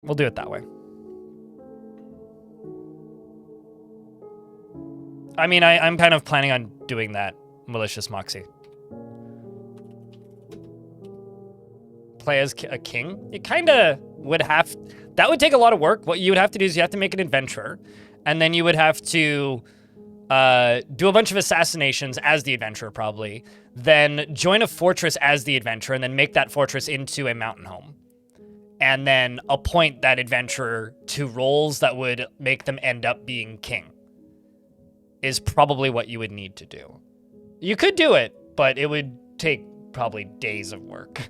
We'll do it that way. I mean, I'm kind of planning on doing that, Malicious Moxie. Play as a king? It kind of would have... That would take a lot of work. What you would have to do is you have to make an adventurer, and then you would have to do a bunch of assassinations as the adventurer, probably. Then join a fortress as the adventurer, and then make that fortress into a mountain home. And then appoint that adventurer to roles that would make them end up being king. Is probably what you would need to do. You could do it, but it would take probably days of work.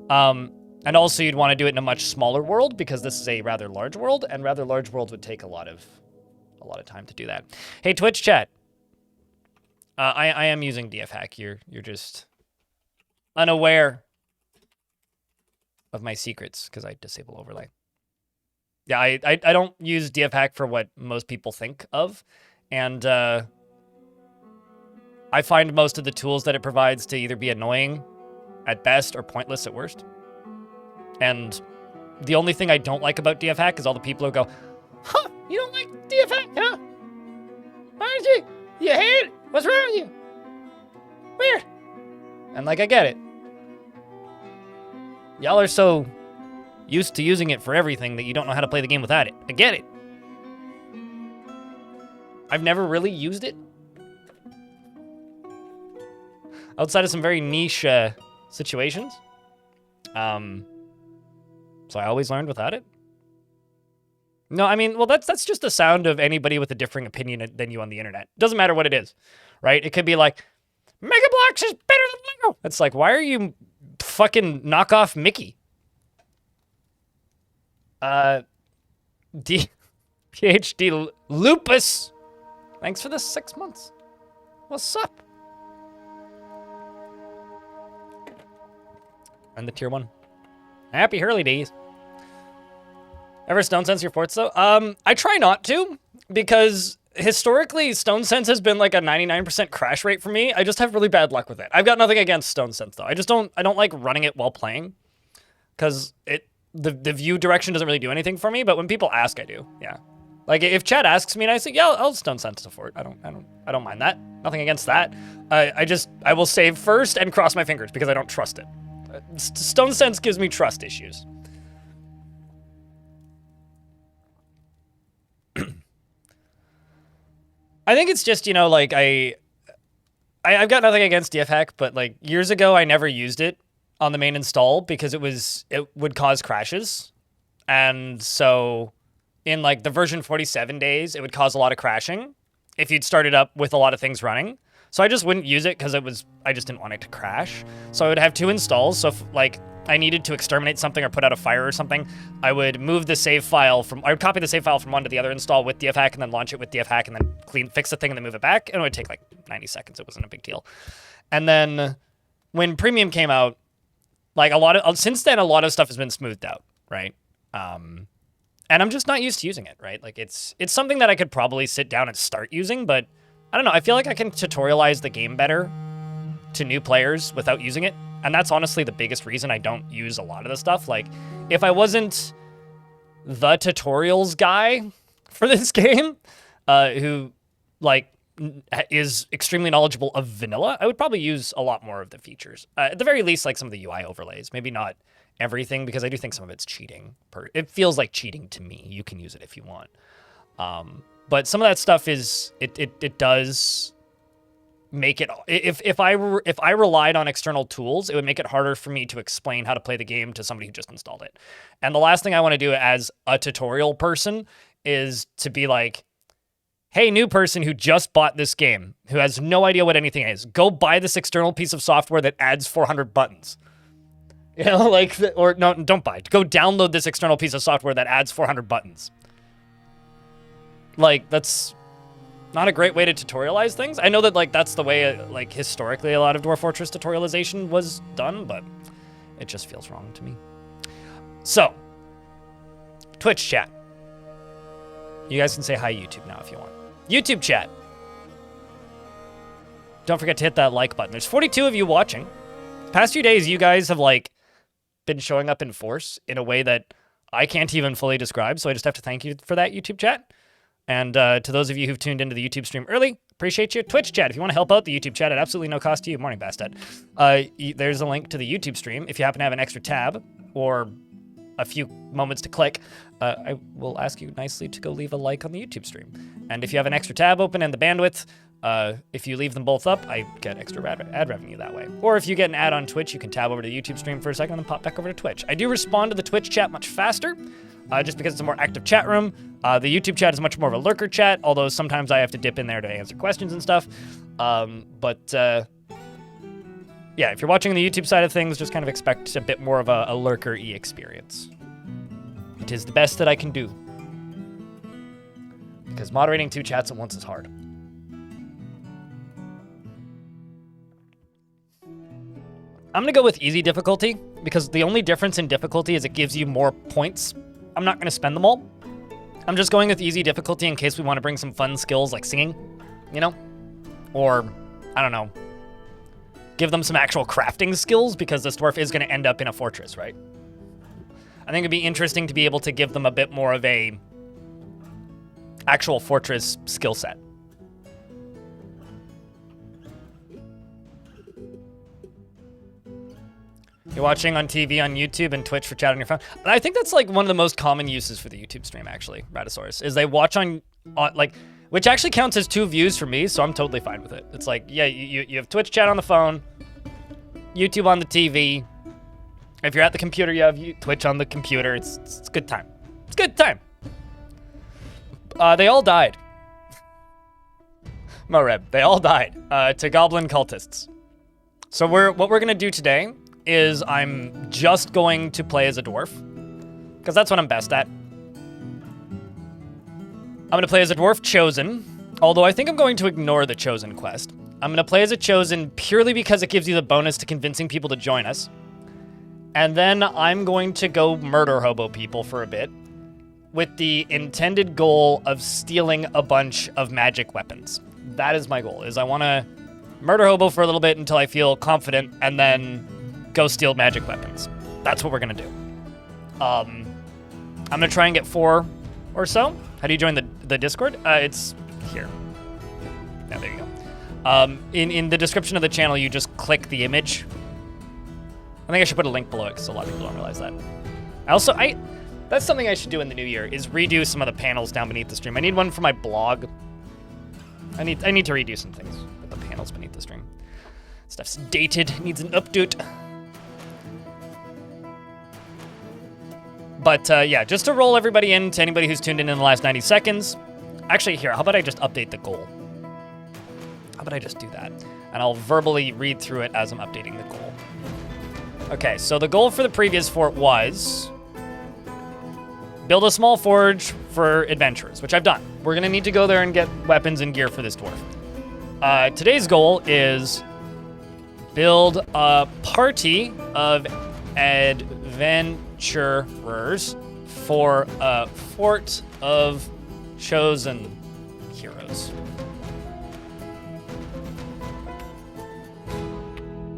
And also you'd want to do it in a much smaller world because this is a rather large world, and rather large worlds would take a lot of time to do that. Hey, Twitch chat. I am using DFHack. You're just unaware of my secrets because I disable overlay. Yeah, I don't use DFHack for what most people think of. And I find most of the tools that it provides to either be annoying at best or pointless at worst. And the only thing I don't like about DFHack is all the people who go, huh, you don't like DFHack, huh? Why don't you? You hate it? What's wrong with you? Weird. And like, I get it. Y'all are so used to using it for everything that you don't know how to play the game without it. I get it. I've never really used it. Outside of some very niche situations. So I always learned without it. No, I mean, well, that's just the sound of anybody with a differing opinion than you on the internet. Doesn't matter what it is, right? It could be like, Mega Bloks is better than Lego. It's like, why are you fucking knockoff Mickey? PhD Lupus. Thanks for the 6 months. What's up? And the tier 1. Happy Hurley days. Ever stone sense your forts though? I try not to, because historically stone sense has been like a 99% crash rate for me. I just have really bad luck with it. I've got nothing against stone sense though. I don't like running it while playing, because the view direction doesn't really do anything for me. But when people ask, I do. Yeah, like if chat asks me and I say, yeah, I'll stone sense the fort. I don't mind that. Nothing against that. I will save first and cross my fingers because I don't trust it. Stone sense gives me trust issues. I think it's just, you know, like I've got nothing against DFHack, but like years ago I never used it on the main install because it would cause crashes. And so in like the version 47 days, it would cause a lot of crashing if you'd started up with a lot of things running. So I just wouldn't use it because I just didn't want it to crash. So I would have 2 installs. So if like I needed to exterminate something or put out a fire or something, I would move the save file I would copy the save file from one to the other install with DFHack and then launch it with DFHack and then fix the thing and then move it back. And it would take like 90 seconds. It wasn't a big deal. And then when Premium came out, like since then, a lot of stuff has been smoothed out, right? And I'm just not used to using it, right? Like it's something that I could probably sit down and start using, but I don't know. I feel like I can tutorialize the game better to new players without using it. And that's honestly the biggest reason I don't use a lot of the stuff. Like, if I wasn't the tutorials guy for this game, who, like, is extremely knowledgeable of vanilla, I would probably use a lot more of the features. At the very least, like, some of the UI overlays. Maybe not everything, because I do think some of it's cheating. It feels like cheating to me. You can use it if you want. But some of that stuff it does make it, if I relied on external tools, it would make it harder for me to explain how to play the game to somebody who just installed it. And the last thing I want to do as a tutorial person is to be like, hey, new person who just bought this game, who has no idea what anything is, go buy this external piece of software that adds 400 buttons. You know, like, or no, don't buy it. Go download this external piece of software that adds 400 buttons. Like, that's not a great way to tutorialize things. I know that, like, that's the way, like, historically a lot of Dwarf Fortress tutorialization was done, but it just feels wrong to me. So, Twitch chat. You guys can say hi YouTube now if you want. YouTube chat. Don't forget to hit that like button. There's 42 of you watching. The past few days, you guys have, like, been showing up in force in a way that I can't even fully describe, so I just have to thank you for that, YouTube chat. And to those of you who've tuned into the YouTube stream early, appreciate you. Twitch chat, if you want to help out the YouTube chat at absolutely no cost to you, morning, Bastet. There's a link to the YouTube stream. If you happen to have an extra tab or a few moments to click, I will ask you nicely to go leave a like on the YouTube stream. And if you have an extra tab open and the bandwidth, if you leave them both up, I get extra ad revenue that way. Or if you get an ad on Twitch, you can tab over to the YouTube stream for a second and then pop back over to Twitch. I do respond to the Twitch chat much faster, just because it's a more active chat room. The YouTube chat is much more of a lurker chat, although sometimes I have to dip in there to answer questions and stuff. Yeah, if you're watching the YouTube side of things, just kind of expect a bit more of a lurker-y experience. It is the best that I can do. Because moderating 2 chats at once is hard. I'm going to go with easy difficulty, because the only difference in difficulty is it gives you more points. I'm not going to spend them all. I'm just going with easy difficulty in case we want to bring some fun skills like singing, you know? Or, I don't know, give them some actual crafting skills, because this dwarf is going to end up in a fortress, right? I think it'd be interesting to be able to give them a bit more of a actual fortress skill set. You're watching on TV, on YouTube, and Twitch for chat on your phone. And I think that's like one of the most common uses for the YouTube stream, actually, Ratosaurus, is they watch on like, which actually counts as 2 views for me, so I'm totally fine with it. It's like, yeah, you have Twitch chat on the phone, YouTube on the TV. If you're at the computer, you have Twitch on the computer. It's a good time. It's a good time. They all died. Moreb, they all died to goblin cultists. So what we're gonna do today is I'm just going to play as a dwarf, because that's what I'm best at. I'm gonna play as a dwarf chosen, although I think I'm going to ignore the chosen quest. I'm gonna play as a chosen purely because it gives you the bonus to convincing people to join us. And then I'm going to go murder hobo people for a bit, with the intended goal of stealing a bunch of magic weapons. That is my goal, is I want to murder hobo for a little bit until I feel confident, and then go steal magic weapons. That's what we're going to do. I'm going to try and get 4 or so. How do you join the Discord? It's here. Yeah, there you go. In the description of the channel, you just click the image. I think I should put a link below it, because a lot of people don't realize that. That's something I should do in the new year, is redo some of the panels down beneath the stream. I need one for my blog. I need to redo some things with the panels beneath the stream. Stuff's dated, needs an update. But yeah, just to roll everybody in, to anybody who's tuned in the last 90 seconds. Actually, here, how about I just update the goal? How about I just do that? And I'll verbally read through it as I'm updating the goal. Okay, so the goal for the previous fort was build a small forge for adventurers, which I've done. We're going to need to go there and get weapons and gear for this dwarf. Today's goal is build a party of adventurers for a fort of chosen heroes.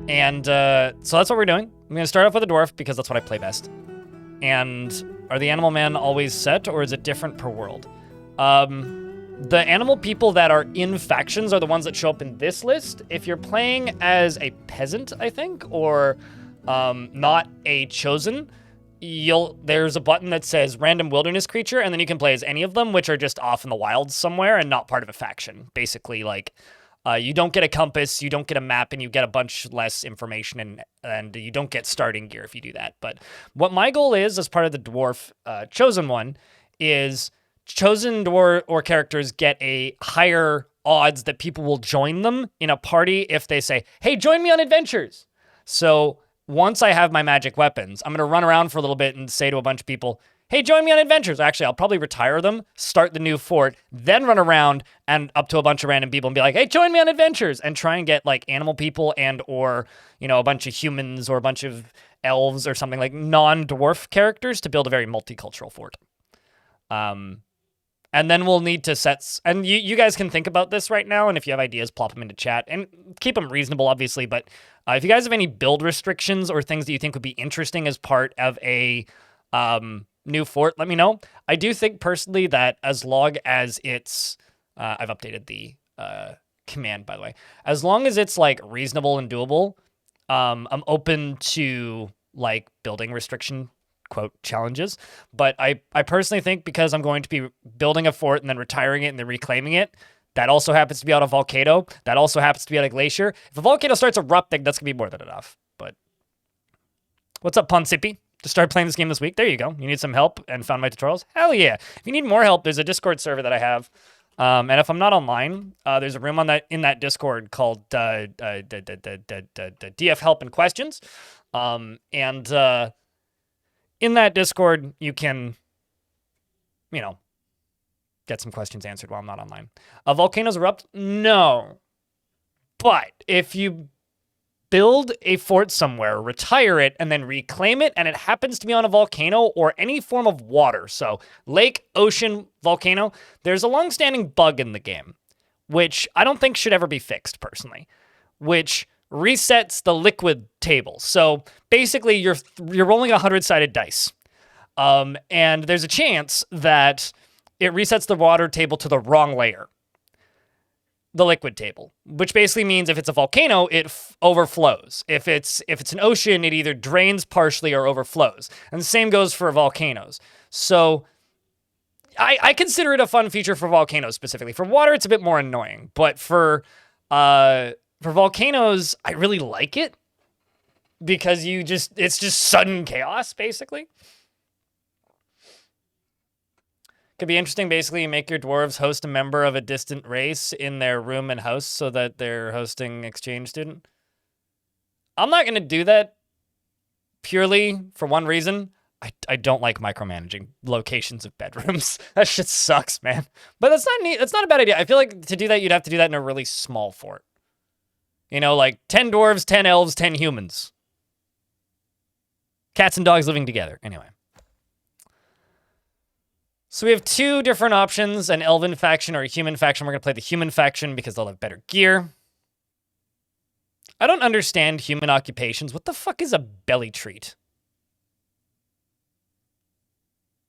And so that's what we're doing. I'm going to start off with a dwarf because that's what I play best. And are the animal men always set, or is it different per world? The animal people that are in factions are the ones that show up in this list. If you're playing as a peasant, I think, or not a chosen, there's a button that says random wilderness creature, and then you can play as any of them, which are just off in the wilds somewhere and not part of a faction. Basically, like, you don't get a compass, you don't get a map, and you get a bunch less information, and you don't get starting gear if you do that. But what my goal is, as part of the dwarf chosen one, is chosen dwarf or characters get a higher odds that people will join them in a party if they say, hey, join me on adventures. So once I have my magic weapons, I'm going to run around for a little bit and say to a bunch of people, hey, join me on adventures. Actually, I'll probably retire them, start the new fort, then run around and up to a bunch of random people and be like, hey, join me on adventures, and try and get like animal people and or, you know, a bunch of humans or a bunch of elves or something, like non-dwarf characters, to build a very multicultural fort. And then we'll need to set, and you guys can think about this right now, and if you have ideas, plop them into chat, and keep them reasonable, obviously, but if you guys have any build restrictions or things that you think would be interesting as part of a new fort, let me know. I do think personally that as long as it's, I've updated the command, by the way. As long as it's like reasonable and doable, I'm open to like building restriction quote challenges. But I personally think because I'm going to be building a fort and then retiring it and then reclaiming it, that also happens to be on a volcano. That also happens to be on a glacier. If a volcano starts erupting, that's gonna be more than enough. But what's up, Ponsipi? Just started playing this game this week. There you go. You need some help and found my tutorials? Hell yeah. If you need more help, there's a Discord server that I have. And if I'm not online, there's a room on that in that Discord called DF Help and Questions. And in that Discord, you can, you know, get some questions answered while I'm not online. Volcanoes erupt? No. But if you build a fort somewhere, retire it, and then reclaim it, and it happens to be on a volcano or any form of water, so lake, ocean, volcano, there's a long-standing bug in the game, which I don't think should ever be fixed, personally, which resets the liquid table. So basically, you're rolling 100-sided dice, and there's a chance that it resets the water table to the wrong layer. The liquid table, which basically means if it's a volcano, it overflows. If it's an ocean, it either drains partially or overflows. And the same goes for volcanoes. So I consider it a fun feature for volcanoes specifically. For water, it's a bit more annoying, but for volcanoes, I really like it because it's just sudden chaos basically. Could be interesting. Basically, you make your dwarves host a member of a distant race in their room and house so that they're hosting exchange student. I'm not going to do that purely for one reason. I don't like micromanaging locations of bedrooms. That shit sucks, man. But that's not neat. That's not a bad idea. I feel like to do that, you'd have to do that in a really small fort. You know, like 10 dwarves, 10 elves, 10 humans. Cats and dogs living together. Anyway. So we have two different options, an elven faction or a human faction. We're going to play the human faction because they'll have better gear. I don't understand human occupations. What the fuck is a belly treat?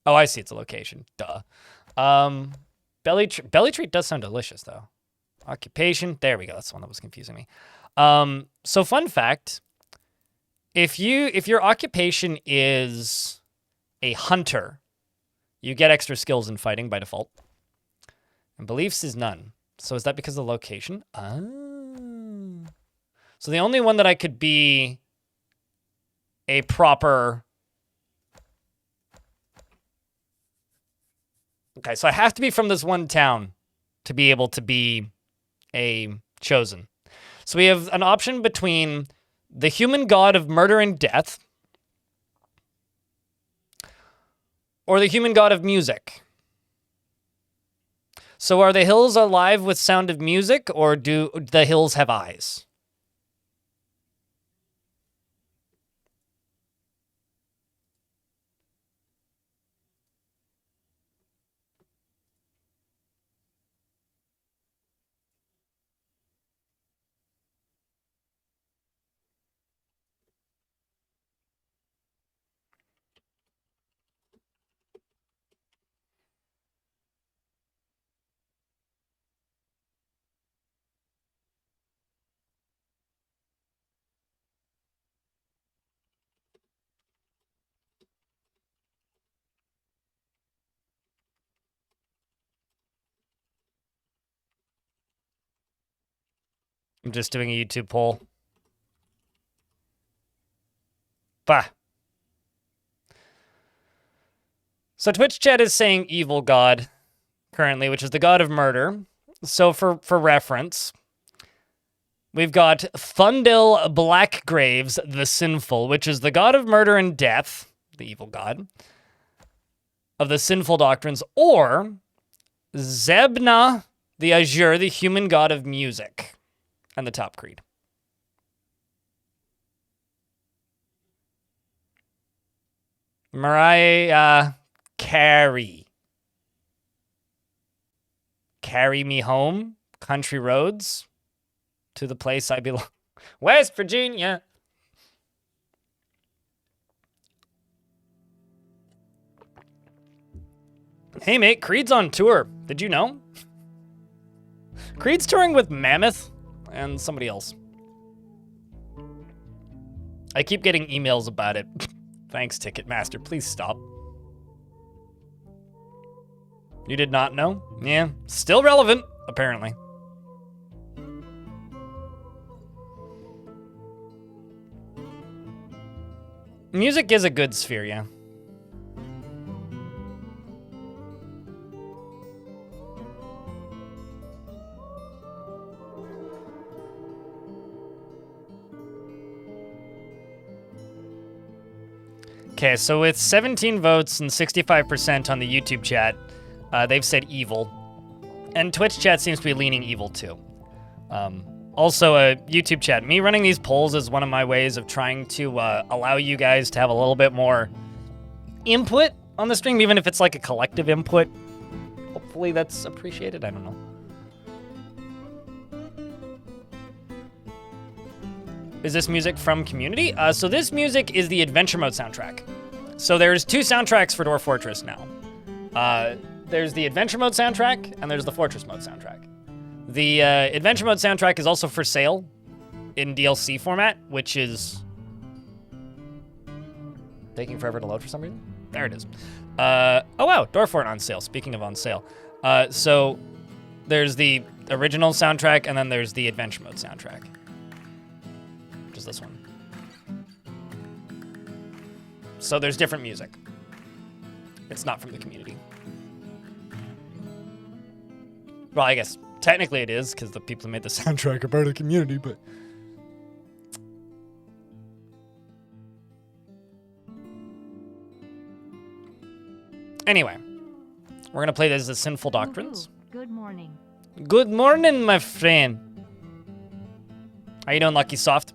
Oh, I see. It's a location. Duh. Belly treat does sound delicious, though. Occupation. There we go. That's the one that was confusing me. So fun fact. If your occupation is a hunter, you get extra skills in fighting by default. And beliefs is none. So is that because of the location? Ah. So the only one that I could be a proper... Okay, so I have to be from this one town to be able to be a chosen. So we have an option between the human god of murder and death, or the human god of music. So are the hills alive with sound of music, or do the hills have eyes? I'm just doing a YouTube poll. Bah. So Twitch chat is saying evil god currently, which is the god of murder. So for reference, we've got Thundel Blackgraves, the sinful, which is the god of murder and death, the evil god of the sinful doctrines, or Zebna the Azure, the human god of music, and the top creed. Mariah Carey. Carry me home, country roads, to the place I belong. West Virginia. Hey mate, Creed's on tour. Did you know? Creed's touring with Mammoth and somebody else. I keep getting emails about it. Thanks, Ticketmaster. Please stop. You did not know? Yeah, still relevant, apparently. Music is a good sphere, yeah. Okay, so with 17 votes and 65% on the YouTube chat, they've said evil. And Twitch chat seems to be leaning evil too. Also, YouTube chat, me running these polls is one of my ways of trying to allow you guys to have a little bit more input on the stream, even if it's like a collective input. Hopefully that's appreciated, I don't know. Is this music from Community? So this music is the Adventure Mode soundtrack. So there's 2 soundtracks for Dwarf Fortress now. There's the Adventure Mode soundtrack, and there's the Fortress Mode soundtrack. The Adventure Mode soundtrack is also for sale in DLC format, which is taking forever to load for some reason. There it is. Oh wow, Dwarf Fort on sale. Speaking of on sale. So there's the original soundtrack, and then there's the Adventure Mode soundtrack. Which is this one. So there's different music. It's not from the community. Well, I guess technically it is, because the people who made the soundtrack are part of the community, but... Anyway, we're going to play this as Sinful Doctrines. Good morning. Good morning, my friend. How you doing, Lucky Soft?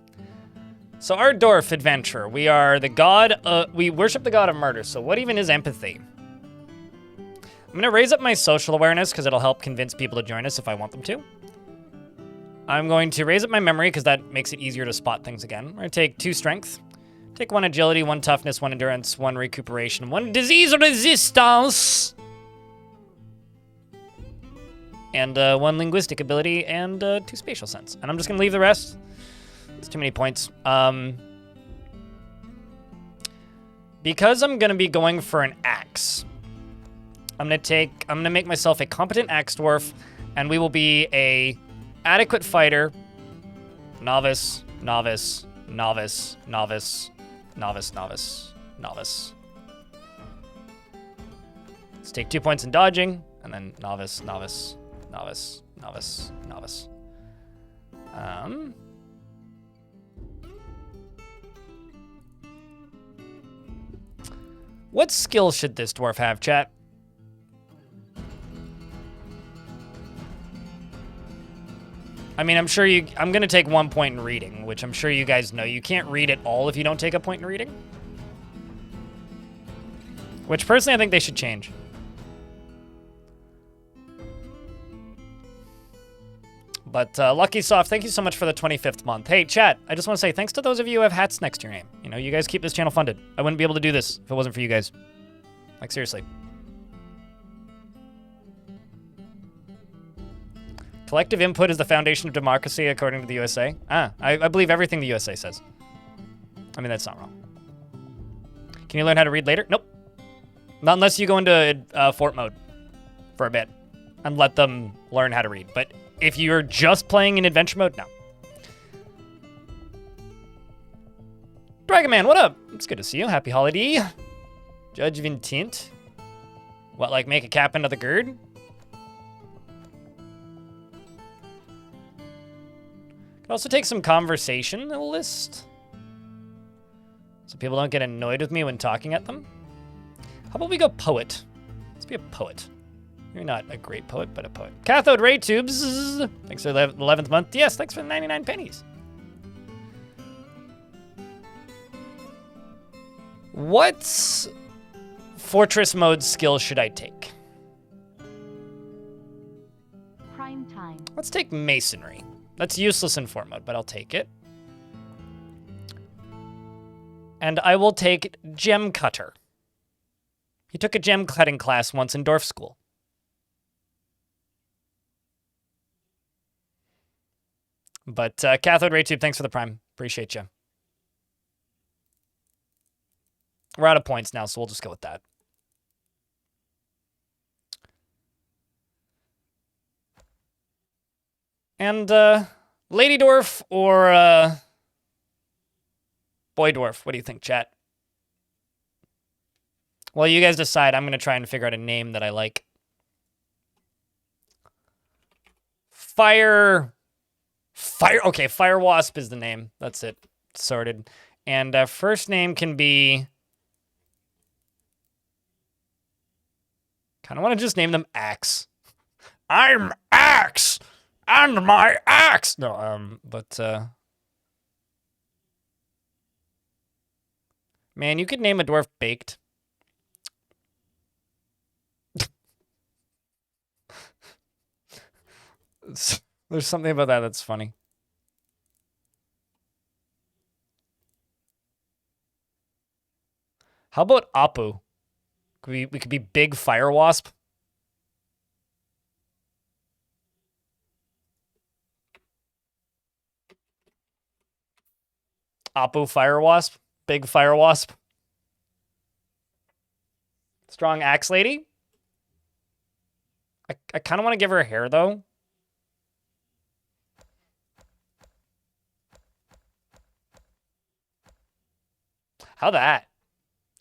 So our dwarf adventure, we are the god, we worship the god of murder. So what even is empathy? I'm gonna raise up my social awareness because it'll help convince people to join us if I want them to. I'm going to raise up my memory because that makes it easier to spot things again. I'm gonna take 2 strength, take 1 agility, 1 toughness, 1 endurance, 1 recuperation, 1 disease resistance, and 1 linguistic ability and 2 spatial sense. And I'm just gonna leave the rest. It's too many points. Because I'm gonna be going for an axe, I'm gonna make myself a competent axe dwarf, and we will be a adequate fighter, novice, novice, novice, novice, novice, novice, novice. Let's take 2 points in dodging, and then novice, novice, novice, novice, novice. What skill should this dwarf have, chat? I mean, I'm gonna take 1 point in reading, which I'm sure you guys know. You can't read at all if you don't take a point in reading. Which, personally, I think they should change. But Lucky Soft, thank you so much for the 25th month. Hey, chat, I just want to say thanks to those of you who have hats next to your name. You know, you guys keep this channel funded. I wouldn't be able to do this if it wasn't for you guys. Like, seriously. Collective input is the foundation of democracy, according to the USA. I believe everything the USA says. I mean, that's not wrong. Can you learn how to read later? Nope. Not unless you go into fort mode for a bit and let them learn how to read. But if you're just playing in adventure mode, no. Dragon Man, what up? It's good to see you. Happy holiday. Judge of Intent. What, like make a cap into the gird? Could also take some conversation list, so people don't get annoyed with me when talking at them. How about we go poet? Let's be a poet. You're not a great poet, but a poet. Cathode Ray Tubes, thanks for the 11th month. Yes, thanks for the 99 pennies. What fortress mode skill should I take? Prime time. Let's take masonry. That's useless in fort mode, but I'll take it. And I will take gem cutter. He took a gem cutting class once in Dwarf School. But Cathode RayTube, thanks for the prime. Appreciate you. We're out of points now, so we'll just go with that. And Lady Dwarf or Boy Dwarf? What do you think, chat? Well, you guys decide. I'm going to try and figure out a name that I like. Okay, Fire Wasp is the name. That's it. Sorted. And first name can be... Kind of want to just name them Axe. I'm Axe! And my axe! No, but... Man, you could name a dwarf Baked. There's something about that that's funny. How about Apu? We could be Big Fire Wasp. Apu Fire Wasp. Big Fire Wasp. Strong Axe Lady. I kind of want to give her hair, though. How that?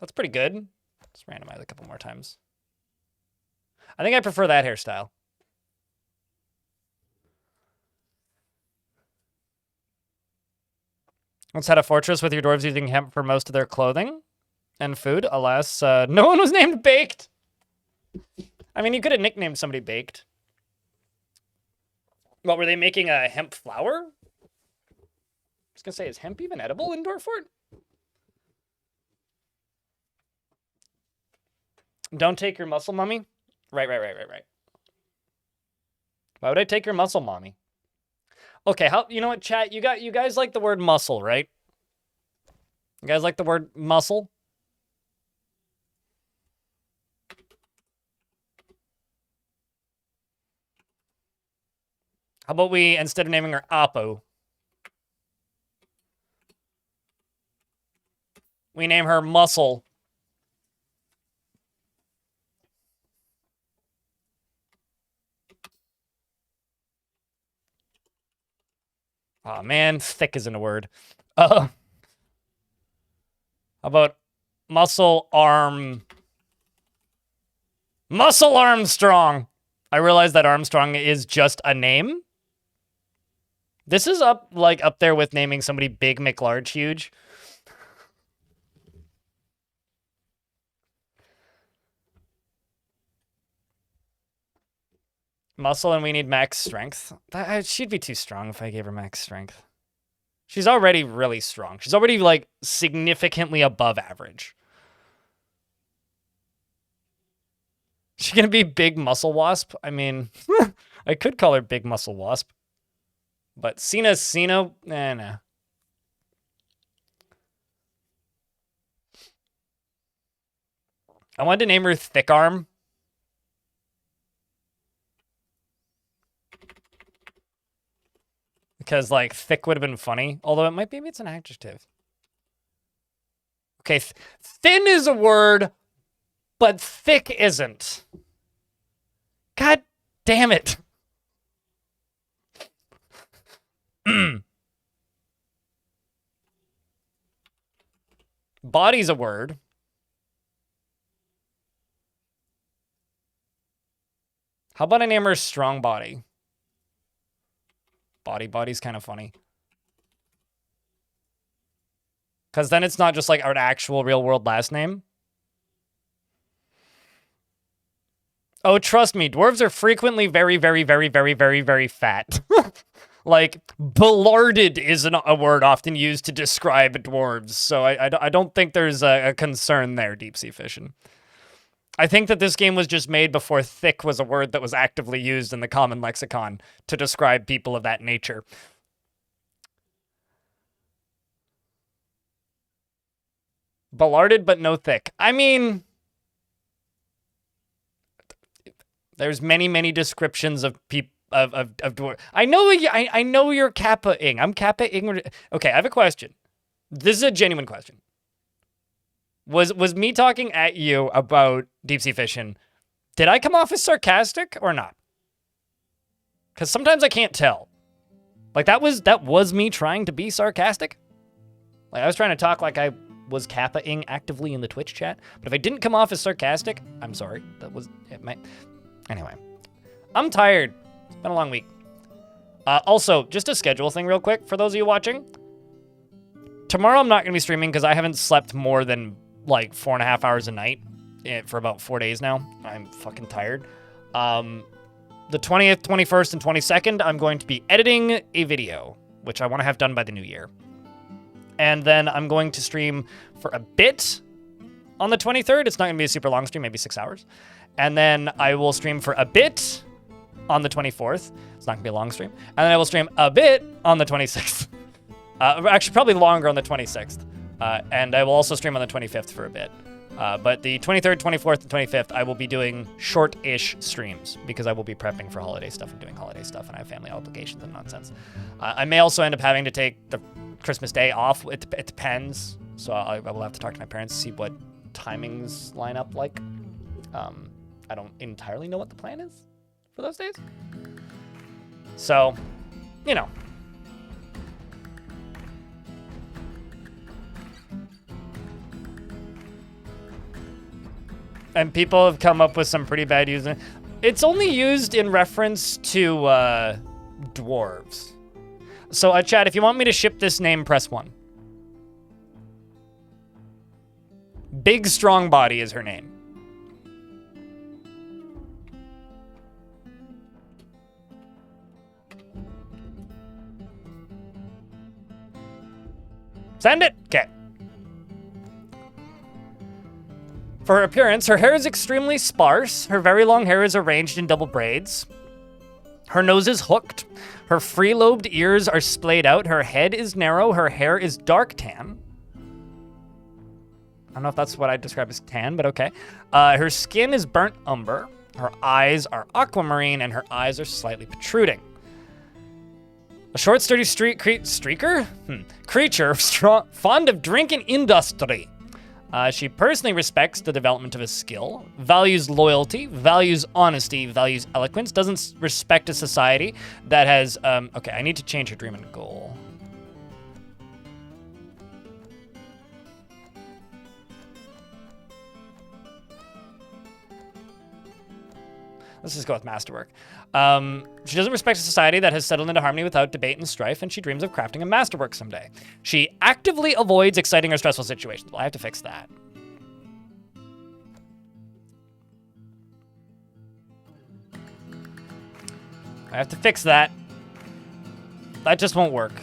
That's pretty good. Let's randomize a couple more times. I think I prefer that hairstyle. Once had a fortress with your dwarves using hemp for most of their clothing and food. Alas, no one was named Baked. I mean, you could have nicknamed somebody Baked. What, were they making a hemp flour? I was going to say, is hemp even edible in Dwarfort? Don't take your muscle, mommy? Right. Why would I take your muscle, mommy? Okay, you know what, chat? You guys like the word muscle, right? You guys like the word muscle? How about we, instead of naming her Apo, we name her Muscle. Oh man, thick isn't a word. How about Muscle Armstrong. I realize that Armstrong is just a name. This is up there with naming somebody Big McLarge Huge. Muscle, and we need max strength. She'd be too strong if I gave her max strength. She's already really strong. She's already, significantly above average. She's gonna be Big Muscle Wasp? I mean, I could call her Big Muscle Wasp. But Sina, nah. I wanted to name her Thick Arm. Because, thick would have been funny. Although maybe it's an adjective. Okay, thin is a word, but thick isn't. God damn it. Body's a word. How about I name her Strongbody? Body's kind of funny. Because then it's not just our actual real world last name. Oh, trust me, dwarves are frequently very, very, very, very, very, very fat. Belarded is a word often used to describe dwarves. So I don't think there's a concern there, Deep Sea Fishing. I think that this game was just made before thick was a word that was actively used in the common lexicon to describe people of that nature. Belarded, but no thick. I mean, There's many descriptions of people of dwarf. I know you're Kappa-ing. I'm Kappa-ing. Okay, I have a question. This is a genuine question. Was me talking at you about deep sea fishing? Did I come off as sarcastic or not? Because sometimes I can't tell. Like that was me trying to be sarcastic. Like I was trying to talk like I was Kappa-ing actively in the Twitch chat. But if I didn't come off as sarcastic, I'm sorry. That was it. Anyway, I'm tired. It's been a long week. Also, just a schedule thing real quick for those of you watching. Tomorrow I'm not going to be streaming because I haven't slept more than like 4.5 hours a night for about 4 days now. I'm fucking tired. The 20th, 21st, and 22nd, I'm going to be editing a video, which I want to have done by the new year. And then I'm going to stream for a bit on the 23rd. It's not going to be a super long stream, maybe 6 hours. And then I will stream for a bit on the 24th. It's not going to be a long stream. And then I will stream a bit on the 26th. Actually, probably longer on the 26th. And I will also stream on the 25th for a bit. But the 23rd, 24th, and 25th, I will be doing short-ish streams because I will be prepping for holiday stuff and doing holiday stuff, and I have family obligations and nonsense. I may also end up having to take the Christmas Day off. It depends. So I will have to talk to my parents to see what timings line up like. I don't entirely know what the plan is for those days. So, you know. And people have come up with some pretty bad using. It's only used in reference to dwarves. So, chat, if you want me to ship this name, press 1. Big Strongbody is her name. Send it? Okay. For her appearance, her hair is extremely sparse. Her very long hair is arranged in double braids. Her nose is hooked. Her free-lobed ears are splayed out. Her head is narrow. Her hair is dark tan. I don't know if that's what I'd describe as tan, but okay. Her skin is burnt umber. Her eyes are aquamarine, and her eyes are slightly protruding. A short, sturdy creature fond of drink and industry. She personally respects the development of a skill, values loyalty, values honesty, values eloquence, doesn't respect a society that has, okay, I need to change her dream and goal. Let's just go with masterwork. She doesn't respect a society that has settled into harmony without debate and strife, and she dreams of crafting a masterwork someday. She actively avoids exciting or stressful situations. Well, I have to fix that. I have to fix that. That just won't work.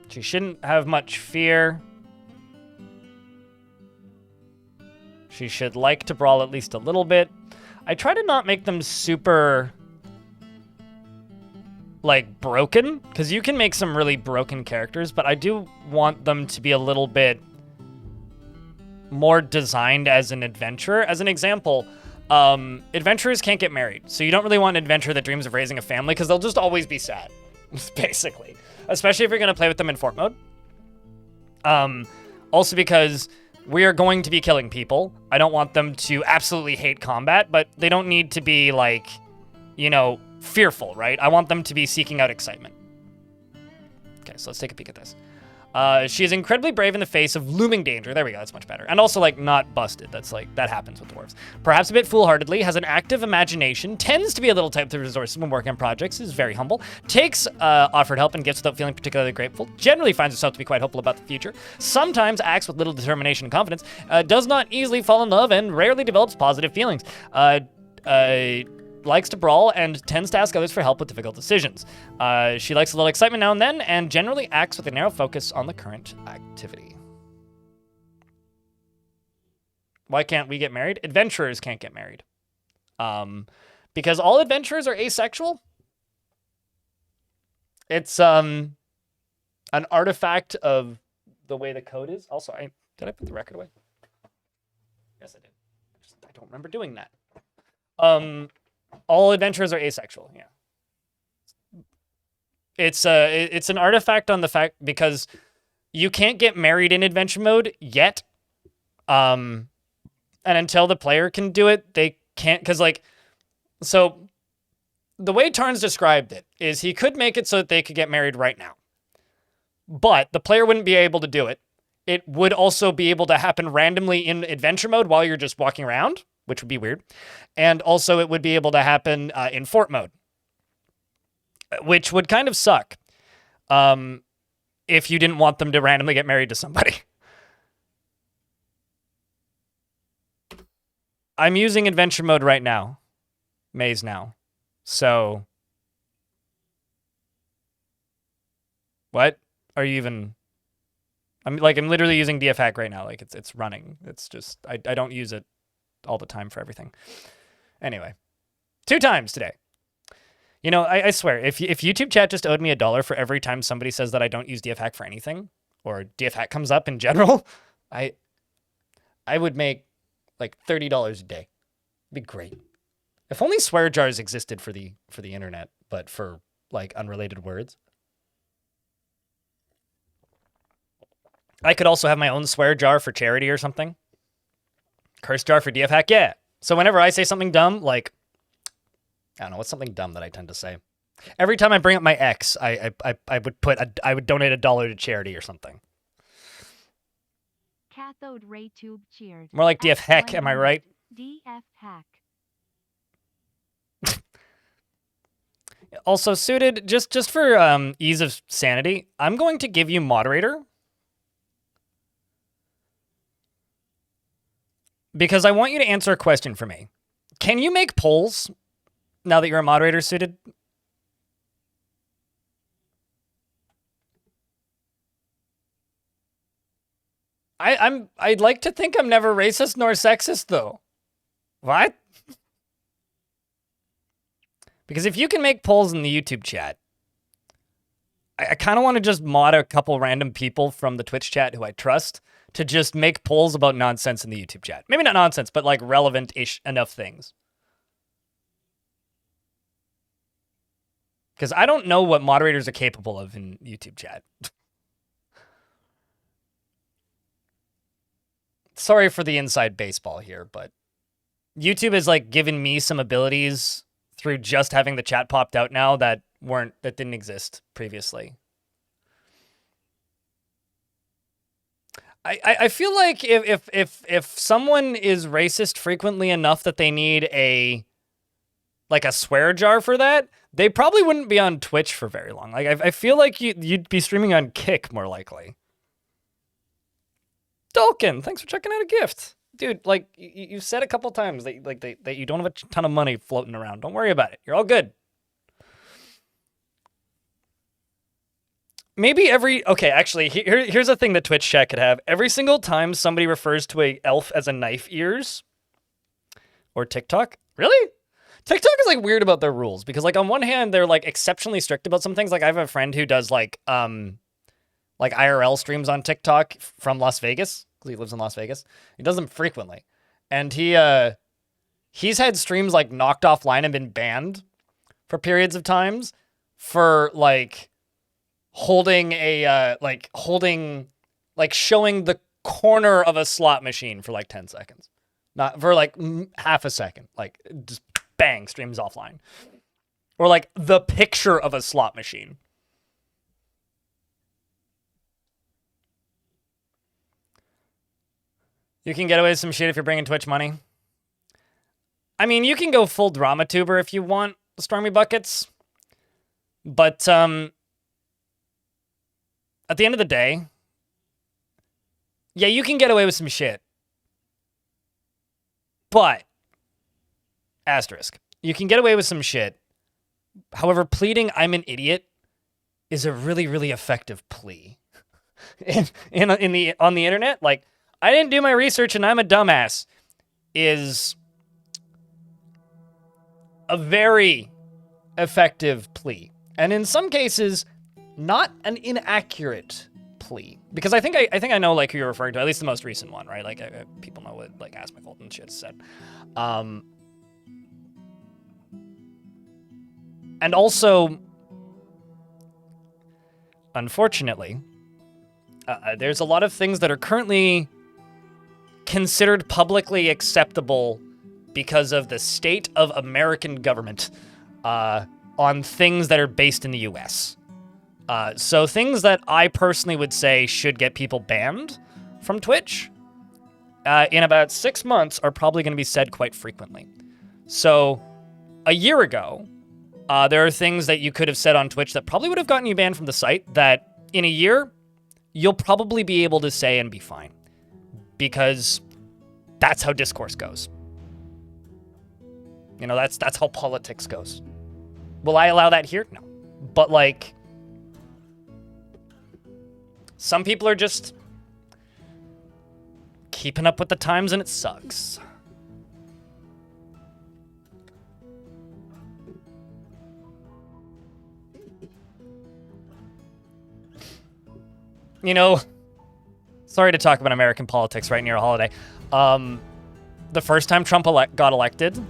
She shouldn't have much fear. She should like to brawl at least a little bit. I try to not make them super, like, broken, because you can make some really broken characters, but I do want them to be a little bit more designed as an adventurer. As an example, adventurers can't get married, so you don't really want an adventurer that dreams of raising a family, because they'll just always be sad, basically. Especially if you're going to play with them in fort mode. Also because we are going to be killing people. I don't want them to absolutely hate combat, but they don't need to be, like, you know, fearful, right? I want them to be seeking out excitement. Okay, so let's take a peek at this. She is incredibly brave in the face of looming danger. There we go, that's much better. And also, like, not busted. That's, like, that happens with dwarves. Perhaps a bit foolhardily, has an active imagination, tends to be a little tight to resources when working on projects, is very humble, takes offered help and gifts without feeling particularly grateful, generally finds herself to be quite hopeful about the future, sometimes acts with little determination and confidence, does not easily fall in love, and rarely develops positive feelings. Likes to brawl and tends to ask others for help with difficult decisions. She likes a little excitement now and then, and generally acts with a narrow focus on the current activity. Why can't we get married? Adventurers can't get married. Because all adventurers are asexual. It's an artifact of the way the code is. Also, did I put the record away? Yes, I did. I don't remember doing that. All adventurers are asexual. Yeah. It's an artifact on the fact because you can't get married in adventure mode yet. And until the player can do it, they can't, because so the way Tarn's described it is he could make it so that they could get married right now. But the player wouldn't be able to do it. It would also be able to happen randomly in adventure mode while you're just walking around, which would be weird. And also it would be able to happen in fort mode, which would kind of suck if you didn't want them to randomly get married to somebody. I'm using adventure mode right now. Maze now. So. What? Are you even... I'm literally using DF hack right now. Like it's running. It's just, I don't use it all the time for everything. Anyway. 2 times today. You know, I swear, if YouTube chat just owed me $1 for every time somebody says that I don't use DF hack for anything, or DF hack comes up in general, I would make like $30 a day. It'd be great. If only swear jars existed for the internet, but for like unrelated words. I could also have my own swear jar for charity or something. Curse jar for DF hack, yeah. So whenever I say something dumb, like, I don't know, what's something dumb that I tend to say? Every time I bring up my ex, I would donate $1 to charity or something. Cathode ray tube cheered. More like DF heck, am I right? DF hack. Also, Suited, just for ease of sanity, I'm going to give you moderator. Because I want you to answer a question for me. Can you make polls now that you're a moderator, Suited? I'd like to think I'm never racist nor sexist, though. What? Because if you can make polls in the YouTube chat, I kind of want to just mod a couple random people from the Twitch chat who I trust to just make polls about nonsense in the YouTube chat. Maybe not nonsense, but like relevant-ish enough things. Because I don't know what moderators are capable of in YouTube chat. Sorry for the inside baseball here, but YouTube has like given me some abilities through just having the chat popped out now that didn't exist previously. I feel like if someone is racist frequently enough that they need a swear jar for that, they probably wouldn't be on Twitch for very long. Like I feel like you'd be streaming on Kick more likely. Dolkin, thanks for checking out a gift. Dude, like you've said a couple times that you don't have a ton of money floating around. Don't worry about it. You're all good. Maybe actually, here's a thing that Twitch chat could have. Every single time somebody refers to a elf as a knife ears, or TikTok, really? TikTok is like weird about their rules because like on one hand they're like exceptionally strict about some things. Like I have a friend who does like IRL streams on TikTok from Las Vegas because he lives in Las Vegas. He does them frequently, and he's had streams like knocked offline and been banned for periods of times for like showing the corner of a slot machine for like 10 seconds, not for like half a second, like just bang, streams offline, or like the picture of a slot machine. You can get away with some shit if you're bringing Twitch money. I mean, you can go full drama tuber if you want, Stormy Buckets, but at the end of the day, yeah, you can get away with some shit. But, asterisk, you can get away with some shit. However, pleading I'm an idiot is a really, really effective plea. on the internet, like, I didn't do my research and I'm a dumbass, is a very effective plea. And in some cases, not an inaccurate plea. Because I think I know like who you're referring to, at least the most recent one, right? Like people know what like Ask McColton and shit said. And also, unfortunately, there's a lot of things that are currently considered publicly acceptable because of the state of American government on things that are based in the US. So things that I personally would say should get people banned from Twitch in about 6 months are probably going to be said quite frequently. So a year ago, there are things that you could have said on Twitch that probably would have gotten you banned from the site that in a year, you'll probably be able to say and be fine. Because that's how discourse goes. You know, that's how politics goes. Will I allow that here? No. But like, some people are just keeping up with the times and it sucks. You know, sorry to talk about American politics right near a holiday. The first time Trump got elected,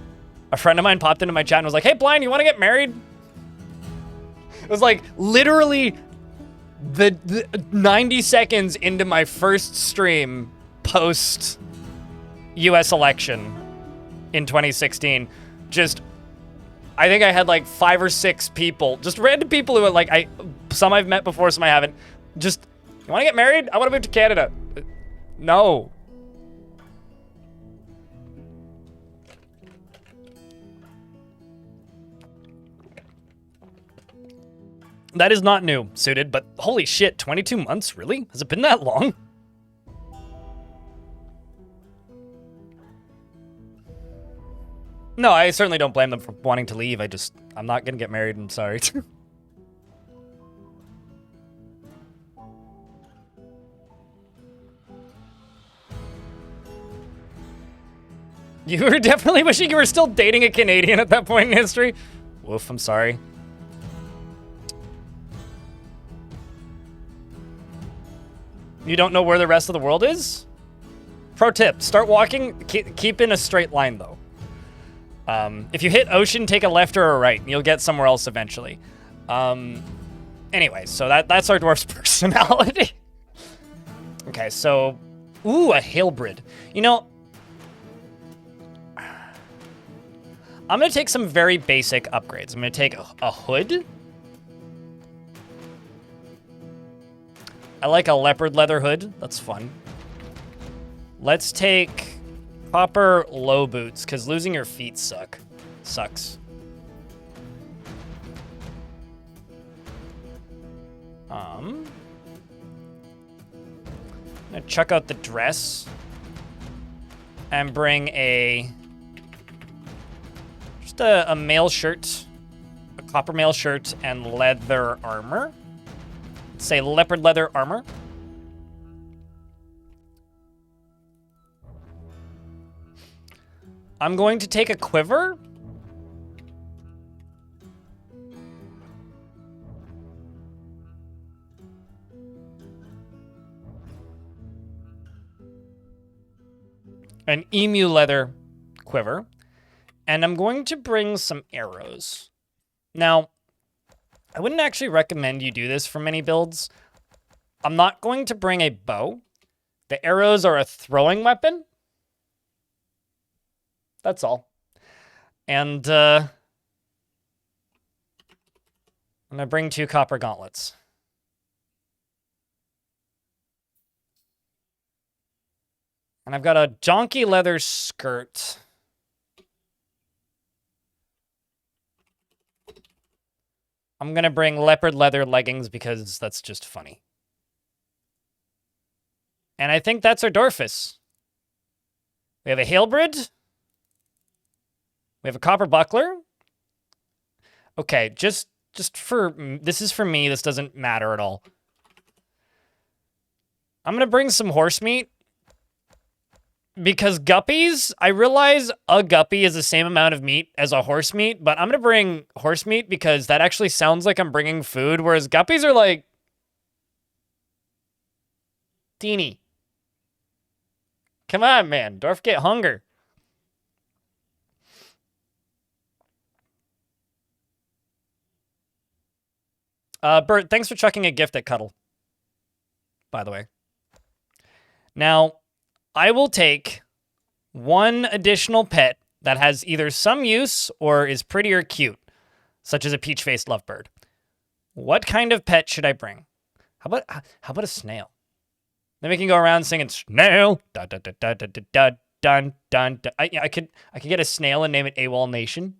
a friend of mine popped into my chat and was like, "Hey, Blind, you want to get married?" It was like literally the 90 seconds into my first stream post US election in 2016. Just, I think I had like 5 or 6 people, just random people who are like, some I've met before, some I haven't. Just, you want to get married? I want to move to Canada. No. That is not new, Suited, but holy shit, 22 months, really? Has it been that long? No, I certainly don't blame them for wanting to leave. I'm not gonna get married, I'm sorry. You were definitely wishing you were still dating a Canadian at that point in history. Woof, I'm sorry. You don't know where the rest of the world is? Pro tip, start walking, keep in a straight line though. If you hit ocean, take a left or a right, and you'll get somewhere else eventually. Anyway, so that's our dwarf's personality. Okay, so, ooh, a halebrid. You know, I'm gonna take some very basic upgrades. I'm gonna take a hood. I like a leopard leather hood. That's fun. Let's take copper low boots, because losing your feet sucks. I'm gonna chuck out the dress and bring just a mail shirt, a copper mail shirt, and leather armor. Say leopard leather armor. I'm going to take a quiver. An emu leather quiver. And I'm going to bring some arrows. Now, I wouldn't actually recommend you do this for many builds. I'm not going to bring a bow. The arrows are a throwing weapon. That's all. And I'm gonna bring 2 copper gauntlets. And I've got a donkey leather skirt. I'm gonna bring leopard leather leggings because that's just funny. And I think that's our Dorfus. We have a halebrid. We have a copper buckler. Okay, just for, this is for me, this doesn't matter at all. I'm gonna bring some horse meat. because guppies, I realize a guppy is the same amount of meat as a horse meat, but I'm going to bring horse meat because that actually sounds like I'm bringing food, whereas guppies are like teeny. Come on, man. Dorf get hunger. Bert, thanks for chucking a gift at Cuddle, by the way. Now, I will take one additional pet that has either some use or is pretty or cute, such as a peach-faced lovebird. What kind of pet should I bring? How about a snail? Then we can go around singing snail. Dun dun dun dun dun dun dun dun. Dun. I could get a snail and name it AWOL Nation.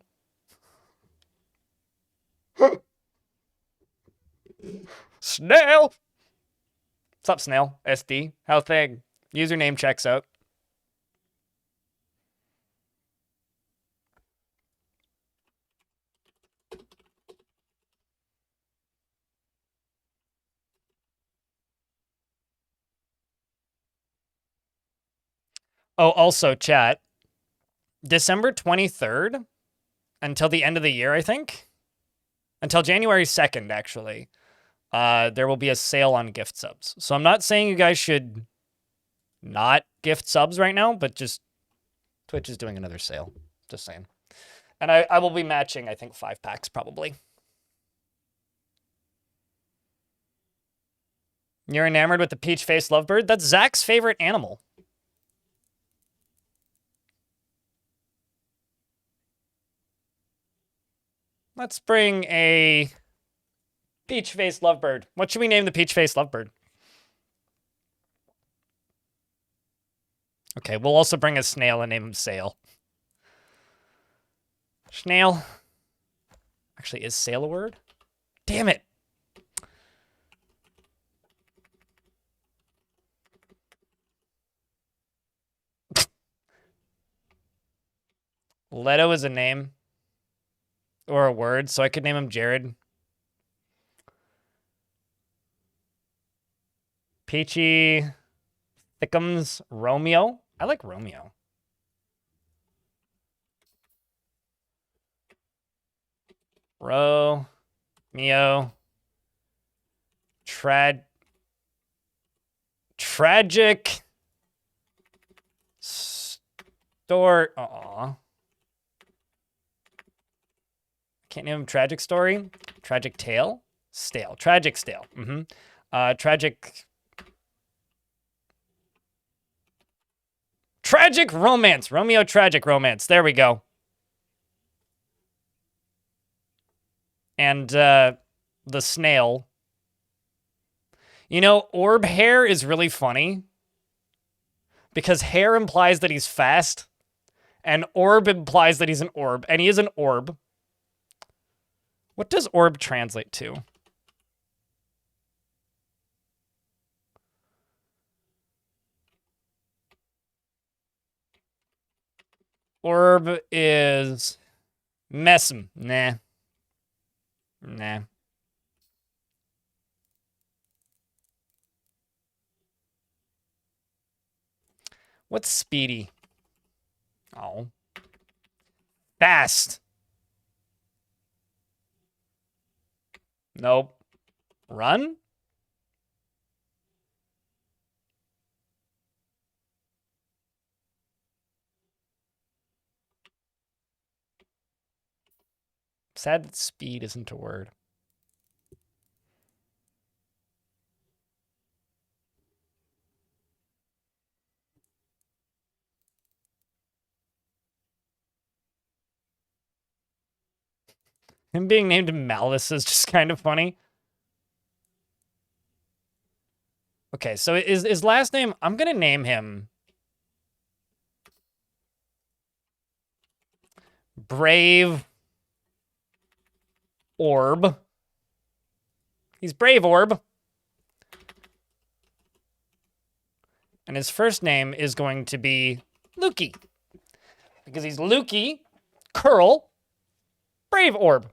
Snail. What's up, Snail? SD. How thing? Username checks out. Oh, also, chat. December 23rd until the end of the year, I think. Until January 2nd, actually. There will be a sale on gift subs. So I'm not saying you guys should not gift subs right now, but just Twitch is doing another sale. Just saying. And I will be matching, I think, 5 packs probably. You're enamored with the peach-faced lovebird? That's Zach's favorite animal. Let's bring a peach-faced lovebird. What should we name the peach-faced lovebird? Okay, we'll also bring a snail and name him Sail. Snail. Actually, is sail a word? Damn it. Leto is a name. Or a word, so I could name him Jared. Peachy Thickums Romeo. I like Romeo. Romeo. Tragic. Aw. Can't name him Tragic Story. Tragic Tale. Stale. Tragic Stale. Tragic Romance. Romeo Tragic Romance. There we go. And the snail. You know, orb hair is really funny. Because hair implies that he's fast. And orb implies that he's an orb. And he is an orb. What does orb translate to? Orb is messum. Nah. What's speedy? Oh. Fast. Nope. Run? Sad that speed isn't a word. Him being named Malice is just kind of funny. Okay, so his last name, I'm going to name him Brave Orb. He's Brave Orb. And his first name is going to be Lukey. Because he's Lukey, Curl, Brave Orb.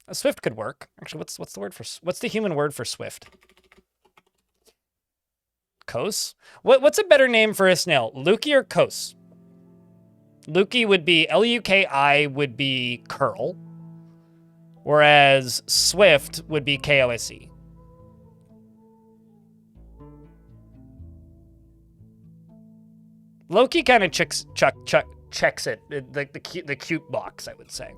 A Swift could work. Actually, what's the human word for Swift? Kos? What's a better name for a snail? Luki or Kos? Luki would be Luki would be curl, whereas Swift would be Kose. Loki kind of checks it, like the cute box, I would say.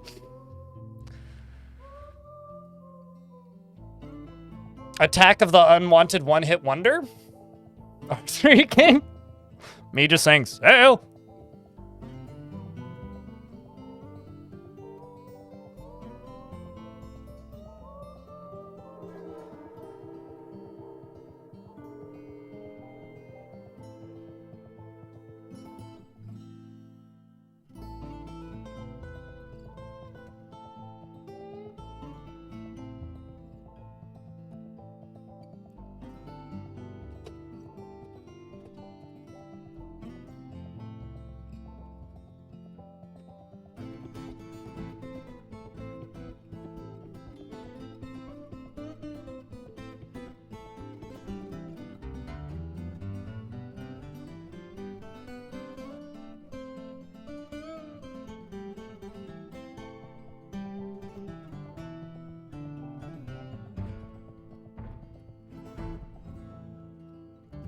Attack of the Unwanted One-Hit Wonder? R3 King? Me just saying, sail!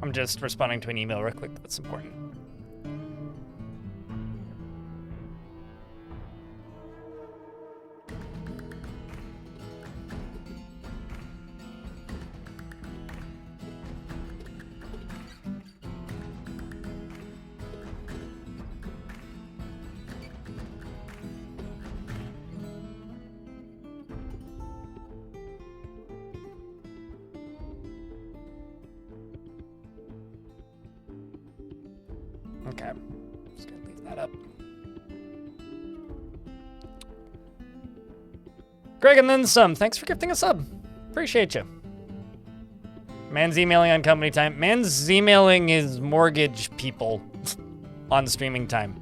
I'm just responding to an email real quick. That's important. Okay, just gonna leave that up. Greg and then some. Thanks for gifting a sub. Appreciate you. Man's emailing on company time. Man's emailing his mortgage people on streaming time.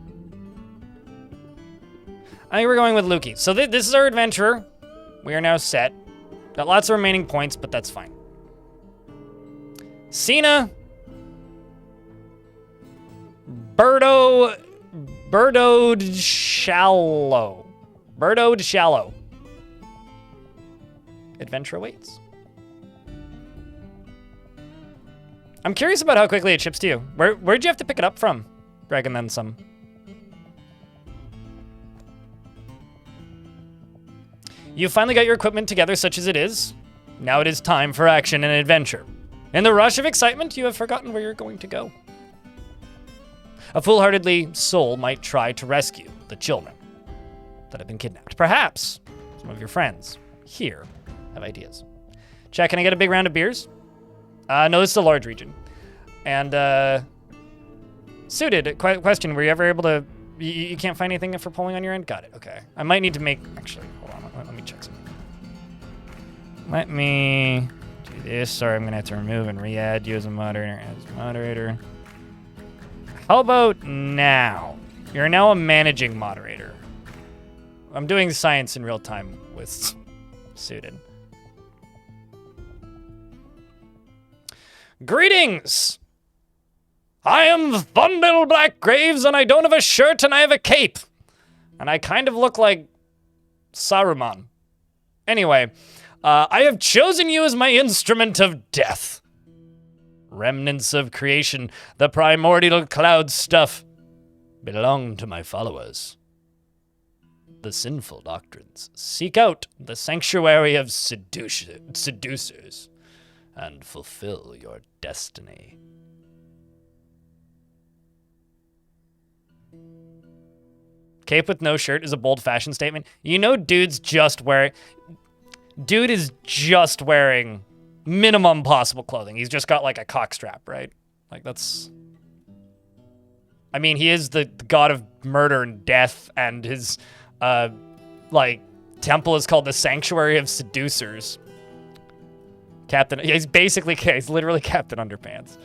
I think we're going with Luki. So this is our adventurer. We are now set. Got lots of remaining points, but that's fine. Sina. Birdowed shallow. Adventure awaits. I'm curious about how quickly it ships to you. Where'd you have to pick it up from? Greg and then some. You finally got your equipment together such as it is. Now it is time for action and adventure. In the rush of excitement, you have forgotten where you're going to go. A foolhardily soul might try to rescue the children that have been kidnapped. Perhaps some of your friends here have ideas. Chat, can I get a big round of beers? No, this is a large region. And, Suited, question, were you ever able to... You can't find anything for polling on your end? Got it, okay. I might need to make... Actually, hold on, let me check something. Let me do this. Sorry, I'm going to have to remove and re-add you as a moderator. How about now? You're now a managing moderator. I'm doing science in real time with Suited. Greetings! I am Thundel Blackgraves, and I don't have a shirt, and I have a cape. And I kind of look like Saruman. Anyway, I have chosen you as my instrument of death. Remnants of creation, the primordial cloud stuff, belong to my followers. The sinful doctrines seek out the sanctuary of seducers and fulfill your destiny. Cape with no shirt is a bold fashion statement. You know, dude is just wearing minimum possible clothing. He's just got like a cock strap, right? Like that's... I mean, he is the god of murder and death, and his, temple is called the Sanctuary of Seducers. Captain, he's literally Captain Underpants.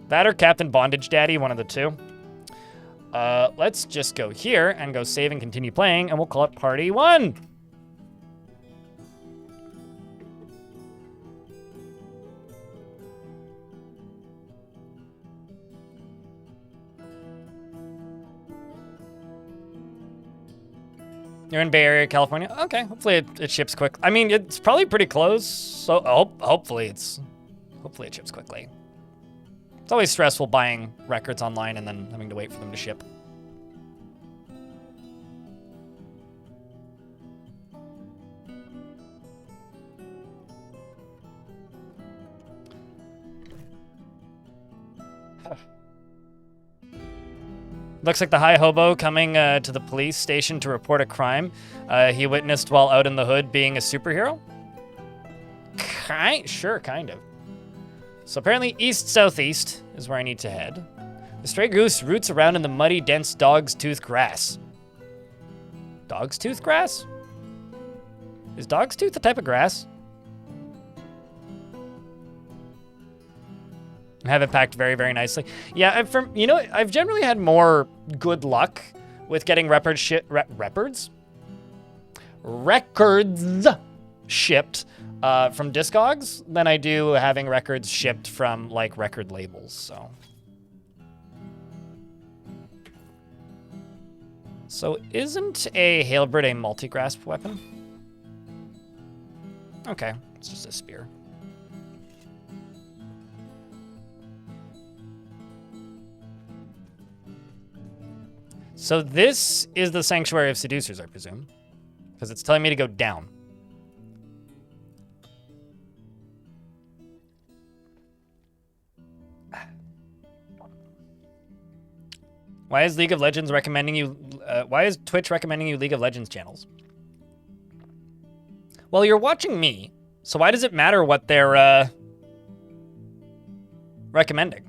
That or Captain Bondage Daddy, one of the two. Let's just go here and go save and continue playing, and we'll call it Party 1. You're in Bay Area, California? Okay, hopefully it ships quick. I mean, it's probably pretty close, so hopefully it ships quickly. It's always stressful buying records online and then having to wait for them to ship. Looks like the high hobo coming to the police station to report a crime he witnessed while out in the hood being a superhero? Sure, kind of. So apparently east-southeast is where I need to head. The stray goose roots around in the muddy, dense dog's tooth grass. Dog's tooth grass? Is dog's tooth a type of grass? Have it packed very, very nicely. Yeah, I've generally had more good luck with getting records shipped from Discogs than I do having records shipped from like record labels. So isn't a halberd a multi-grasp weapon? Okay, it's just a spear. So this is the Sanctuary of Seducers, I presume, because it's telling me to go down. Why is League of Legends recommending you? Why is Twitch recommending you League of Legends channels? Well, you're watching me, so why does it matter what they're recommending?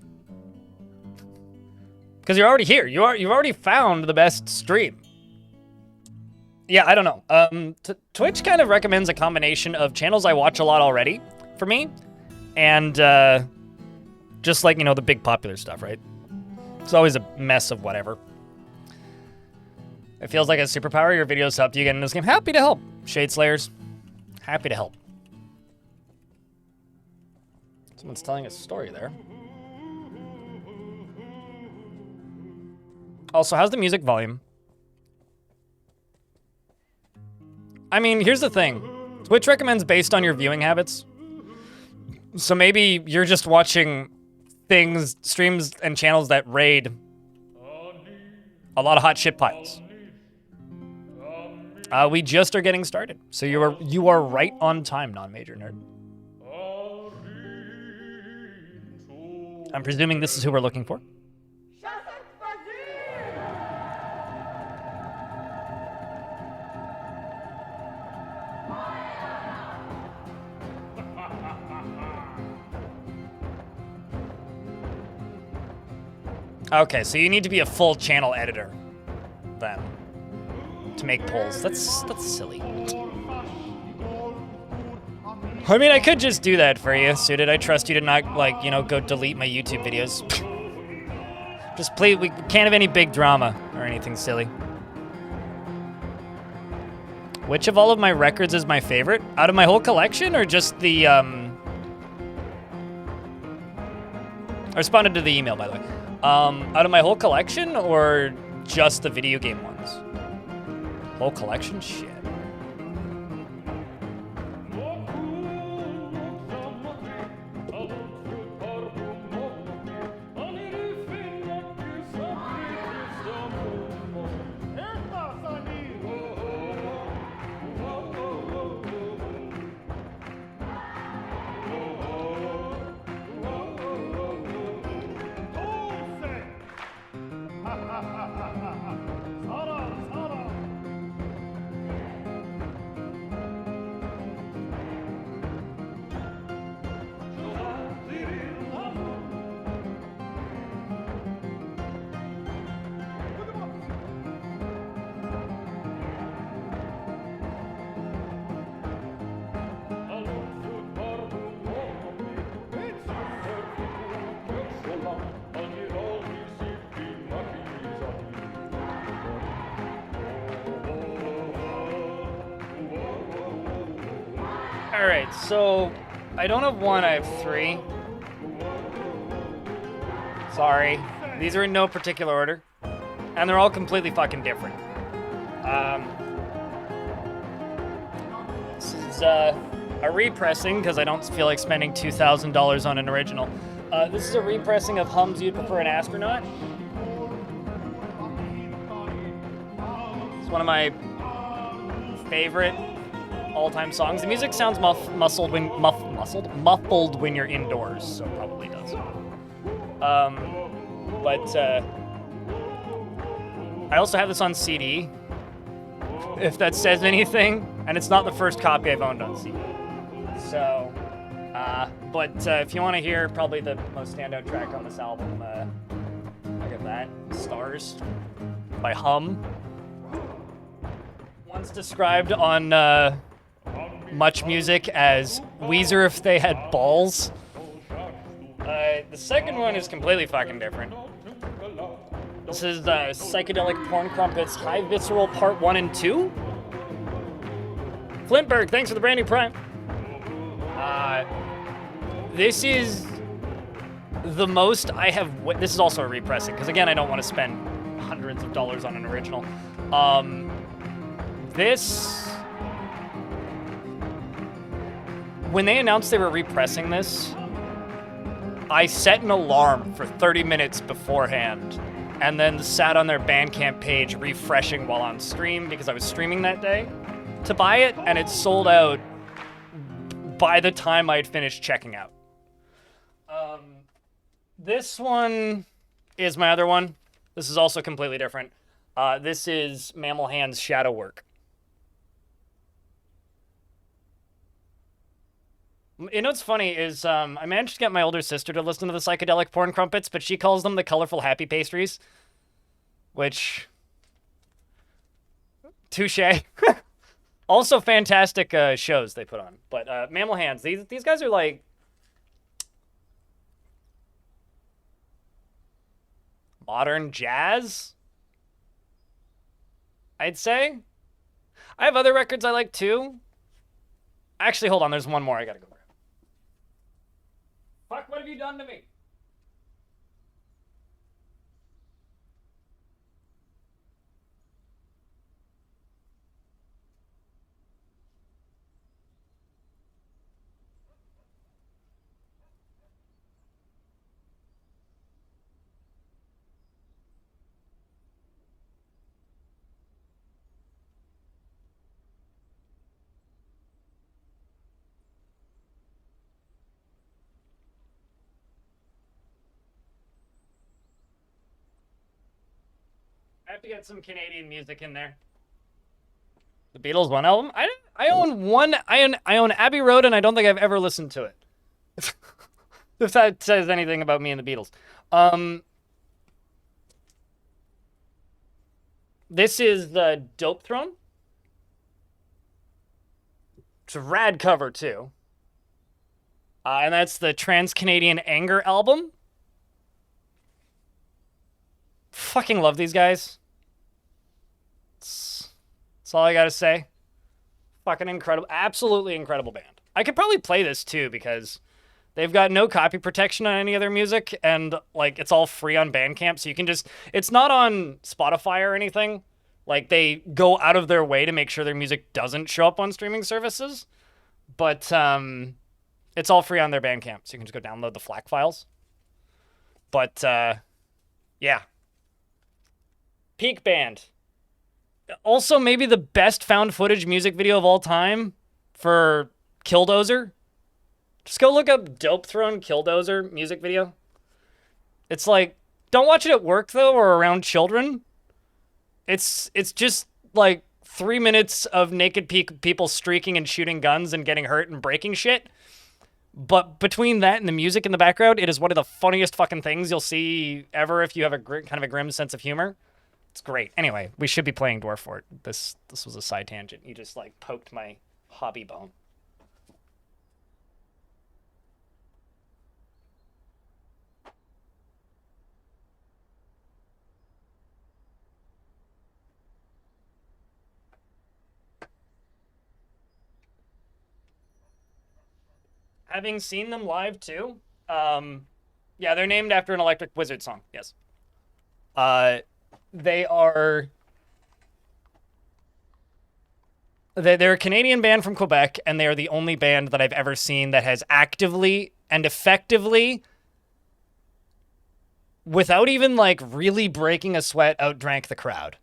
Because you're already here. You've already found the best stream. Yeah, I don't know. Twitch kind of recommends a combination of channels I watch a lot already for me, and just like, the big popular stuff, right? It's always a mess of whatever. It feels like a superpower. Your videos helped you get in this game. Happy to help, Shade Slayers. Happy to help. Someone's telling a story there. Also, how's the music volume? I mean, here's the thing. Twitch recommends based on your viewing habits. So maybe you're just watching streams and channels that raid a lot of hot shit piles. We just are getting started. So you are right on time, non-major nerd. I'm presuming this is who we're looking for. Okay, so you need to be a full channel editor, then, to make polls. That's silly. I mean, I could just do that for you, Suited. I trust you to not, go delete my YouTube videos. Just please, we can't have any big drama or anything silly. Which of all of my records is my favorite? Out of my whole collection, or just the, I responded to the email, by the way. Out of my whole collection, or just the video game ones? Whole collection? Shit. Alright, so I don't have one, I have three. Sorry. These are in no particular order. And they're all completely fucking different. is a repressing, because I don't feel like spending $2,000 on an original. This is a repressing of Hum's You'd Prefer an Astronaut. It's one of my favorite all-time songs. The music sounds muffled when you're indoors, so it probably does. But I also have this on CD, if that says anything, and it's not the first copy I've owned on CD. So, but if you want to hear probably the most standout track on this album, look at that, Stars by Hum. Once described on Much Music as Weezer if they had balls. The second one is completely fucking different. This is Psychedelic Porn Crumpets High Visceral Part 1 and 2. Flintberg, thanks for the brand new Prime. This is the most I have... This is also a repressing, because again, I don't want to spend hundreds of dollars on an original. When they announced they were repressing this, I set an alarm for 30 minutes beforehand and then sat on their Bandcamp page refreshing while on stream because I was streaming that day to buy it, and it sold out by the time I'd finished checking out. This one is my other one. This is also completely different. This is Mammal Hands Shadow Work. You know what's funny is I managed to get my older sister to listen to the Psychedelic Porn Crumpets, but she calls them the colorful happy pastries, which... touche. Also fantastic shows they put on. But Mammal Hands, these guys are like... modern jazz, I'd say. I have other records I like too. Actually, hold on, there's one more I gotta go grab. Fuck, what have you done to me? I have to get some Canadian music in there. The Beatles one album? I own one. I own Abbey Road, and I don't think I've ever listened to it. If that says anything about me and the Beatles. This is the Dope Throne. It's a rad cover too. And that's the Trans-Canadian Anger album. Fucking love these guys. That's all I gotta say. Fucking incredible. Absolutely incredible band. I could probably play this too because they've got no copy protection on any of their music, and like it's all free on Bandcamp, so you can just... It's not on Spotify or anything. Like they go out of their way to make sure their music doesn't show up on streaming services. But it's all free on their Bandcamp, so you can just go download the FLAC files. But yeah. Peak band. Also, maybe the best found footage music video of all time for Killdozer. Just go look up Dope Throne Killdozer music video. It's like, don't watch it at work though, or around children. It's just like 3 minutes of naked people streaking and shooting guns and getting hurt and breaking shit. But between that and the music in the background, it is one of the funniest fucking things you'll see ever if you have a kind of a grim sense of humor. It's great. Anyway, we should be playing Dwarf Fort. This was a side tangent. You just like poked my hobby bone. Having seen them live too, yeah, they're named after an Electric Wizard song. Yes. They are They're a Canadian band from Quebec, and they are the only band that I've ever seen that has actively and effectively, without even like really breaking a sweat, outdrank the crowd.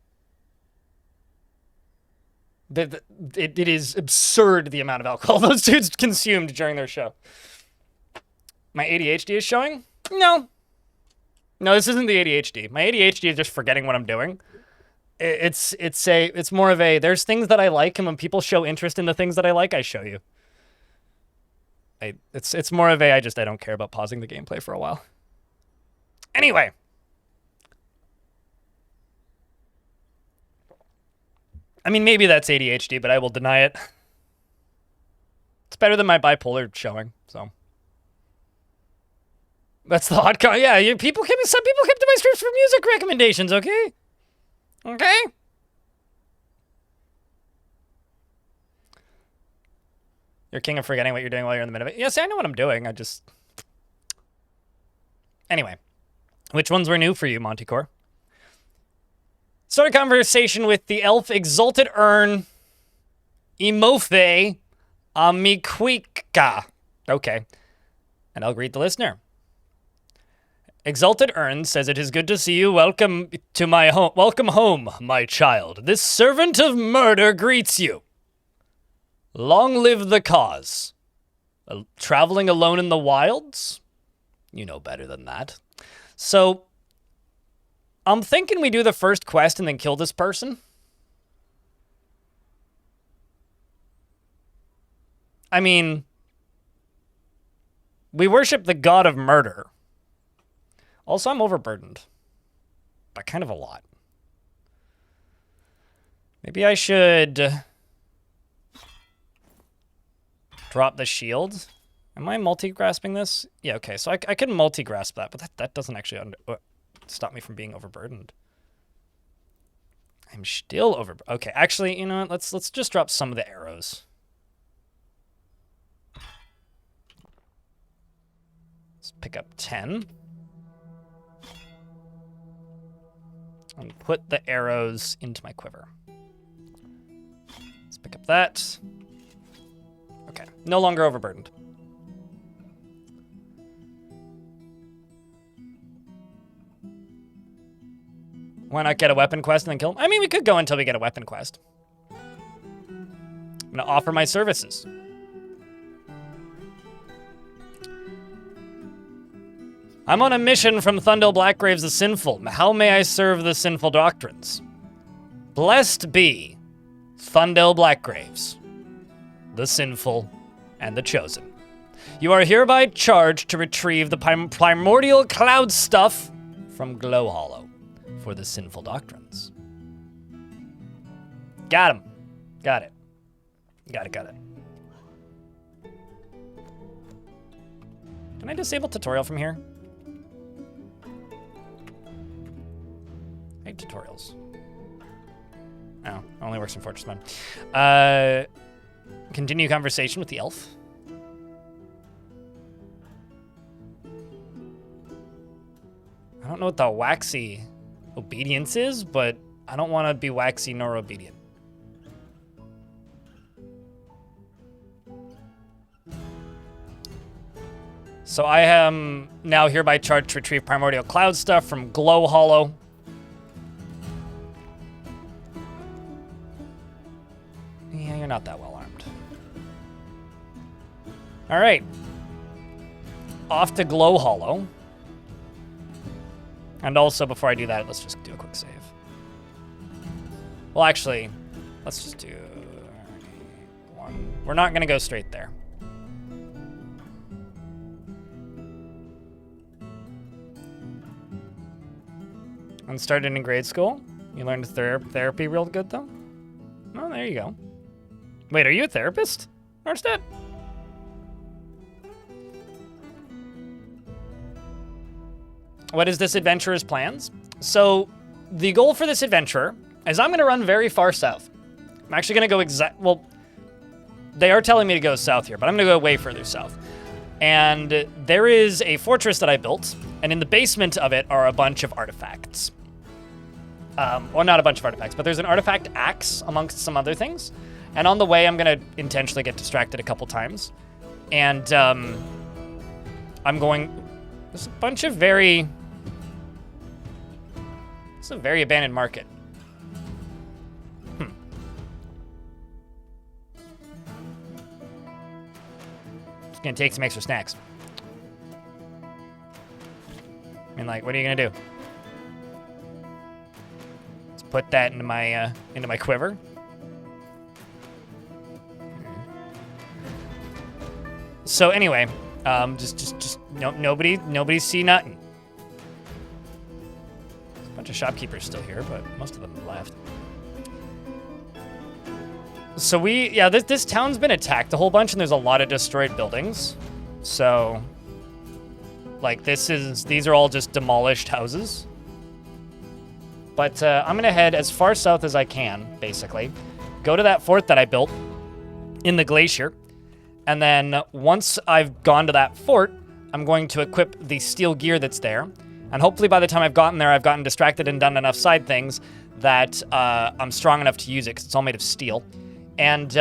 It is absurd the amount of alcohol those dudes consumed during their show. My ADHD is showing? No. No, this isn't the ADHD. My ADHD is just forgetting what I'm doing. It's more of a, there's things that I like, and when people show interest in the things that I like, I show you. It's more of a, I don't care about pausing the gameplay for a while. Anyway. I mean, maybe that's ADHD, but I will deny it. It's better than my bipolar showing, so. That's the hot car. Yeah, some people come to my streams for music recommendations, okay? Okay? You're king of forgetting what you're doing while you're in the middle of it. Yes, I know what I'm doing. Anyway. Which ones were new for you, Montycore? Start a conversation with the elf Exalted Urn Imofe Amikwika. Okay. And I'll greet the listener. Exalted Urn says, it is good to see you. Welcome to my home. Welcome home, my child. This servant of murder greets you. Long live the cause. Traveling alone in the wilds? You know better than that. So, I'm thinking we do the first quest and then kill this person. I mean, we worship the god of murder. Also, I'm overburdened. By kind of a lot. Maybe I should drop the shield. Am I multi-grasping this? Yeah, okay, so I can multi-grasp that, but that doesn't actually stop me from being overburdened. I'm still okay, actually, you know what? Let's just drop some of the arrows. Let's pick up 10. And put the arrows into my quiver. Let's pick up that. Okay, no longer overburdened. Why not get a weapon quest and then kill him? I mean, we could go until we get a weapon quest. I'm gonna offer my services. I'm on a mission from Thundel Blackgraves the Sinful. How may I serve the sinful doctrines? Blessed be Thundel Blackgraves, the Sinful and the Chosen. You are hereby charged to retrieve the primordial cloud stuff from Glow Hollow for the sinful doctrines. Got him. Got it. Got it. Can I disable tutorial from here? I hate tutorials. Oh, only works in Fortress Mode. Continue conversation with the elf. I don't know what the waxy obedience is, but I don't want to be waxy nor obedient. So I am now hereby charged to retrieve primordial cloud stuff from Glow Hollow. Yeah, you're not that well armed. All right. Off to Glow Hollow. And also, before I do that, let's just do a quick save. Well, actually, let's just do one. We're not going to go straight there. And started in grade school. You learned therapy real good, though? Oh, there you go. Wait, are you a therapist, Norstead? What is this adventurer's plans? So, the goal for this adventurer is I'm going to run very far south. I'm actually going to go well, they are telling me to go south here, but I'm going to go way further south. And there is a fortress that I built, and in the basement of it are a bunch of artifacts. Well, not a bunch of artifacts, but there's an artifact axe amongst some other things. And on the way, I'm going to intentionally get distracted a couple times. And I'm going... There's a bunch of very... It's a very abandoned market. Just going to take some extra snacks. I mean, like, what are you going to do? Let's put that into my quiver. So anyway, just nobody see nothing. There's a bunch of shopkeepers still here, but most of them left. So this town's been attacked a whole bunch, and there's a lot of destroyed buildings. So, like, these are all just demolished houses. But I'm gonna head as far south as I can, basically. Go to that fort that I built in the glacier. And then once I've gone to that fort, I'm going to equip the steel gear that's there. And hopefully by the time I've gotten there, I've gotten distracted and done enough side things that I'm strong enough to use it, because it's all made of steel. And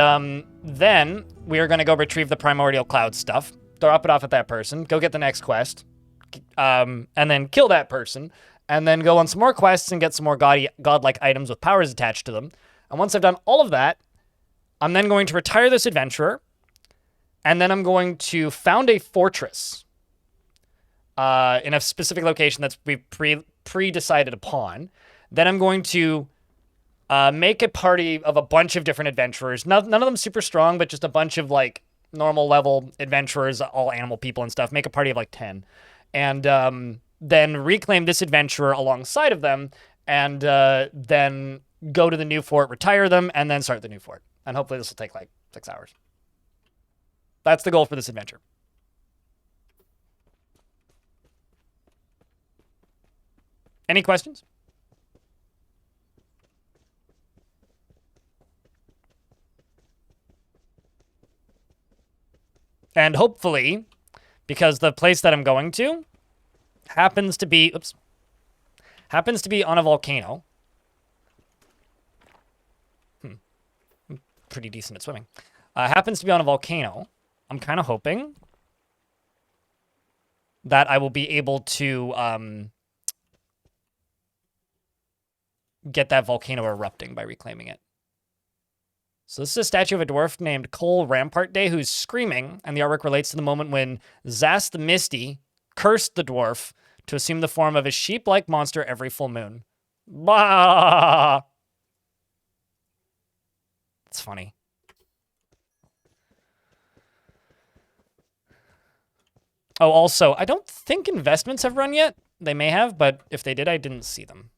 then we are going to go retrieve the primordial cloud stuff, drop it off at that person, go get the next quest, and then kill that person, and then go on some more quests and get some more godlike items with powers attached to them. And once I've done all of that, I'm then going to retire this adventurer. And then I'm going to found a fortress in a specific location that's we've pre-decided upon. Then I'm going to make a party of a bunch of different adventurers. None of them super strong, but just a bunch of like normal level adventurers, all animal people and stuff. Make a party of like 10. And then reclaim this adventurer alongside of them. And then go to the new fort, retire them, and then start the new fort. And hopefully this will take like 6 hours. That's the goal for this adventure. Any questions? And hopefully, because the place that I'm going to happens to be on a volcano. I'm pretty decent at swimming. Happens to be on a volcano. I'm kind of hoping that I will be able to get that volcano erupting by reclaiming it. So this is a statue of a dwarf named Cole Rampart Day who's screaming, and the artwork relates to the moment when Zas the Misty cursed the dwarf to assume the form of a sheep-like monster every full moon. Bah! It's funny. Oh, also, I don't think investments have run yet. They may have, but if they did, I didn't see them.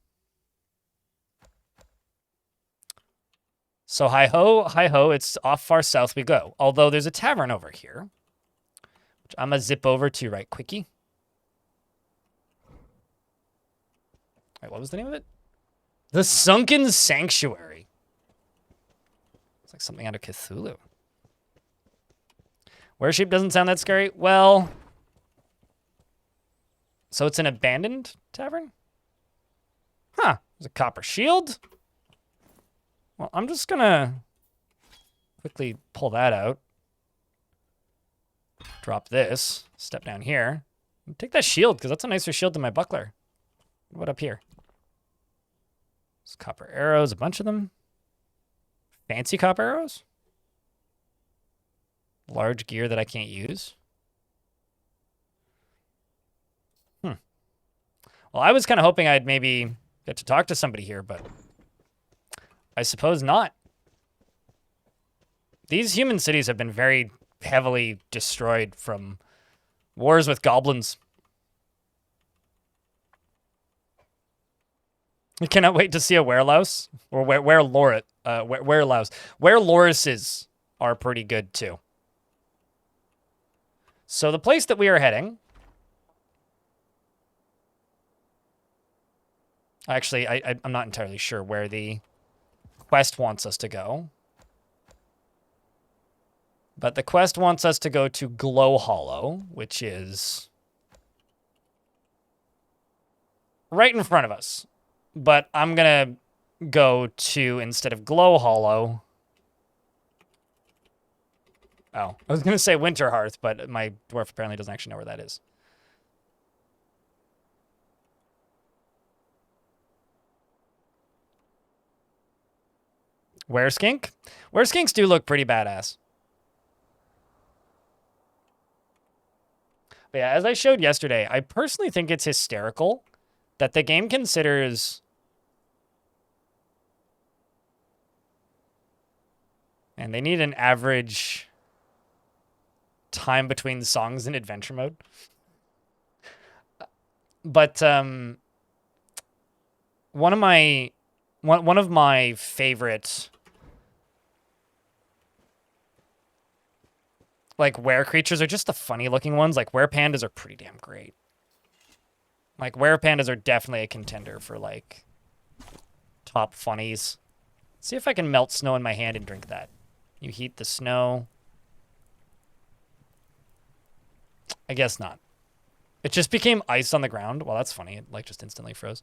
So hi-ho, it's off far south we go. Although there's a tavern over here, which I'm going to zip over to right quickie. Wait, what was the name of it? The Sunken Sanctuary. It's like something out of Cthulhu. Worship doesn't sound that scary. Well... So it's an abandoned tavern? Huh. There's a copper shield. Well, I'm just gonna quickly pull that out. Drop this. Step down here. And take that shield, because that's a nicer shield than my buckler. What up here? There's copper arrows, a bunch of them. Fancy copper arrows? Large gear that I can't use. Well, I was kind of hoping I'd maybe get to talk to somebody here, but I suppose not. These human cities have been very heavily destroyed from wars with goblins. I cannot wait to see a werelouse, or werelourises are pretty good too. So the place that we are heading... Actually, I'm not entirely sure where the quest wants us to go. But the quest wants us to go to Glow Hollow, which is right in front of us. But I'm going to go to, instead of Glow Hollow, Oh, I was going to say Winter Hearth, but my dwarf apparently doesn't actually know where that is. Wereskink? Wereskinks do look pretty badass. But yeah, as I showed yesterday, I personally think it's hysterical that the game considers... And they need an average time between songs in adventure mode. But one of my favorite like were creatures are just the funny looking ones. Like were pandas are pretty damn great. Like were pandas are definitely a contender for like top funnies. Let's see if I can melt snow in my hand and drink that. You heat the snow. I guess not. It just became ice on the ground. Well, that's funny. It like just instantly froze.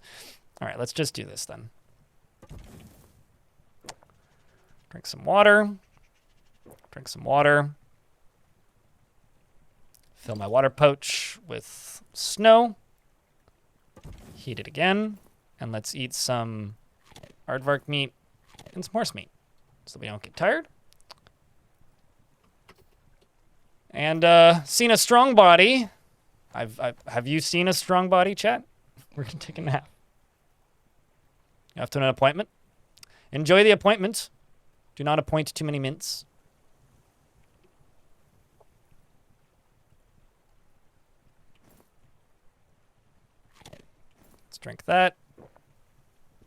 All right, let's just do this then. Drink some water. Drink some water. Fill my water pouch with snow. Heat it again. And let's eat some aardvark meat and some horse meat so we don't get tired. And Sina Strongbody. Have you seen a Strongbody, chat? We're gonna take a nap. After an appointment. Enjoy the appointment. Do not appoint too many mints. Let's drink that.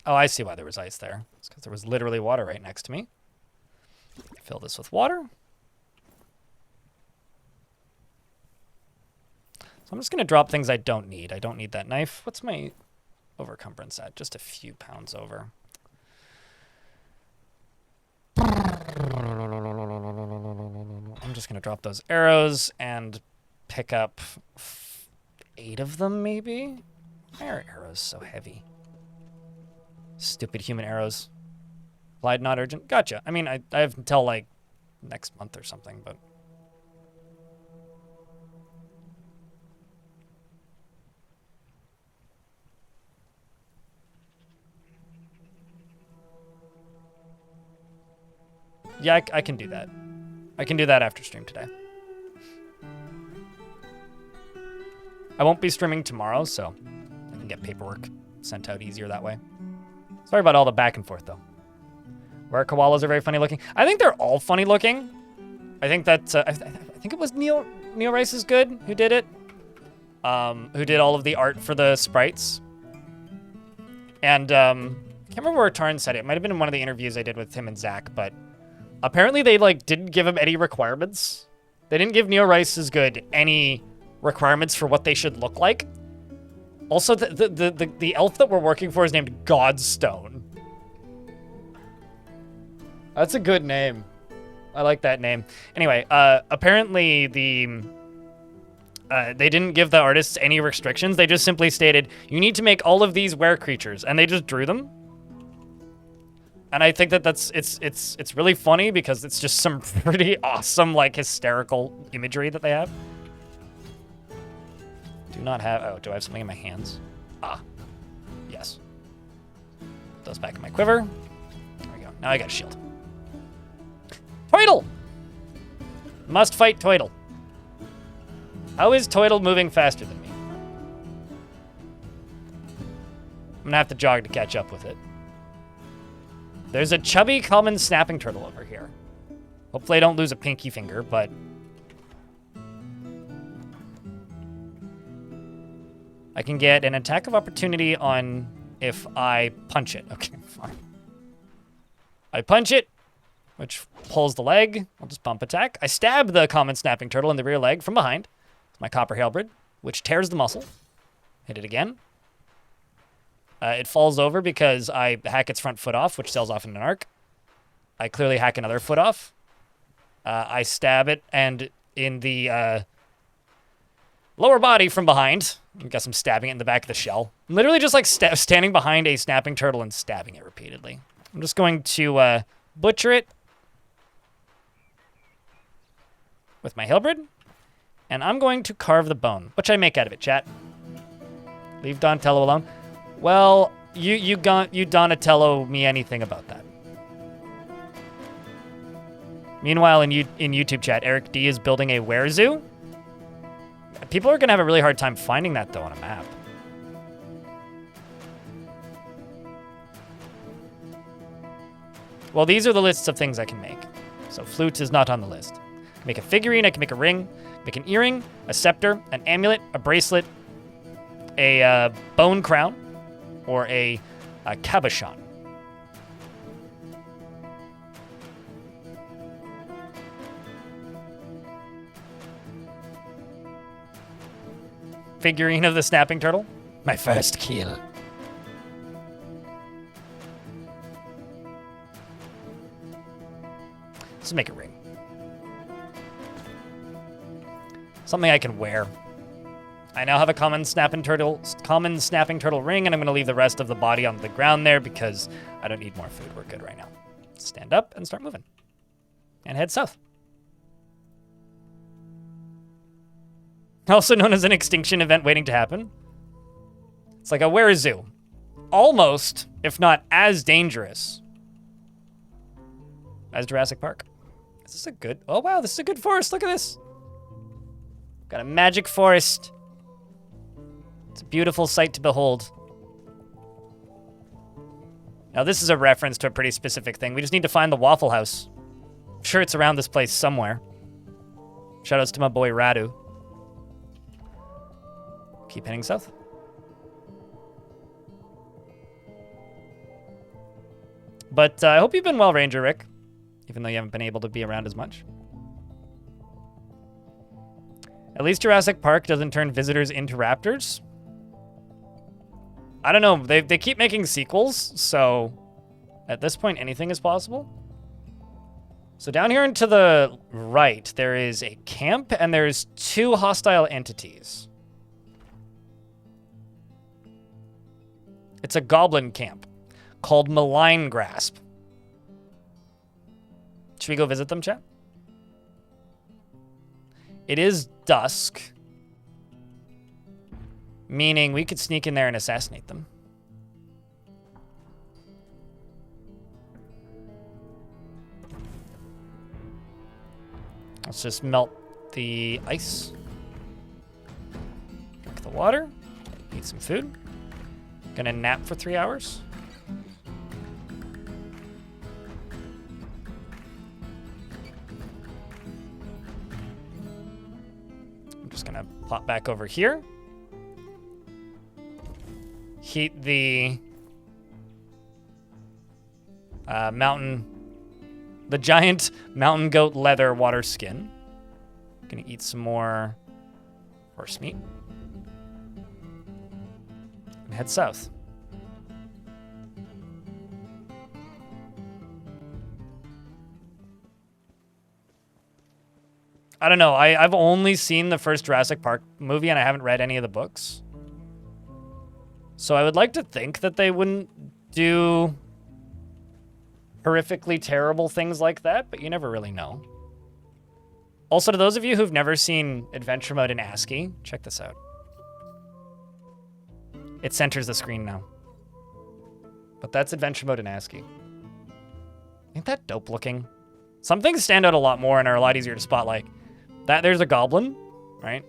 Oh, I see why there was ice there. It's because there was literally water right next to me. Fill this with water. So I'm just going to drop things I don't need. I don't need that knife. What's my overcumbrance at? Just a few pounds over. I'm just going to drop those arrows and pick up 8 of them, maybe? Why are arrows so heavy? Stupid human arrows. Applied, not urgent. Gotcha. I mean, I have until, like, next month or something, but... Yeah, I can do that. I can do that after stream today. I won't be streaming tomorrow, so I can get paperwork sent out easier that way. Sorry about all the back and forth, though. Where koalas are very funny looking. I think they're all funny looking. I think that I think it was Neil Rice is good who did it. Who did all of the art for the sprites. And can't remember where Tarn said it. It might have been in one of the interviews I did with him and Zach, but apparently they like didn't give him any requirements. They didn't give Neil Rice is good any requirements for what they should look like. Also, the elf that we're working for is named Godstone. That's a good name. I like that name. Anyway, apparently they didn't give the artists any restrictions. They just simply stated, you need to make all of these were creatures, and they just drew them. And I think that it's really funny because it's just some pretty awesome, like, hysterical imagery that they have. Do not have... Oh, do I have something in my hands? Ah. Yes. Put those back in my quiver. There we go. Now I got a shield. Toidle! Must fight Toidle. How is Toidle moving faster than me? I'm gonna have to jog to catch up with it. There's a chubby common snapping turtle over here. Hopefully I don't lose a pinky finger, but... I can get an attack of opportunity on if I punch it. Okay, fine. I punch it, which pulls the leg. I'll just bump attack. I stab the common snapping turtle in the rear leg from behind. It's my copper halberd, which tears the muscle. Hit it again. It falls over because I hack its front foot off, which sails off in an arc. I clearly hack another foot off. I stab it, and in the lower body from behind, I guess I'm stabbing it in the back of the shell. I'm literally just like standing behind a snapping turtle and stabbing it repeatedly. I'm just going to butcher it. with my halberd, and I'm going to carve the bone, which I make out of it, chat. Leave Donatello alone. Well, you Donatello me anything about that. Meanwhile, in YouTube chat, Eric D is building a were zoo. People are gonna have a really hard time finding that though on a map. Well, these are the lists of things I can make. So flute is not on the list. I can make a figurine, I can make a ring, make an earring, a scepter, an amulet, a bracelet, a bone crown, or a cabochon. Figurine of the snapping turtle. My first kill. Let's make a ring. Something I can wear. I now have a common snapping turtle ring, and I'm going to leave the rest of the body on the ground there because I don't need more food. We're good right now. Stand up and start moving. And head south. Also known as an extinction event waiting to happen. It's like a were zoo. Almost, if not as dangerous as Jurassic Park. Is this a good... Oh, wow, this is a good forest. Look at this. Got a magic forest. It's a beautiful sight to behold. Now, this is a reference to a pretty specific thing. We just need to find the Waffle House. I'm sure it's around this place somewhere. Shoutouts to my boy Radu. Keep heading south. But I hope you've been well, Ranger Rick, even though you haven't been able to be around as much. At least Jurassic Park doesn't turn visitors into raptors. I don't know. They keep making sequels, so at this point, anything is possible. So down here and to the right, there is a camp, and there's 2 hostile entities. It's a goblin camp called Malign Grasp. Should we go visit them, chat? It is dusk, meaning we could sneak in there and assassinate them. Let's just melt the ice. Drink the water. Eat some food. Gonna nap for 3 hours. I'm just gonna pop back over here. Heat the the giant mountain goat leather water skin. Gonna eat some more horse meat. And head south. I don't know. I've only seen the first Jurassic Park movie, and I haven't read any of the books. So I would like to think that they wouldn't do horrifically terrible things like that, but you never really know. Also, to those of you who've never seen Adventure Mode in ASCII, check this out. It centers the screen now. But that's Adventure Mode in ASCII. Ain't that dope looking? Some things stand out a lot more and are a lot easier to spot, like that. There's a goblin, right?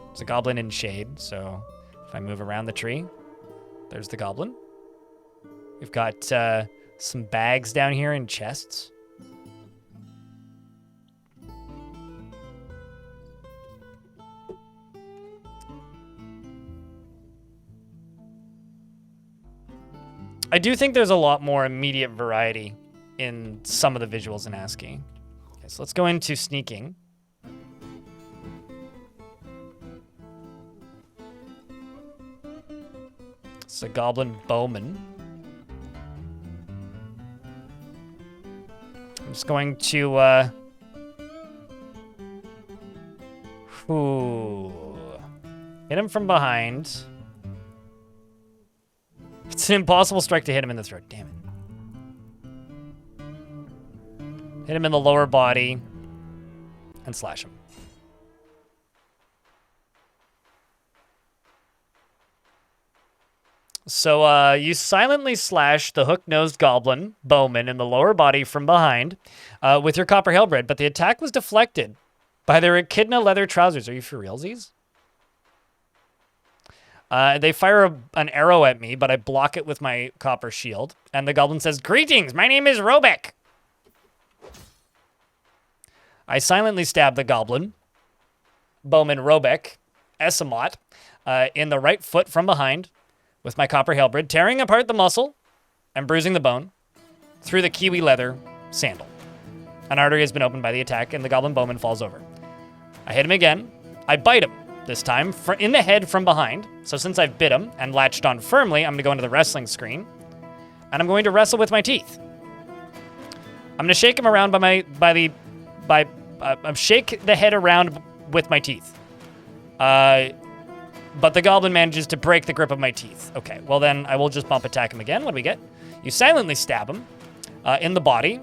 There's a goblin in shade, so if I move around the tree, there's the goblin. We've got some bags down here in chests. I do think there's a lot more immediate variety in some of the visuals in ASCII. Okay, so let's go into sneaking. It's a goblin bowman. I'm just going to hit him from behind. It's an impossible strike to hit him in the throat. Damn it. Hit him in the lower body. And and slash him. So you silently slash the hook-nosed goblin, Bowman, in the lower body from behind with your copper halberd, but the attack was deflected by their echidna leather trousers. Are you for realsies? They fire an arrow at me, but I block it with my copper shield. And the goblin says, "Greetings, my name is Robeck." I silently stab the goblin, Bowman Robeck, Esamot, in the right foot from behind with my copper halberd, tearing apart the muscle and bruising the bone through the kiwi leather sandal. An artery has been opened by the attack, and the goblin Bowman falls over. I hit him again. I bite him, this time in the head from behind. So since I've bit him and latched on firmly, I'm going to go into the wrestling screen, and I'm going to wrestle with my teeth. I'm going to shake him around shake the head around with my teeth. But the goblin manages to break the grip of my teeth. Okay, well then I will just bump attack him again. What do we get? You silently stab him in the body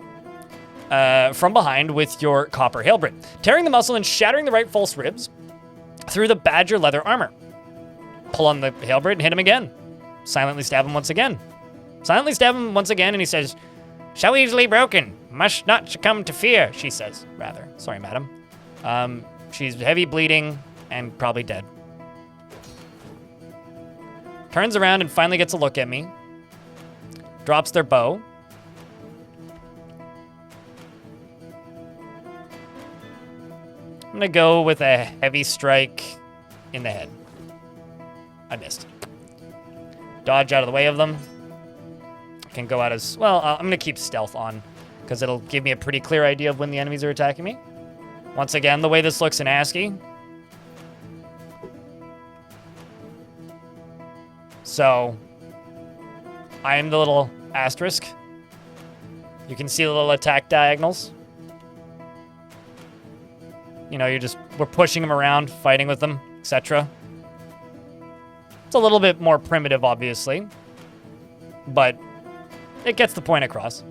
from behind with your copper halberd, tearing the muscle and shattering the right false ribs through the badger leather armor. Pull on the halberd and hit him again. Silently stab him once again. Silently stab him once again, and he says, "So easily broken. Must not succumb to fear," she says, rather. Sorry, madam. She's heavy bleeding and probably dead. Turns around and finally gets a look at me. Drops their bow. I'm gonna go with a heavy strike in the head. I missed. Dodge out of the way of them. Can go out as well. I'm gonna keep stealth on because it'll give me a pretty clear idea of when the enemies are attacking me. Once again, the way this looks in ASCII. So, I am the little asterisk. You can see the little attack diagonals. You know, we're pushing them around, fighting with them, etc. It's a little bit more primitive, obviously, but it gets the point across.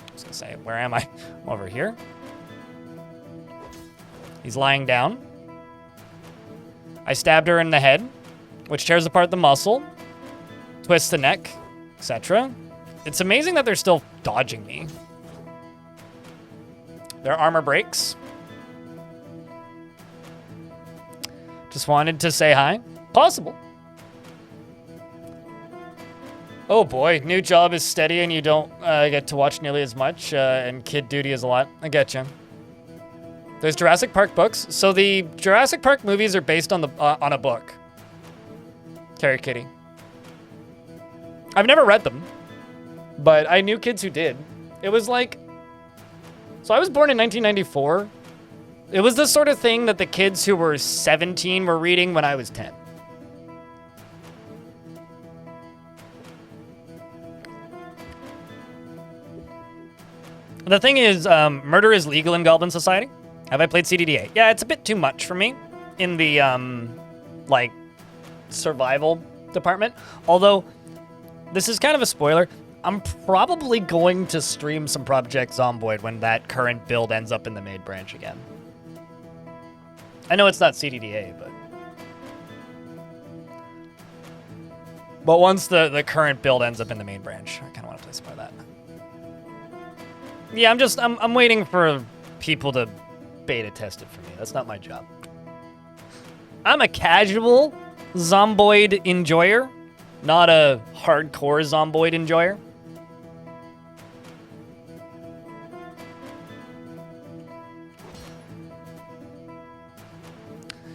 I was gonna say, where am I? I'm over here. He's lying down. I stabbed her in the head, which tears apart the muscle, twists the neck, etc. It's amazing that they're still dodging me. Their armor breaks. Just wanted to say hi. Possible. Oh boy, new job is steady and you don't get to watch nearly as much, and kid duty is a lot. I get you. There's Jurassic Park books. So the Jurassic Park movies are based on a book. Carrie Kitty. I've never read them, but I knew kids who did. It was like, so I was born in 1994. It was the sort of thing that the kids who were 17 were reading when I was 10. The thing is, murder is legal in Goblin Society. Have I played CDDA? Yeah, it's a bit too much for me in the, like, survival department. Although, this is kind of a spoiler. I'm probably going to stream some Project Zomboid when that current build ends up in the main branch again. I know it's not CDDA, but once the current build ends up in the main branch, I kind of want to play some more of that. Yeah, I'm waiting for people to beta test it for me. That's not my job. I'm a casual Zomboid enjoyer, not a hardcore Zomboid enjoyer.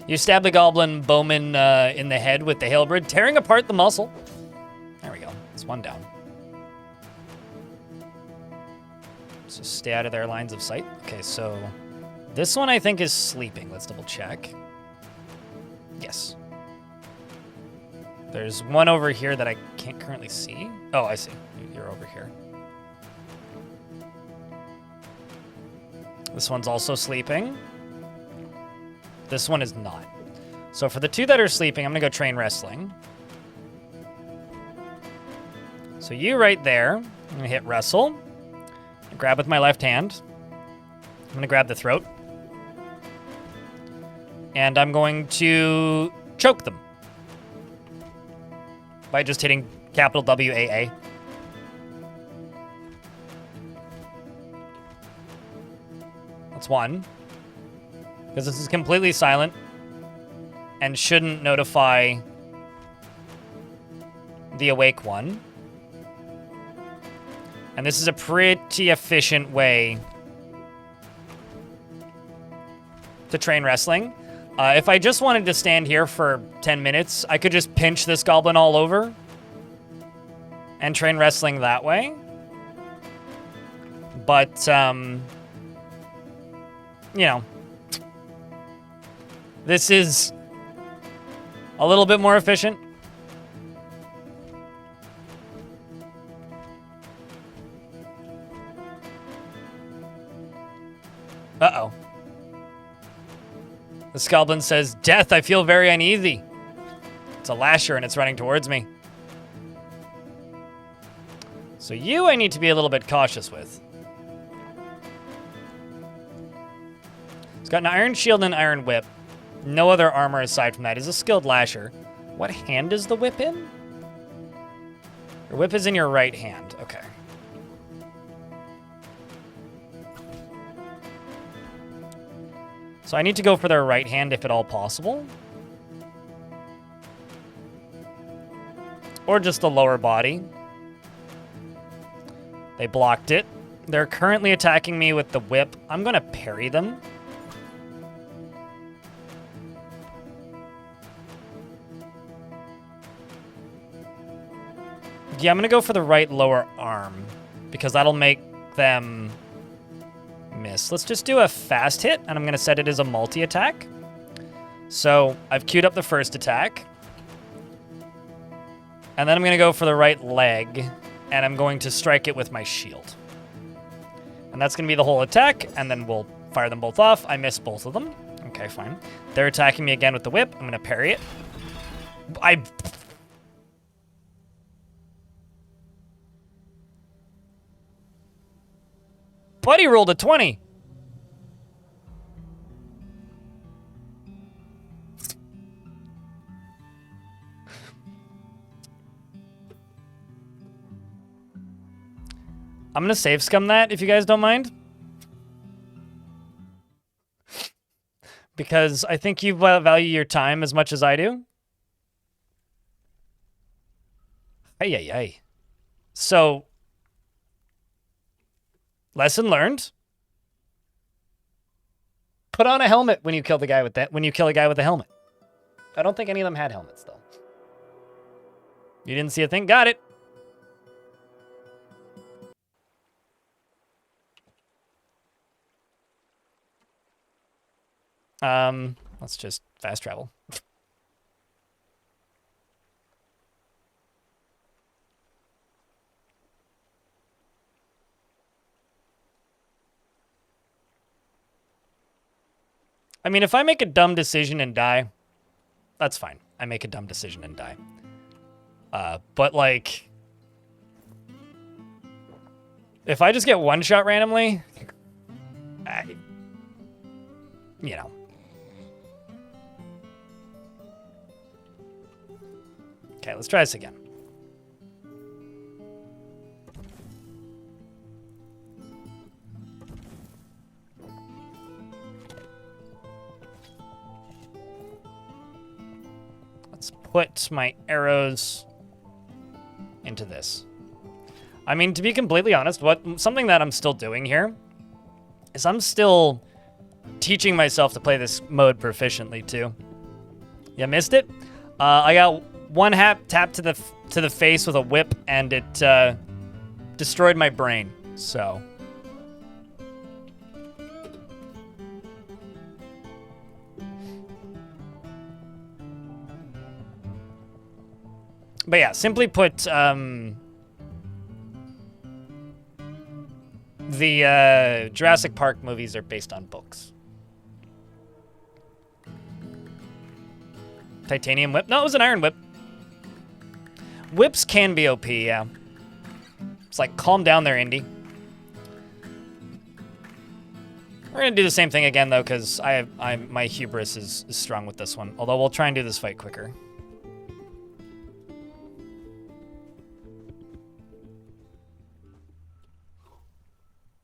You stab the goblin Bowman in the head with the halberd, tearing apart the muscle. There we go. It's one down. So stay out of their lines of sight. Okay, so this one I think is sleeping. Let's double check. Yes. There's one over here that I can't currently see. Oh, I see. You're over here. This one's also sleeping. This one is not. So for the two that are sleeping, I'm gonna go train wrestling. So you right there, I'm gonna hit wrestle. grab with my left hand. I'm going to grab the throat. And I'm going to choke them by just hitting capital WAA. That's one. Because this is completely silent and shouldn't notify the awake one. And this is a pretty efficient way to train wrestling. If I just wanted to stand here for 10 minutes, I could just pinch this goblin all over and train wrestling that way. But, you know, this is a little bit more efficient. Uh-oh. This goblin says, "Death, I feel very uneasy." It's a lasher and it's running towards me. So you I need to be a little bit cautious with. He's got an iron shield and an iron whip. No other armor aside from that. He's a skilled lasher. What hand is the whip in? Your whip is in your right hand. Okay. So I need to go for their right hand if at all possible. Or just the lower body. They blocked it. They're currently attacking me with the whip. I'm going to parry them. Yeah, I'm going to go for the right lower arm because that'll make them miss. Let's just do a fast hit, and I'm going to set it as a multi-attack. So I've queued up the first attack. And then I'm going to go for the right leg, and I'm going to strike it with my shield. And that's going to be the whole attack, and then we'll fire them both off. I missed both of them. Okay, fine. They're attacking me again with the whip. I'm going to parry it. Buddy rolled a 20. I'm going to save scum that, if you guys don't mind. Because I think you value your time as much as I do. Ay, ay, ay. So, lesson learned. Put on a helmet when you kill the guy with that. When you kill a guy with a helmet. I don't think any of them had helmets, though. You didn't see a thing? Got it. Let's just fast travel. I mean, if I make a dumb decision and die, that's fine. I make a dumb decision and die. But like, if I just get one shot randomly, you know. Okay, let's try this again. Let's put my arrows into this. I mean, to be completely honest, something that I'm still doing here is I'm still teaching myself to play this mode proficiently too. You missed it? I got one tap to the face with a whip, and it destroyed my brain. So. But yeah, simply put, the Jurassic Park movies are based on books. Titanium whip? No, it was an iron whip. Whips can be OP, yeah. It's like, calm down there, Indy. We're gonna do the same thing again though, because my hubris is strong with this one. Although we'll try and do this fight quicker.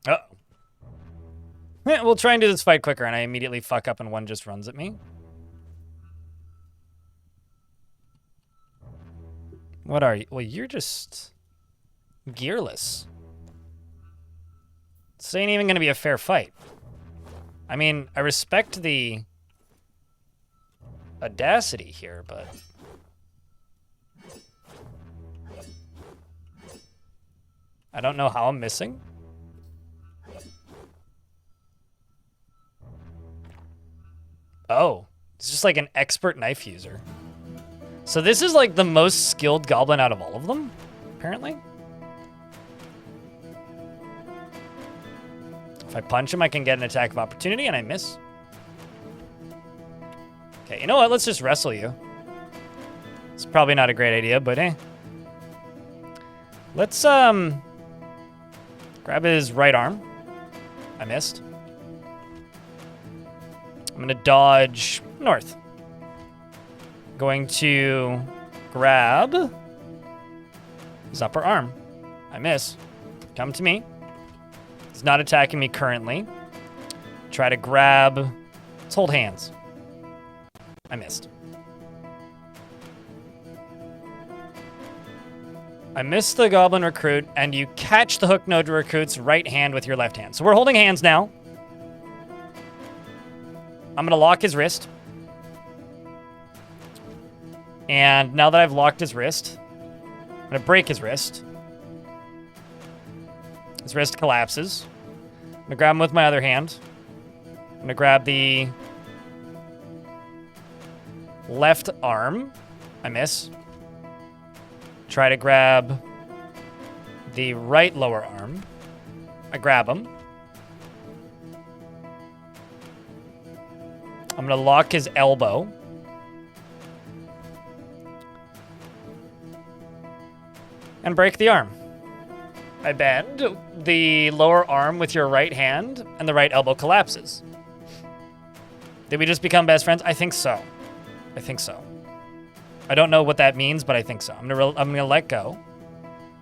Oh. Yeah, we'll try and do this fight quicker, and I immediately fuck up and one just runs at me. What are you? Well, you're just gearless. This ain't even gonna be a fair fight. I mean, I respect the audacity here, but... I don't know how I'm missing. Oh, it's just like an expert knife user. So this is like the most skilled goblin out of all of them, apparently. If I punch him, I can get an attack of opportunity, and I miss. Okay, you know what? Let's just wrestle you. It's probably not a great idea, but eh. Let's, grab his right arm. I missed. I'm gonna dodge north. Going to grab his upper arm. I miss. Come to me. He's not attacking me currently. Try to grab. Let's hold hands. I missed. I missed the goblin recruit, and you catch the hook node recruit's right hand with your left hand. So we're holding hands now. I'm gonna lock his wrist. And now that I've locked his wrist, I'm gonna break his wrist. His wrist collapses. I'm gonna grab him with my other hand. I'm gonna grab the left arm. I miss. Try to grab the right lower arm. I grab him. I'm gonna lock his elbow. And break the arm. I bend the lower arm with your right hand, and the right elbow collapses. Did we just become best friends? I think so. I think so. I don't know what that means, but I think so. I'm gonna let go.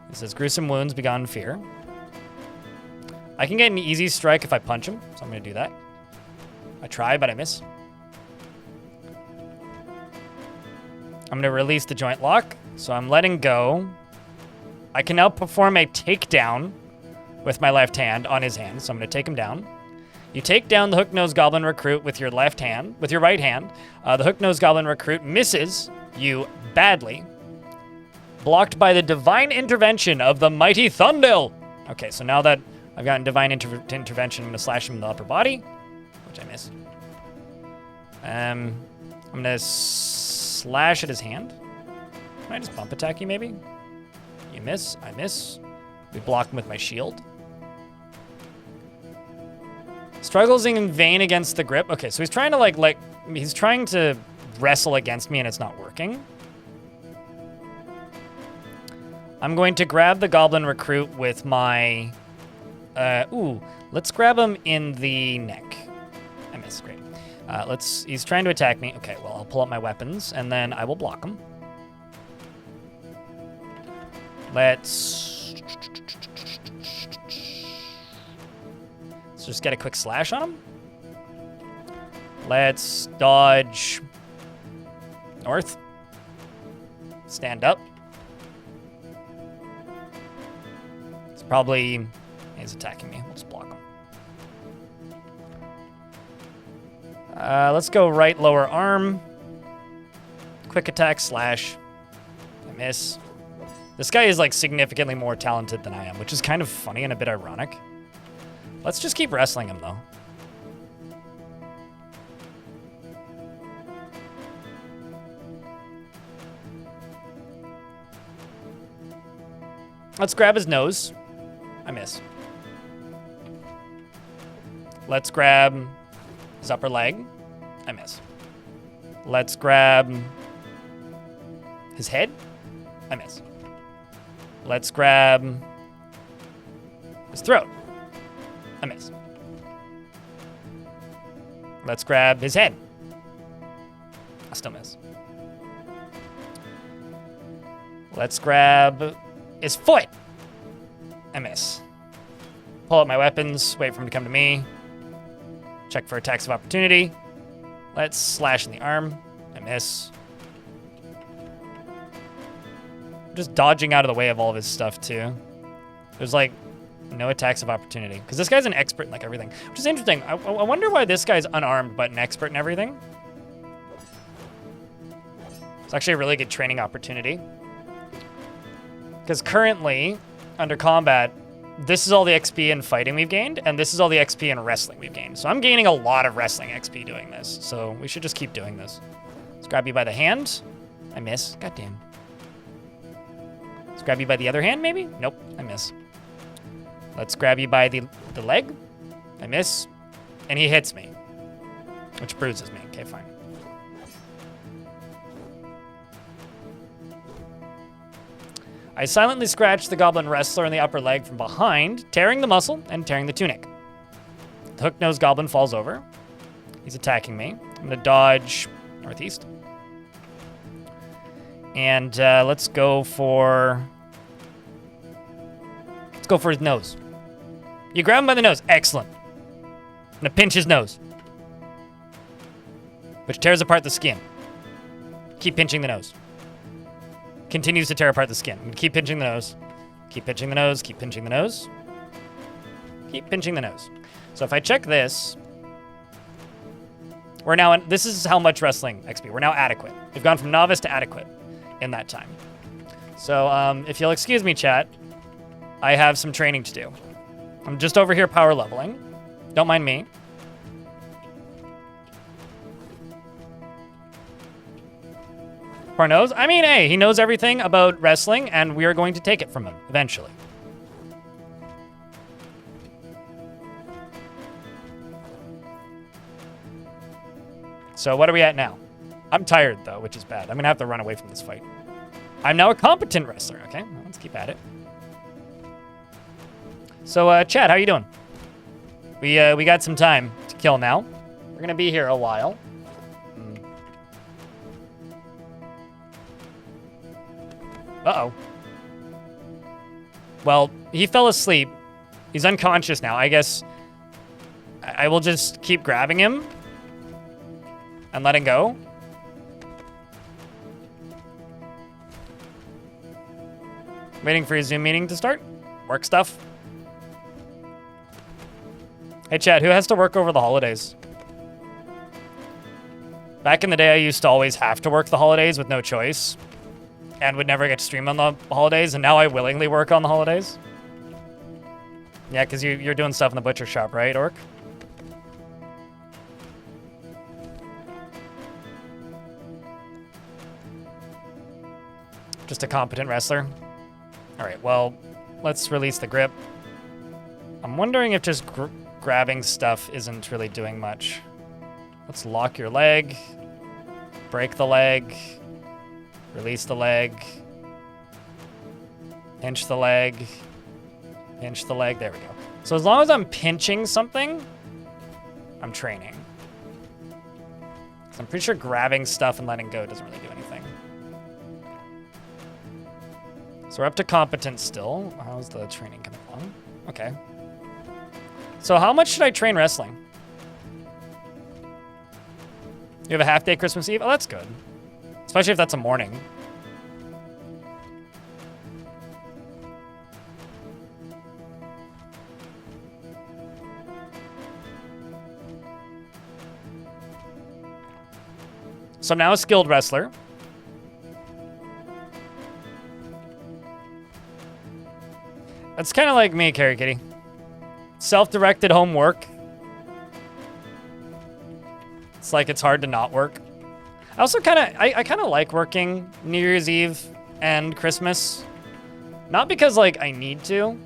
It says gruesome wounds begun fear. I can get an easy strike if I punch him, so I'm gonna do that. I try, but I miss. I'm gonna release the joint lock, so I'm letting go. I can now perform a takedown with my left hand on his hand, so I'm gonna take him down. You take down the hook-nosed goblin recruit with your left hand, with your right hand. The hook-nosed goblin recruit misses you badly. Blocked by the divine intervention of the mighty Thundel. Okay, so now that I've gotten divine intervention, I'm gonna slash him in the upper body, which I missed. I'm gonna slash at his hand. Can I just bump attack you, maybe? You miss, I miss. We block him with my shield. Struggles in vain against the grip. Okay, so he's trying to he's trying to wrestle against me and it's not working. I'm going to grab the goblin recruit with my, let's grab him in the neck. I missed, great. He's trying to attack me. Okay, well, I'll pull up my weapons and then I will block him. Let's just get a quick slash on him. Let's dodge north. Stand up. He's attacking me. We'll just block him. Let's go right lower arm. Quick attack slash. I miss. This guy is like significantly more talented than I am, which is kind of funny and a bit ironic. Let's just keep wrestling him though. Let's grab his nose. I miss. Let's grab his upper leg. I miss. Let's grab his head. I miss. Let's grab his throat. I miss. Let's grab his head. I still miss. Let's grab his foot. I miss. Pull out my weapons, wait for him to come to me. Check for attacks of opportunity. Let's slash in the arm. I miss. I'm just dodging out of the way of all of his stuff, too. There's, like, no attacks of opportunity. Because this guy's an expert in, like, everything. Which is interesting. I wonder why this guy's unarmed but an expert in everything. It's actually a really good training opportunity. Because currently, under combat, this is all the XP in fighting we've gained, and this is all the XP in wrestling we've gained. So I'm gaining a lot of wrestling XP doing this. So we should just keep doing this. Let's grab you by the hand. I miss. Goddamn. Let's grab you by the other hand, maybe? Nope, I miss. Let's grab you by the leg. I miss. And he hits me, which bruises me. Okay, fine. I silently scratch the goblin wrestler in the upper leg from behind, tearing the muscle and tearing the tunic. The hook-nosed goblin falls over. He's attacking me. I'm gonna dodge northeast. And let's go for his nose. You grab him by the nose. Excellent. I'm gonna pinch his nose, which tears apart the skin. Keep pinching the nose. Continues to tear apart the skin. I'm gonna keep pinching the nose. Keep pinching the nose. Keep pinching the nose. Keep pinching the nose. So if I check this, we're now this is how much wrestling XP. We're now adequate. We've gone from novice to adequate in that time. So if you'll excuse me, chat, I have some training to do. I'm just over here power leveling. Don't mind me. Poor nose. I mean, hey, he knows everything about wrestling, and we are going to take it from him eventually. So what are we at now? I'm tired, though, which is bad. I'm going to have to run away from this fight. I'm now a competent wrestler. Okay, well, let's keep at it. So, Chad, how you doing? We got some time to kill now. We're going to be here a while. Uh-oh. Well, he fell asleep. He's unconscious now. I guess I will just keep grabbing him and letting go. Waiting for his Zoom meeting to start. Work stuff. Hey, Chad, who has to work over the holidays? Back in the day, I used to always have to work the holidays with no choice and would never get to stream on the holidays, and now I willingly work on the holidays. Yeah, because you're doing stuff in the butcher shop, right, Orc? Just a competent wrestler. All right, well, let's release the grip. I'm wondering if just grabbing stuff isn't really doing much. Let's lock your leg, break the leg, release the leg, pinch the leg, pinch the leg. There we go. So as long as I'm pinching something, I'm training. So I'm pretty sure grabbing stuff and letting go doesn't really do anything. So we're up to competence still. How's the training coming along? Okay. So how much should I train wrestling? You have a half day Christmas Eve? Oh, that's good. Especially if that's a morning. So I'm now a skilled wrestler. That's kind of like me, Carrie Kitty. Self-directed homework. It's like it's hard to not work. I also I kind of like working New Year's Eve and Christmas. Not because, like, I need to.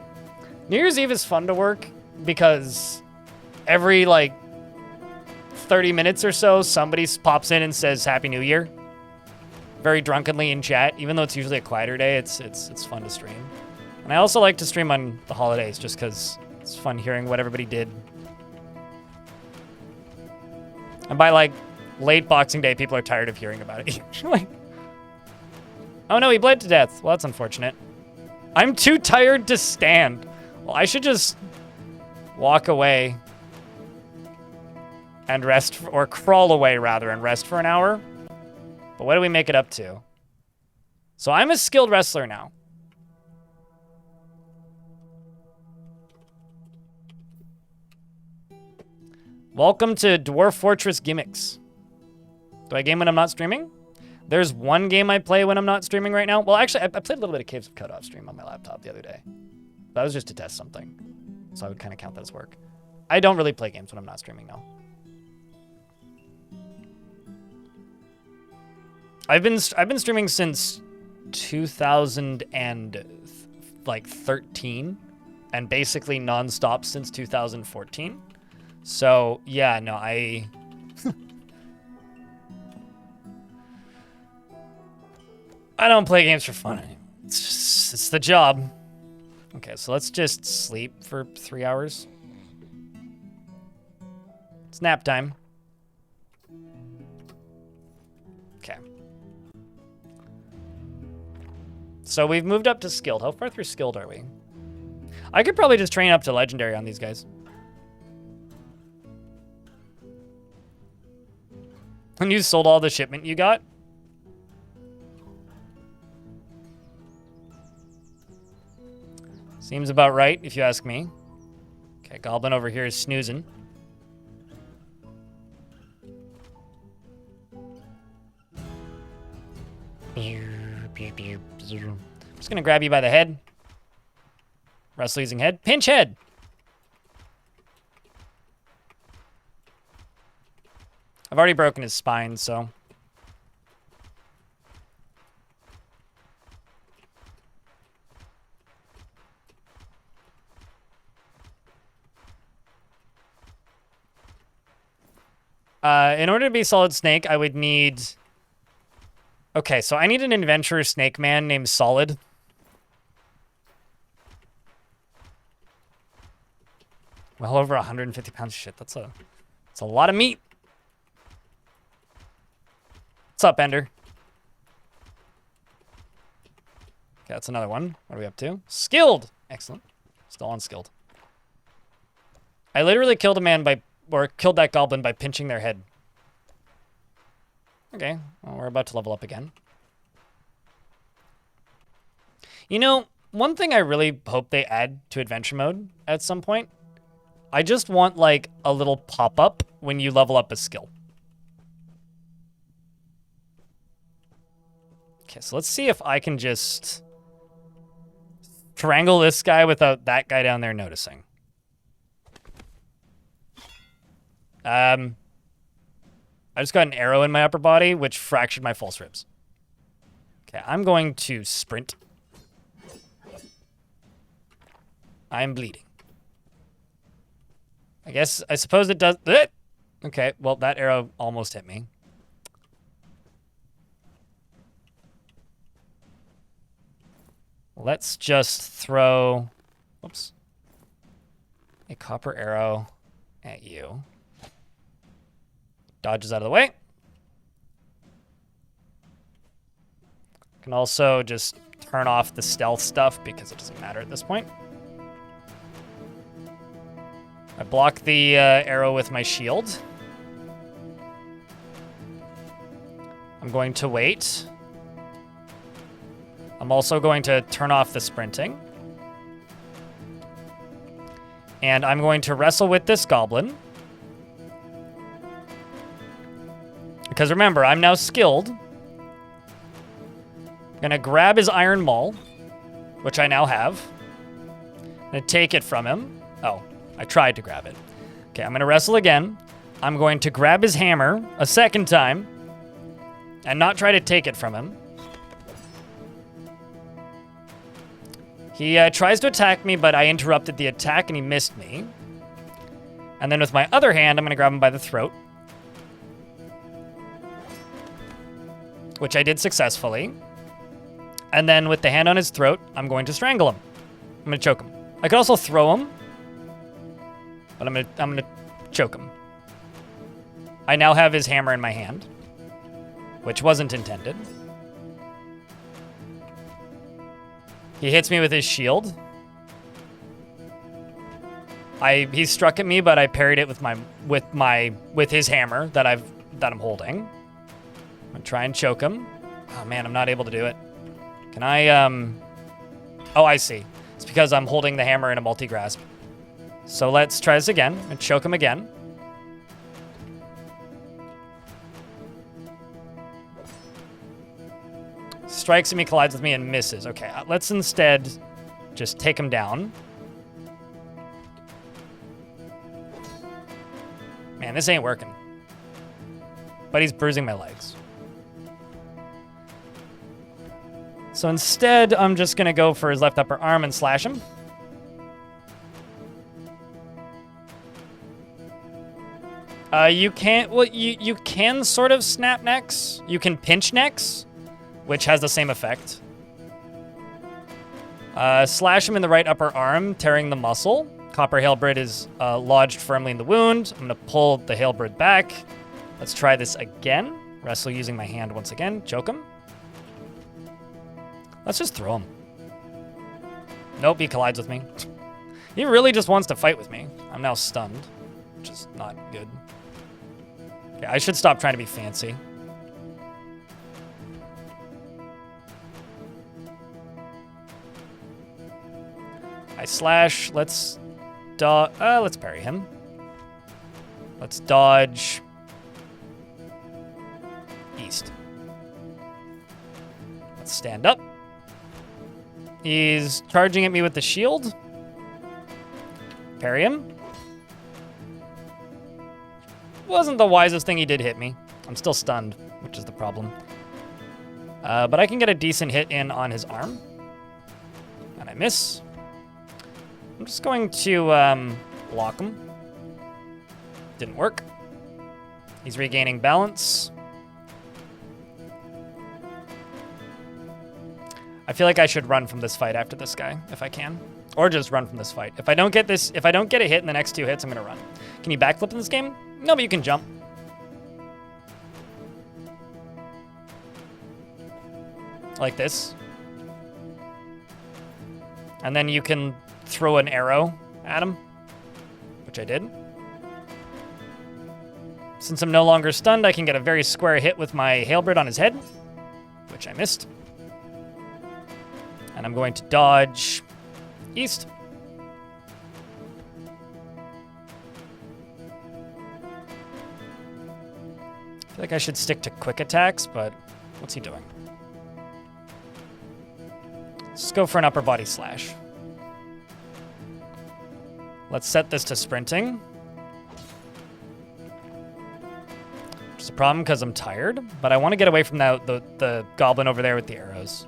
New Year's Eve is fun to work because every, like, 30 minutes or so, somebody pops in and says Happy New Year. Very drunkenly in chat. Even though it's usually a quieter day, it's fun to stream. And I also like to stream on the holidays just because it's fun hearing what everybody did. And by like late Boxing Day, people are tired of hearing about it. Like, oh no, he bled to death. Well, that's unfortunate. I'm too tired to stand. Well, I should just walk away and rest, or crawl away rather, and rest for an hour. But what do we make it up to? So I'm a skilled wrestler now. Welcome to Dwarf Fortress Gimmicks. Do I game when I'm not streaming? There's one game I play when I'm not streaming right now. Well, actually, I played a little bit of Caves of Cut-Off stream on my laptop the other day. That was just to test something. So I would kind of count that as work. I don't really play games when I'm not streaming now. I've been streaming since 2013 and basically nonstop since 2014. So, yeah, no, I don't play games for fun anymore. It's the job. Okay, so let's just sleep for 3 hours. It's nap time. Okay. So we've moved up to skilled. How far through skilled are we? I could probably just train up to legendary on these guys. And you sold all the shipment you got? Seems about right, if you ask me. Okay, Goblin over here is snoozing. I'm just gonna grab you by the head. Wrestle using head. Pinch head! I've already broken his spine, so... in order to be Solid Snake, I would need... Okay, so I need an adventurer snake man named Solid. Well over 150 pounds. Shit, that's a lot of meat. What's up, Ender? Okay, that's another one. What are we up to? Skilled! Excellent. Still unskilled. I literally killed a man by... Or killed that goblin by pinching their head. Okay, well, we're about to level up again. You know, one thing I really hope they add to adventure mode at some point, I just want, like, a little pop-up when you level up a skill. Okay, so let's see if I can just strangle this guy without that guy down there noticing. I just got an arrow in my upper body, which fractured my false ribs. Okay, I'm going to sprint. I'm bleeding. I suppose it does... Okay, well, that arrow almost hit me. Let's just throw... Whoops. A copper arrow at you. Dodges out of the way. Can also just turn off the stealth stuff because it doesn't matter at this point. I block the arrow with my shield. I'm going to wait. I'm also going to turn off the sprinting. And I'm going to wrestle with this goblin. Because remember, I'm now skilled. I'm gonna grab his iron maul, which I now have. I'm gonna take it from him. Oh, I tried to grab it. Okay, I'm gonna wrestle again. I'm going to grab his hammer a second time and not try to take it from him. He tries to attack me, but I interrupted the attack and he missed me. And then with my other hand, I'm gonna grab him by the throat. Which I did successfully. And then with the hand on his throat, I'm going to strangle him. I'm going to choke him. I could also throw him. But I'm going to choke him. I now have his hammer in my hand, which wasn't intended. He hits me with his shield. He struck at me, but I parried it with his hammer that I'm holding. I'm gonna try and choke him. Oh man, I'm not able to do it. Can I Oh, I see. It's because I'm holding the hammer in a multi-grasp. So let's try this again and choke him again. Strikes at me, collides with me, and misses. Okay, let's instead just take him down. Man, this ain't working. But he's bruising my legs. So instead, I'm just gonna go for his left upper arm and slash him. You can't, well, you can sort of snap necks. You can pinch necks, which has the same effect. Slash him in the right upper arm, tearing the muscle. Copper halberd is lodged firmly in the wound. I'm gonna pull the halberd back. Let's try this again. Wrestle using my hand once again. Choke him. Let's just throw him. Nope, he collides with me. He really just wants to fight with me. I'm now stunned, which is not good. Okay, I should stop trying to be fancy. I slash. Let's parry him. Let's dodge east. Let's stand up. He's charging at me with the shield. Parry him. Wasn't the wisest thing, he did hit me. I'm still stunned, which is the problem. But I can get a decent hit in on his arm. And I miss. I'm just going to block him. Didn't work. He's regaining balance. I feel like I should run from this fight after this guy, if I can. Or just run from this fight. If I don't get a hit in the next 2 hits, I'm gonna run. Can you backflip in this game? No, but you can jump. Like this. And then you can throw an arrow at him, which I did. Since I'm no longer stunned, I can get a very square hit with my halberd on his head, which I missed. And I'm going to dodge east. I feel like I should stick to quick attacks, but what's he doing? Let's go for an upper body slash. Let's set this to sprinting. Which is a problem because I'm tired, but I want to get away from the goblin over there with the arrows.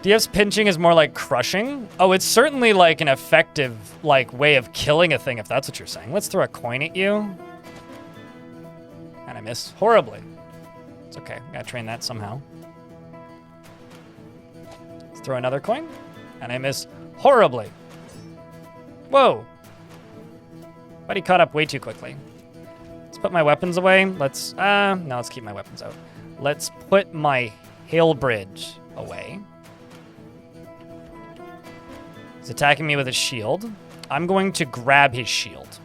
DF's pinching is more like crushing. Oh, it's certainly like an effective way of killing a thing, if that's what you're saying. Let's throw a coin at you. And I miss horribly. It's okay, gotta train that somehow. Let's throw another coin. And I miss horribly. Whoa. But he caught up way too quickly. Let's put my weapons away. No, let's keep my weapons out. Let's put my halberd away. He's attacking me with a shield. I'm going to grab his shield.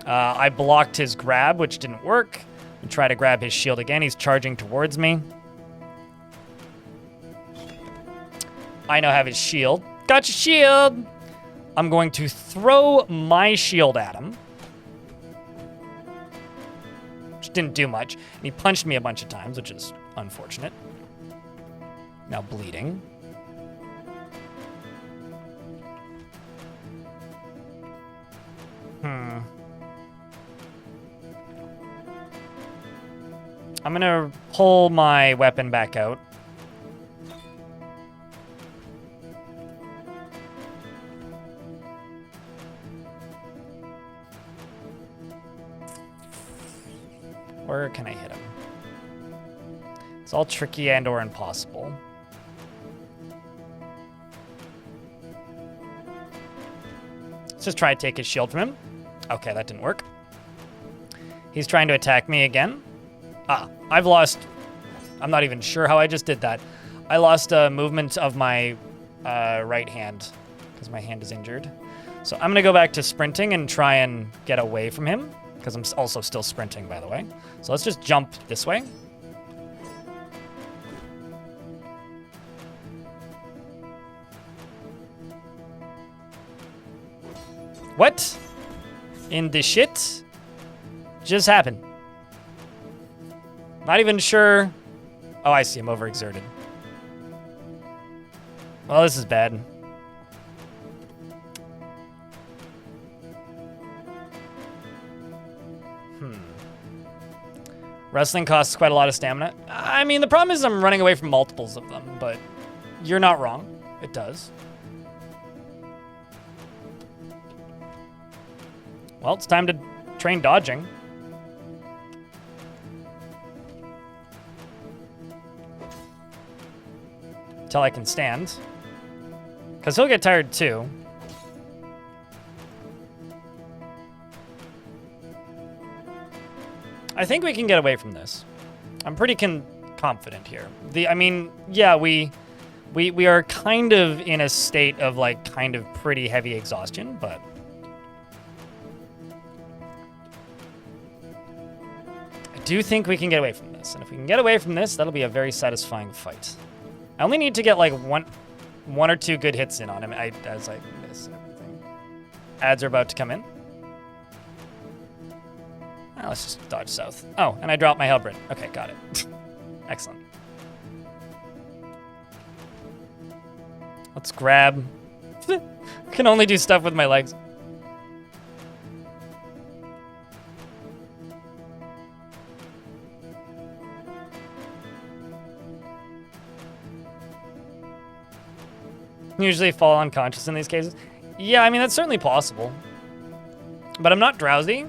I blocked his grab, which didn't work. And try to grab his shield again. He's charging towards me. I now have his shield. Got your shield! I'm going to throw my shield at him. Which didn't do much. And he punched me a bunch of times, which is unfortunate. Now bleeding. I'm gonna pull my weapon back out. Where can I hit him? It's all tricky and or impossible. Let's just try to take his shield from him. Okay, that didn't work. He's trying to attack me again. I've lost... I'm not even sure how I just did that. I lost movement of my right hand because my hand is injured. So I'm going to go back to sprinting and try and get away from him because I'm also still sprinting, by the way. So let's just jump this way. What in the shit just happened? Not even sure. Oh, I see. I'm overexerted. Well, this is bad. Wrestling costs quite a lot of stamina. I mean, the problem is I'm running away from multiples of them, but you're not wrong. It does. Well, it's time to train dodging. Till I can stand. Because he'll get tired too. I think we can get away from this. I'm pretty confident here. I mean, yeah, we are kind of in a state of like kind of pretty heavy exhaustion, but I do think we can get away from this. And if we can get away from this, that'll be a very satisfying fight. I only need to get like one or two good hits in on him as I miss everything. Ads are about to come in. Oh, let's just dodge south. Oh, and I dropped my halberd. Okay, got it. Excellent. Let's grab. Can only do stuff with my legs. Usually fall unconscious in these cases. Yeah, I mean, that's certainly possible. But I'm not drowsy.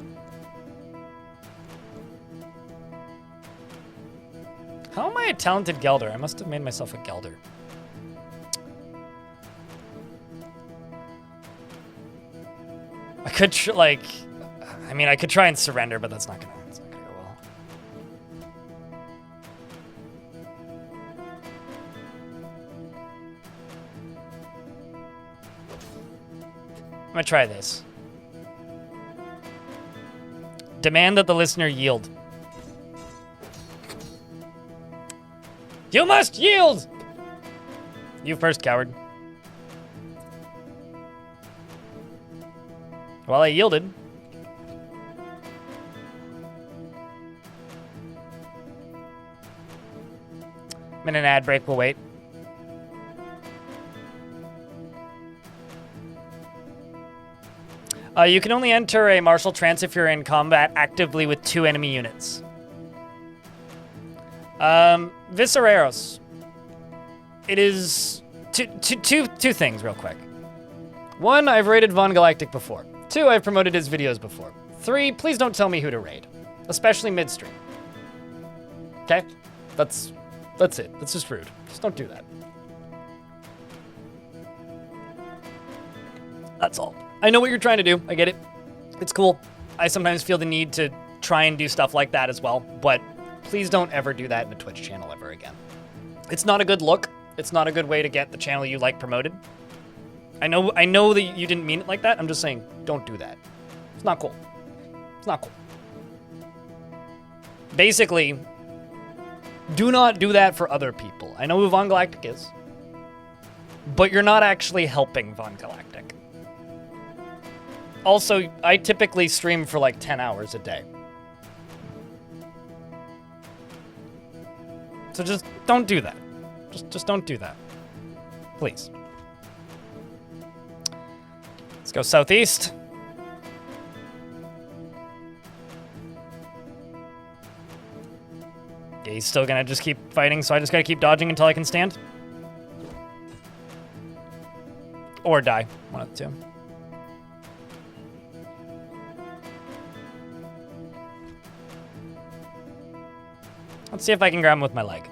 How am I a talented Gelder? I must have made myself a Gelder. I could, I could try and surrender, but that's not gonna go well. I'm gonna try this. Demand that the listener yield. You must yield! You first, coward. Well, I yielded. I'm in an ad break, we'll wait. You can only enter a martial trance if you're in combat actively with 2 enemy units. Visereros. It is two things real quick. 1, I've raided Von Galactic before. 2, I've promoted his videos before. 3, please don't tell me who to raid, especially midstream. Okay? That's it. That's just rude. Just don't do that. That's all. I know what you're trying to do. I get it. It's cool. I sometimes feel the need to try and do stuff like that as well, but please don't ever do that in a Twitch channel ever again. It's not a good look. It's not a good way to get the channel you like promoted. I know that you didn't mean it like that. I'm just saying, don't do that. It's not cool. It's not cool. Basically, do not do that for other people. I know who Von Galactic is, but you're not actually helping Von Galactic. Also, I typically stream for like 10 hours a day. So just don't do that. Just don't do that. Please. Let's go southeast. Yeah, he's still gonna just keep fighting, so I just gotta keep dodging until I can stand. Or die. One of the two. Let's see if I can grab him with my leg.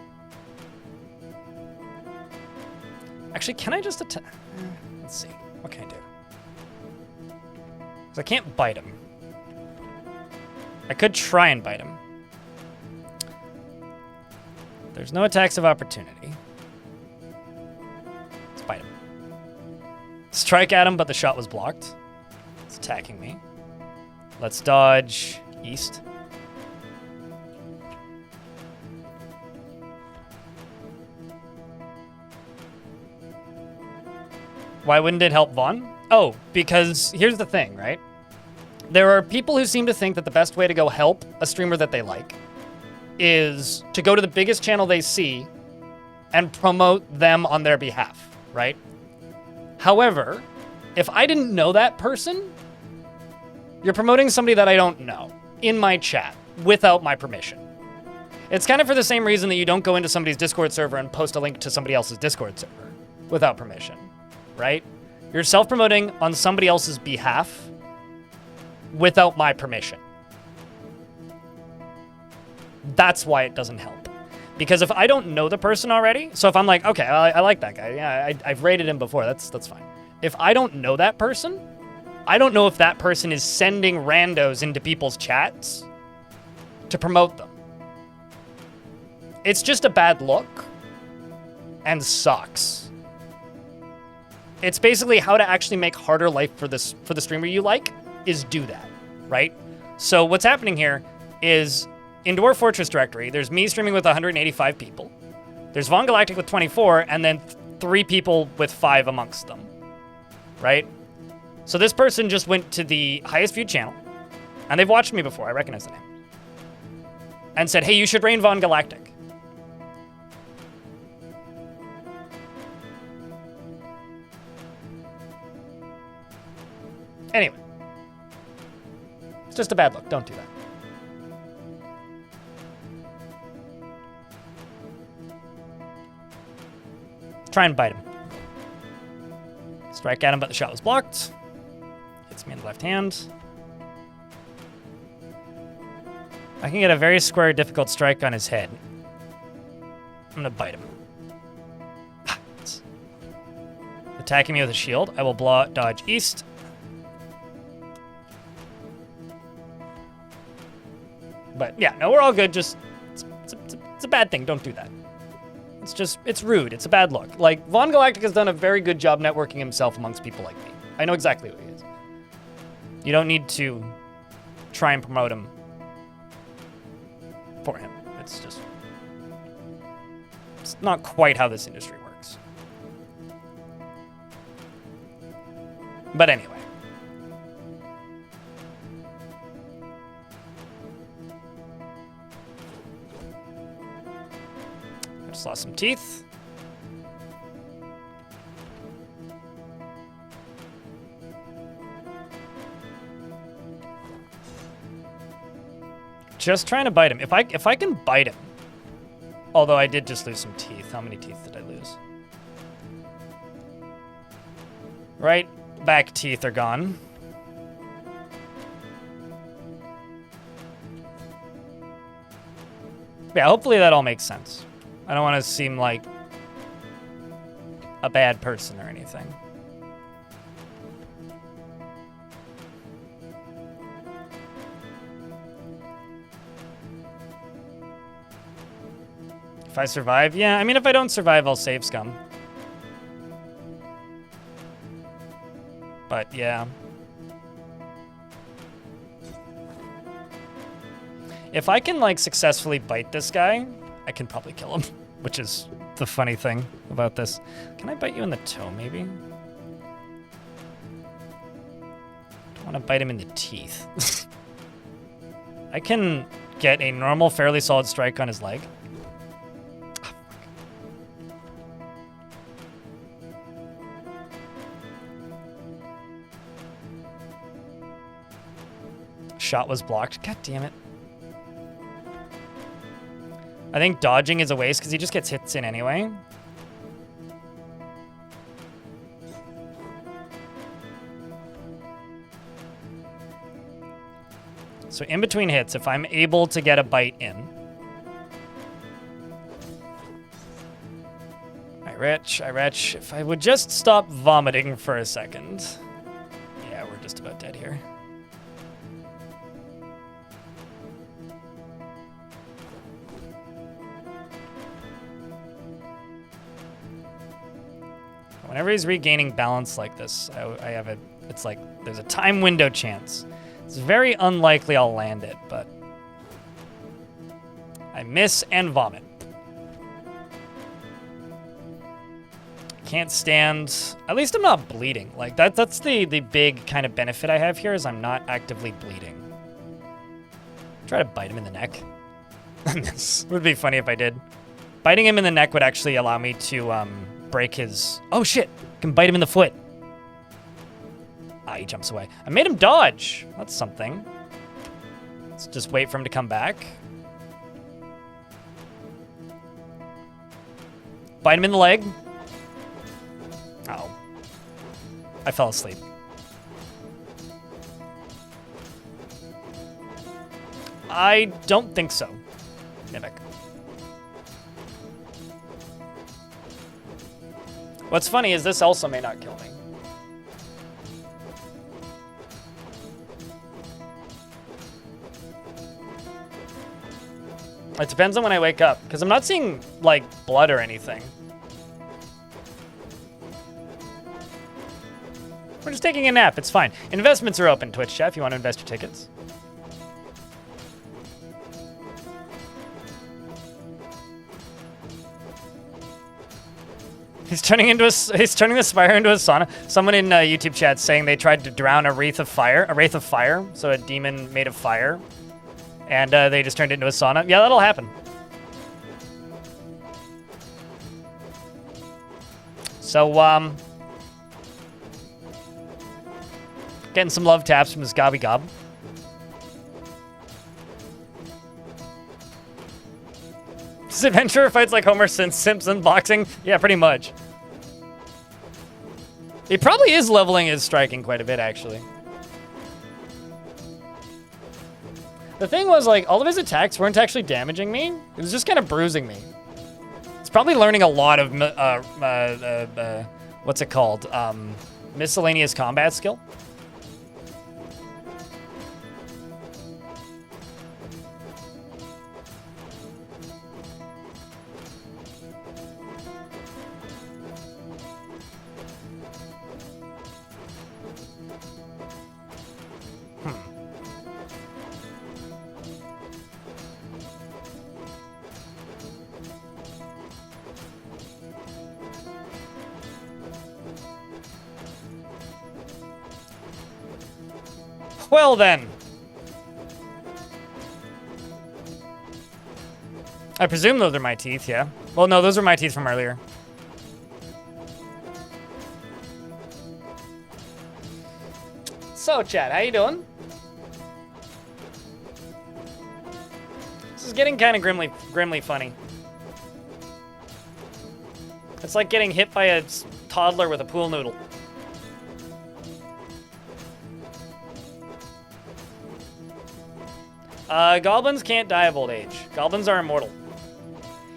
Actually, can I just attack? Let's see. What can I do? I can't bite him. I could try and bite him. There's no attacks of opportunity. Let's bite him. Strike at him, but the shot was blocked. It's attacking me. Let's dodge east. Why wouldn't it help Vaughn? Oh, because here's the thing, right? There are people who seem to think that the best way to go help a streamer that they like is to go to the biggest channel they see and promote them on their behalf, right? However, if I didn't know that person, you're promoting somebody that I don't know in my chat without my permission. It's kind of for the same reason that you don't go into somebody's Discord server and post a link to somebody else's Discord server without permission, right? You're self-promoting on somebody else's behalf without my permission. That's why it doesn't help. Because if I don't know the person already, so if I'm like, okay, I like that guy. Yeah, I've rated him before. That's fine. If I don't know that person, I don't know if that person is sending randos into people's chats to promote them. It's just a bad look and sucks. It's basically how to actually make harder life for the streamer you like is do that, right? So what's happening here is in Dwarf Fortress directory, there's me streaming with 185 people. There's Von Galactic with 24, and then 3 people with 5 amongst them, right? So this person just went to the highest viewed channel, and they've watched me before, I recognize the name, and said, hey, you should raid Von Galactic. Anyway, it's just a bad look. Don't do that. Try and bite him. Strike at him, but the shot was blocked. Hits me in the left hand. I can get a very square, difficult strike on his head. I'm gonna bite him. Attacking me with a shield. I will dodge east. But yeah, no, we're all good. Just, it's a bad thing. Don't do that. It's rude. It's a bad look. Like, Von Galactic has done a very good job networking himself amongst people like me. I know exactly who he is. You don't need to try and promote him for him. It's not quite how this industry works. But anyway. I just lost some teeth. Just trying to bite him. If I can bite him. Although I did just lose some teeth. How many teeth did I lose? Right back teeth are gone. Yeah, hopefully that all makes sense. I don't want to seem like a bad person or anything. If I survive, yeah. I mean, if I don't survive, I'll save scum. But yeah. If I can, like, successfully bite this guy, I can probably kill him, which is the funny thing about this. Can I bite you in the toe, maybe? I want to bite him in the teeth. I can get a normal, fairly solid strike on his leg. Shot was blocked. God damn it. I think dodging is a waste because he just gets hits in anyway. So in between hits, if I'm able to get a bite in. I retch. If I would just stop vomiting for a second. Yeah, we're just about dead here. Whenever he's regaining balance like this, I have a, it's like there's a time window chance. It's very unlikely I'll land it, but I miss and vomit. Can't stand, at least I'm not bleeding. Like that's the big kind of benefit I have here is I'm not actively bleeding. Try to bite him in the neck. This would be funny if I did. Biting him in the neck would actually allow me to break his, oh shit, can bite him in the foot. Ah, he jumps away. I made him dodge. That's something. Let's just wait for him to come back. Bite him in the leg. Oh. I fell asleep. I don't think so. Mimic. What's funny is this also may not kill me. It depends on when I wake up, because I'm not seeing, like, blood or anything. We're just taking a nap, it's fine. Investments are open, Twitch chat, if you want to invest your tickets. He's turning the spire into a sauna. Someone in YouTube chat saying they tried to drown a wraith of fire, so a demon made of fire. And they just turned it into a sauna. Yeah, that'll happen. So, getting some love taps from this Gobby Gob. This adventurer fights like Homer Simpson boxing. Yeah, pretty much. He probably is leveling his striking quite a bit, actually. The thing was, like, all of his attacks weren't actually damaging me. It was just kind of bruising me. It's probably learning a lot of, what's it called? Miscellaneous combat skill. Well then. I presume those are my teeth, yeah. Well, no, those are my teeth from earlier. So, chat, how you doing? This is getting kind of grimly funny. It's like getting hit by a toddler with a pool noodle. Goblins can't die of old age. Goblins are immortal.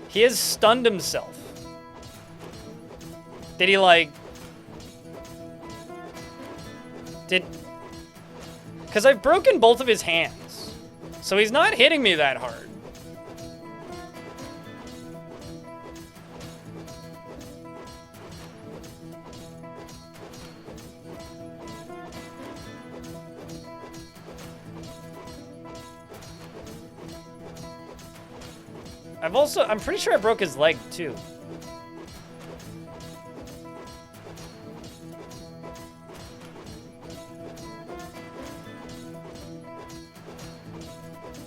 He has stunned himself. Did he, like... Because I've broken both of his hands. So he's not hitting me that hard. I'm pretty sure I broke his leg, too.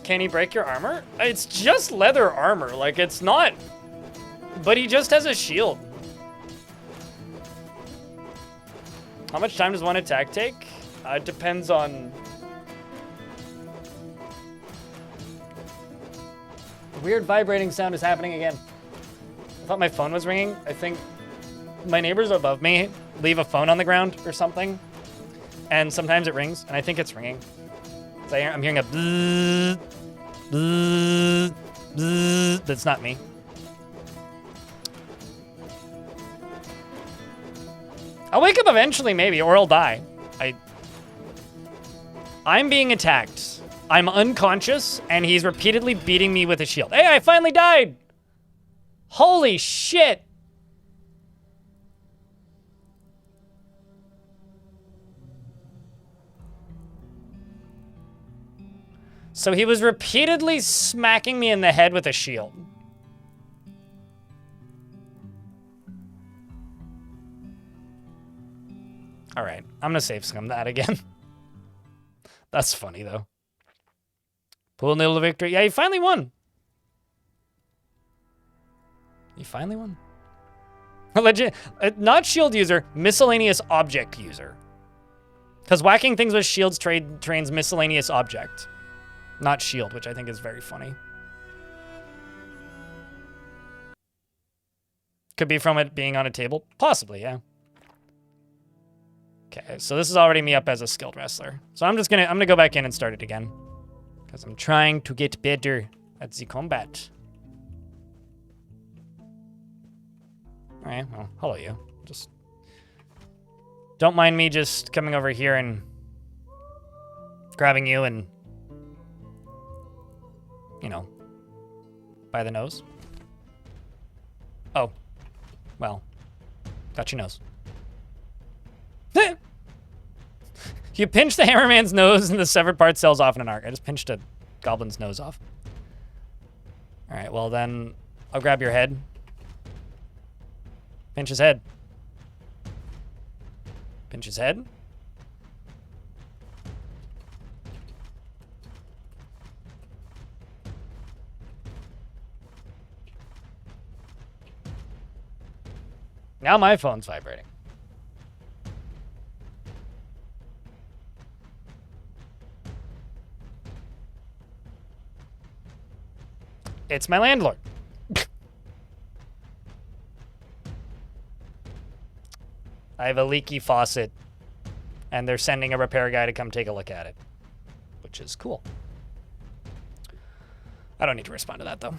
Can he break your armor? It's just leather armor, like, it's not... But he just has a shield. How much time does one attack take? It depends on... Weird vibrating sound is happening again. I thought my phone was ringing. I think my neighbors above me leave a phone on the ground or something. And sometimes it rings, and I think it's ringing. So I'm hearing a bzzz, bzzz, bzzz. That's not me. I'll wake up eventually, maybe, or I'll die. I'm being attacked. I'm unconscious, and he's repeatedly beating me with a shield. Hey, I finally died! Holy shit! So he was repeatedly smacking me in the head with a shield. All right, I'm gonna save scum that again. That's funny though. Pull nil to victory. Yeah, he finally won. He finally won. Legit, not shield user, miscellaneous object user. Because whacking things with shields trains miscellaneous object, not shield, which I think is very funny. Could be from it being on a table, possibly, yeah. Okay, so this is already me up as a skilled wrestler. So I'm gonna go back in and start it again. Because I'm trying to get better at the combat. Alright, well, hello you. Just don't mind me just coming over here and grabbing you and, you know, by the nose. Oh, well, got your nose. You pinch the hammerman's nose and the severed part sells off in an arc. I just pinched a goblin's nose off. All right, well then, I'll grab your head. Pinch his head. Pinch his head. Now my phone's vibrating. It's my landlord. I have a leaky faucet, and they're sending a repair guy to come take a look at it, which is cool. I don't need to respond to that, though.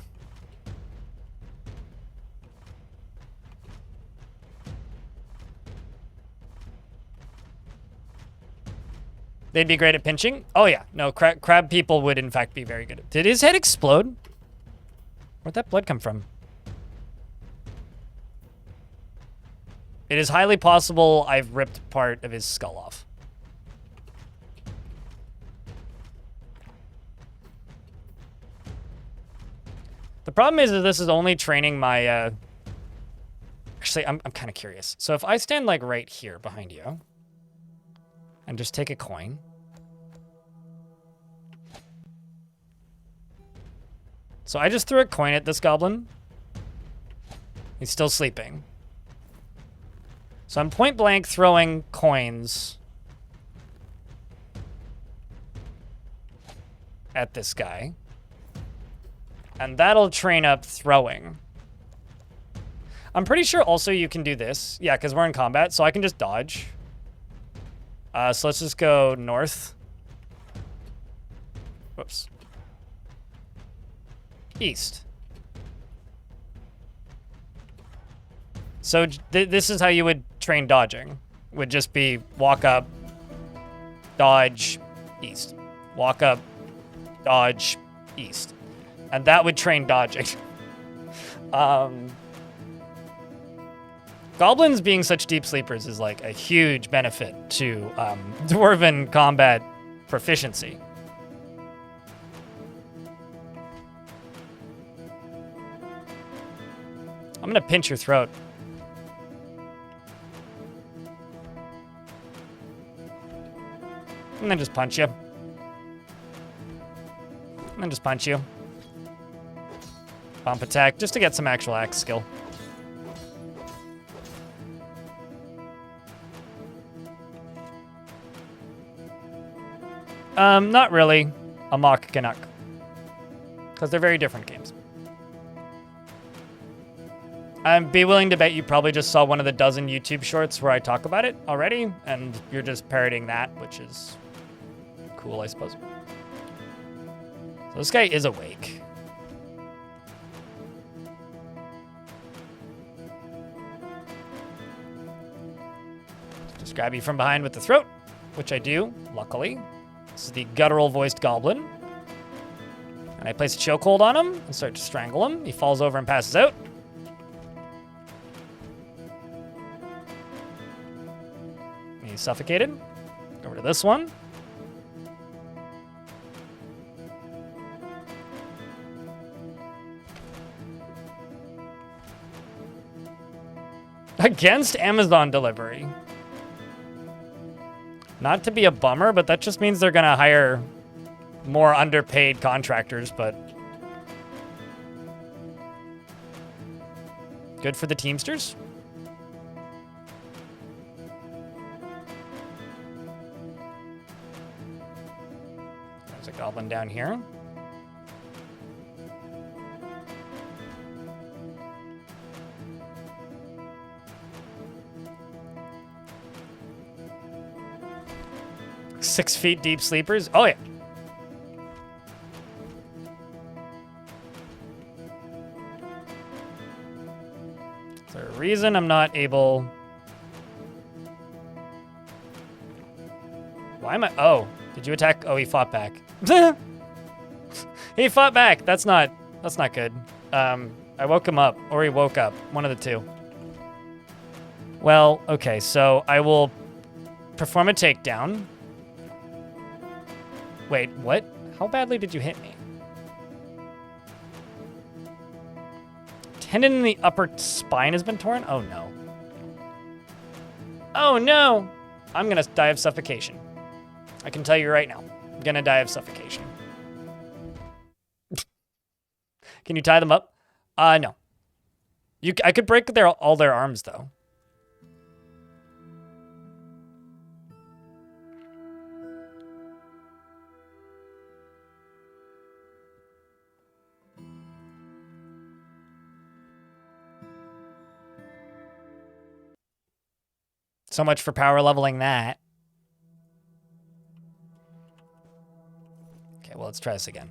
They'd be great at pinching? Oh, yeah. No, crab people would, in fact, be very good at. Did his head explode? Where'd that blood come from? It is highly possible I've ripped part of his skull off. The problem is that this is only training my, Actually, I'm kind of curious. So if I stand, like, right here behind you and just take a coin. So I just threw a coin at this goblin. He's still sleeping. So I'm point blank throwing coins at this guy. And that'll train up throwing. I'm pretty sure also you can do this. Yeah, because we're in combat, so I can just dodge. So let's just go north. Whoops. East. So this is how you would train dodging. Would just be walk up, dodge, east. Walk up, dodge, east. And that would train dodging. Goblins being such deep sleepers is like a huge benefit to dwarven combat proficiency. I'm gonna pinch your throat. And then just punch you. And then just punch you. Bump attack, just to get some actual axe skill. Not really. A mock Canuck. Because they're very different games. I'd be willing to bet you probably just saw one of the dozen YouTube shorts where I talk about it already, and you're just parroting that, which is cool, I suppose. So this guy is awake. Just grab you from behind with the throat, which I do, luckily. This is the guttural voiced goblin. And I place a chokehold on him and start to strangle him. He falls over and passes out. He's suffocated. Over to this one. Against Amazon delivery. Not to be a bummer, but that just means they're gonna hire more underpaid contractors, but good for the Teamsters. There's a goblin down here. Six feet deep sleepers. Oh, yeah. Is there a reason I'm not able? Why am I? Oh, did you attack? Oh, he fought back. He fought back. That's not good. I woke him up, or he woke up. One of the two. Well, okay, so I will perform a takedown. Wait, what? How badly did you hit me? Tendon in the upper spine has been torn? Oh, no. Oh, no! I'm gonna die of suffocation. I can tell you right now. I'm gonna die of suffocation. Can you tie them up? No. I could break all their arms, though. So much for power leveling that. Okay, well, let's try this again.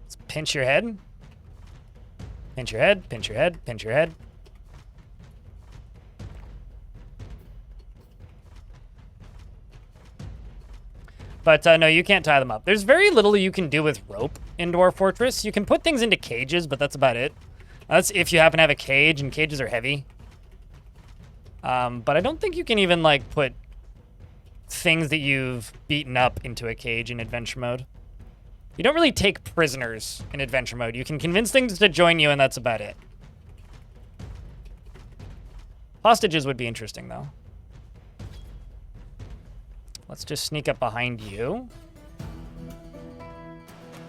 Let's pinch your head. Pinch your head, pinch your head, pinch your head. But no, you can't tie them up. There's very little you can do with rope in Dwarf Fortress. You can put things into cages, but that's about it. That's if you happen to have a cage, and cages are heavy. But I don't think you can even, like, put things that you've beaten up into a cage in adventure mode. You don't really take prisoners in adventure mode. You can convince things to join you, and that's about it. Hostages would be interesting, though. Let's just sneak up behind you.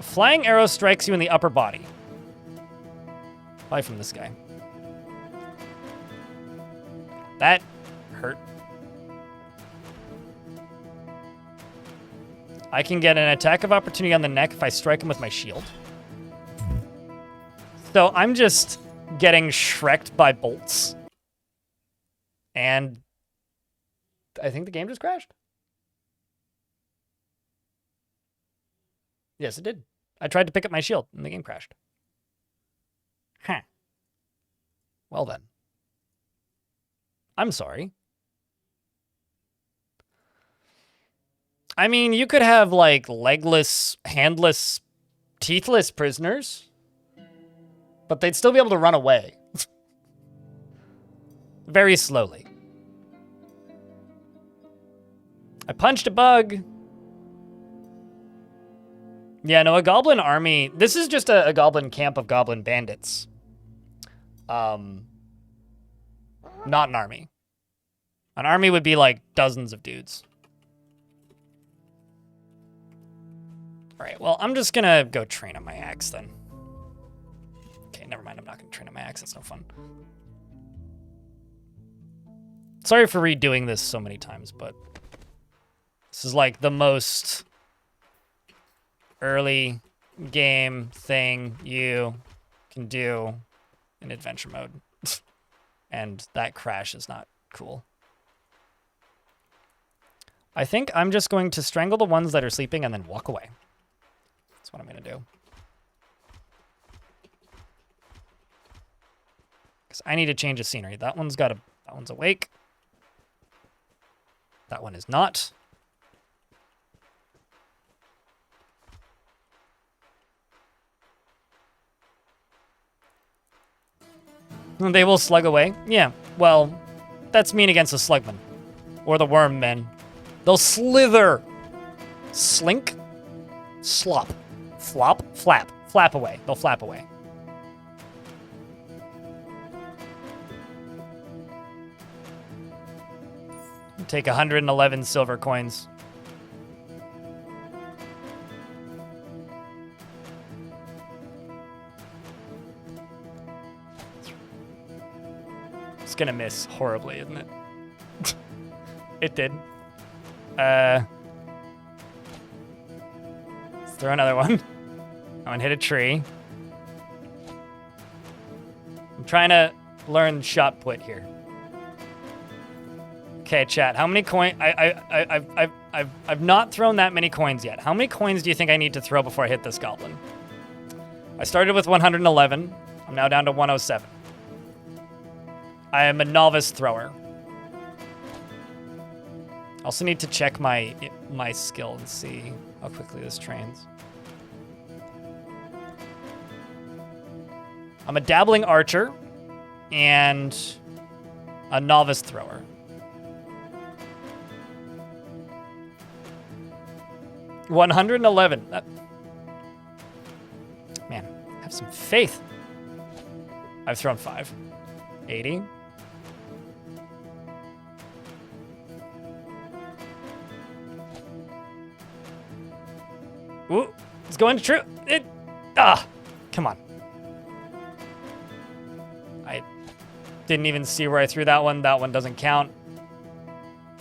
A flying arrow strikes you in the upper body. Probably from this guy. That hurt. I can get an attack of opportunity on the neck if I strike him with my shield. So I'm just getting shreked by bolts. And I think the game just crashed. Yes, it did. I tried to pick up my shield, and the game crashed. Huh. Well then. I'm sorry. I mean, you could have, like, legless, handless, teethless prisoners, but they'd still be able to run away. Very slowly. I punched a bug. Yeah, no, a goblin army. This is just a goblin camp of goblin bandits. Not an army. An army would be like dozens of dudes. All right, well, I'm just gonna go train on my axe then. Okay, never mind. I'm not gonna train on my axe. That's no fun. Sorry for redoing this so many times, but this is like the most early game thing you can do in adventure mode. And that crash is not cool. I think I'm just going to strangle the ones that are sleeping and then walk away. That's what I'm going to do. Because I need to change the scenery. That one's awake. That one is not. They will slug away. Yeah, well, that's mean against the slugman. Or the worm men. They'll slither. Slink. Slop. Flop. Flap. Flap away. They'll flap away. Take 111 silver coins. It's gonna miss horribly, isn't it? It did. Let's throw another one. That one hit a tree. I'm trying to learn shot put here. Okay, chat. How many coins? I've not thrown that many coins yet. How many coins do you think I need to throw before I hit this goblin? I started with 111. I'm now down to 107. I am a novice thrower. Also need to check my skill and see how quickly this trains. I'm a dabbling archer and a novice thrower. $111. Man, have some faith. I've thrown 5. 80. Ooh, it's going to true. Come on. I didn't even see where I threw that one. That one doesn't count.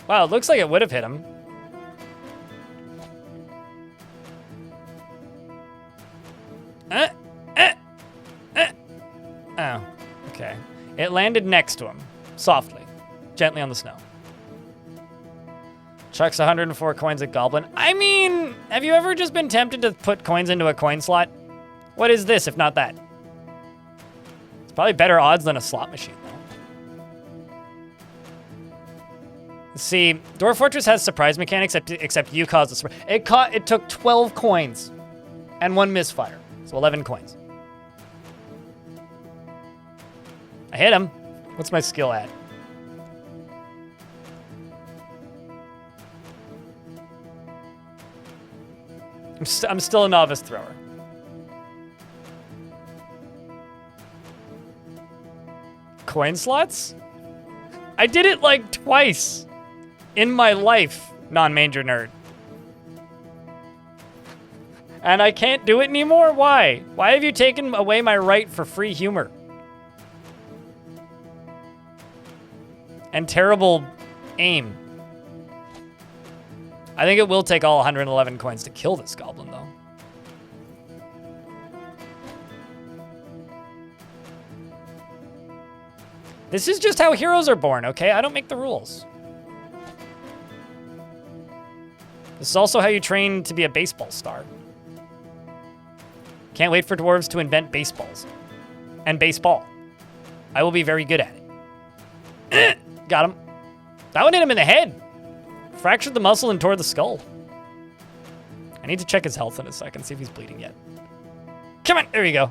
Wow, it looks like it would have hit him. Oh, okay. It landed next to him, softly, gently on the snow. Chucks 104 coins at Goblin. I mean, have you ever just been tempted to put coins into a coin slot? What is this, if not that? It's probably better odds than a slot machine, though. See, Dwarf Fortress has surprise mechanics, except you caused the surprise. It took 12 coins and 1 misfire, so 11 coins. I hit him. What's my skill at? I'm still a novice thrower. Coin slots? I did it like twice in my life, non-manger nerd. And I can't do it anymore? Why? Why have you taken away my right for free humor? And terrible aim. I think it will take all 111 coins to kill this goblin, though. This is just how heroes are born, okay? I don't make the rules. This is also how you train to be a baseball star. Can't wait for dwarves to invent baseballs. And baseball. I will be very good at it. Got him. That one hit him in the head. Fractured the muscle and tore the skull. I need to check his health in a second, see if he's bleeding yet. Come on, there you go.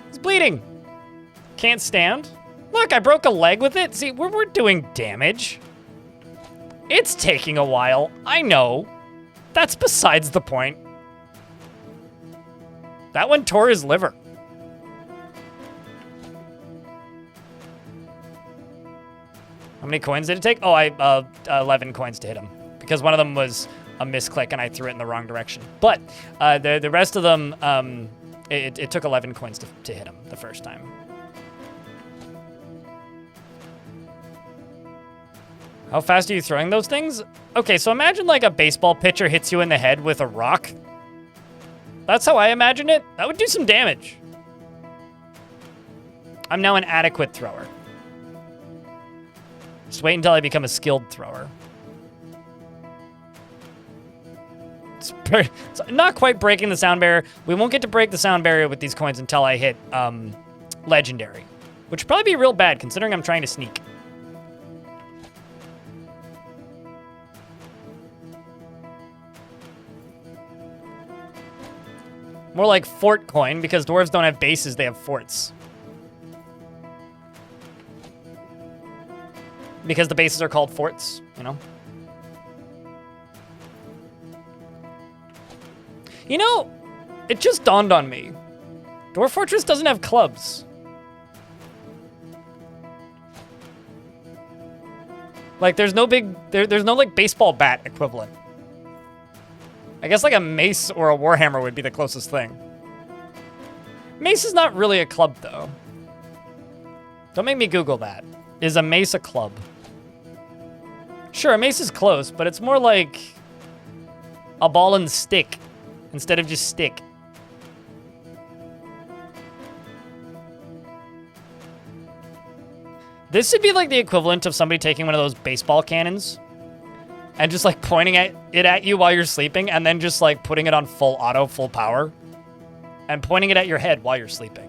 He's bleeding. Can't stand. Look, I broke a leg with it. See, we're doing damage. It's taking a while. I know. That's besides the point. That one tore his liver. How many coins did it take? Oh, 11 coins to hit him. Because one of them was a misclick and I threw it in the wrong direction. But the rest of them, it took 11 coins to hit him the first time. How fast are you throwing those things? Okay, so imagine like a baseball pitcher hits you in the head with a rock. That's how I imagine it. That would do some damage. I'm now an adequate thrower. Just wait until I become a skilled thrower. It's not quite breaking the sound barrier. We won't get to break the sound barrier with these coins until I hit legendary, which would probably be real bad considering I'm trying to sneak. More like fort coin because dwarves don't have bases, they have forts. because the bases are called forts, you know? You know, it just dawned on me. Dwarf Fortress doesn't have clubs. Like, there's no like baseball bat equivalent. I guess like a mace or a warhammer would be the closest thing. Mace is not really a club, though. Don't make me Google that. Is a mace a club? Sure, a mace is close, but it's more like a ball and stick instead of just stick. This would be like the equivalent of somebody taking one of those baseball cannons and just like pointing it at you while you're sleeping and then just like putting it on full auto, full power and pointing it at your head while you're sleeping.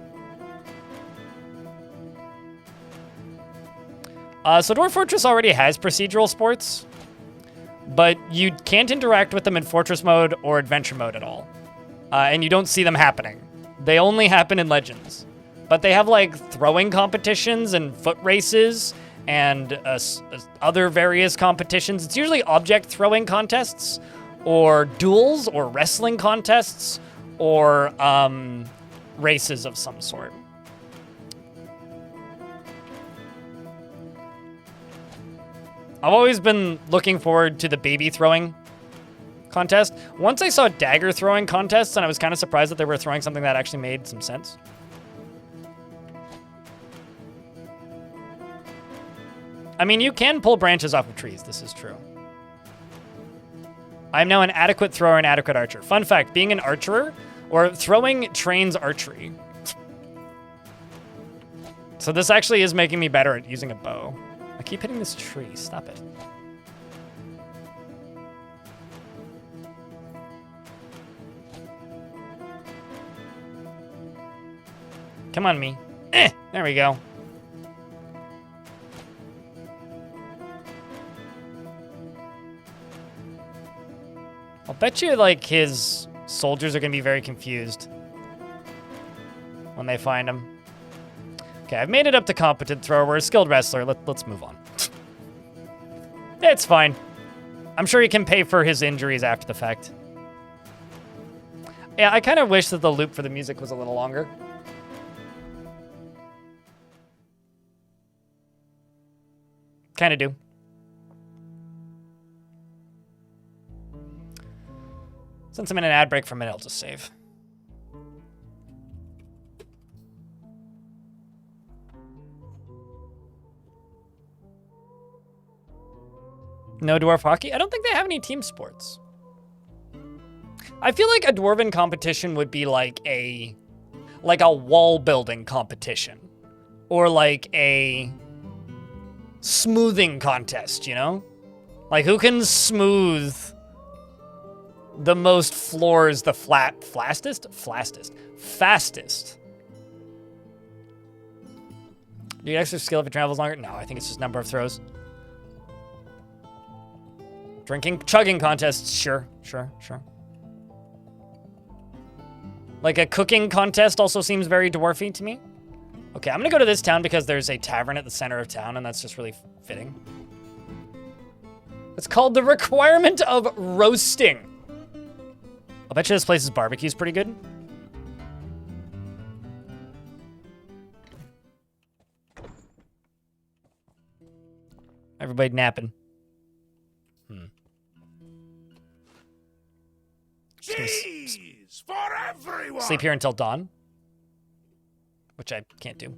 So Dwarf Fortress already has procedural sports, but you can't interact with them in Fortress mode or Adventure mode at all. And you don't see them happening. They only happen in Legends. But they have like throwing competitions and foot races and other various competitions. It's usually object throwing contests or duels or wrestling contests or races of some sort. I've always been looking forward to the baby throwing contest. Once I saw dagger throwing contests, and I was kind of surprised that they were throwing something that actually made some sense. I mean, you can pull branches off of trees. This is true. I'm now an adequate thrower and adequate archer. Fun fact, being an archer or throwing trains archery. So this actually is making me better at using a bow. I keep hitting this tree. Stop it. Come on, me. There we go. I'll bet you, like, his soldiers are going to be very confused when they find him. Okay, I've made it up to competent thrower. We're a skilled wrestler. Let's move on. It's fine. I'm sure he can pay for his injuries after the fact. Yeah, I kind of wish that the loop for the music was a little longer. Kind of do. Since I'm in an ad break for a minute, I'll just save. No dwarf hockey? I don't think they have any team sports. I feel like a dwarven competition would be like a wall building competition. Or like a smoothing contest, you know? Like who can smooth the most floors the fastest? Do you extra skill if it travels longer? No, I think it's just number of throws. Chugging contests, sure. Like a cooking contest also seems very dwarfy to me. Okay, I'm gonna go to this town because there's a tavern at the center of town and that's just really fitting. It's called the Requirement of Roasting. I'll bet you this place's barbecue's pretty good. Everybody napping. Cheese for everyone. Sleep here until dawn, which I can't do.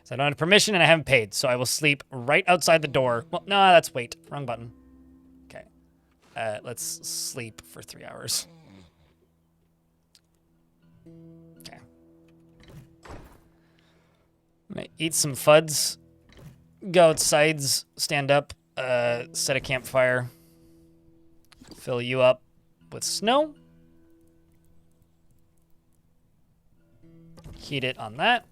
So I don't have permission and I haven't paid, so I will sleep right outside the door. Well, no, that's wait. Wrong button. Okay. Let's sleep for 3 hours. Okay. I'm gonna eat some fuds. Go outside, stand up, set a campfire. Fill you up with snow. Heat it on that.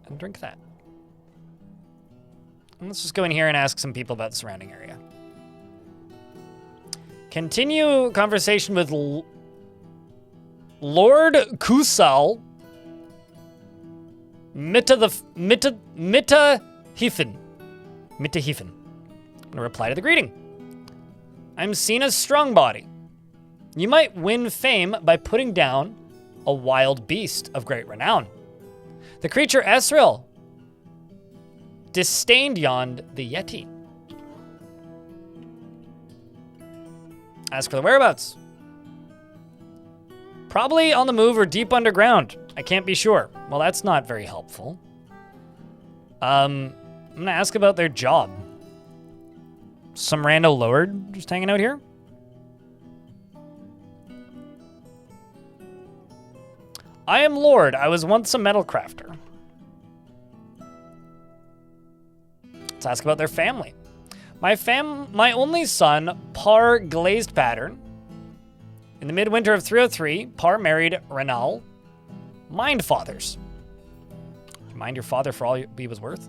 And drink that. And let's just go in here and ask some people about the surrounding area. Continue conversation with Lord Kusal. Mittahiefen. Mittahiefen. I'm gonna reply to the greeting. I'm Sina's Strongbody. You might win fame by putting down a wild beast of great renown. The creature Esril disdained yond the Yeti. Ask for the whereabouts. Probably on the move or deep underground. I can't be sure. Well, that's not very helpful. I'm gonna ask about their job. Some rando lord just hanging out here? I am Lord. I was once a metal crafter. Let's ask about their family. My only son, Par Glazed Pattern. In the midwinter of 303, Par married Renal. Mind fathers. Do you mind your father for all he was worth?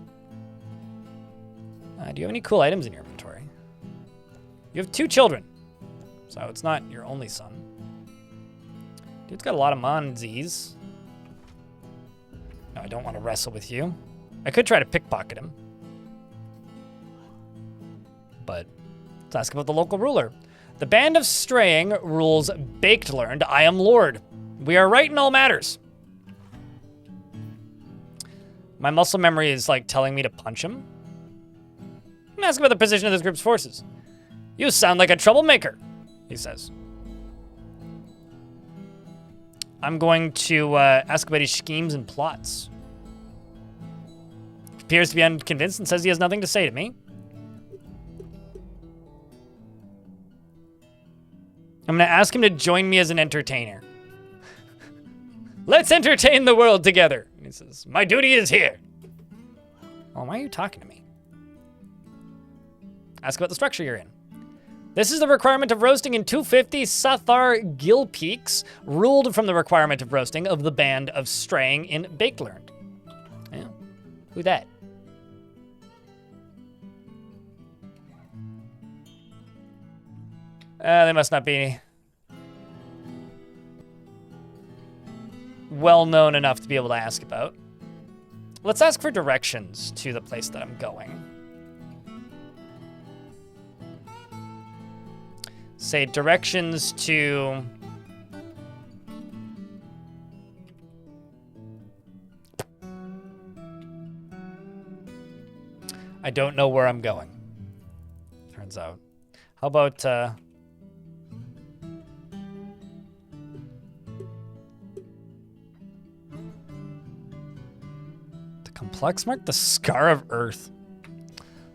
Do you have any cool items in your inventory? You have 2 children, so it's not your only son. Dude's got a lot of Monzies. No, I don't want to wrestle with you. I could try to pickpocket him. But let's ask about the local ruler. The band of straying rules baked learned. I am Lord. We are right in all matters. My muscle memory is like telling me to punch him. I'm asking about the position of this group's forces. You sound like a troublemaker, he says. I'm going to ask about his schemes and plots. He appears to be unconvinced and says he has nothing to say to me. I'm going to ask him to join me as an entertainer. Let's entertain the world together. And he says, my duty is here. Oh, why are you talking to me? Ask about the structure you're in. This is the requirement of roasting in 250 Sathar Gill Peaks, ruled from the requirement of roasting of the band of straying in Baked Learned. Yeah. Who that? They must not be well known enough to be able to ask about. Let's ask for directions to the place that I'm going. Say directions to... I don't know where I'm going, turns out. How about, the complex mark? The Scar of Earth.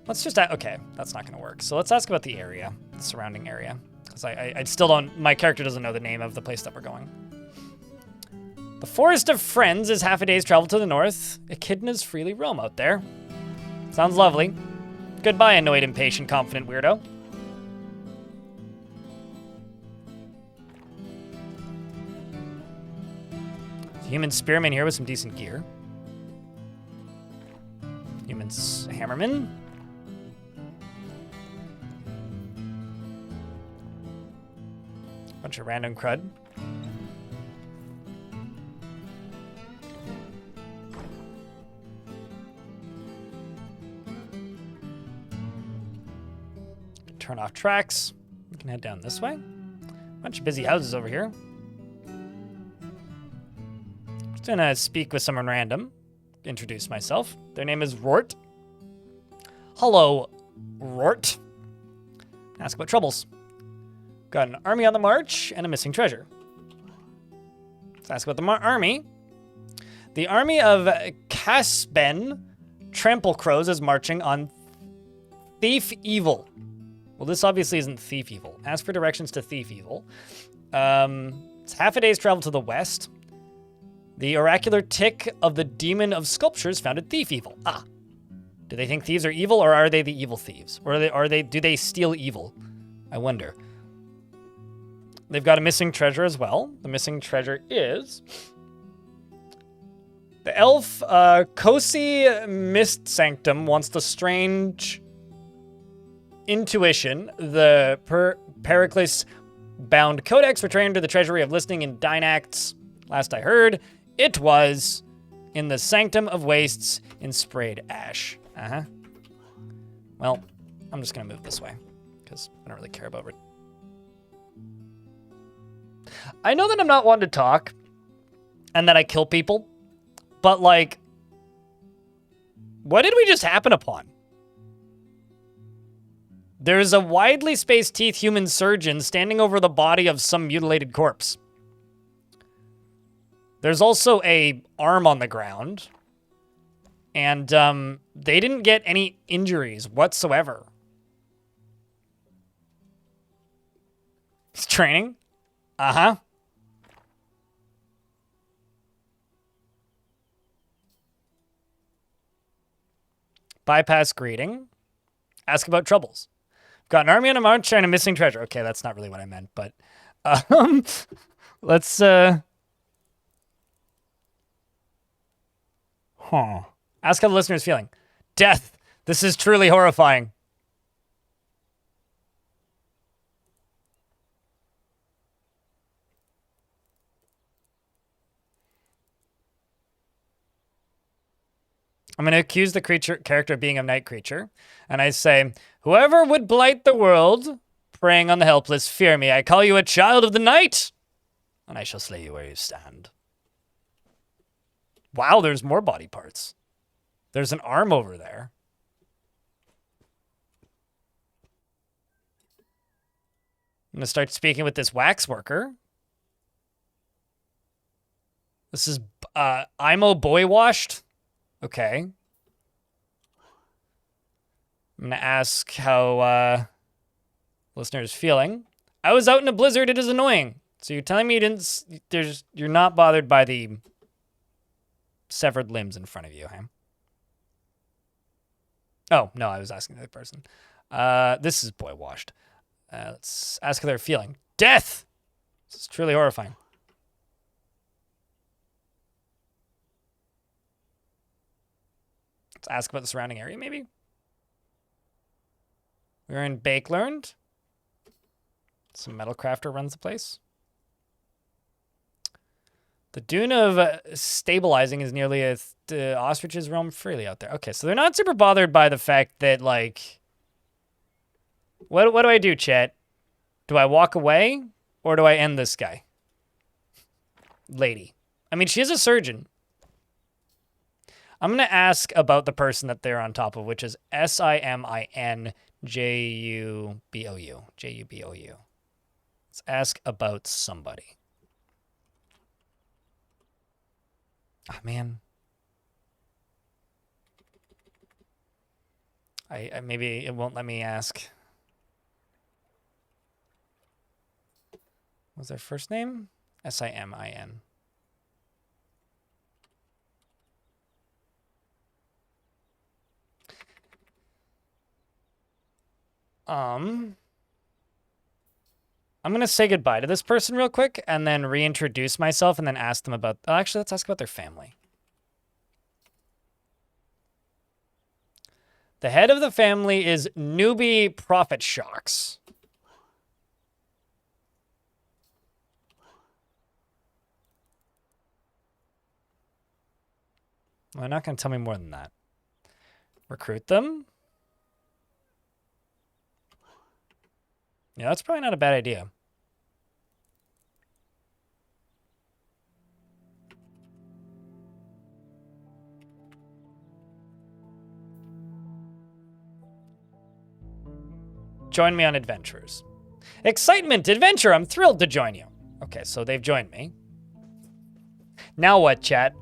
Let's just, okay, that's not gonna work. So let's ask about the area, the surrounding area. Because I still don't, my character doesn't know the name of the place that we're going. The Forest of Friends is half a day's travel to the north. Echidnas freely roam out there. Sounds lovely. Goodbye, annoyed, impatient, confident weirdo. Human spearman here with some decent gear. Human hammerman. Bunch of random crud. Turn off tracks. We can head down this way. Bunch of busy houses over here. Just gonna speak with someone random. Introduce myself. Their name is Rort. Hello, Rort. Ask about troubles. Got an army on the march and a missing treasure. Let's ask about the army. The army of Casben Trample Crows is marching on Thief Evil. Well, this obviously isn't Thief Evil. Ask for directions to Thief Evil. It's half a day's travel to the west. The oracular tick of the demon of sculptures founded Thief Evil. Ah. Do they think thieves are evil, or are they the evil thieves? Or do they steal evil? I wonder. They've got a missing treasure as well. The missing treasure is the elf Kosi Mist Sanctum wants the strange intuition. The Pericles bound codex returned to the treasury of listening in Dynacts. Last I heard, it was in the sanctum of wastes in sprayed ash. Uh-huh. Well, I'm just gonna move this way because I don't really care about it. I know that I'm not one to talk and that I kill people, but like, what did we just happen upon? There's a widely spaced teeth human surgeon standing over the body of some mutilated corpse. There's also a arm on the ground. And they didn't get any injuries whatsoever. It's training? Uh-huh. Bypass greeting. Ask about troubles. Got an army on a march and a missing treasure. Okay, that's not really what I meant, but let's ask how the listener's feeling. Death. This is truly horrifying. I'm going to accuse the character of being a night creature. And I say, whoever would blight the world, preying on the helpless, fear me. I call you a child of the night, and I shall slay you where you stand. Wow, there's more body parts. There's an arm over there. I'm going to start speaking with this wax worker. This is Imo boy washed. Okay. I'm going to ask how listener is feeling. I was out in a blizzard. It is annoying. So you're telling me you're not bothered by the severed limbs in front of you, huh? Oh, no, I was asking the other person. This is boy washed. Let's ask how they're feeling. Death! This is truly horrifying. Let's ask about the surrounding area, maybe? We're in Bake Learned. Some metal crafter runs the place. The dune of stabilizing is nearly the ostriches roam freely out there. Okay, so they're not super bothered by the fact that, like... What do I do, chat? Do I walk away? Or do I end this guy? Lady. I mean, she is a surgeon. I'm going to ask about the person that they're on top of, which is Siminjubou. Jubou. Let's ask about somebody. Oh, man. I maybe it won't let me ask. What's their first name? Simin. I'm going to say goodbye to this person real quick and then reintroduce myself and then ask them about... Oh, actually, let's ask about their family. The head of the family is Newbie Profit Shocks. Well, they're not going to tell me more than that. Recruit them? Yeah, that's probably not a bad idea. Join me on adventures. Excitement, adventure, I'm thrilled to join you. Okay, so they've joined me. Now what, chat?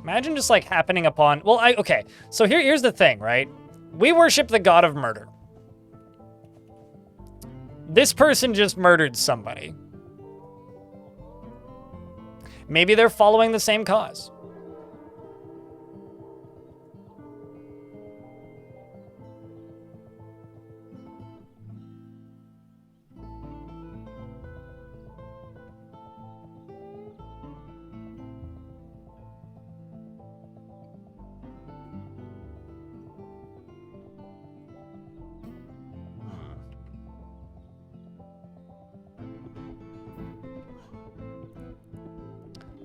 Imagine just like happening upon, well, okay. So here's the thing, right? We worship the god of murder. This person just murdered somebody. Maybe they're following the same cause.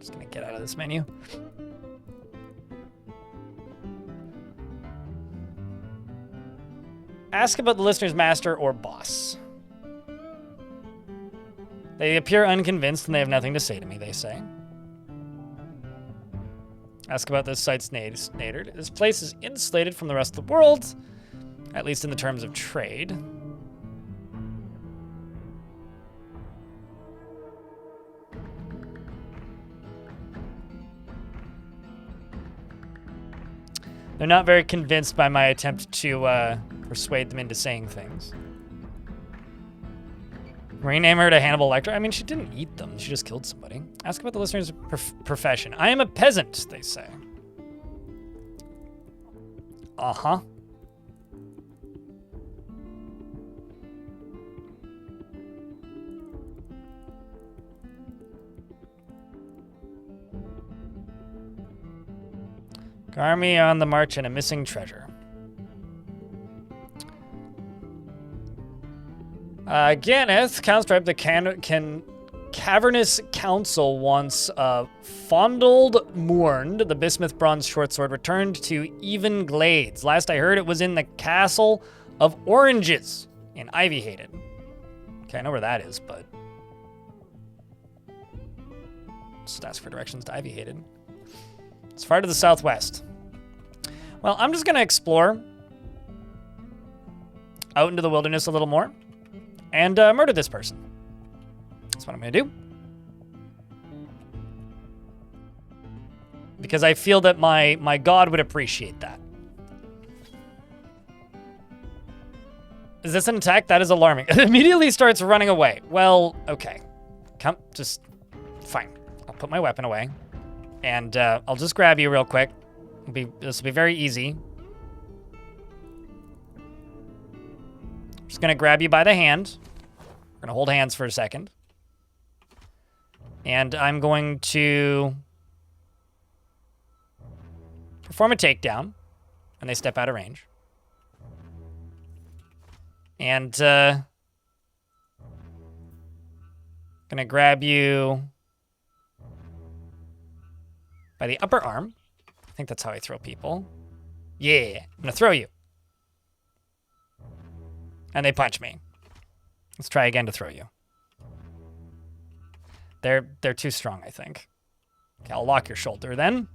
Just gonna get out of this menu. Ask about the listener's master or boss. They appear unconvinced and they have nothing to say to me, they say. Ask about this site's nadir. This place is insulated from the rest of the world, at least in the terms of trade. They're not very convinced by my attempt to persuade them into saying things. Rename her to Hannibal Lecter. I mean, she didn't eat them. She just killed somebody. Ask about the listener's profession. I am a peasant, they say. Uh-huh. Army on the march and a missing treasure. Ganeth, Counterstripe, the Cavernous Council once fondled, mourned the bismuth bronze short sword returned to even glades. Last I heard, it was in the Castle of Oranges in Ivy Hated. Okay, I know where that is, but just ask for directions to Ivy Hated. It's far to the southwest. Well, I'm just going to explore out into the wilderness a little more and murder this person. That's what I'm going to do. Because I feel that my god would appreciate that. Is this an attack? That is alarming. It immediately starts running away. Well, okay. Come, just, fine. I'll put my weapon away. And I'll just grab you real quick. This will be very easy. I'm just going to grab you by the hand. We're going to hold hands for a second. And I'm going to perform a takedown when they step out of range. And going to grab you by the upper arm. I think that's how I throw people. Yeah, I'm gonna throw you. And they punch me. Let's try again to throw you. They're too strong, I think. Okay, I'll lock your shoulder then.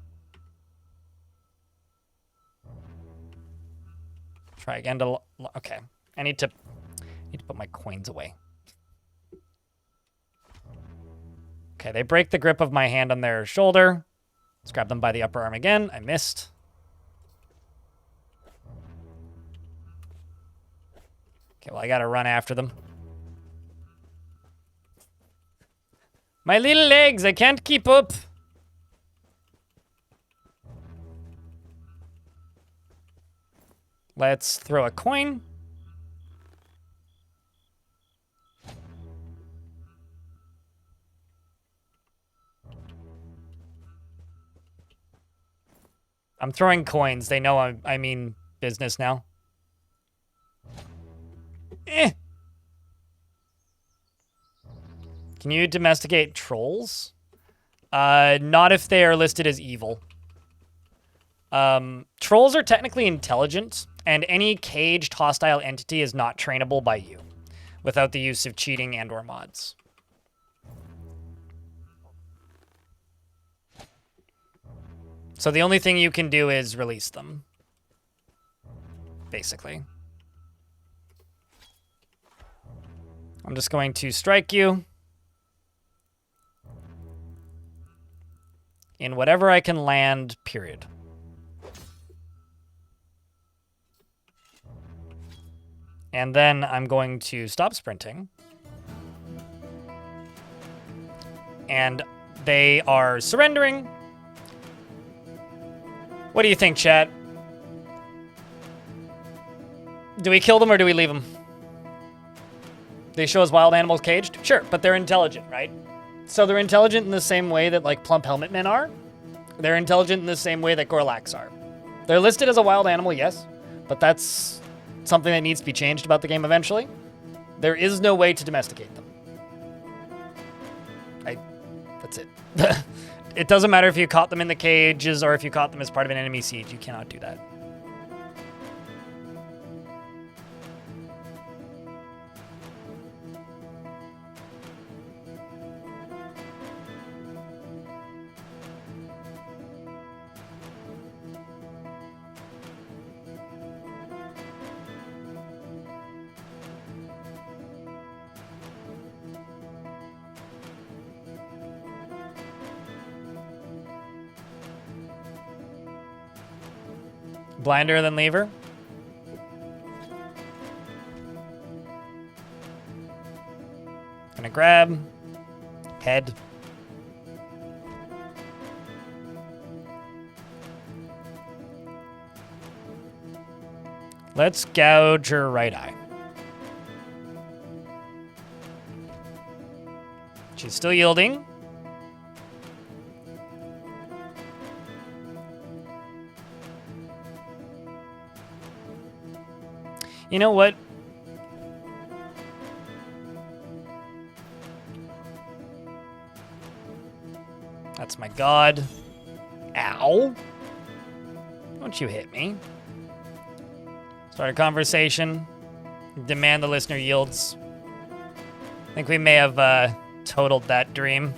Try again to, okay. I need to put my coins away. Okay, they break the grip of my hand on their shoulder. Let's grab them by the upper arm again. I missed. Okay, well, I gotta run after them. My little legs, I can't keep up. Let's throw a coin. I'm throwing coins. They know I mean business now. Eh. Can you domesticate trolls? Not if they are listed as evil. Trolls are technically intelligent, and any caged hostile entity is not trainable by you without the use of cheating and or mods. So the only thing you can do is release them, basically. I'm just going to strike you in whatever I can land, period. And then I'm going to stop sprinting. And they are surrendering. What do you think, chat? Do we kill them or do we leave them? They show us wild animals caged? Sure, but they're intelligent, right? So they're intelligent in the same way that, like, plump helmet men are. They're intelligent in the same way that Gorlaks are. They're listed as a wild animal, yes, but that's something that needs to be changed about the game eventually. There is no way to domesticate them. That's it. it doesn't matter if you caught them in the cages or if you caught them as part of an enemy siege. You cannot do that. Blinder than lever. Gonna grab. Head. Let's gouge her right eye. She's still yielding. You know what? That's my god. Ow. Don't you hit me. Start a conversation. Demand the listener yields. I think we may have totaled that dream.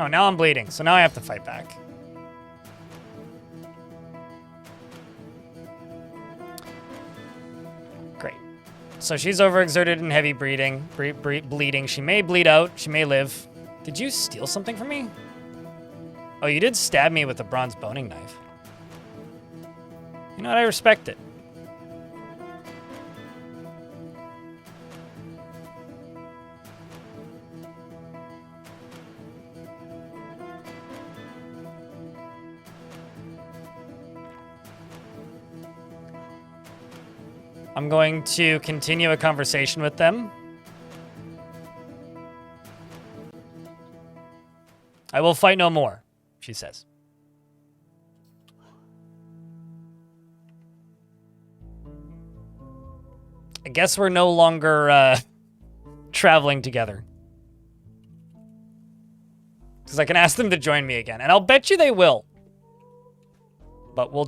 Oh, now I'm bleeding, so now I have to fight back. Great. So she's overexerted and heavy bleeding. She may bleed out. She may live. Did you steal something from me? Oh, you did stab me with a bronze boning knife. You know what? I respect it. I'm going to continue a conversation with them. I will fight no more, she says. I guess we're no longer traveling together. Because I can ask them to join me again. And I'll bet you they will. But we'll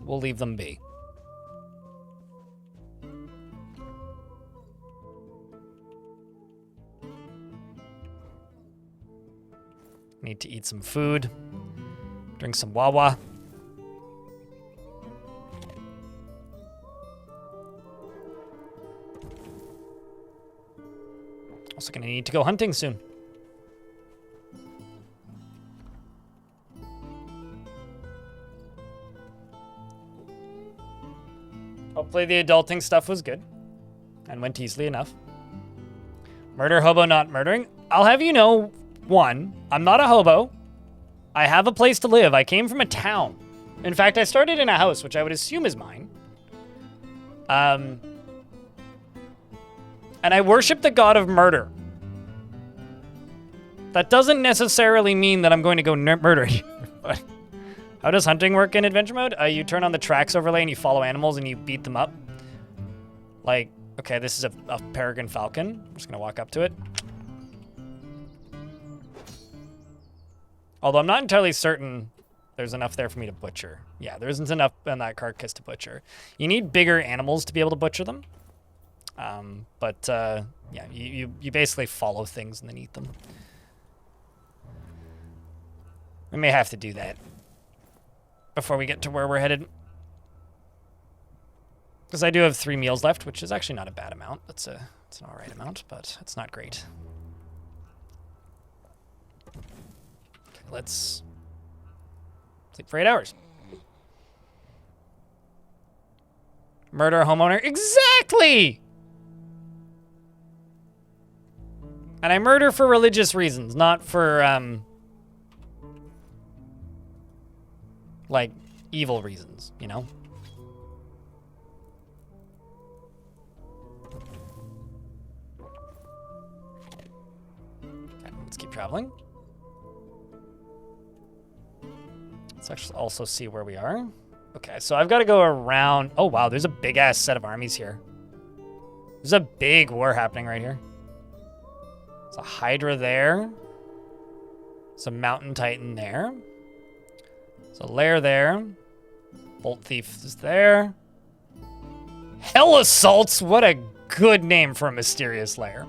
leave them be. Need to eat some food, drink some Wawa. Also gonna need to go hunting soon. Hopefully the adulting stuff was good and went easily enough. Murder, hobo, not murdering. I'll have you know, one, I'm not a hobo. I have a place to live. I came from a town. In fact, I started in a house, which I would assume is mine. And I worship the god of murder. That doesn't necessarily mean that I'm going to go murder you. But how does hunting work in adventure mode? You turn on the tracks overlay and you follow animals and you beat them up. Like, okay, this is a peregrine falcon. I'm just gonna walk up to it. Although I'm not entirely certain there's enough there for me to butcher. Yeah, there isn't enough in that carcass to butcher. You need bigger animals to be able to butcher them. Yeah, you basically follow things and then eat them. We may have to do that before we get to where we're headed. Because I do have 3 meals left, which is actually not a bad amount. It's an alright amount, but it's not great. Let's sleep for 8 hours. Murder a homeowner. Exactly! And I murder for religious reasons, not for, like, evil reasons, you know? Okay, let's keep traveling. Let's actually also see where we are. Okay, so I've got to go around. Oh, wow, there's a big-ass set of armies here. There's a big war happening right here. There's a Hydra there. There's a Mountain Titan there. There's a Lair there. Bolt Thief is there. Hell Assaults! What a good name for a mysterious lair.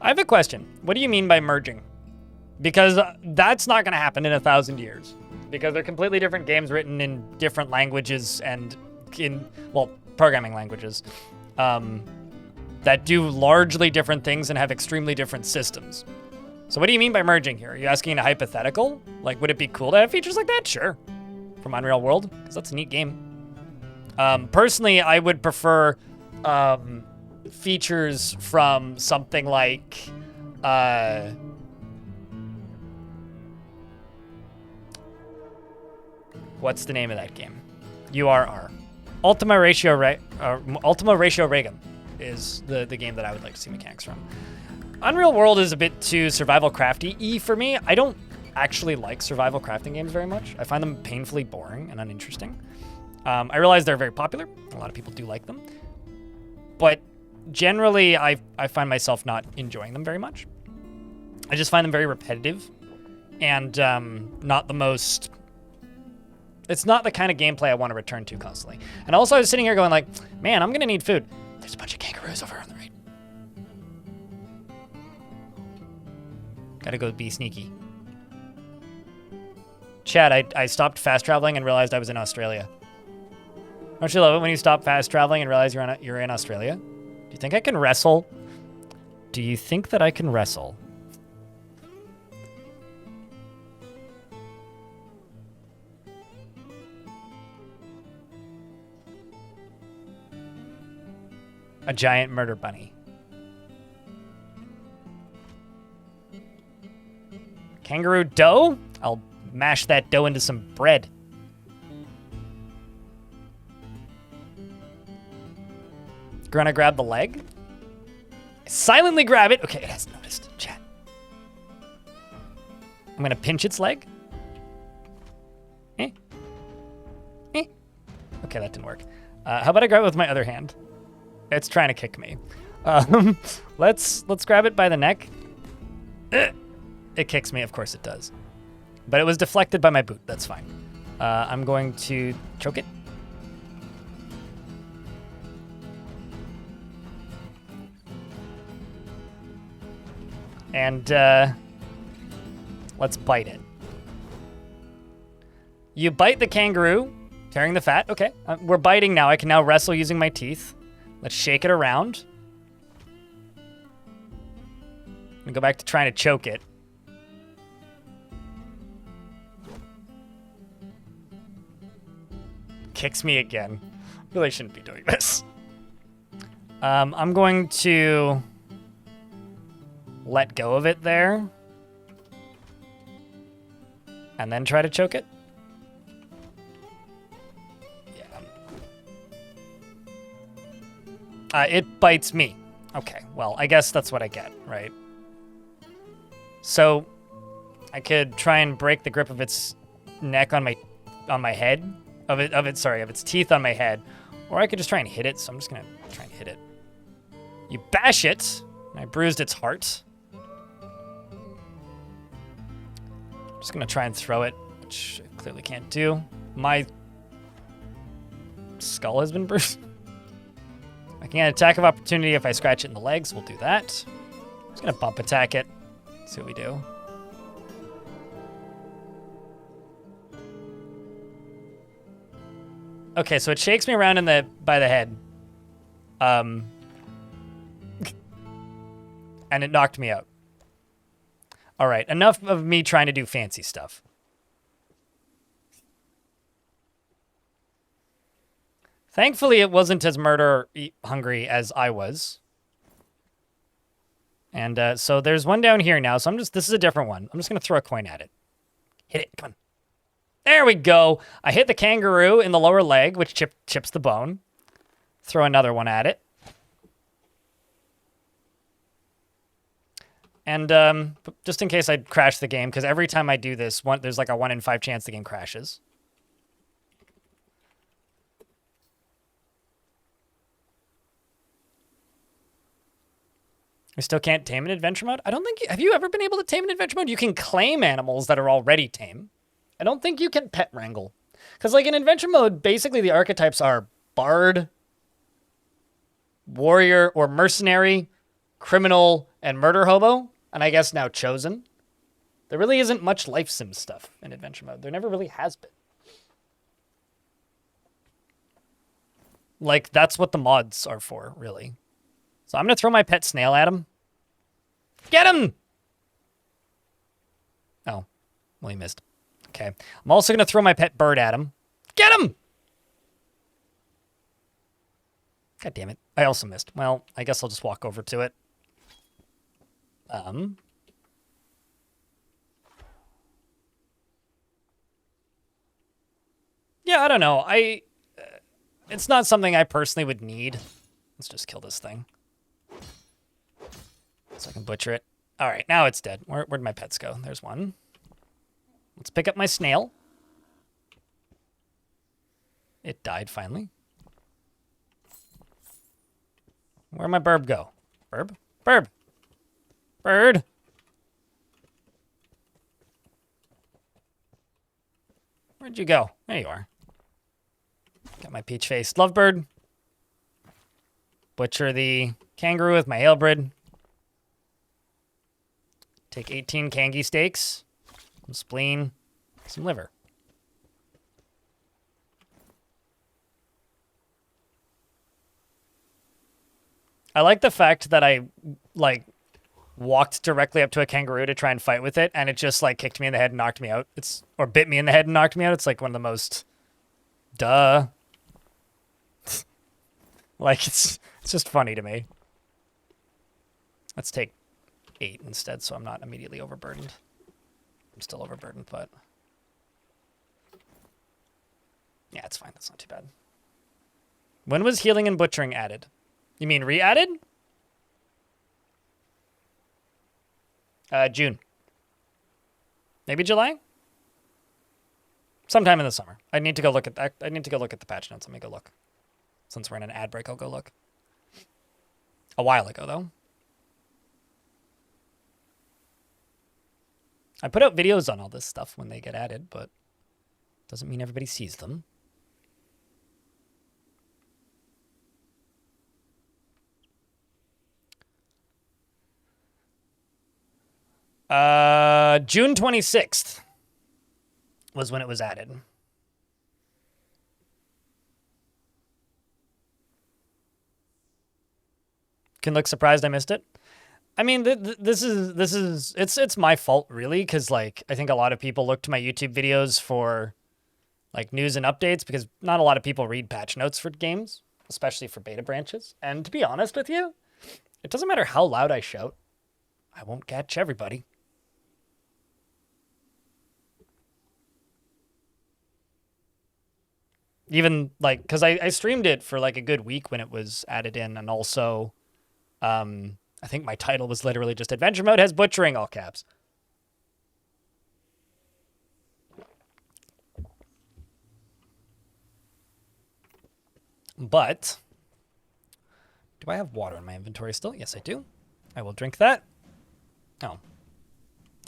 I have a question. What do you mean by merging? Because that's not going to happen in 1,000 years. Because they're completely different games written in different languages and in, well, programming languages that do largely different things and have extremely different systems. So what do you mean by merging here? Are you asking a hypothetical? Like, would it be cool to have features like that? Sure. From Unreal World, because that's a neat game. Personally, I would prefer features from something like what's the name of that game? URR. Ultima Ratio Regum is the game that I would like to see mechanics from. Unreal World is a bit too survival crafty-y for me. I don't actually like survival crafting games very much. I find them painfully boring and uninteresting. I realize they're very popular. A lot of people do like them. But generally, I find myself not enjoying them very much. I just find them very repetitive and not the most... It's not the kind of gameplay I want to return to constantly. And also, I was sitting here going like, man, I'm going to need food. There's a bunch of kangaroos over on the right. Gotta go be sneaky. Chad, I stopped fast traveling and realized I was in Australia. Don't you love it when you stop fast traveling and realize you're in Australia? Do you think I can wrestle? Do you think that I can wrestle? A giant murder bunny. Kangaroo dough? I'll mash that dough into some bread. Gonna grab the leg? Silently grab it. Okay, it hasn't noticed. Chat. I'm gonna pinch its leg. Eh? Eh? Okay, that didn't work. How about I grab it with my other hand? It's trying to kick me. Let's grab it by the neck. It kicks me, of course it does. But it was deflected by my boot, that's fine. I'm going to choke it. And let's bite it. You bite the kangaroo, tearing the fat. Okay, we're biting now. I can now wrestle using my teeth. Let's shake it around. And go back to trying to choke it. Kicks me again. Really shouldn't be doing this. I'm going to let go of it there. And then try to choke it. Yeah. It bites me. Okay, well, I guess that's what I get, right? So I could try and break the grip of its neck on my head. Of its teeth on my head. Or I could just try and hit it, so I'm just gonna try and hit it. You bash it. I bruised its heart. Just gonna try and throw it, which I clearly can't do. My skull has been bruised. I can get an attack of opportunity if I scratch it in the legs. We'll do that. I'm just gonna bump attack it. See what we do. Okay, so it shakes me around by the head. And it knocked me out. All right, enough of me trying to do fancy stuff. Thankfully, it wasn't as murder hungry as I was. And so there's one down here now. So this is a different one. I'm just going to throw a coin at it. Hit it, come on. There we go. I hit the kangaroo in the lower leg, which chips the bone. Throw another one at it. And just in case I crash the game, because every time I do this, there's like a 1 in 5 chance the game crashes. I still can't tame in adventure mode? I don't think... Have you ever been able to tame in adventure mode? You can claim animals that are already tame. I don't think you can pet wrangle. Because, like, in adventure mode, basically the archetypes are bard, warrior or mercenary, criminal, and murder hobo. And I guess now chosen. There really isn't much life sim stuff in adventure mode. There never really has been. Like, that's what the mods are for, really. So I'm going to throw my pet snail at him. Get him! Oh. Well, he missed. Okay. I'm also going to throw my pet bird at him. Get him! God damn it. I also missed. Well, I guess I'll just walk over to it. Yeah, I don't know. It's not something I personally would need. Let's just kill this thing. So I can butcher it. All right, now it's dead. Where'd my pets go? There's one. Let's pick up my snail. It died finally. Where'd my burb go? Burb? Burb! Bird! Where'd you go? There you are. Got my peach-faced lovebird. Butcher the kangaroo with my halebred. Take 18 kangi steaks, some spleen, some liver. I like the fact that I, like, walked directly up to a kangaroo to try and fight with it, and it just, like, kicked me in the head and knocked me out. Or bit me in the head and knocked me out. It's, like, one of the most... Duh. Like, it's just funny to me. Let's take 8 instead, so I'm not immediately overburdened. I'm still overburdened, but... Yeah, it's fine. That's not too bad. When was healing and butchering added? You mean re-added? June. Maybe July? Sometime in the summer. I need to go look at that. I need to go look at the patch notes. Let me go look. Since we're in an ad break, I'll go look. A while ago, though. I put out videos on all this stuff when they get added, but doesn't mean everybody sees them. June 26th was when it was added. Can look surprised I missed it. I mean, it's my fault really, because like I think a lot of people look to my YouTube videos for like news and updates because not a lot of people read patch notes for games, especially for beta branches. And to be honest with you, it doesn't matter how loud I shout, I won't catch everybody. Even like, because I streamed it for like a good week when it was added in, and also I think my title was literally just Adventure Mode has butchering, all caps. But do I have water in my inventory still? Yes, I do. I will drink that. Oh.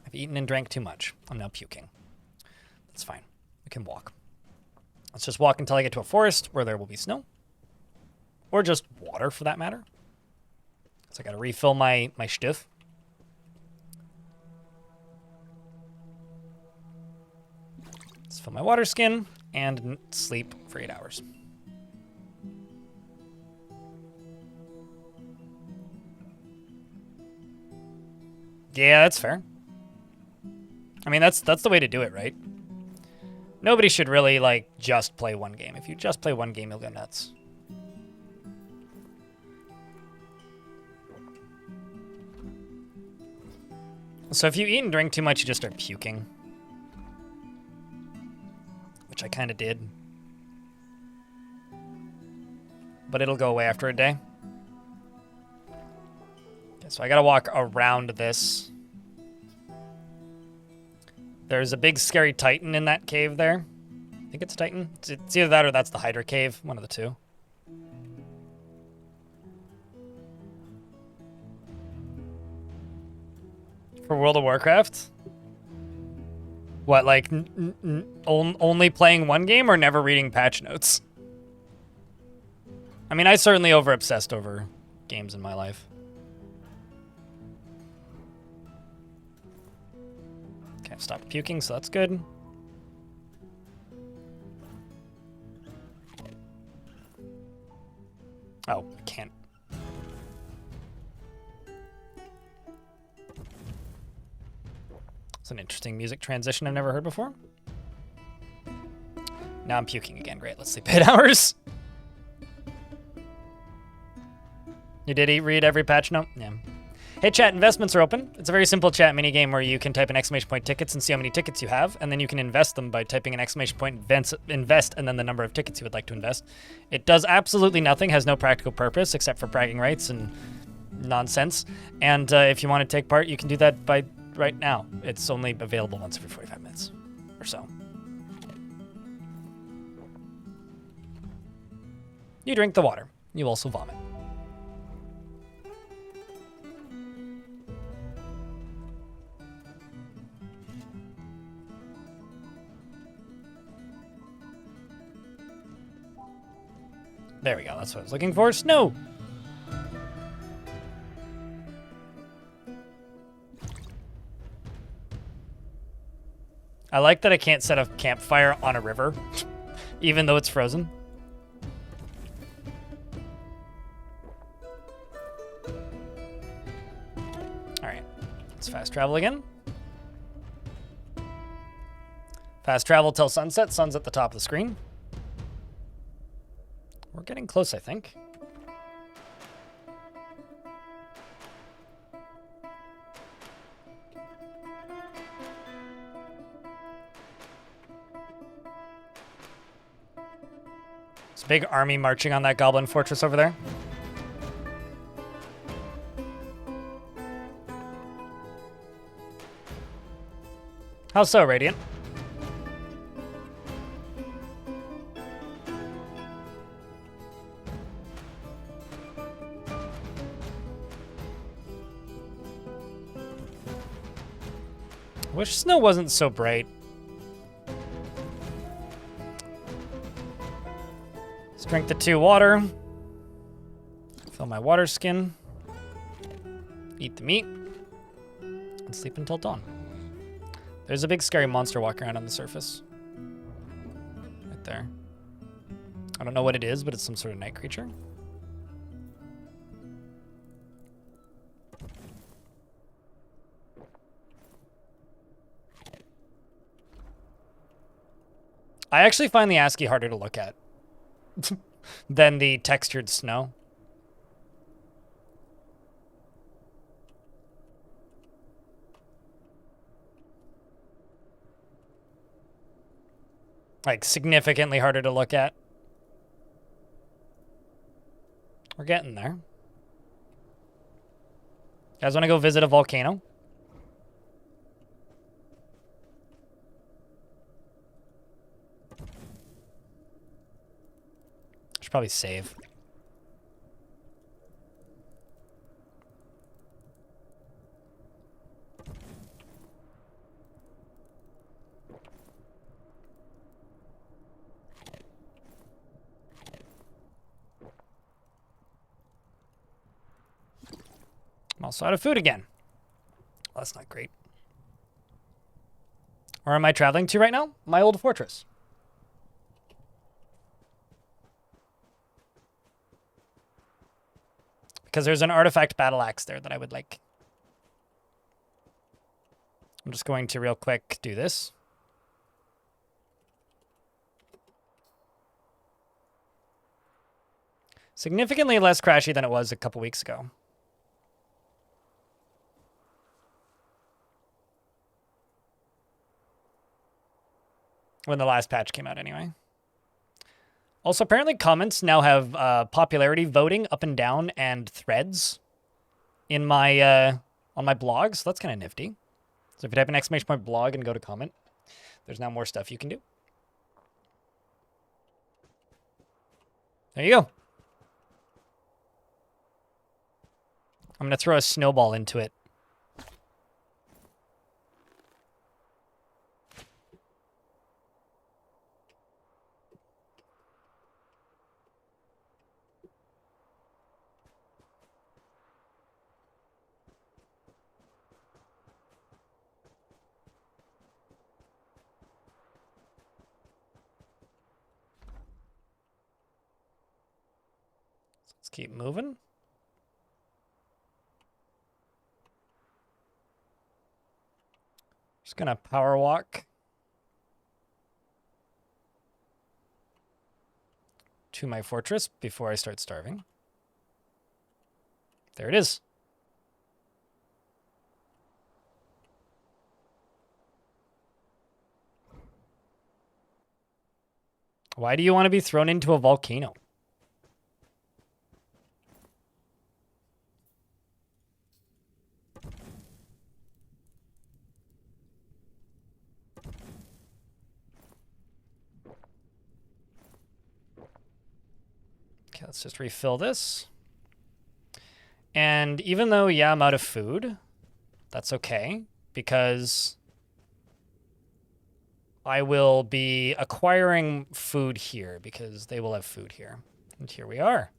I've eaten and drank too much. I'm now puking. That's fine. We can walk. Let's just walk until I get to a forest where there will be snow. Or just water, for that matter. So I gotta refill my stuff. Let's fill my water skin and sleep for 8 hours. Yeah, that's fair. I mean, that's the way to do it, right? Nobody should really, like, just play one game. If you just play one game, you'll go nuts. So if you eat and drink too much, you just start puking. Which I kind of did. But it'll go away after a day. Okay, so I gotta walk around this. There's a big scary Titan in that cave there. I think it's a Titan. It's either that or that's the Hydra cave. One of the two. For World of Warcraft? What, like, only playing one game or never reading patch notes? I mean, I certainly over-obsessed over games in my life. Okay, I've stopped puking, so that's good. Oh, I can't. It's an interesting music transition I've never heard before. Now I'm puking again. Great, let's sleep 8 hours. You did read every patch note? Yeah. Hey chat, investments are open. It's a very simple chat mini game where you can type an exclamation point tickets and see how many tickets you have, and then you can invest them by typing an exclamation point invest and then the number of tickets you would like to invest. It does absolutely nothing, has no practical purpose except for bragging rights and nonsense. And if you want to take part, you can do that by right now. It's only available once every 45 minutes or so. You drink the water. You also vomit. There we go. That's what I was looking for. Snow. I like that I can't set a campfire on a river, even though it's frozen. All right, let's fast travel again. Fast travel till sunset. Sun's at the top of the screen. We're getting close, I think. There's a big army marching on that goblin fortress over there. How so, Radiant? Wish snow wasn't so bright. Let's drink the 2 water. Fill my water skin. Eat the meat. And sleep until dawn. There's a big scary monster walking around on the surface. Right there. I don't know what it is, but it's some sort of night creature. I actually find the ASCII harder to look at than the textured snow. Like, significantly harder to look at. We're getting there. Guys want to go visit a volcano? Should probably save. I'm also out of food again. Well, that's not great. Where am I traveling to right now? My old fortress. Because there's an artifact battle axe there that I would like. I'm just going to real quick do this. Significantly less crashy than it was a couple weeks ago. When the last patch came out, anyway. Also, apparently comments now have popularity voting up and down and threads in my on my blog, so that's kind of nifty. So if you type an exclamation point blog and go to comment, There's now more stuff you can do. There you go. I'm going to throw a snowball into it. Let's keep moving. Just gonna power walk to my fortress before I start starving. There it is. Why do you want to be thrown into a volcano? Okay, let's just refill this. And even though, yeah, I'm out of food, that's okay, because I will be acquiring food here, because they will have food here. And here we are.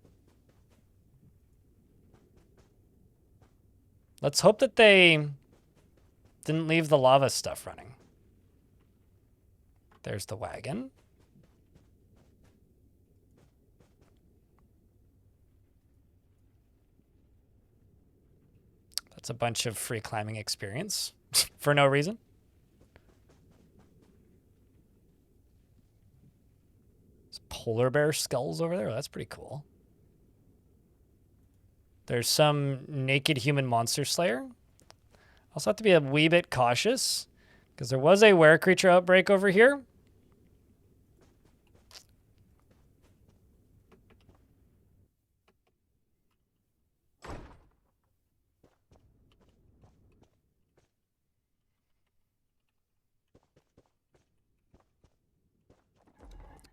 Let's hope that they didn't leave the lava stuff running. There's the wagon. That's a bunch of free climbing experience for no reason. There's polar bear skulls over there. Oh, that's pretty cool. There's some naked human monster slayer. Also have to be a wee bit cautious because there was a were creature outbreak over here.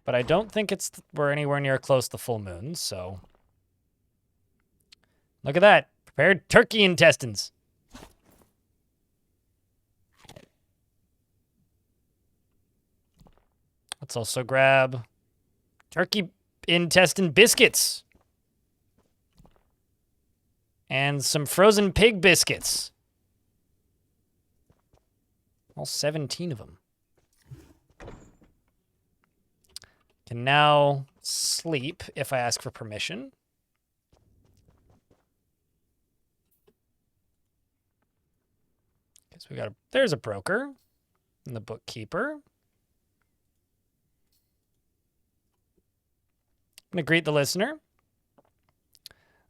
But I don't think we're anywhere near close to full moon, so. Look at that. Prepared turkey intestines. Let's also grab turkey intestine biscuits. And some frozen pig biscuits. All 17 of them. Can now sleep if I ask for permission. Okay, so there's a broker and the bookkeeper. I'm going to greet the listener.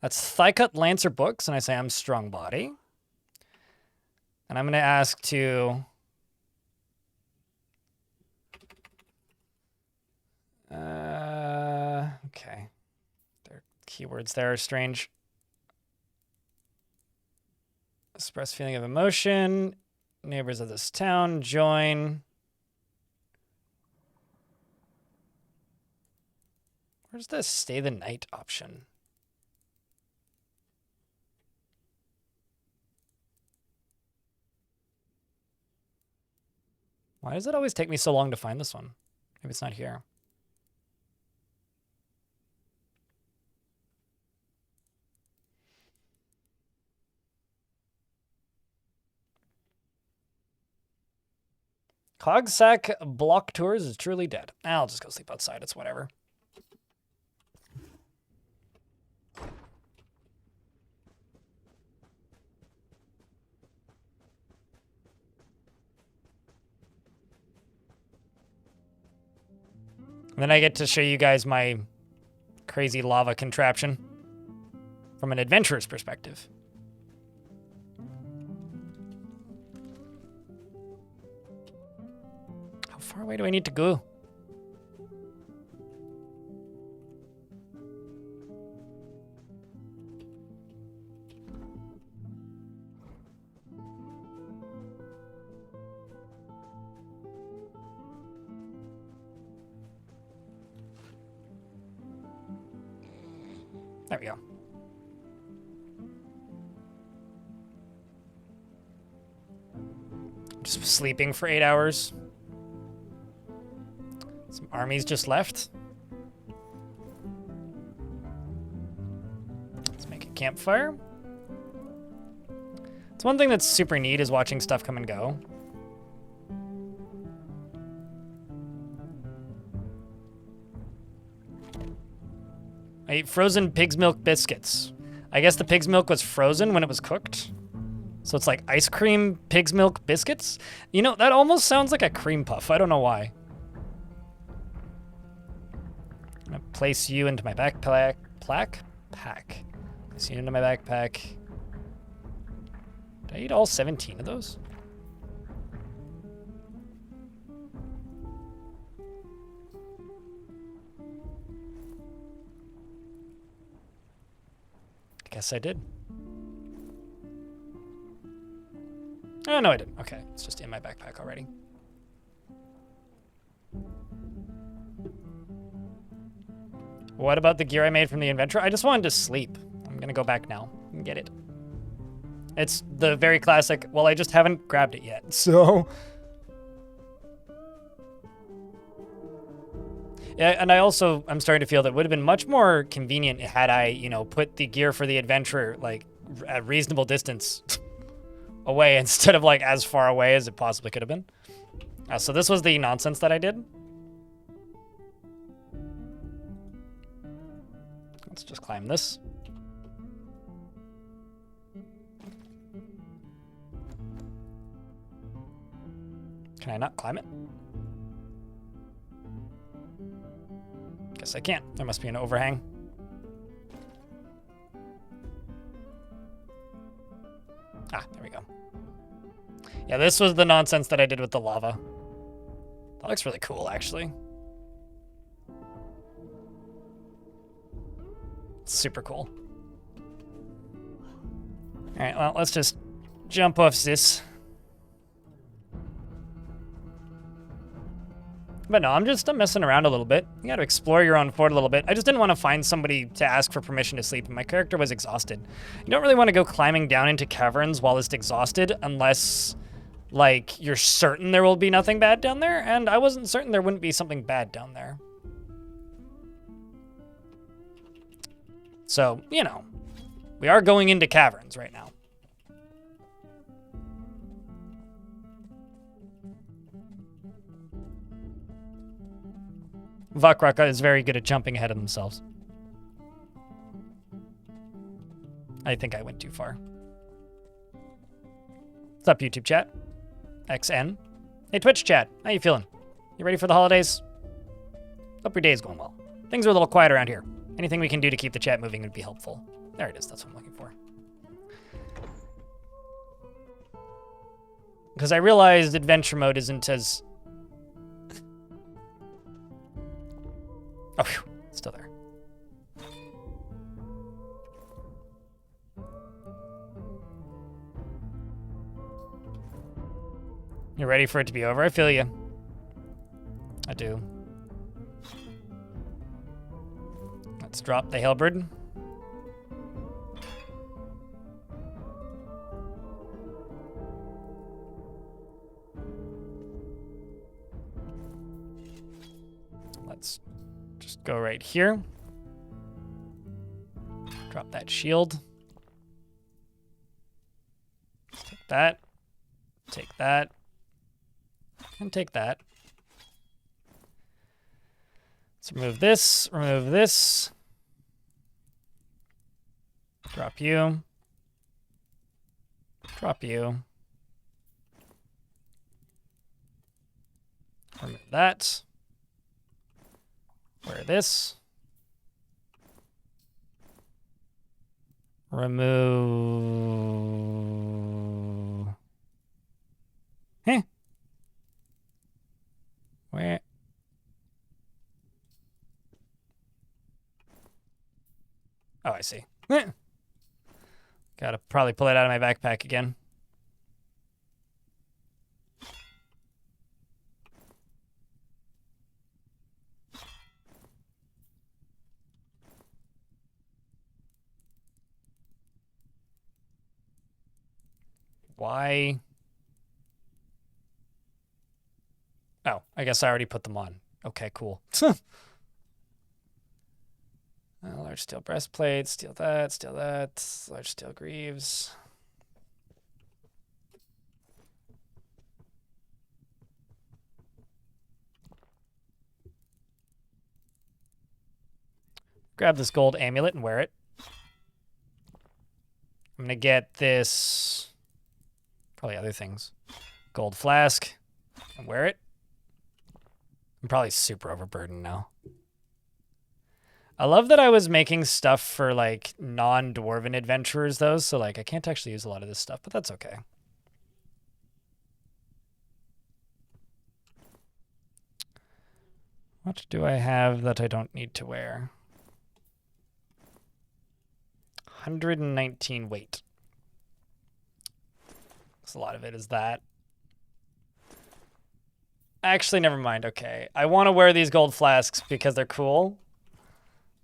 That's Thigh-Cut Lancer Books, and I say I'm Strongbody. And I'm going to ask to... okay. Their keywords there are strange. Express feeling of emotion. Neighbors of this town. Join. Where's the stay the night option? Why does it always take me so long to find this one? Maybe it's not here. Cogsack Block Tours is truly dead. I'll just go sleep outside. It's whatever. And then I get to show you guys my crazy lava contraption from an adventurer's perspective. How far away do I need to go? There we go. Just sleeping for 8 hours. Some armies just left. Let's make a campfire. It's one thing that's super neat is watching stuff come and go. I ate frozen pig's milk biscuits. I guess the pig's milk was frozen when it was cooked. So it's like ice cream pig's milk biscuits? You know, that almost sounds like a cream puff. I don't know why. I'm gonna place you into my backpack. Place you into my backpack. Did I eat all 17 of those? I guess I did. Oh, no, I didn't. Okay, it's just in my backpack already. What about the gear I made from the inventory? I just wanted to sleep. I'm gonna go back now and get it. It's the very classic, well, I just haven't grabbed it yet, so... Yeah, and I'm starting to feel that it would have been much more convenient had I, you know, put the gear for the adventure, like, at reasonable distance away instead of, like, as far away as it possibly could have been. So this was the nonsense that I did. Let's just climb this. Can I not climb it? Guess I can't. There must be an overhang. Ah, there we go. Yeah, this was the nonsense that I did with the lava. That looks really cool, actually. Super cool. Alright, well, let's just jump off this. But no, I'm messing around a little bit. You gotta explore your own fort a little bit. I just didn't want to find somebody to ask for permission to sleep, and my character was exhausted. You don't really want to go climbing down into caverns while it's exhausted unless, like, you're certain there will be nothing bad down there, and I wasn't certain there wouldn't be something bad down there. So, you know, we are going into caverns right now. Vakraka is very good at jumping ahead of themselves. I think I went too far. What's up, YouTube chat? XN. Hey, Twitch chat. How you feeling? You ready for the holidays? Hope your day's going well. Things are a little quiet around here. Anything we can do to keep the chat moving would be helpful. There it is. That's what I'm looking for. Because I realized adventure mode isn't as... Oh, phew, it's still there. You ready for it to be over? I feel you. I do. Let's drop the halberd. Let's just go right here. Drop that shield. Take that. Take that. And take that. Let's remove this. Remove this. Drop you. Drop you. Remove that. Wear this. Remove. Heh. Where? Oh, I see. Gotta probably pull it out of my backpack again. Why? Oh, I guess I already put them on. Okay, cool. Large steel breastplate, steal that, large steel greaves. Grab this gold amulet and wear it. I'm gonna get this, probably other things. Gold flask and wear it. I'm probably super overburdened now. I love that I was making stuff for like non-dwarven adventurers though, so like I can't actually use a lot of this stuff, but that's okay. What do I have that I don't need to wear? 119 weight. So a lot of it is that. Actually, never mind. Okay. I want to wear these gold flasks because they're cool.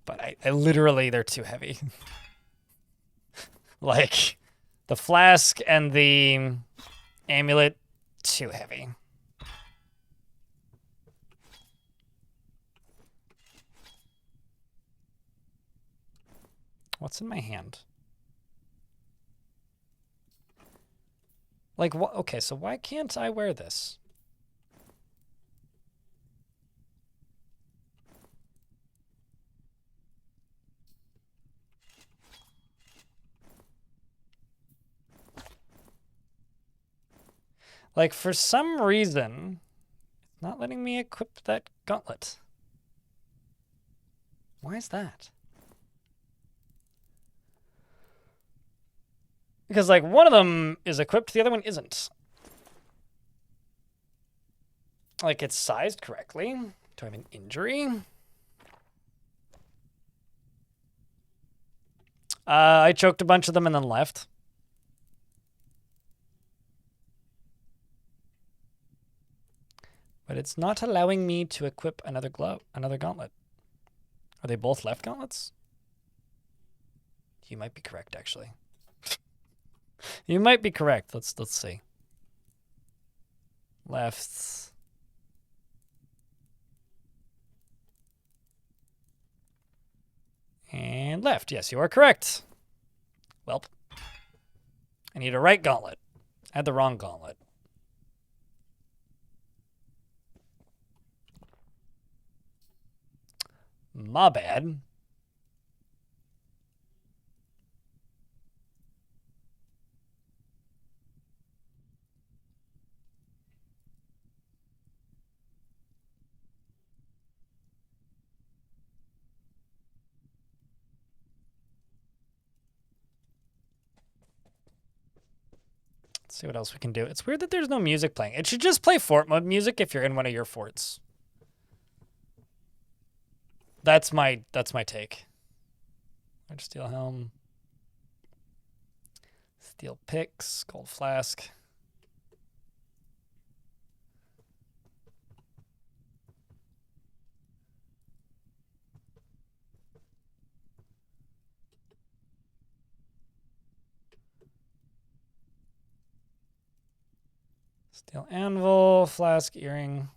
But I literally, they're too heavy. Like, the flask and the amulet, too heavy. What's in my hand? Like, what? Okay, so why can't I wear this? Like, for some reason, it's not letting me equip that gauntlet. Why is that? Because, like, one of them is equipped, the other one isn't. Like, it's sized correctly. Do I have an injury? I choked a bunch of them and then left. But it's not allowing me to equip another gauntlet. Are they both left gauntlets? You might be correct, actually. You might be correct. Let's see. Left. And left. Yes, you are correct. Welp. I need a right gauntlet. I had the wrong gauntlet. My bad. Let's see what else we can do. It's weird that there's no music playing. It should just play fort mode music if you're in one of your forts. That's my take. Large steel helm. Steel picks, gold flask. Steel anvil, flask, earring.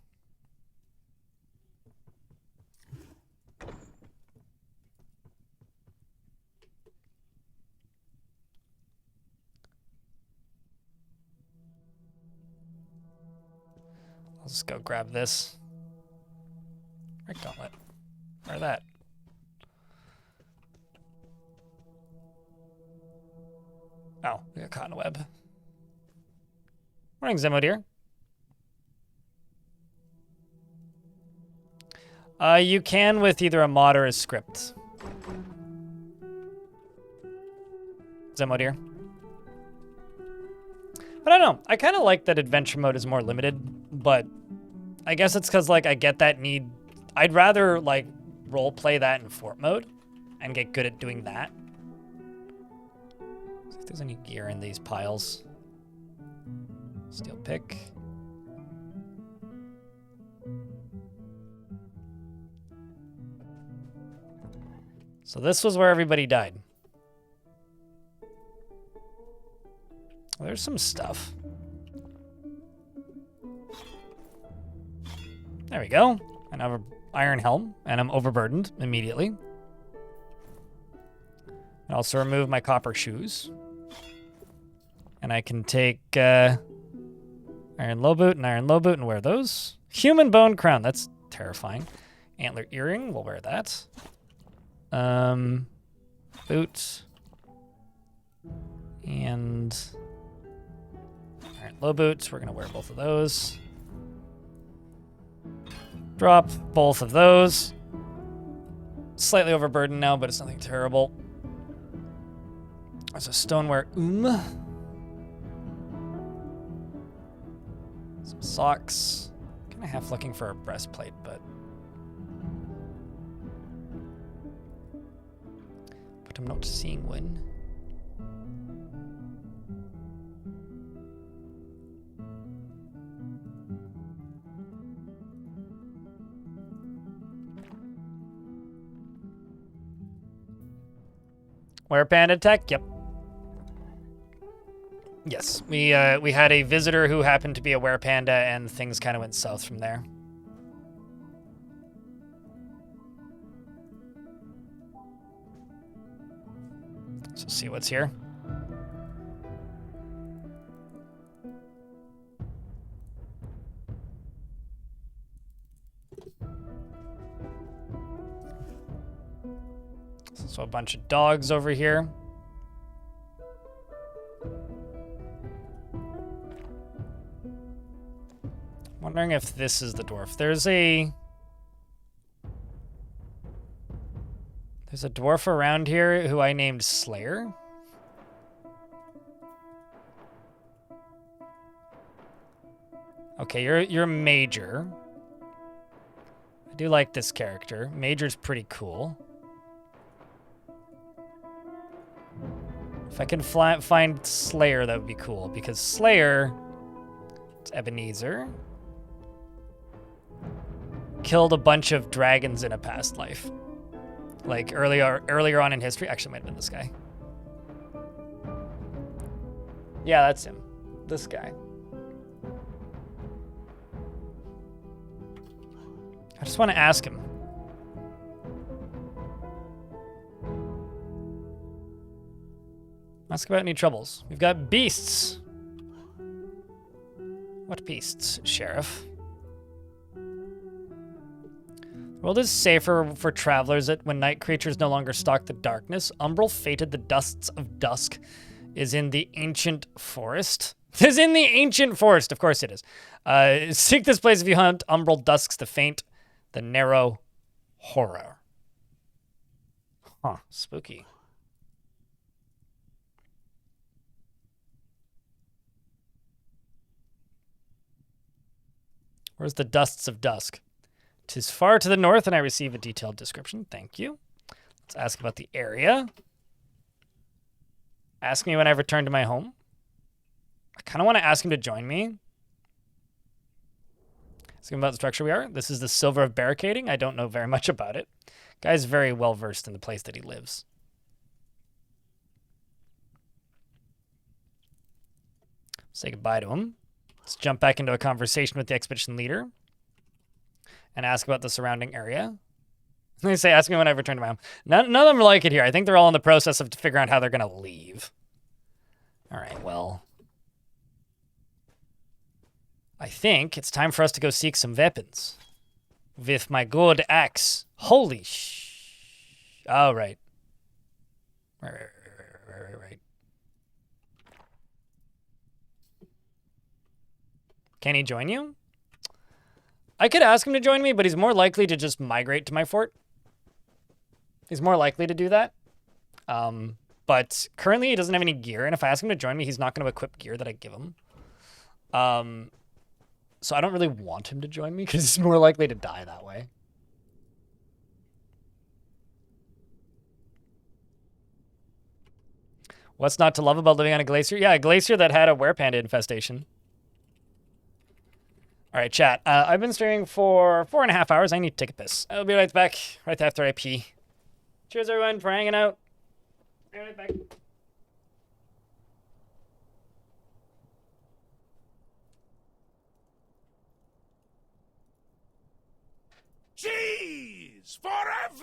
I'll just go grab this. Right gauntlet. Or that. Oh, we got caught in a web. Morning, Zemo dear. You can with either a mod or a script. Zemo dear. But I don't know. I kind of like that adventure mode is more limited, but I guess it's because, like, I get that need. I'd rather, like, role play that in fort mode and get good at doing that. See if there's any gear in these piles. Steel pick. So this was where everybody died. Well, there's some stuff. There we go. And I have an iron helm, and I'm overburdened immediately. I also remove my copper shoes. And I can take iron low boot and wear those. Human bone crown, that's terrifying. Antler earring, we'll wear that. Boot. And iron low boots, we're gonna wear both of those. Drop both of those. Slightly overburdened now, but it's nothing terrible. There's a stoneware Some socks. Kind of half looking for a breastplate, but I'm not seeing one. Were panda tech? Yep. Yes, we had a visitor who happened to be a werepanda, and things kind of went south from there. So see what's here. So a bunch of dogs over here. Wondering if this is the dwarf. There's a dwarf around here who I named Slayer. Okay, you're Major. I do like this character. Major's pretty cool. If I can find Slayer, that would be cool, because Slayer, it's Ebenezer, killed a bunch of dragons in a past life. Like earlier on in history. Actually, might have been this guy. Yeah, that's him. This guy. I just want to ask him. Ask about any troubles. We've got beasts. What beasts, Sheriff? The world is safer for travelers when night creatures no longer stalk the darkness. Umbral fated the dusts of dusk is in the ancient forest. Is in the ancient forest. Of course it is. Seek this place if you hunt umbral dusks, the faint, the narrow horror. Huh, spooky. Where's the dusts of dusk? 'Tis far to the north, and I receive a detailed description. Thank you. Let's ask about the area. Ask me when I return to my home. I kind of want to ask him to join me. Ask him about the structure we are. This is the Silver of Barricading. I don't know very much about it. Guy's very well versed in the place that he lives. Say goodbye to him. Let's jump back into a conversation with the expedition leader and ask about the surrounding area. They say, ask me when I return to my home. None of them like it here. I think they're all in the process of figuring out how they're going to leave. All right, well, I think it's time for us to go seek some weapons with my good axe. Holy all right. Right. Can he join you? I could ask him to join me, but he's more likely to just migrate to my fort. He's more likely to do that. But currently he doesn't have any gear, and if I ask him to join me, he's not going to equip gear that I give him. So I don't really want him to join me, because he's more likely to die that way. What's not to love about living on a glacier? Yeah, a glacier that had a werepanda infestation. All right, chat. I've been streaming for 4.5 hours. I need to take a piss. I'll be right back, right after I pee. Cheers, everyone, for hanging out. Be right back.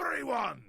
everyone!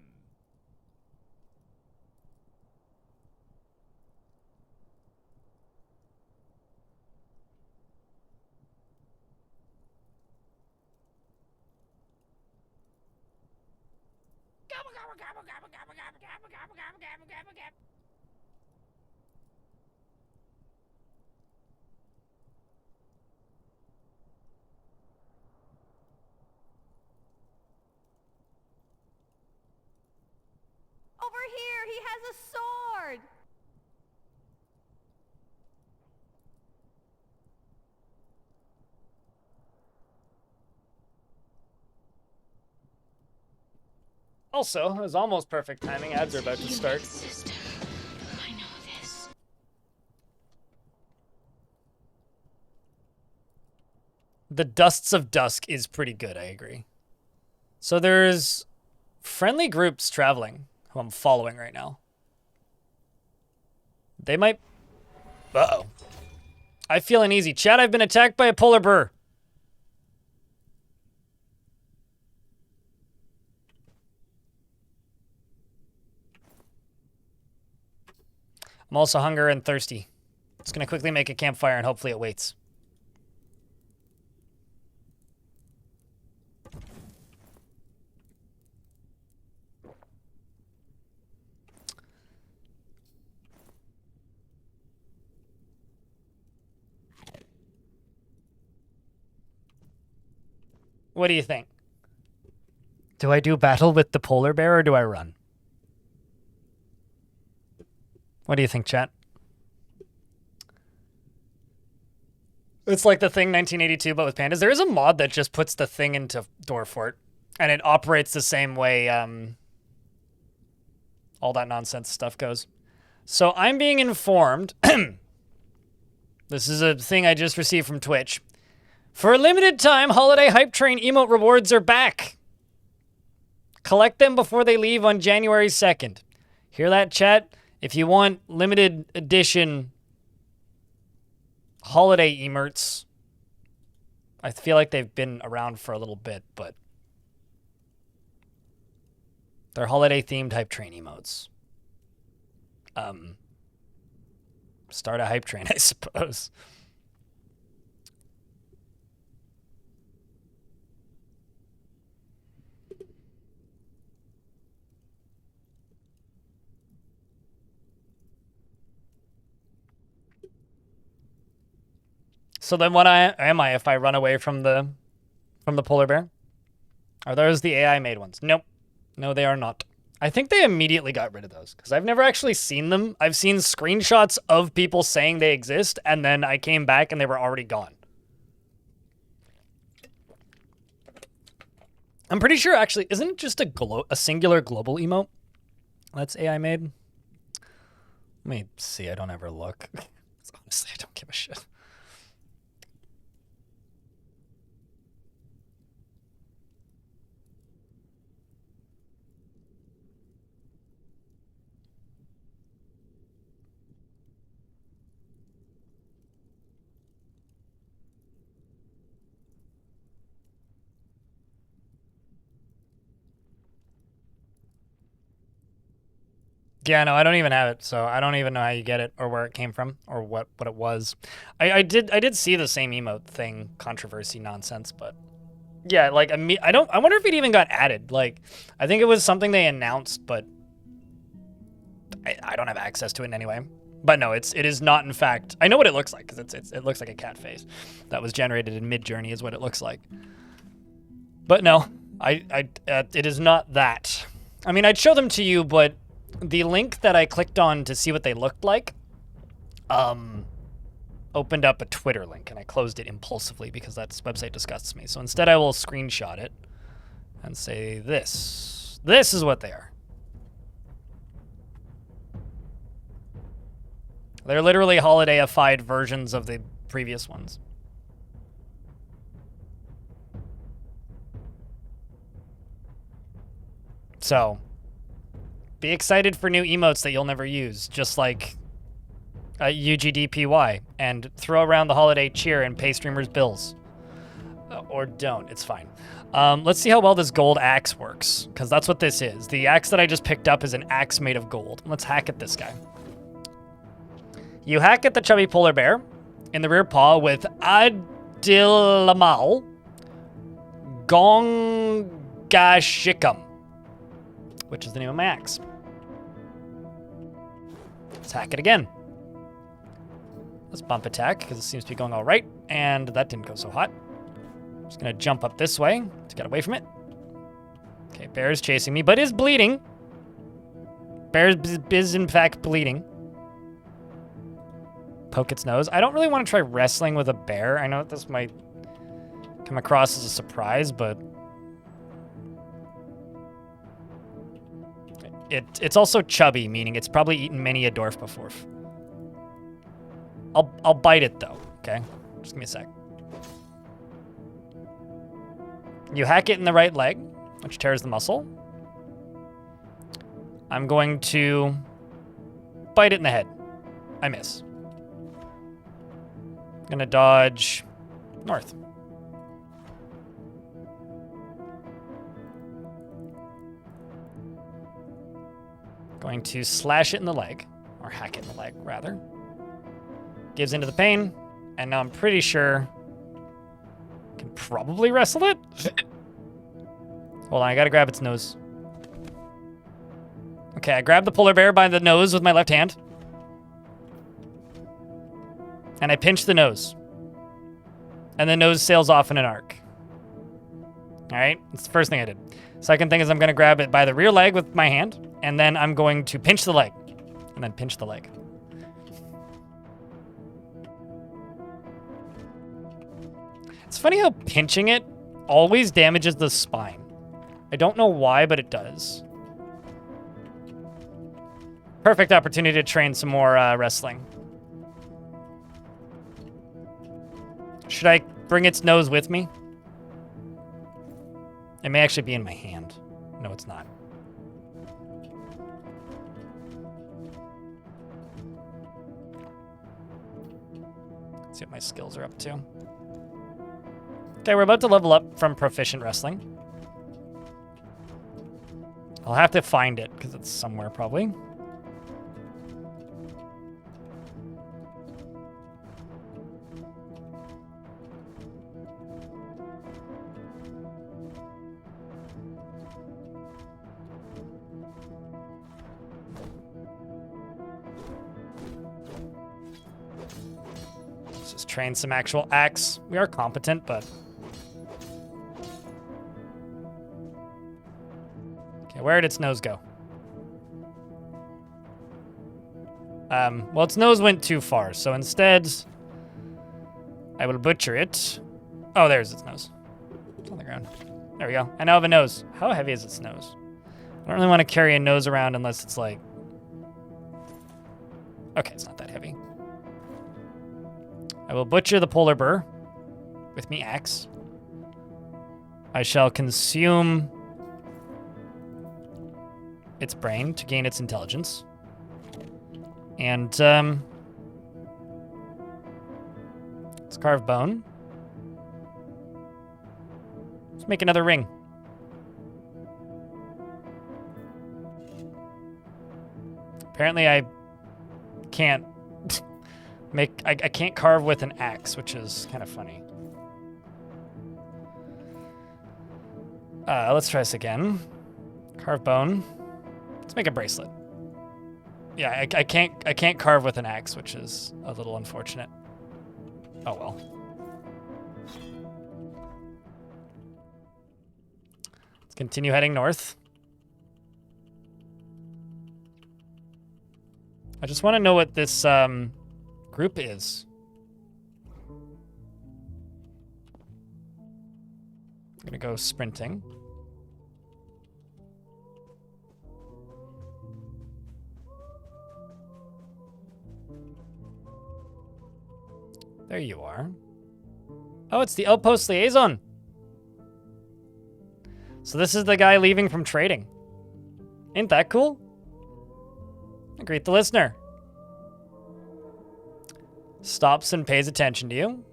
Over here, he has a sword! Also, it was almost perfect timing. Ads are about to start. I know this. The Dusts of Dusk is pretty good, I agree. So there's friendly groups traveling who I'm following right now. They might... Uh-oh. I feel uneasy. Chat, I've been attacked by a polar bear. I'm also hungry and thirsty. Just gonna quickly make a campfire and hopefully it waits. What do you think? Do I do battle with the polar bear or do I run? What do you think, chat? It's like the Thing 1982, but with pandas. There is a mod that just puts the Thing into Doorfort, and it operates the same way all that nonsense stuff goes. So I'm being informed, this is a thing I just received from Twitch. For a limited time, Holiday Hype Train emote rewards are back. Collect them before they leave on January 2nd. Hear that, chat? If you want limited edition holiday emotes, I feel like they've been around for a little bit, but they're holiday-themed Hype Train emotes. Start a Hype Train, I suppose. So then what am I if I run away from the polar bear? Are those the AI made ones? Nope. No, they are not. I think they immediately got rid of those because I've never actually seen them. I've seen screenshots of people saying they exist, and then I came back and they were already gone. I'm pretty sure, actually, isn't it just a singular global emote that's AI made? Let me see. I don't ever look. Honestly, I don't give a shit. Yeah, no, I don't even have it, so I don't even know how you get it or where it came from or what it was. I did see the same emote thing, controversy nonsense, but yeah, like I wonder if it even got added. Like, I think it was something they announced, but I don't have access to it in any way. But no, it is not, in fact. I know what it looks like because it looks like a cat face that was generated in Midjourney is what it looks like. But no, it is not that. I mean, I'd show them to you, but the link that I clicked on to see what they looked like opened up a Twitter link, and I closed it impulsively because that website disgusts me. So instead I will screenshot it and say this. This is what they are. They're literally holiday-ified versions of the previous ones. So, be excited for new emotes that you'll never use, just like UGDPY, and throw around the holiday cheer and pay streamers bills. Or don't. It's fine. Let's see how well this gold axe works, because that's what this is. The axe that I just picked up is an axe made of gold. Let's hack at this guy. You hack at the chubby polar bear in the rear paw with Adilamal Gongashikam, which is the name of my axe. Let's hack it again. Let's bump attack, because it seems to be going all right, and that didn't go so hot. Just gonna jump up this way to get away from it. Okay, bear is chasing me, but is bleeding. Bear is in fact bleeding. Poke its nose. I don't really want to try wrestling with a bear. I know that this might come across as a surprise, but it's also chubby, meaning it's probably eaten many a dwarf before. I'll bite it though. Okay, just give me a sec. You hack it in the right leg, which tears the muscle. I'm going to bite it in the head. I miss. Gonna dodge north. Going to slash it in the leg, or hack it in the leg, rather. Gives into the pain, and now I'm pretty sure I can probably wrestle it. Hold on, I gotta grab its nose. Okay, I grabbed the polar bear by the nose with my left hand. And I pinch the nose. And the nose sails off in an arc. All right, that's the first thing I did. Second thing is I'm gonna grab it by the rear leg with my hand, and then I'm going to pinch the leg, and then pinch the leg. It's funny how pinching it always damages the spine. I don't know why, but it does. Perfect opportunity to train some more wrestling. Should I bring its nose with me? It may actually be in my hand. No, it's not. Let's see what my skills are up to. Okay, we're about to level up from proficient wrestling. I'll have to find it, because it's somewhere probably. Let's just train some actual axe. We are competent, but... Okay, where did its nose go? Well, its nose went too far, so instead, I will butcher it. Oh, there's its nose. It's on the ground. There we go. I now have a nose. How heavy is its nose? I don't really want to carry a nose around unless it's like... Okay, it's not that heavy. I will butcher the polar bear with me axe. I shall consume its brain to gain its intelligence. And, let's carve bone. Let's make another ring. Apparently I can't I can't carve with an axe, which is kind of funny. Let's try this again. Carve bone. Let's make a bracelet. Yeah, I can't carve with an axe, which is a little unfortunate. Oh well. Let's continue heading north. I just want to know what this group is. I'm gonna go sprinting. There you are. Oh, it's the outpost liaison. So this is the guy leaving from trading. Ain't that cool? Greet the listener. Stops and pays attention to you.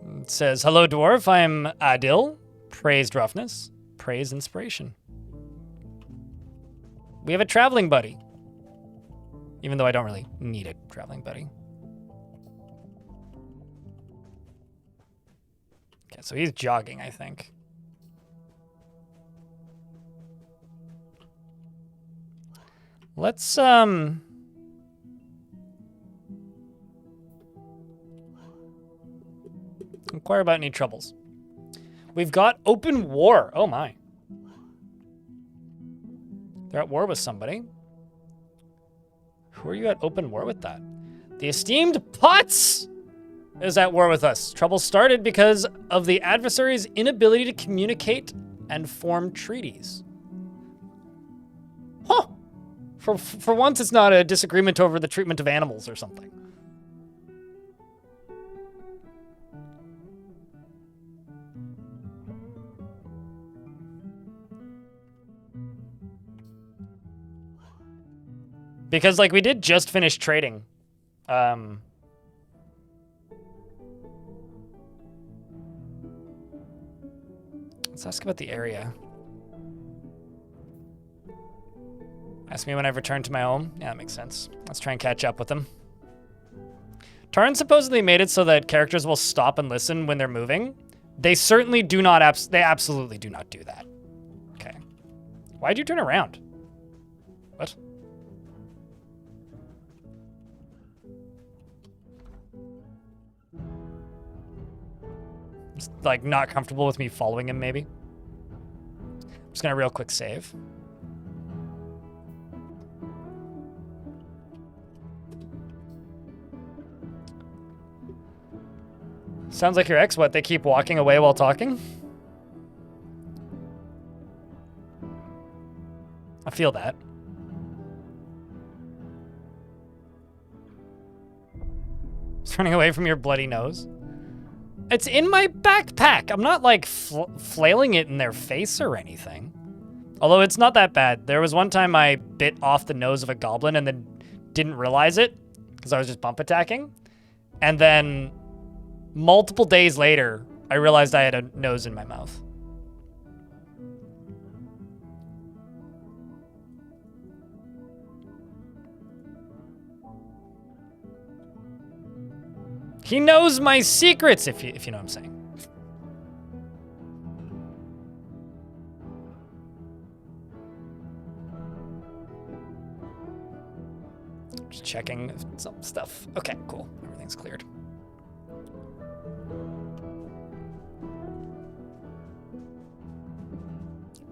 It says, hello, dwarf. I'm Adil. Praised roughness. Praise inspiration. We have a traveling buddy. Even though I don't really need a traveling buddy. Okay, so he's jogging, I think. Let's, inquire about any troubles. We've got open war. Oh my. They're at war with somebody. Who are you at open war with that? The esteemed Potts is at war with us. Trouble started because of the adversary's inability to communicate and form treaties. Huh. For once, it's not a disagreement over the treatment of animals or something. Because, like, we did just finish trading. Let's ask about the area. Ask me when I've returned to my home. Yeah, that makes sense. Let's try and catch up with them. Tarn supposedly made it so that characters will stop and listen when they're moving. They certainly do not, they absolutely do not do that. Okay. Why'd you turn around? What? Just, like, not comfortable with me following him, maybe? I'm just gonna real quick save. Sounds like your ex, what? They keep walking away while talking? I feel that. It's running away from your bloody nose. It's in my backpack. I'm not like flailing it in their face or anything. Although it's not that bad. There was one time I bit off the nose of a goblin and then didn't realize it because I was just bump attacking. And then multiple days later, I realized I had a nose in my mouth. He knows my secrets, if you know what I'm saying. Just checking some stuff. Okay, cool. Everything's cleared.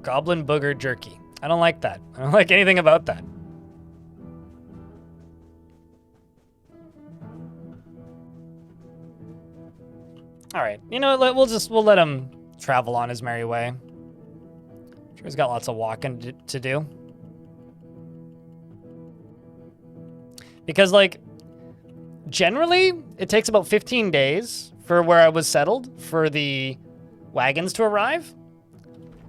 Goblin booger jerky. I don't like that. I don't like anything about that. All right, you know, we'll let him travel on his merry way. I'm sure he's got lots of walking to do. Because, like, generally, it takes about 15 days for where I was settled for the wagons to arrive.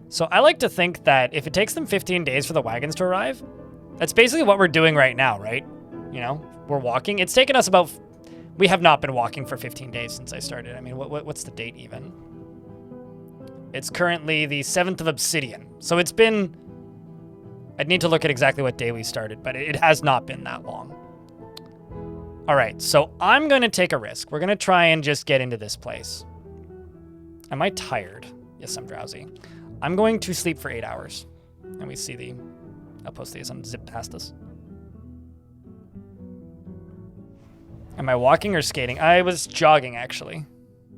So I like to think that if it takes them 15 days for the wagons to arrive, that's basically what we're doing right now, right? You know, we're walking. It's taken us about... We have not been walking for 15 days since I started. I mean, what's the date even? It's currently the 7th of Obsidian. So it's been... I'd need to look at exactly what day we started, but it has not been that long. All right, so I'm going to take a risk. We're going to try and just get into this place. Am I tired? Yes, I'm drowsy. I'm going to sleep for 8 hours. And we see the outpost that is on zip past us. Am I walking or skating? I was jogging, actually.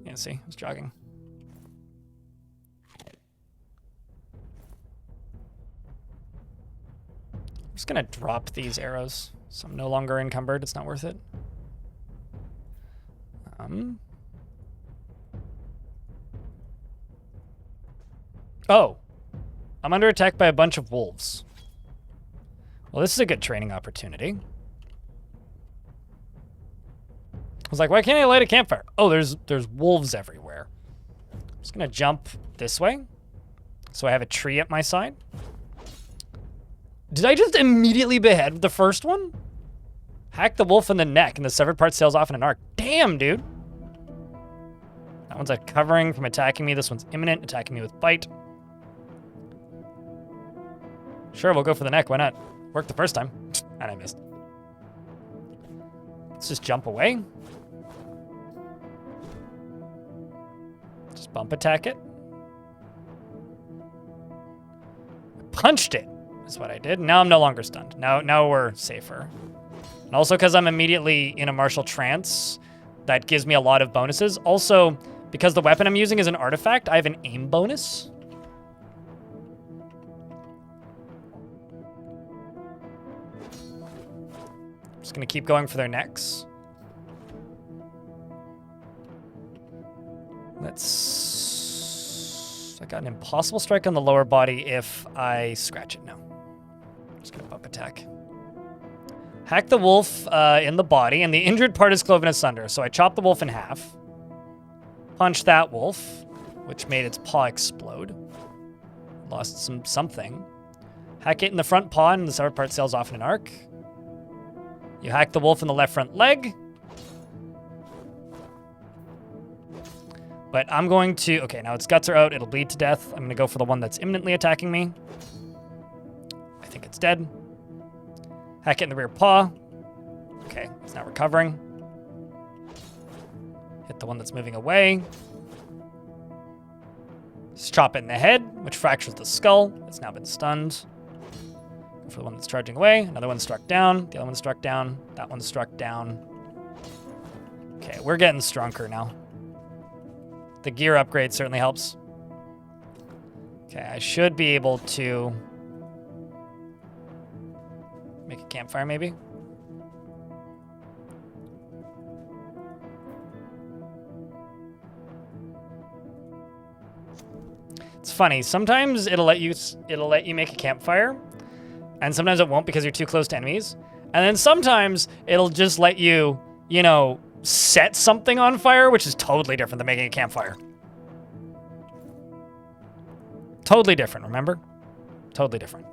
Yeah, see, I was jogging. I'm just gonna drop these arrows, so I'm no longer encumbered. It's not worth it. Oh, I'm under attack by a bunch of wolves. Well, this is a good training opportunity. I was like, why can't I light a campfire? Oh, there's wolves everywhere. I'm just gonna jump this way. So I have a tree at my side. Did I just immediately behead the first one? Hack the wolf in the neck and the severed part sails off in an arc. Damn, dude. That one's covering from attacking me. This one's imminent, attacking me with bite. Sure, we'll go for the neck. Why not? Worked the first time. And I missed. Let's just jump away. Just bump attack it. Punched it is what I did. Now I'm no longer stunned. Now we're safer. And also because I'm immediately in a martial trance, that gives me a lot of bonuses. Also, because the weapon I'm using is an artifact, I have an aim bonus. Just gonna keep going for their necks. I got an impossible strike on the lower body if I scratch it now. Just gonna bump attack. Hack the wolf in the body, and the injured part is cloven asunder. So I chop the wolf in half. Punch that wolf, which made its paw explode. Lost something. Hack it in the front paw, and the severed part sails off in an arc. You hack the wolf in the left front leg. But I'm going to... Okay, now its guts are out. It'll bleed to death. I'm going to go for the one that's imminently attacking me. I think it's dead. Hack it in the rear paw. Okay, it's not recovering. Hit the one that's moving away. Just chop it in the head, which fractures the skull. It's now been stunned. Go for the one that's charging away. Another one struck down. The other one struck down. That one struck down. Okay, we're getting stronger now. The gear upgrade certainly helps. Okay, I should be able to make a campfire maybe. It's funny, sometimes it'll let you make a campfire, and sometimes it won't because you're too close to enemies. And then sometimes it'll just let you, you know, set something on fire, which is totally different than making a campfire. Totally different, remember? Totally different.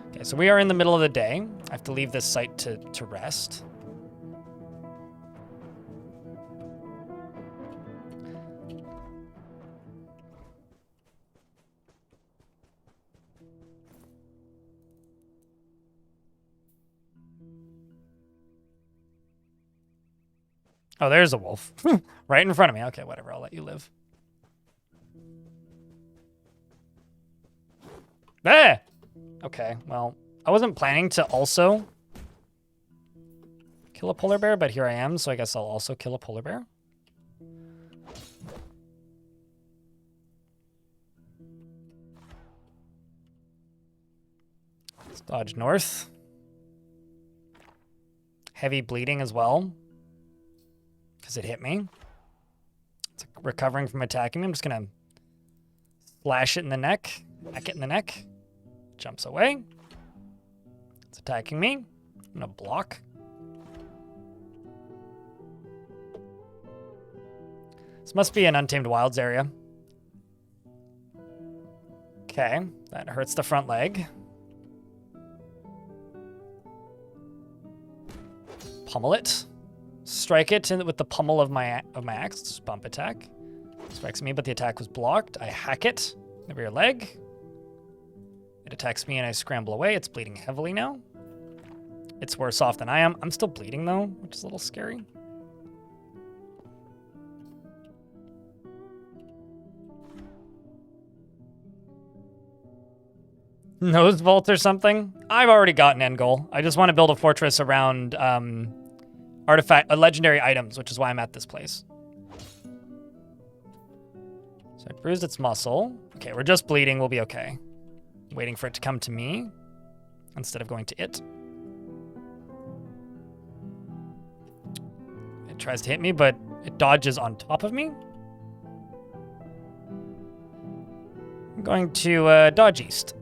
Okay, so we are in the middle of the day. I have to leave this site to rest. Oh, there's a wolf. Right in front of me. Okay, whatever. I'll let you live. Ah! Okay, well, I wasn't planning to also kill a polar bear, but here I am, so I guess I'll also kill a polar bear. Let's dodge north. Heavy bleeding as well, because it hit me. It's recovering from attacking me. I'm just gonna slash it in the neck, hack it in the neck. Jumps away. It's attacking me. I'm gonna block. This must be an Untamed Wilds area. Okay, that hurts the front leg. Pummel it. Strike it with the pummel of my axe. Just bump attack. Strikes me, but the attack was blocked. I hack it in the rear leg. It attacks me and I scramble away. It's bleeding heavily now. It's worse off than I am. I'm still bleeding though, which is a little scary. Nose vault or something? I've already got an end goal. I just want to build a fortress around legendary items, which is why I'm at this place. So I bruised its muscle. Okay, we're just bleeding. We'll be okay. Waiting for it to come to me instead of going to it. It tries to hit me, but it dodges on top of me. I'm going to dodge east.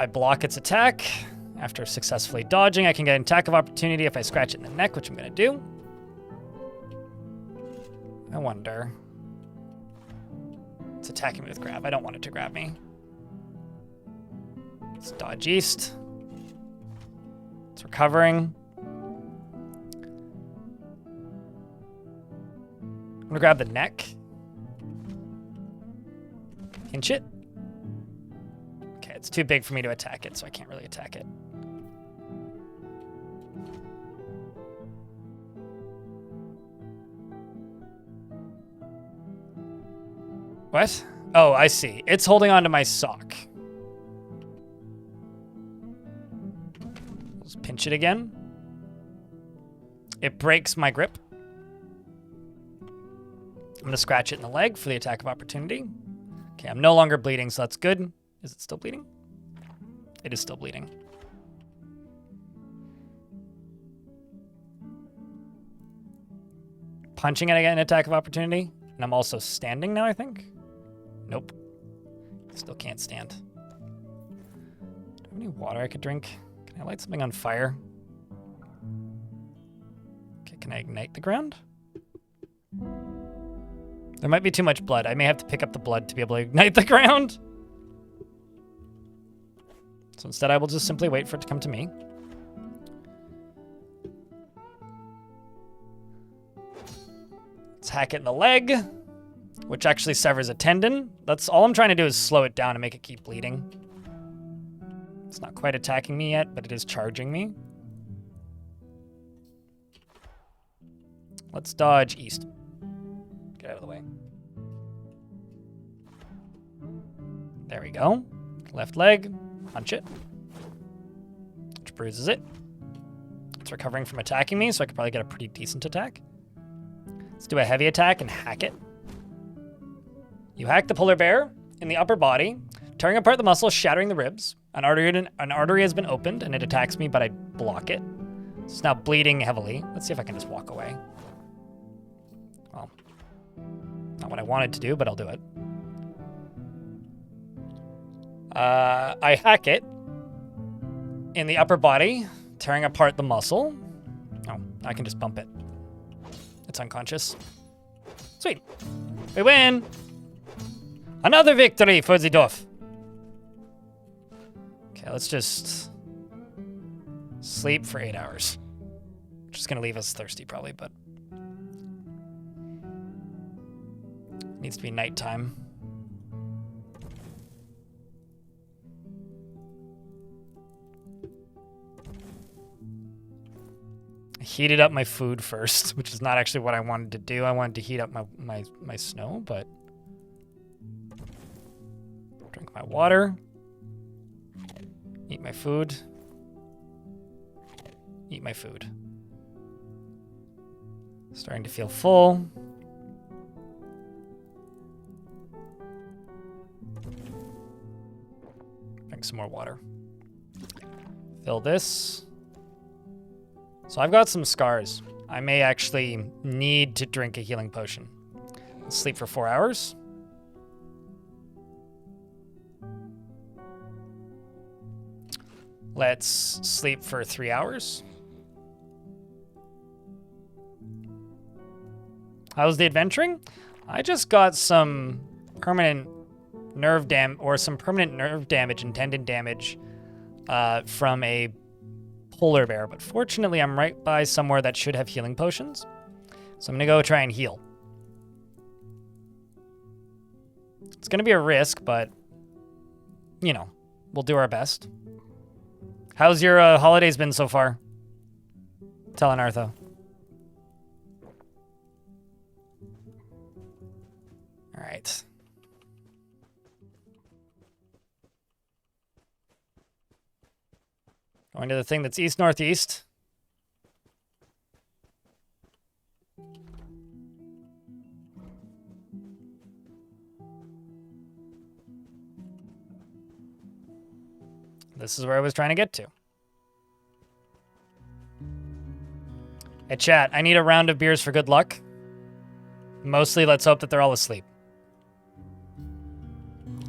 I block its attack. After successfully dodging, I can get an attack of opportunity if I scratch it in the neck, which I'm going to do. I wonder. It's attacking me with grab. I don't want it to grab me. Let's dodge east. It's recovering. gonna grab the neck. Pinch it. Okay, it's too big for me to attack it, so I can't really attack it. What? Oh, I see. It's holding on to my sock. Let's pinch it again. It breaks my grip. I'm gonna scratch it in the leg for the attack of opportunity. Okay, I'm no longer bleeding, so that's good. Is it still bleeding? It is still bleeding. Punching it again, an attack of opportunity. And I'm also standing now, I think. Nope. Still can't stand. Do I have any water I could drink? Can I light something on fire? Okay, can I ignite the ground? There might be too much blood. I may have to pick up the blood to be able to ignite the ground. So instead, I will just simply wait for it to come to me. Let's hack it in the leg, which actually severs a tendon. That's all I'm trying to do is slow it down and make it keep bleeding. It's not quite attacking me yet, but it is charging me. Let's dodge east. Get out of the way. There we go. Left leg. Punch it. Which bruises it. It's recovering from attacking me, so I could probably get a pretty decent attack. Let's do a heavy attack and hack it. You hack the polar bear in the upper body, tearing apart the muscle, shattering the ribs. An artery has been opened, and it attacks me, but I block it. It's now bleeding heavily. Let's see if I can just walk away. Well, not what I wanted to do, but I'll do it. I hack it in the upper body, tearing apart the muscle. Oh, I can just bump it. It's unconscious. Sweet. We win. Another victory for the dwarf. Okay, let's just sleep for 8 hours. Which is going to leave us thirsty probably, but it needs to be nighttime. I heated up my food first, which is not actually what I wanted to do. I wanted to heat up my snow, but drink my water. Eat my food. Eat my food. Starting to feel full. Drink some more water. Fill this. So I've got some scars. I may actually need to drink a healing potion. Let's sleep for 4 hours. Let's sleep for 3 hours. How's the adventuring? I just got some permanent nerve damage and tendon damage from a polar bear, but fortunately I'm right by somewhere that should have healing potions. So I'm gonna go try and heal. It's gonna be a risk, but you know, we'll do our best. How's your holidays been so far? Tell Anartho. All right. Going to the thing that's east-northeast. This is where I was trying to get to. Hey, chat, I need a round of beers for good luck. Mostly, let's hope that they're all asleep.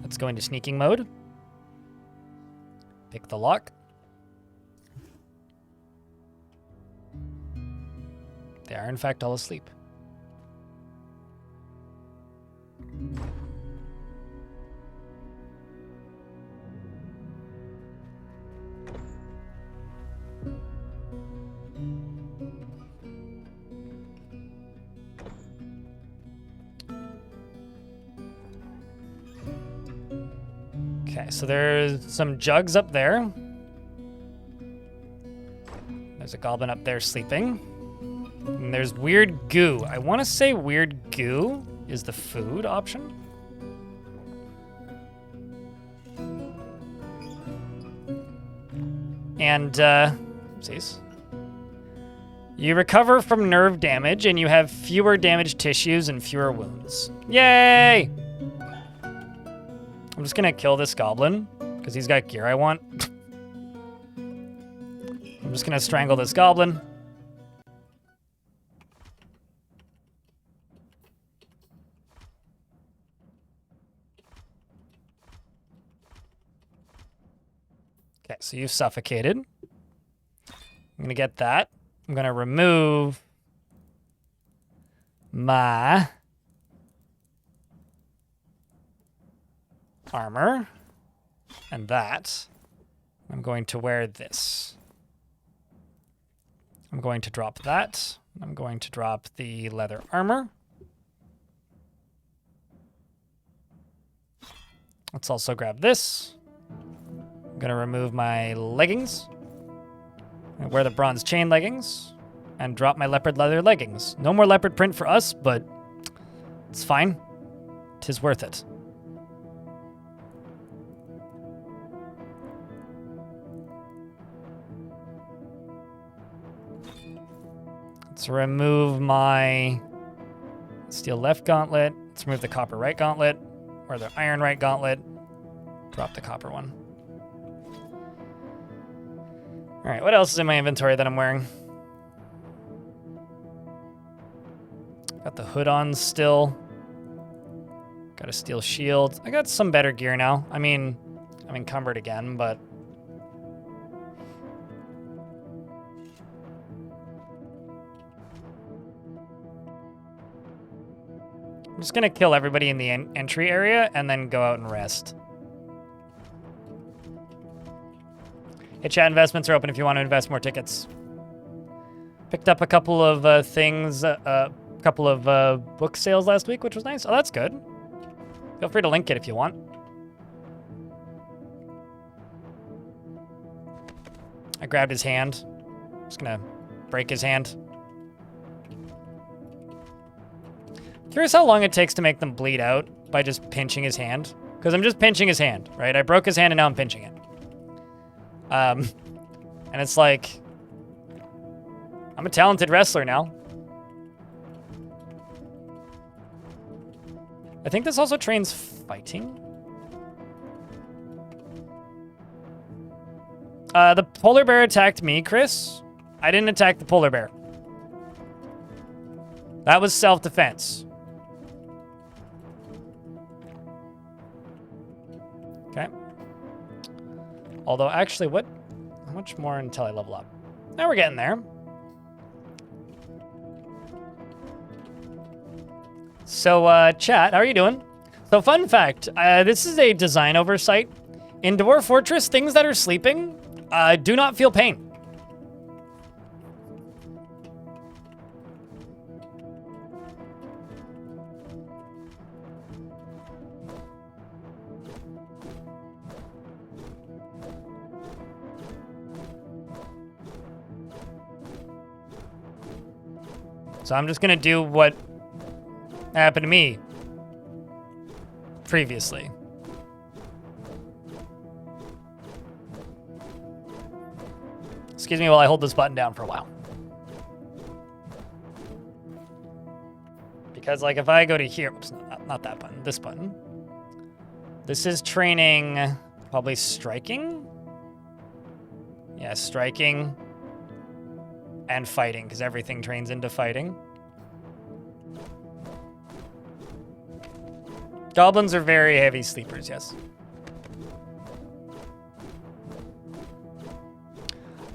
Let's go into sneaking mode. Pick the lock. They are, in fact, all asleep. Okay, so there's some jugs up there. There's a goblin up there sleeping. And there's weird goo. I want to say weird goo is the food option. And, oopsies. You recover from nerve damage, and you have fewer damaged tissues and fewer wounds. Yay! I'm just gonna kill this goblin, because he's got gear I want. I'm just gonna strangle this goblin. Okay, so you've suffocated. I'm gonna get that. I'm gonna remove my armor and that. I'm going to wear this. I'm going to drop that. I'm going to drop the leather armor. Let's also grab this. I'm gonna remove my leggings. I wear the bronze chain leggings and drop my leopard leather leggings. No more leopard print for us, but it's fine. 'Tis worth it. Let's remove my steel left gauntlet. Let's remove the copper right gauntlet, or the iron right gauntlet. Drop the copper one. All right, what else is in my inventory that I'm wearing? Got the hood on still. Got a steel shield. I got some better gear now. I mean, I'm encumbered again, but... I'm just gonna kill everybody in the entry area and then go out and rest. Hey, chat, investments are open if you want to invest more tickets. Picked up a couple of things, a couple of book sales last week, which was nice. Oh, that's good. Feel free to link it if you want. I grabbed his hand. Just gonna break his hand. Curious how long it takes to make them bleed out by just pinching his hand. Because I'm just pinching his hand, right? I broke his hand and now I'm pinching it. And it's like, I'm a talented wrestler now. I think this also trains fighting. The polar bear attacked me, Chris. I didn't attack the polar bear. That was self-defense. Okay. Although, actually, how much more until I level up? Now we're getting there. So, chat, how are you doing? So, fun fact, this is a design oversight. In Dwarf Fortress, things that are sleeping do not feel pain. So I'm just gonna do what happened to me previously. Excuse me while I hold this button down for a while. Because, like, if I go to here, oops, not that button, this button. This is training, probably striking? Yeah, striking. And fighting, because everything trains into fighting. Goblins are very heavy sleepers, yes.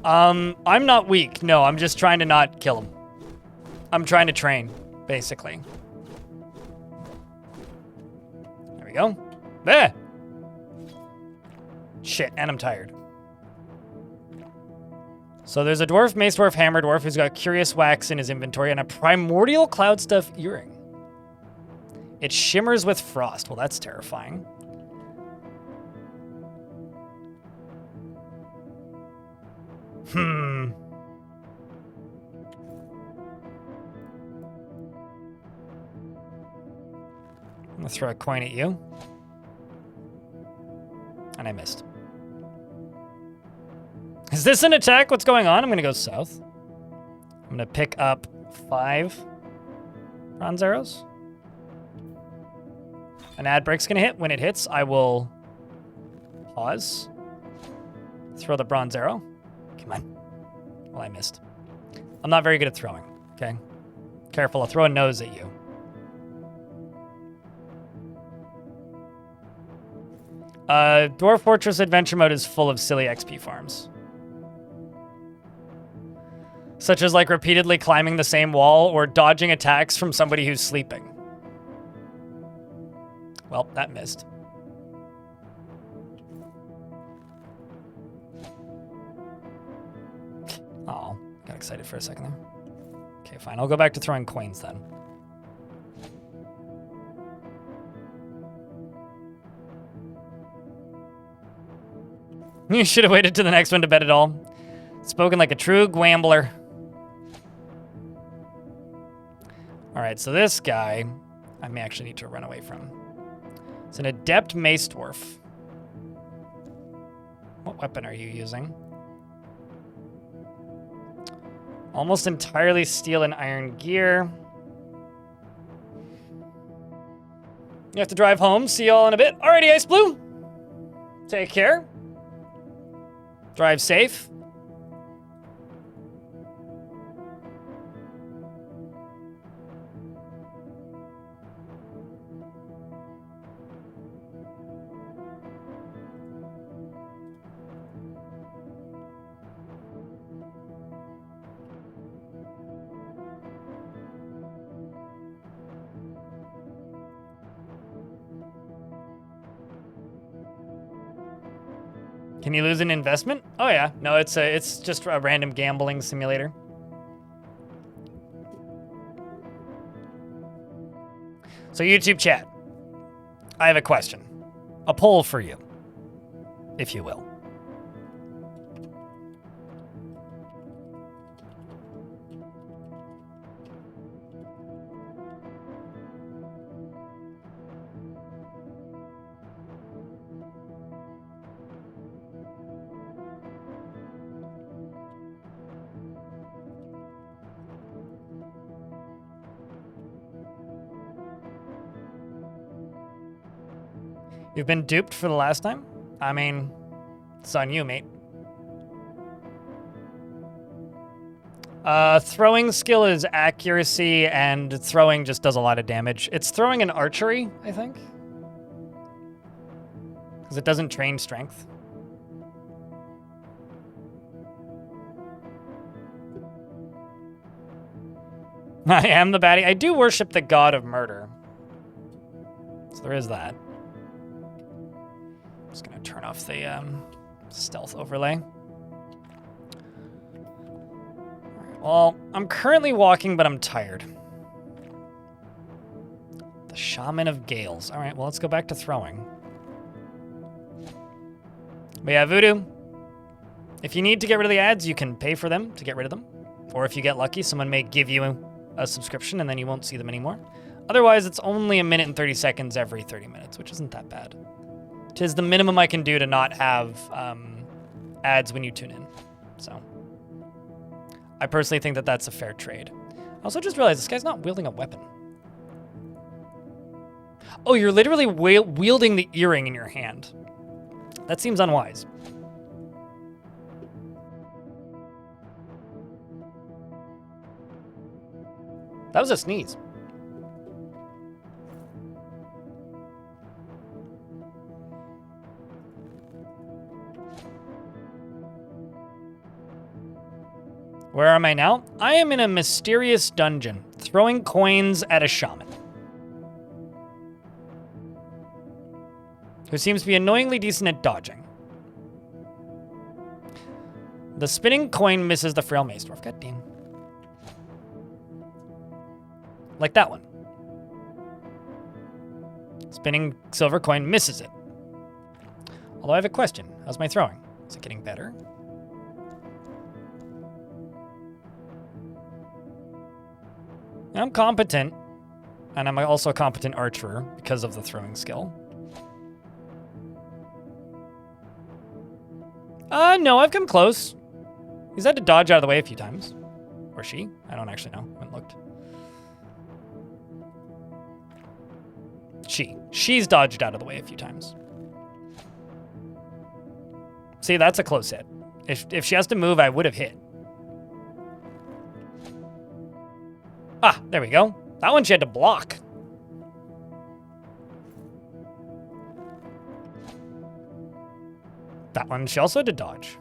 I'm not weak. No, I'm just trying to not kill them. I'm trying to train, basically. There we go. There! Shit, and I'm tired. So there's a dwarf, mace dwarf, hammer dwarf who's got curious wax in his inventory and a primordial cloud stuff earring. It shimmers with frost. Well, that's terrifying. Hmm. I'm gonna throw a coin at you. And I missed. Is this an attack? What's going on? I'm gonna go south. I'm gonna pick up 5 bronze arrows. An ad break's gonna hit. When it hits, I will pause. Throw the bronze arrow. Come on. Well, I missed. I'm not very good at throwing, okay? Careful, I'll throw a nose at you. Dwarf Fortress Adventure Mode is full of silly XP farms. Such as like repeatedly climbing the same wall or dodging attacks from somebody who's sleeping. Well, that missed. Oh, got excited for a second there. Okay, fine. I'll go back to throwing coins then. You should have waited to the next one to bet it all. Spoken like a true gambler. All right, so this guy, I may actually need to run away from. It's an adept mace dwarf. What weapon are you using? Almost entirely steel and iron gear. You have to drive home. See y'all in a bit. Alrighty, Ice Blue. Take care. Drive safe. Can you lose an investment? Oh yeah, no, it's just a random gambling simulator. So YouTube chat, I have a question, a poll for you, if you will. You've been duped for the last time? I mean, it's on you, mate. Throwing skill is accuracy, and throwing just does a lot of damage. It's throwing and archery, I think. Because it doesn't train strength. I am the baddie. I do worship the god of murder. So there is that. Just gonna turn off the stealth overlay. Alright, well, I'm currently walking, but I'm tired. The Shaman of Gales. Alright, well, let's go back to throwing. But yeah, Voodoo. If you need to get rid of the ads, you can pay for them to get rid of them. Or if you get lucky, someone may give you a subscription and then you won't see them anymore. Otherwise, it's only 1 minute and 30 seconds every 30 minutes, which isn't that bad. 'Tis the minimum I can do to not have ads when you tune in. So I personally think that that's a fair trade. I also just realized this guy's not wielding a weapon. Oh, you're literally wielding the earring in your hand. That seems unwise. That was a sneeze. Where am I now? I am in a mysterious dungeon, throwing coins at a shaman. Who seems to be annoyingly decent at dodging. The spinning coin misses the frail mace dwarf. God damn. Like that one. Spinning silver coin misses it. Although I have a question. How's my throwing? Is it getting better? I'm competent. And I'm also a competent archer because of the throwing skill. No, I've come close. He's had to dodge out of the way a few times. Or she. I don't actually know. I haven't looked. She's dodged out of the way a few times. See, that's a close hit. If she has to move, I would have hit. Ah, there we go. That one she had to block. That one she also had to dodge.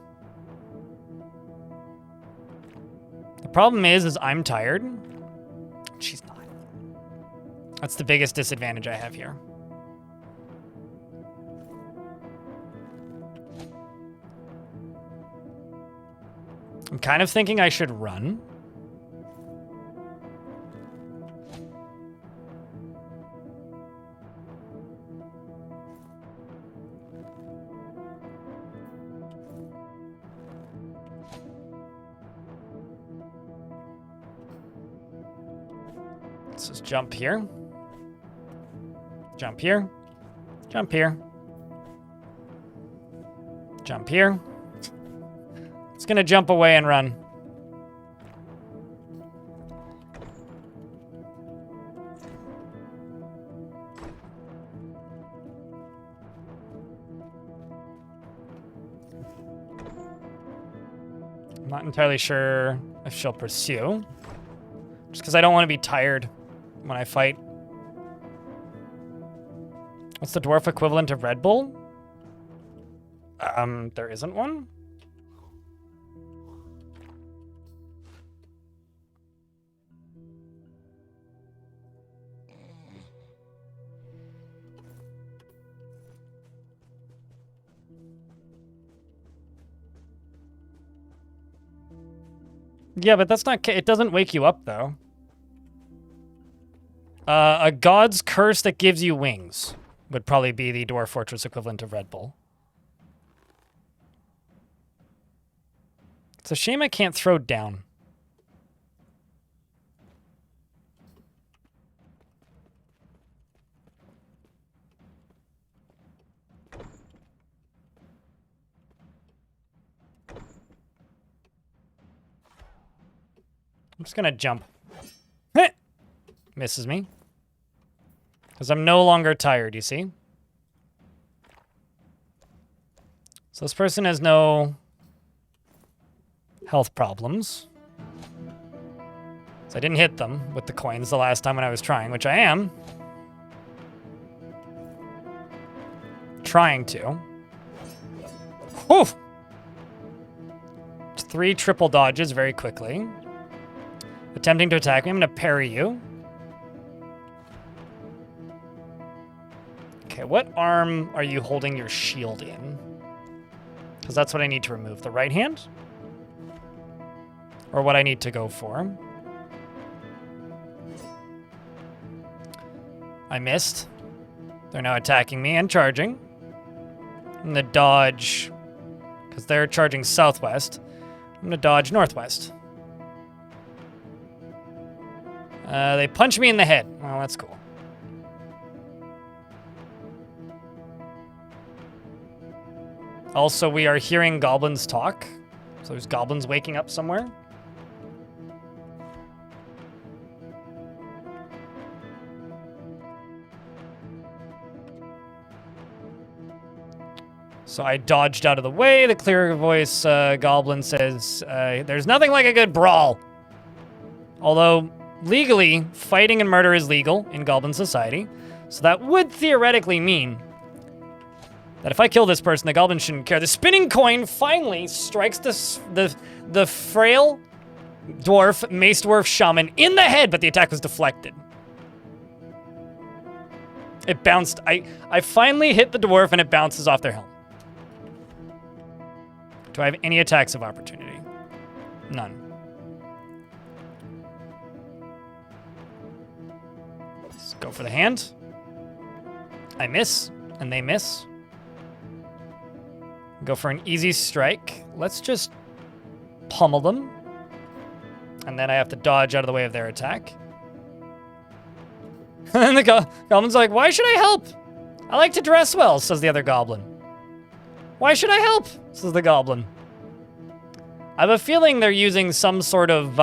The problem is I'm tired. She's not. That's the biggest disadvantage I have here. I'm kind of thinking I should run. Let's just jump here. Jump here. Jump here. Jump here. It's gonna jump away and run. I'm not entirely sure if she'll pursue. Just because I don't want to be tired when I fight. What's the dwarf equivalent of Red Bull? There isn't one. Yeah, but that's not... It doesn't wake you up, though. A god's curse that gives you wings would probably be the Dwarf Fortress equivalent of Red Bull. It's a shame I can't throw down. I'm just gonna jump. Heh! Misses me. Because I'm no longer tired, you see? So this person has no health problems. So I didn't hit them with the coins the last time when I was trying, which I am. Trying to. Whew! 3 triple dodges very quickly. Attempting to attack me, I'm gonna parry you. Okay, what arm are you holding your shield in? Because that's what I need to remove. The right hand? Or what I need to go for? I missed. They're now attacking me and charging. I'm gonna dodge, because they're charging southwest. I'm gonna dodge northwest. They punch me in the head. Well, that's cool. Also, we are hearing goblins talk. So there's goblins waking up somewhere. So I dodged out of the way. The clear voice goblin says, there's nothing like a good brawl. Although, legally, fighting and murder is legal in goblin society. So that would theoretically mean that if I kill this person, the goblin shouldn't care. The spinning coin finally strikes the frail dwarf, mace dwarf shaman in the head, but the attack was deflected. It bounced. I finally hit the dwarf and it bounces off their helm. Do I have any attacks of opportunity? None. Let's go for the hand. I miss, and they miss. Go for an easy strike. Let's just pummel them. And then I have to dodge out of the way of their attack. And the goblin's like, why should I help? I like to dress well, says the other goblin. Why should I help? Says the goblin. I have a feeling they're using some sort of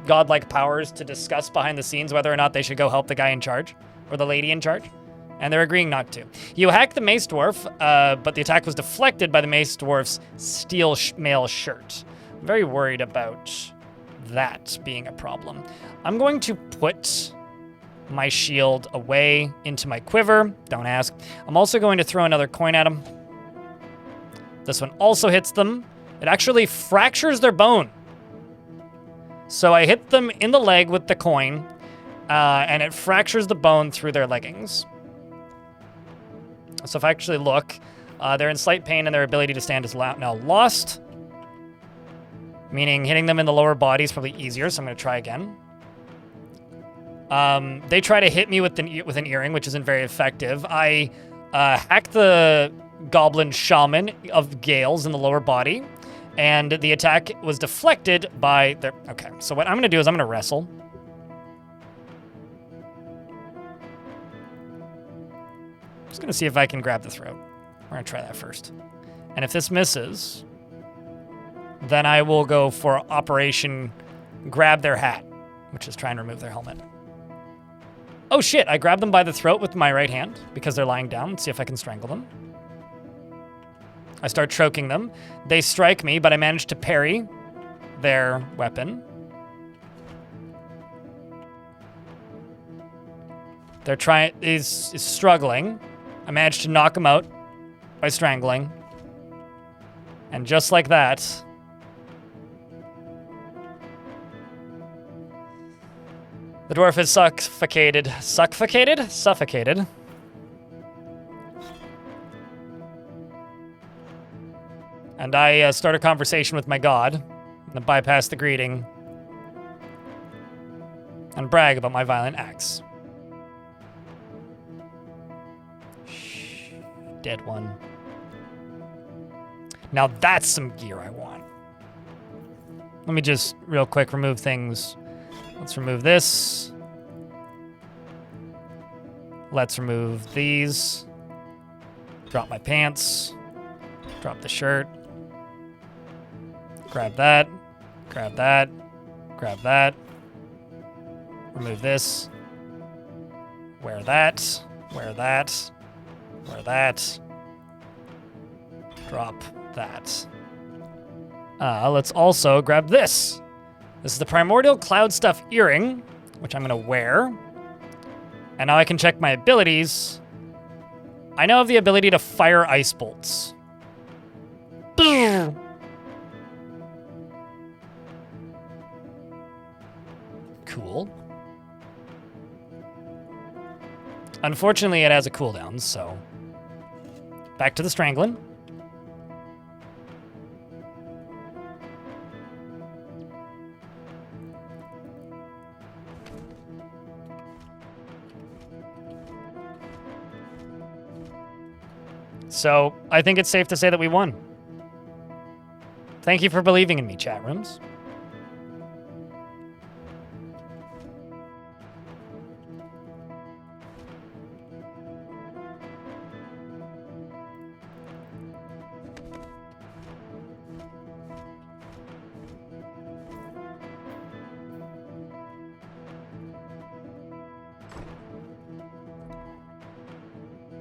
godlike powers to discuss behind the scenes whether or not they should go help the guy in charge, or the lady in charge, and they're agreeing not to. You hack the mace dwarf, but the attack was deflected by the mace dwarf's steel mail shirt. I'm very worried about that being a problem. I'm going to put my shield away into my quiver. Don't ask. I'm also going to throw another coin at him. This one also hits them. It actually fractures their bone. So I hit them in the leg with the coin, and it fractures the bone through their leggings. So if I actually look, they're in slight pain and their ability to stand is now lost. Meaning hitting them in the lower body is probably easier, so I'm going to try again. They try to hit me with an earring, which isn't very effective. I hack the goblin shaman of Gales in the lower body, and the attack was deflected by their... Okay, so what I'm going to do is I'm going to wrestle. Just going to see if I can grab the throat. We're going to try that first. And if this misses, then I will go for Operation Grab Their Hat, which is try and remove their helmet. Oh shit, I grabbed them by the throat with my right hand because they're lying down. Let's see if I can strangle them. I start choking them. They strike me, but I manage to parry their weapon. They're is struggling. I managed to knock him out by strangling. And just like that, the dwarf is suffocated. Suffocated? Suffocated. And I start a conversation with my god, and bypass the greeting, and brag about my violent acts. Shh, dead one. Now that's some gear I want. Let me just real quick remove things. Let's remove this. Let's remove these. Drop my pants. Drop the shirt. Grab that. Grab that. Grab that. Remove this. Wear that. Wear that. Wear that. Drop that. Let's also grab this. This is the Primordial Cloud Stuff Earring, which I'm going to wear. And now I can check my abilities. I now have the ability to fire ice bolts. Cool. Unfortunately, it has a cooldown, so... Back to the strangling. So, I think it's safe to say that we won. Thank you for believing in me, chat rooms.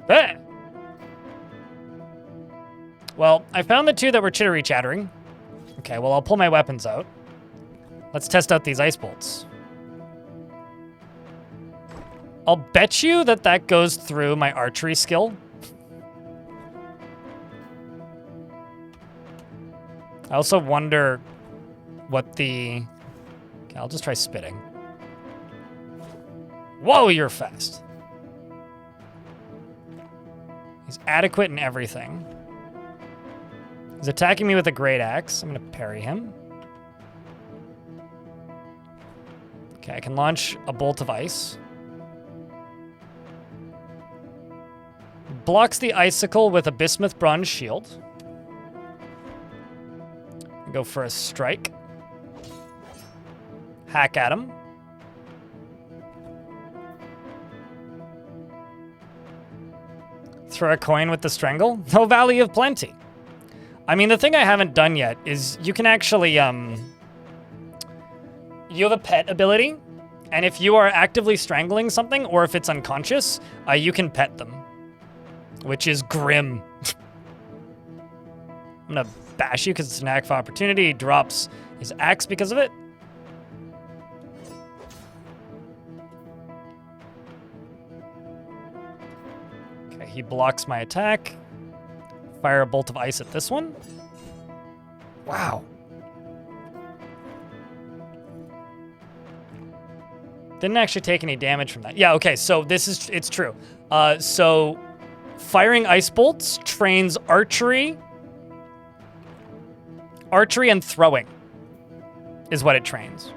Ah! Well, I found the two that were chittering. Okay, well, I'll pull my weapons out. Let's test out these ice bolts. I'll bet you that that goes through my archery skill. I also wonder what the... Okay, I'll just try spitting. Whoa, you're fast. He's adequate in everything. He's attacking me with a great axe. I'm going to parry him. Okay, I can launch a bolt of ice. Blocks the icicle with a bismuth bronze shield. Go for a strike. Hack at him. Throw a coin with the strangle? No Valley of Plenty. I mean, the thing I haven't done yet is you can actually, you have a pet ability, and if you are actively strangling something, or if it's unconscious, you can pet them, which is grim. I'm gonna bash you because it's an act of opportunity. He drops his axe because of it. Okay, he blocks my attack. Fire a bolt of ice at this one. Wow. Didn't actually take any damage from that. Yeah, okay, so it's true. So firing ice bolts trains archery and throwing is what it trains.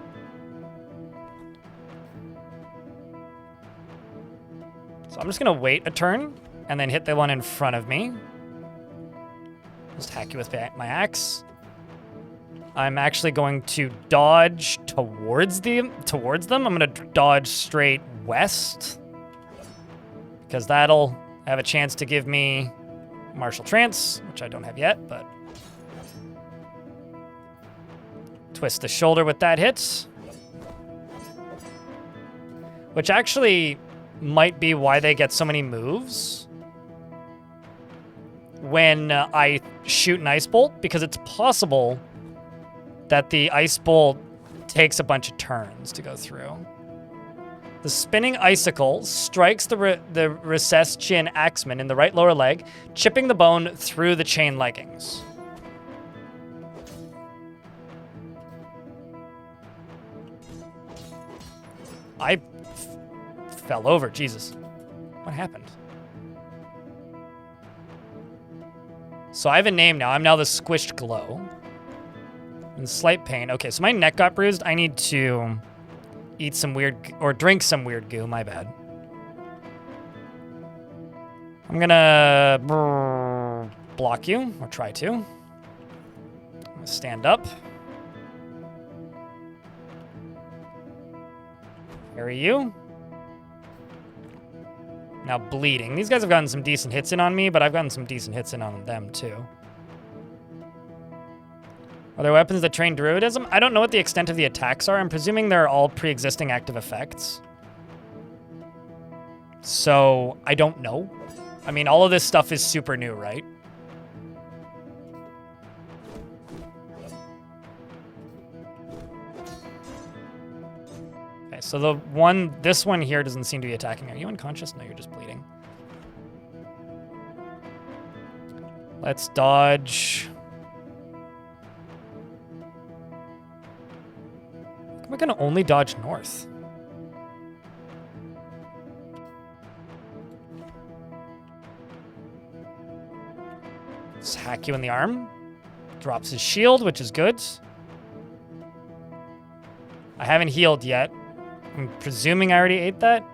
So I'm just gonna wait a turn and then hit the one in front of me. Just hack you with my axe. I'm actually going to dodge towards them. I'm gonna dodge straight west because that'll have a chance to give me martial trance, which I don't have yet, but twist the shoulder with that hit, which actually might be why they get so many moves when I shoot an ice bolt, because it's possible that the ice bolt takes a bunch of turns to go through. The spinning icicle strikes the recessed chin axeman in the right lower leg, chipping the bone through the chain leggings. I fell over, Jesus. What happened? So I have a name now. I'm now the Squished Glow. In slight pain. Okay, so my neck got bruised. I need to eat some weird, or drink some weird goo, my bad. I'm gonna block you, or try to. I'm gonna stand up. Parry you. Now bleeding. These guys have gotten some decent hits in on me, but I've gotten some decent hits in on them too. Are there weapons that train druidism? I don't know what the extent of the attacks are. I'm presuming they're all pre-existing active effects. So, I don't know. I mean, all of this stuff is super new, right? Okay, so this one here doesn't seem to be attacking. Are you unconscious? No, you're just bleeding. Let's dodge. We're gonna only dodge north. Let's hack you in the arm. Drops his shield, which is good. I haven't healed yet. I'm presuming I already ate that.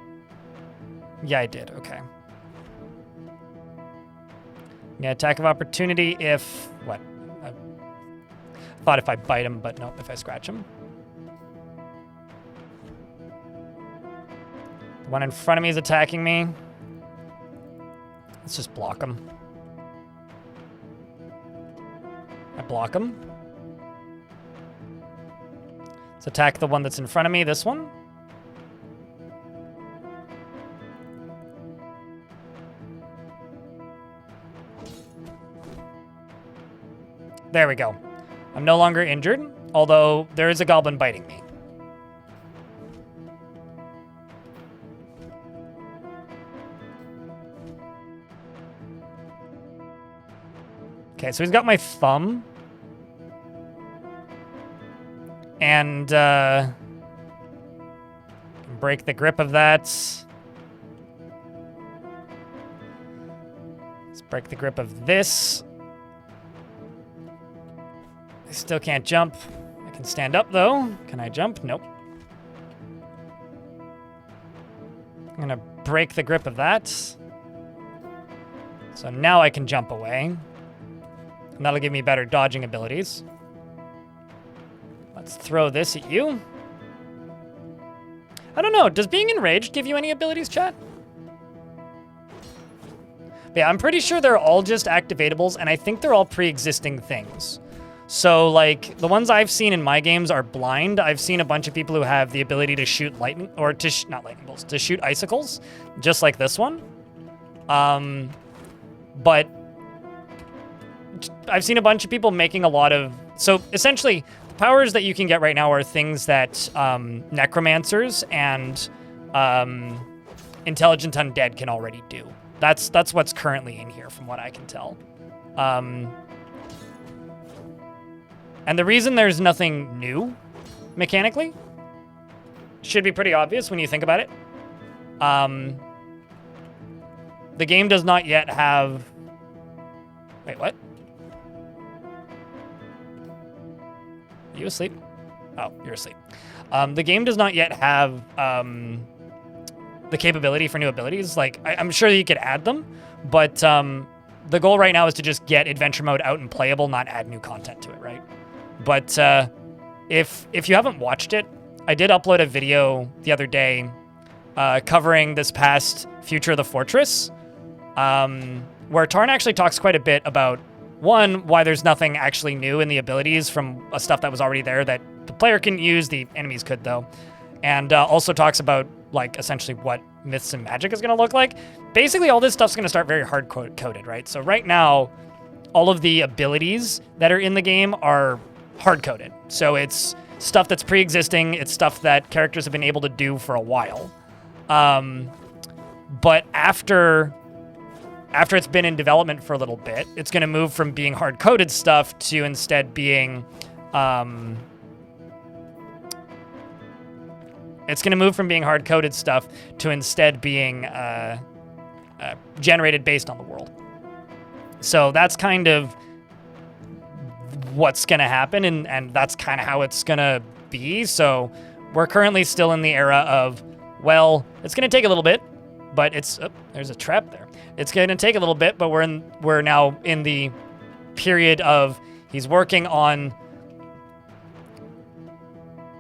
Yeah, I did. Okay. Yeah, attack of opportunity if... What? I thought if I bite him, but nope, if I scratch him. The one in front of me is attacking me. Let's just block him. I block him. Let's attack the one that's in front of me, this one. There we go. I'm no longer injured, although there is a goblin biting me. Okay, so he's got my thumb. And, break the grip of that. Let's break the grip of this. I still can't jump. I can stand up, though. Can I jump? Nope. I'm gonna break the grip of that. So now I can jump away. And that'll give me better dodging abilities. Let's throw this at you. I don't know. Does being enraged give you any abilities, chat? But yeah, I'm pretty sure they're all just activatables, and I think they're all pre-existing things. So, like, the ones I've seen in my games are blind. I've seen a bunch of people who have the ability to shoot lightning, or to not lightning bolts, to shoot icicles, just like this one. But I've seen a bunch of people making a lot of... So, essentially, the powers that you can get right now are things that necromancers and intelligent undead can already do. That's what's currently in here, from what I can tell. And the reason there's nothing new, mechanically, should be pretty obvious when you think about it. The game does not yet have... Wait, what? Are you asleep? Oh, you're asleep. The game does not yet have the capability for new abilities. Like, I'm sure that you could add them, but the goal right now is to just get adventure mode out and playable, not add new content to it, right? But if you haven't watched it, I did upload a video the other day covering this past Future of the Fortress, where Tarn actually talks quite a bit about, one, why there's nothing actually new in the abilities from stuff that was already there that the player can use, the enemies could though, and also talks about, like, essentially what myths and magic is going to look like. Basically, all this stuff's going to start very hard-coded, right? So right now, all of the abilities that are in the game are hard-coded. So it's stuff that's pre-existing. It's stuff that characters have been able to do for a while. But after it's been in development for a little bit, it's going to move from being hard-coded stuff to instead being... It's going to move from being hard-coded stuff to instead being generated based on the world. So that's kind of what's going to happen, and that's kind of how it's going to be. So we're currently still in the era of, well, it's going to take a little bit, but it's... Oh, there's a trap there. It's going to take a little bit, but we're now in the period of he's working on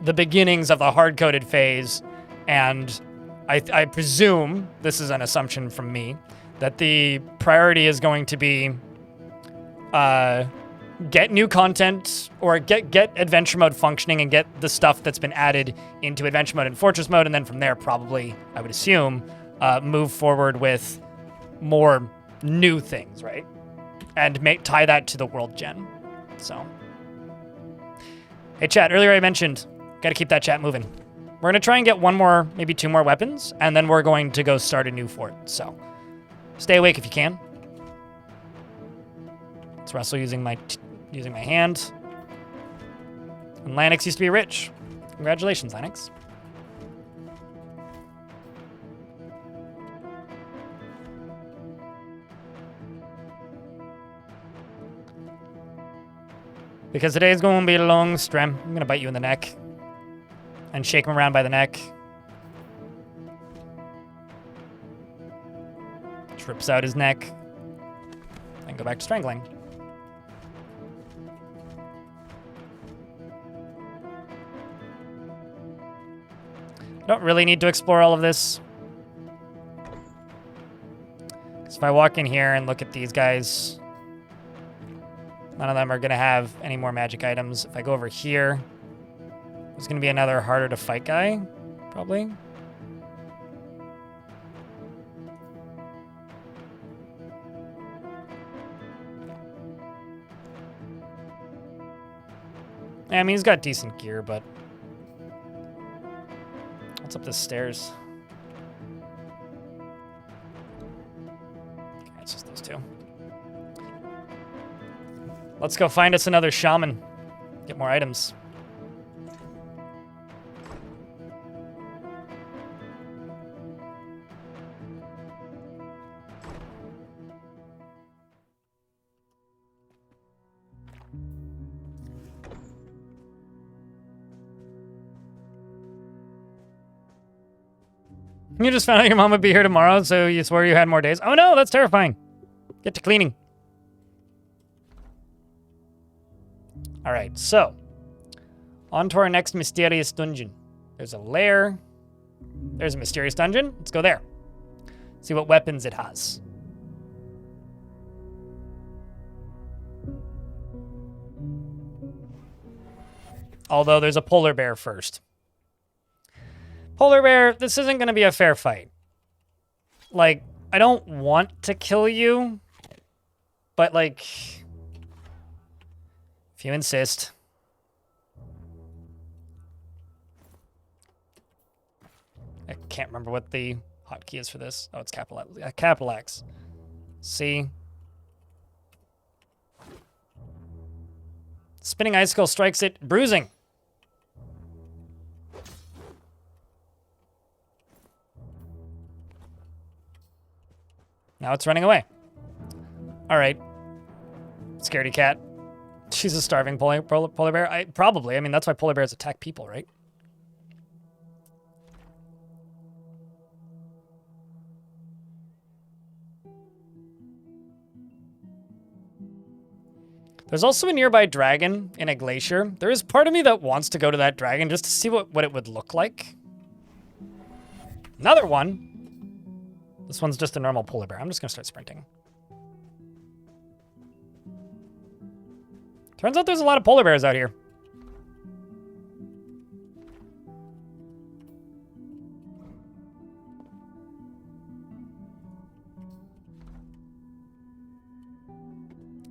the beginnings of the hard-coded phase, and I presume, this is an assumption from me, that the priority is going to be get new content, or get adventure mode functioning and get the stuff that's been added into adventure mode and fortress mode, and then from there probably, I would assume, move forward with more new things, right? And tie that to the world gen. So, hey chat, earlier I mentioned, got to keep that chat moving. We're going to try and get one more, maybe two more weapons, and then we're going to go start a new fort. So, stay awake if you can. It's Russell using my hand. And Lanix used to be rich. Congratulations, Lanix. Because today's going to be a long stream. I'm going to bite you in the neck. And shake him around by the neck. Trips out his neck. And go back to strangling. Don't really need to explore all of this. Because if I walk in here and look at these guys, none of them are going to have any more magic items. If I go over here, there's going to be another harder to fight guy, probably. I mean, he's got decent gear, but... What's up the stairs? Okay, it's just those two. Let's go find us another shaman. Get more items. You just found out your mom would be here tomorrow, so you swore you had more days. Oh no, that's terrifying. Get to cleaning. All right, so on to our next mysterious dungeon. There's a lair. There's a mysterious dungeon. Let's go there. See what weapons it has. Although there's a polar bear first. Polar bear, this isn't going to be a fair fight. Like, I don't want to kill you, but like, if you insist. I can't remember what the hotkey is for this. Oh, it's capital X. C. Spinning icicle strikes it, bruising. Now it's running away. All right. Scaredy cat. She's a starving polar bear. Probably. I mean, that's why polar bears attack people, right? There's also a nearby dragon in a glacier. There is part of me that wants to go to that dragon just to see what it would look like. Another one. This one's just a normal polar bear. I'm just going to start sprinting. Turns out there's a lot of polar bears out here.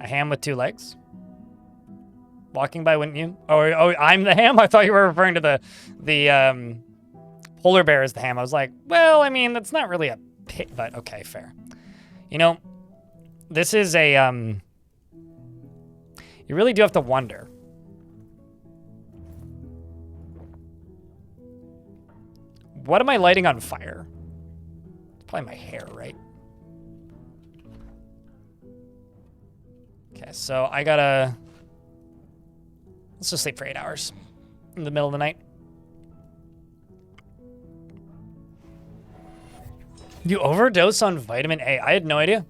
A ham with 2 legs. Walking by, wouldn't you? Oh, I'm the ham? I thought you were referring to the polar bear as the ham. I was like, well, I mean, that's not really a pit, but okay, fair. You know, this is a, you really do have to wonder. What am I lighting on fire? It's probably my hair, right? Okay, so I gotta... Let's just sleep for 8 hours in the middle of the night. You overdose on vitamin A. I had no idea.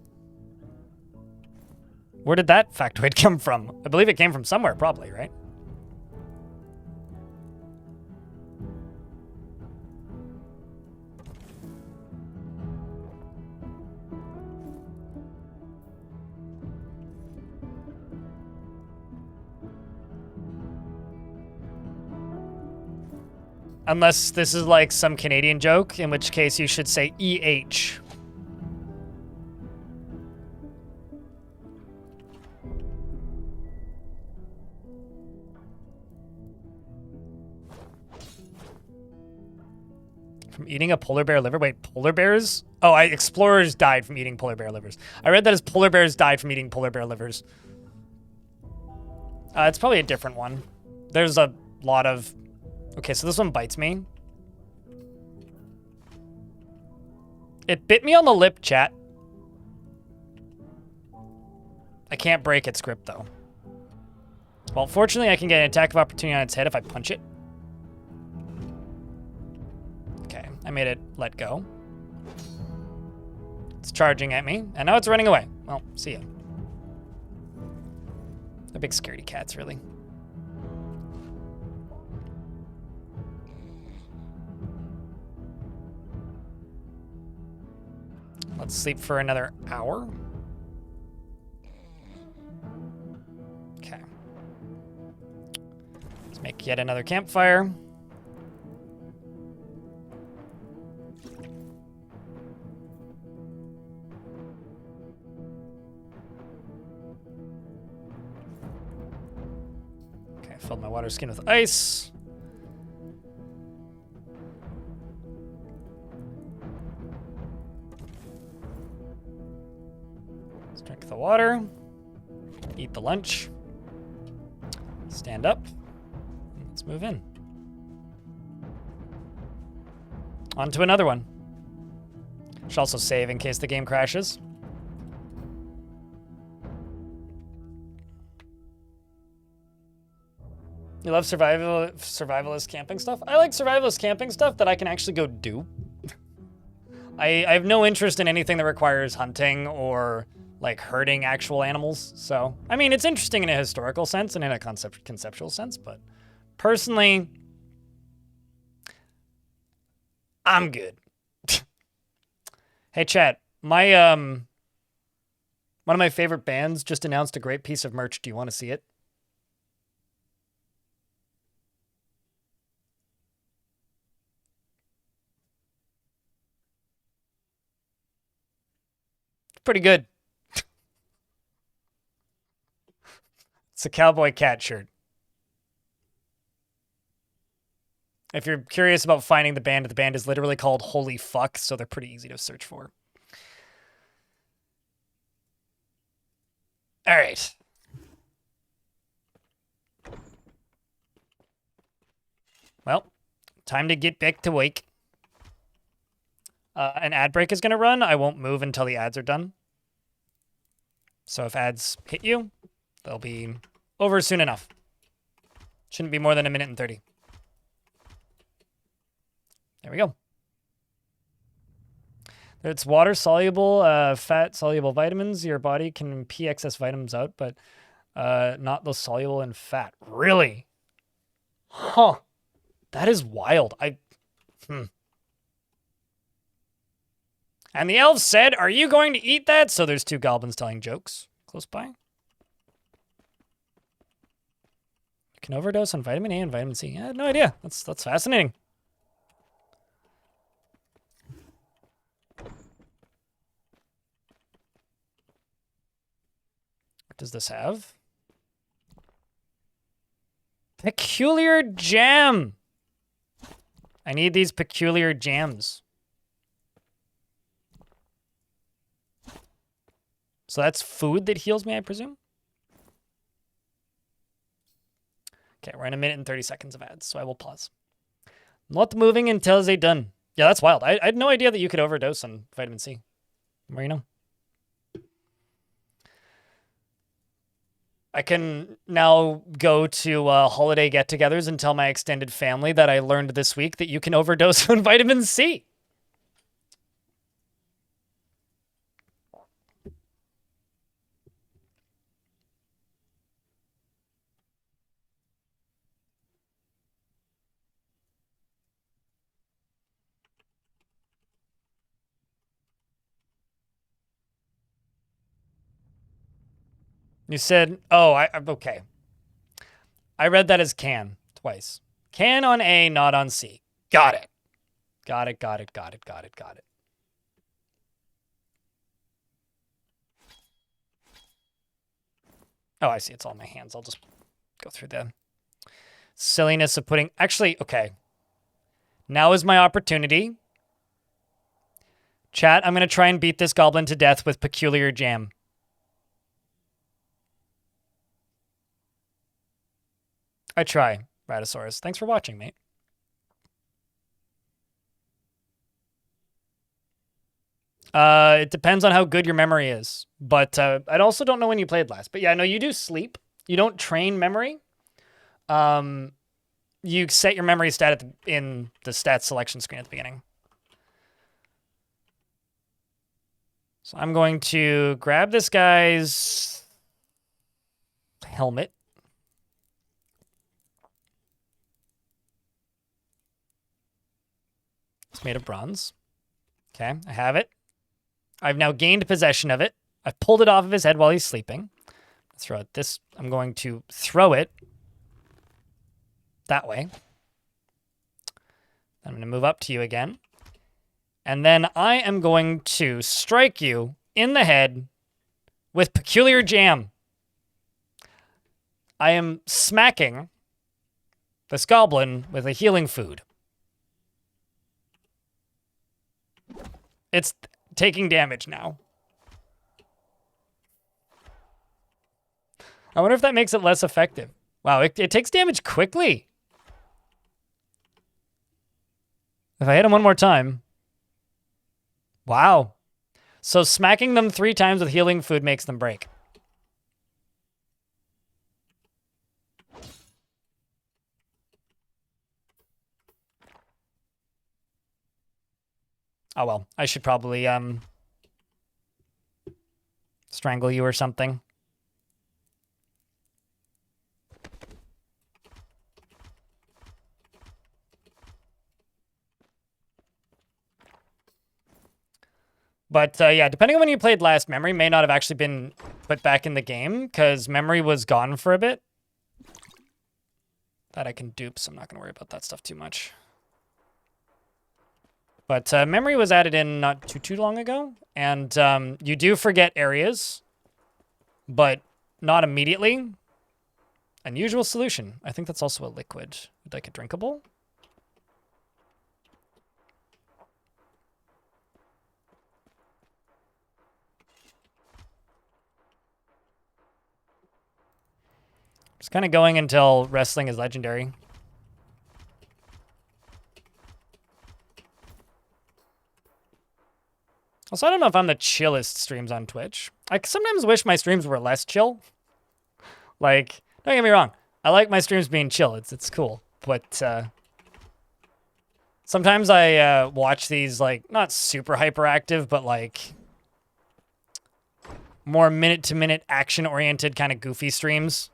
Where did that factoid come from? I believe it came from somewhere, probably, right? Unless this is like some Canadian joke, in which case you should say EH. From eating a polar bear liver? Wait, polar bears? Oh, explorers died from eating polar bear livers. I read that as polar bears died from eating polar bear livers. It's probably a different one. There's a lot of... Okay, so this one bites me. It bit me on the lip, chat. I can't break its grip, though. Well, fortunately, I can get an attack of opportunity on its head if I punch it. Okay, I made it let go. It's charging at me, and now it's running away. Well, see ya. They're big scaredy cats, really. Let's sleep for another hour. Okay. Let's make yet another campfire. Okay, filled my water skin with ice. Drink the water, eat the lunch, stand up, let's move in. On to another one. Should also save in case the game crashes. You love survivalist camping stuff? I like survivalist camping stuff that I can actually go do. I have no interest in anything that requires hunting or like hurting actual animals. So, I mean, it's interesting in a historical sense and in a conceptual sense, but personally, I'm good. Hey, chat, my one of my favorite bands just announced a great piece of merch. Do you want to see it? pretty good. It's a cowboy cat shirt. If you're curious about finding the band is literally called Holy Fuck, so they're pretty easy to search for. All right. Well, time to get back to wake. An ad break is going to run. I won't move until the ads are done. So if ads hit you, they'll be over soon enough. Shouldn't be more than 1:30. There we go. It's water-soluble, fat-soluble vitamins. Your body can pee excess vitamins out, but not those soluble in fat. Really? Huh. That is wild. And the elves said, "Are you going to eat that?" So there's 2 goblins telling jokes close by. You can overdose on vitamin A and vitamin C. I had no idea. That's fascinating. What does this have? Peculiar jam. I need these peculiar jams. So that's food that heals me, I presume? Okay, we're in 1:30 of ads, so I will pause. Not moving until they're done. Yeah, that's wild. I had no idea that you could overdose on vitamin C. Where you know? I can now go to holiday get-togethers and tell my extended family that I learned this week that you can overdose on vitamin C. You said, oh, okay. I read that as can twice. Can on A, not on C. Got it. Got it. Oh, I see. It's all in my hands. I'll just go through the silliness of putting... Actually, okay. Now is my opportunity. Chat, I'm going to try and beat this goblin to death with peculiar jam. I try, Ratosaurus. Thanks for watching, mate. It depends on how good your memory is. But I also don't know when you played last. But yeah, no, you do sleep. You don't train memory. You set your memory stat in the stats selection screen at the beginning. So I'm going to grab this guy's helmet. It's made of bronze. Okay, I have it. I've now gained possession of it. I've pulled it off of his head while he's sleeping. Throw it this. I'm going to throw it that way. I'm going to move up to you again. And then I am going to strike you in the head with peculiar jam. I am smacking this goblin with a healing food. It's taking damage now. I wonder if that makes it less effective. Wow, it takes damage quickly. If I hit him one more time. Wow. So smacking them 3 times with healing food makes them break. Oh well, I should probably strangle you or something. But yeah, depending on when you played last, memory may not have actually been put back in the game because memory was gone for a bit. That I can dupe, so I'm not going to worry about that stuff too much. But memory was added in not too long ago, and you do forget areas, but not immediately. Unusual solution. I think that's also a liquid. Like a drinkable? Just kind of going until wrestling is legendary. Also, I don't know if I'm the chillest streams on Twitch. I sometimes wish my streams were less chill. Like, don't get me wrong. I like my streams being chill. It's cool. But sometimes I watch these, like, not super hyperactive, but, like, more minute-to-minute action-oriented kind of goofy streams.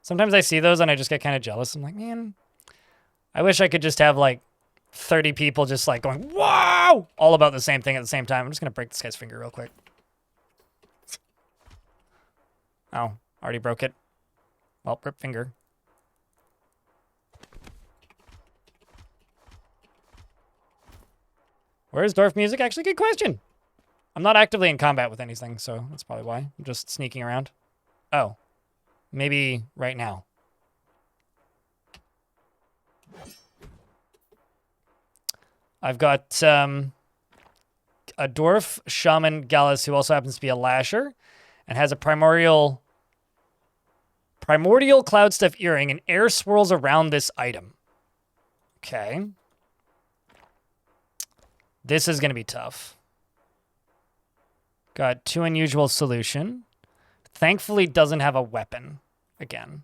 Sometimes I see those and I just get kind of jealous. I'm like, man, I wish I could just have, like, 30 people just, like, going, wow, all about the same thing at the same time. I'm just going to break this guy's finger real quick. Oh, already broke it. Well, rip finger. Where is dwarf music? Actually, good question. I'm not actively in combat with anything, so that's probably why. I'm just sneaking around. Oh. Maybe right now. I've got a dwarf shaman Gallus who also happens to be a lasher and has a primordial cloud stuff earring, and air swirls around this item. Okay. This is going to be tough. Got 2 unusual solution. Thankfully doesn't have a weapon again.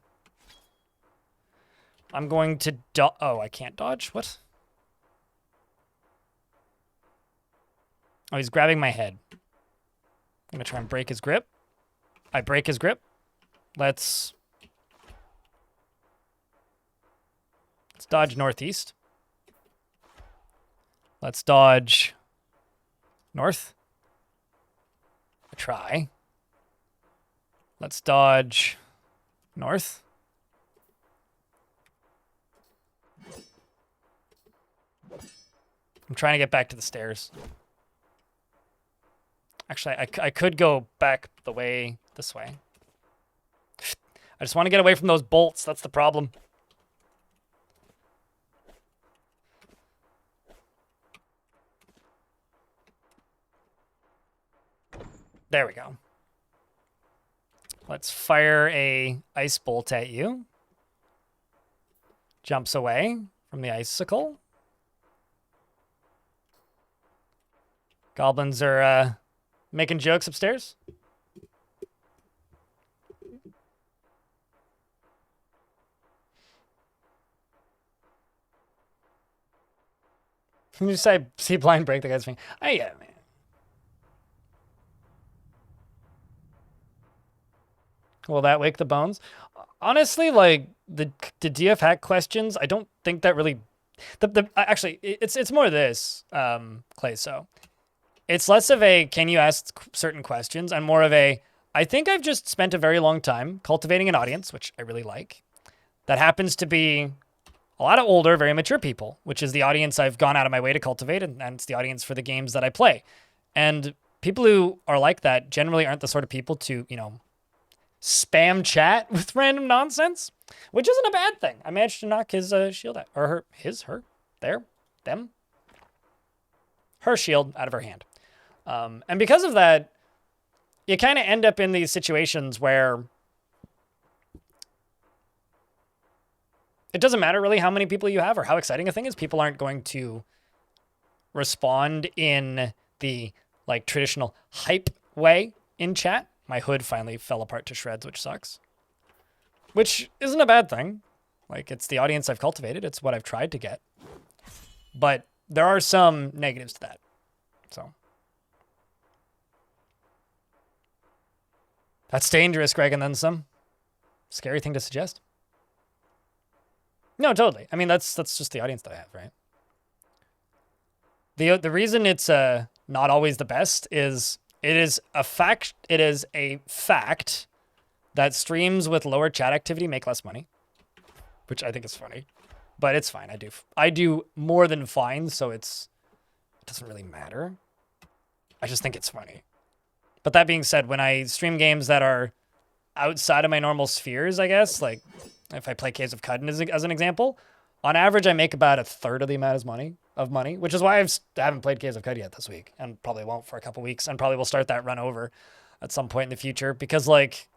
I'm going to oh, I can't dodge? What? Oh, he's grabbing my head. I'm going to try and break his grip. I break his grip. Let's dodge northeast. Let's dodge north. Try. Let's dodge north. I'm trying to get back to the stairs. Actually, I could go back the way this way. I just want to get away from those bolts. That's the problem. There we go. Let's fire a ice bolt at you. Jumps away from the icicle. Goblins are making jokes upstairs. You say, see blind break the guy's finger. Oh, yeah, man. Will that wake the bones? Honestly, like, the DF hack questions, I don't think that really... Actually, it's more this, Clay, so... It's less of a, can you ask certain questions, and more of a, I think I've just spent a very long time cultivating an audience, which I really like, that happens to be a lot of older, very mature people, which is the audience I've gone out of my way to cultivate, and it's the audience for the games that I play. And people who are like that generally aren't the sort of people to, you know, spam chat with random nonsense, which isn't a bad thing. I managed to knock his shield out, or her, there, them, her shield out of her hand. And because of that, you kind of end up in these situations where it doesn't matter really how many people you have or how exciting a thing is. People aren't going to respond in the like traditional hype way in chat. My hood finally fell apart to shreds, which sucks. Which isn't a bad thing. Like, it's the audience I've cultivated. It's what I've tried to get. But there are some negatives to that. So... That's dangerous, Greg, and then some. Scary thing to suggest. No, totally. I mean, that's just the audience that I have, right? The reason it's not always the best is it is a fact that streams with lower chat activity make less money, which I think is funny, but it's fine. I do more than fine, so it doesn't really matter. I just think it's funny. But that being said, when I stream games that are outside of my normal spheres, I guess, like if I play Caves of Cudden as an example, on average I make about a third of the amount of money, which is why I haven't played Caves of Cud yet this week, and probably won't for a couple weeks, and probably will start that run over at some point in the future, because like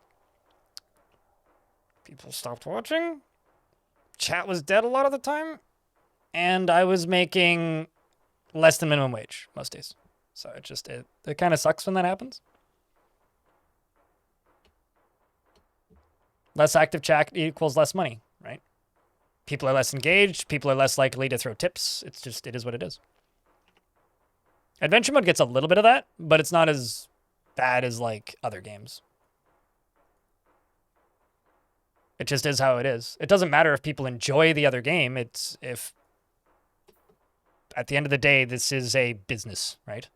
people stopped watching, chat was dead a lot of the time, and I was making less than minimum wage most days. So it kind of sucks when that happens. Less active chat equals less money, right? People are less engaged. People are less likely to throw tips. It is what it is. Adventure mode gets a little bit of that, but it's not as bad as like other games. It just is how it is. It doesn't matter if people enjoy the other game. It's if at the end of the day, this is a business, right?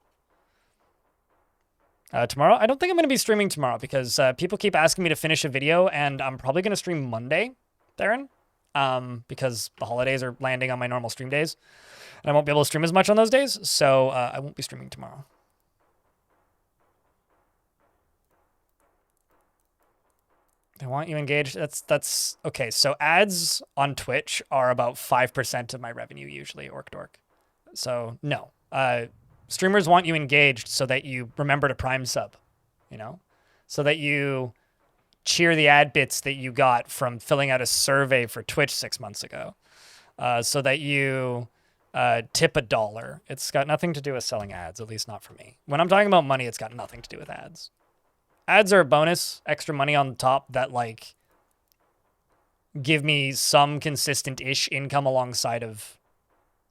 Tomorrow, I don't think I'm going to be streaming tomorrow because people keep asking me to finish a video, and I'm probably going to stream Monday, Darren, because the holidays are landing on my normal stream days, and I won't be able to stream as much on those days, so I won't be streaming tomorrow. They want you engaged. That's okay. So ads on Twitch are about 5% of my revenue usually, orc dork. So no. Streamers want you engaged so that you remember to prime sub, you know? So that you cheer the ad bits that you got from filling out a survey for Twitch 6 months ago. So that you tip $1. It's got nothing to do with selling ads, at least not for me. When I'm talking about money, it's got nothing to do with ads. Ads are a bonus, extra money on top that like give me some consistent-ish income alongside of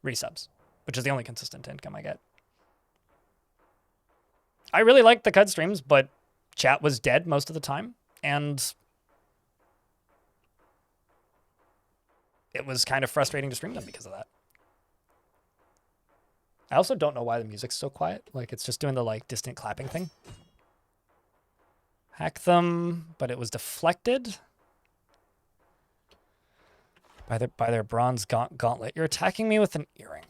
resubs, which is the only consistent income I get. I really liked the CUD streams, but chat was dead most of the time, and it was kind of frustrating to stream them because of that. I also don't know why the music's so quiet. Like, it's just doing the, like, distant clapping thing. Hack them, but it was deflected by their bronze gauntlet. You're attacking me with an earring.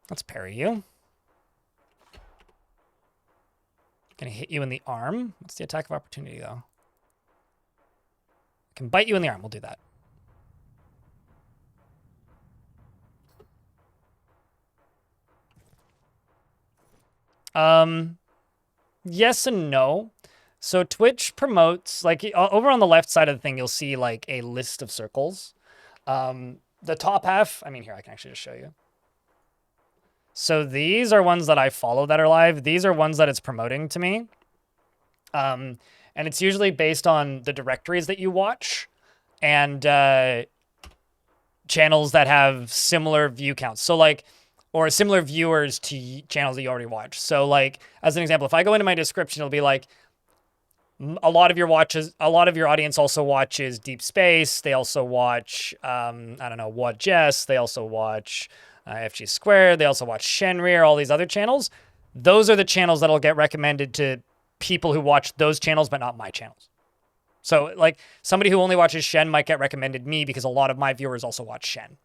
Let's parry you. Gonna hit you in the arm. What's the attack of opportunity, though? I can bite you in the arm. We'll do that. Yes and no. So Twitch promotes, like, over on the left side of the thing, you'll see, like, a list of circles. The top half, I mean, here, I can actually just show you. So these are ones that I follow that are live. These are ones that it's promoting to me. And it's usually based on the directories that you watch and channels that have similar view counts. So, like, or similar viewers to channels that you already watch. So, like, as an example, if I go into my description, it'll be like, a lot of your audience also watches Deep Space. They also watch, I don't know, What Jess. They also watch FG Squared. They also watch Shenrir, all these other channels. Those are the channels that'll get recommended to people who watch those channels, but not my channels. So, like, somebody who only watches Shen might get recommended me because a lot of my viewers also watch Shen.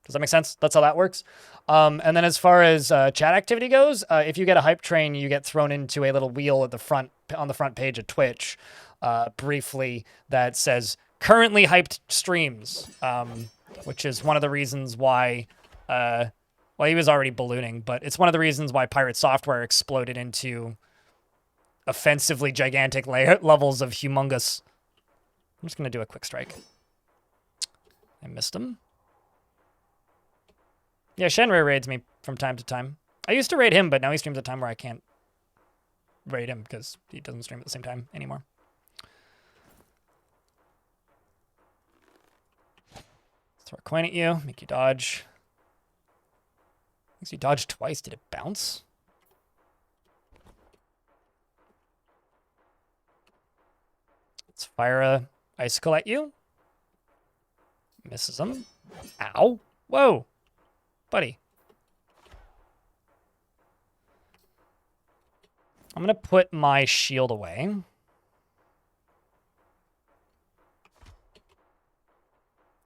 Does that make sense? That's how that works. And then as far as chat activity goes, if you get a hype train, you get thrown into a little wheel at the front on the front page of Twitch, briefly, that says currently hyped streams, which is one of the reasons why. Well, he was already ballooning, but it's one of the reasons why Pirate Software exploded into offensively gigantic levels of humongous. I'm just gonna do a quick strike. I missed him. Yeah, Shenrir raids me from time to time. I used to raid him, but now he streams at a time where I can't raid him because he doesn't stream at the same time anymore. Throw a coin at you, make you dodge. Makes you dodge twice. Did it bounce? Let's fire a icicle at you. Misses him. Ow. Whoa. Buddy. I'm going to put my shield away.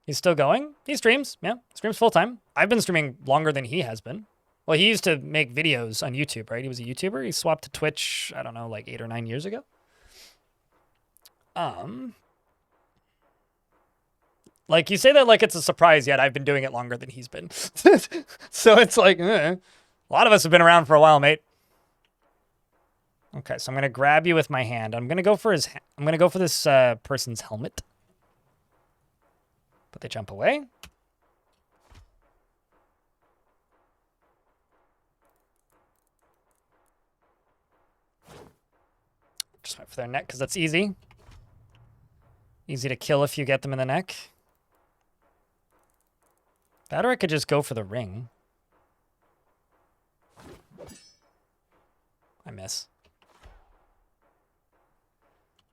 He's still going? He streams, yeah. Streams full-time. I've been streaming longer than he has been. Well, he used to make videos on YouTube, right? He was a YouTuber. He swapped to Twitch, I don't know, like 8 or 9 years ago. Like, you say that like it's a surprise, yet I've been doing it longer than he's been. So it's like, a lot of us have been around for a while, mate. Okay, so I'm gonna grab you with my hand. I'm gonna go for this person's helmet. But they jump away. Just went for their neck because that's easy. Easy to kill if you get them in the neck. That or I could just go for the ring. I miss.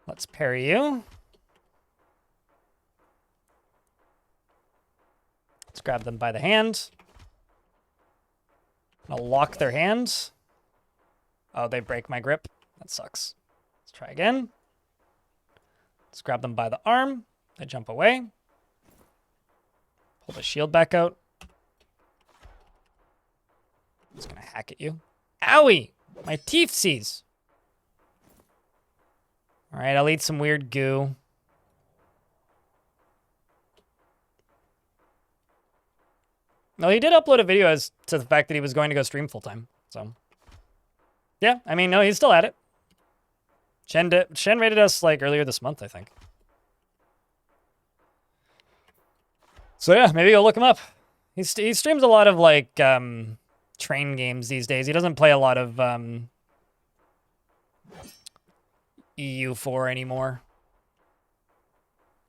Let's parry you. Let's grab them by the hand. I'll lock their hand. Oh, they break my grip. That sucks. Let's try again. Let's grab them by the arm. They jump away. Pull the shield back out. I'm just gonna hack at you. Owie! My teeth seize. All right, I'll eat some weird goo. No, he did upload a video as to the fact that he was going to go stream full time. So, yeah, I mean, no, he's still at it. Shen rated us like earlier this month, I think. So yeah, maybe go look him up. He streams a lot of like train games these days. He doesn't play a lot of EU4 anymore.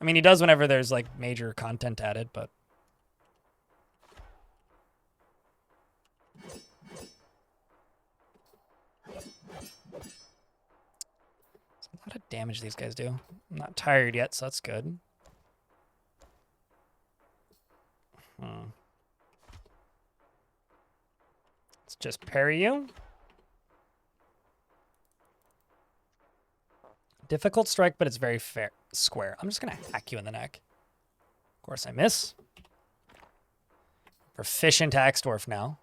I mean, he does whenever there's like major content added, but. A lot of damage these guys do. I'm not tired yet, so that's good. Let's just parry you. Difficult strike, but it's very fair. Square. I'm just going to hack you in the neck. Of course, I miss. Proficient axe dwarf now.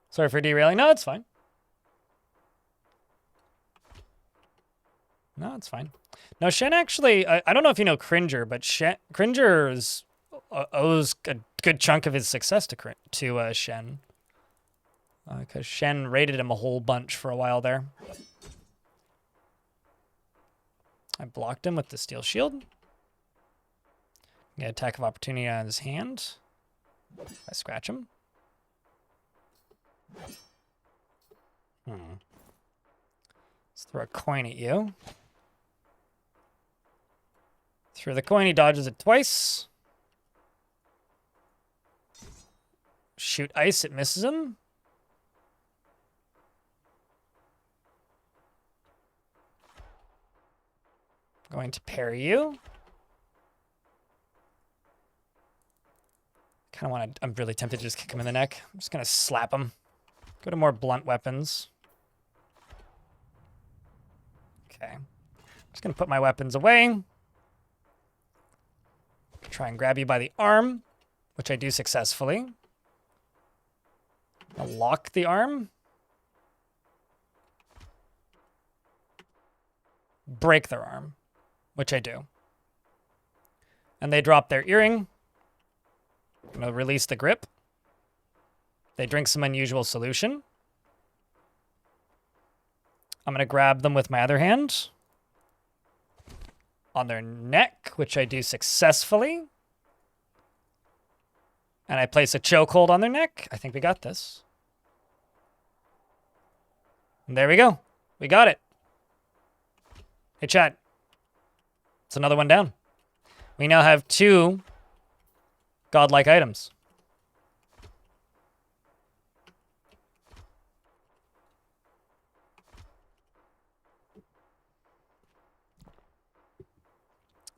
Sorry for derailing. No, it's fine. No, it's fine. No, Shen actually, I don't know if you know Cringer, but Cringer owes a good chunk of his success to Shen. Because Shen raided him a whole bunch for a while there. I blocked him with the steel shield. Get attack of opportunity on his hand. I scratch him. Let's throw a coin at you. Throw the coin, he dodges it twice. Shoot ice, it misses him. Going to parry you. Kind of want to, I'm really tempted to just kick him in the neck. I'm just going to slap him. Go to more blunt weapons. Okay. Just going to put my weapons away. Try and grab you by the arm, which I do successfully. I'll lock the arm. Break their arm, which I do. And they drop their earring. I'm going to release the grip. They drink some unusual solution. I'm going to grab them with my other hand. On their neck, which I do successfully. And I place a chokehold on their neck. I think we got this. And there we go. We got it. Hey, chat. It's another one down. We now have 2 godlike items.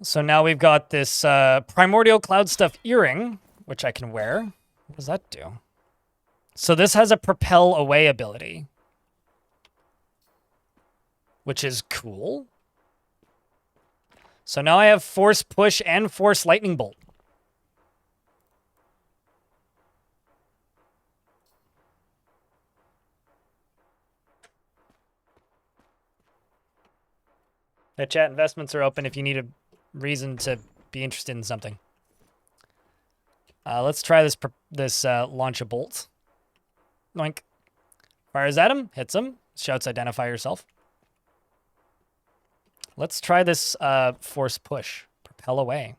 So now we've got this primordial cloud stuff earring, which I can wear. What does that do? So this has a propel away ability, which is cool. So now I have force push and force lightning bolt. The chat investments are open if you need a reason to be interested in something. Let's try this launch a bolt. Noink. Fires at him, hits him, shouts identify yourself. Let's try this force push. Propel away.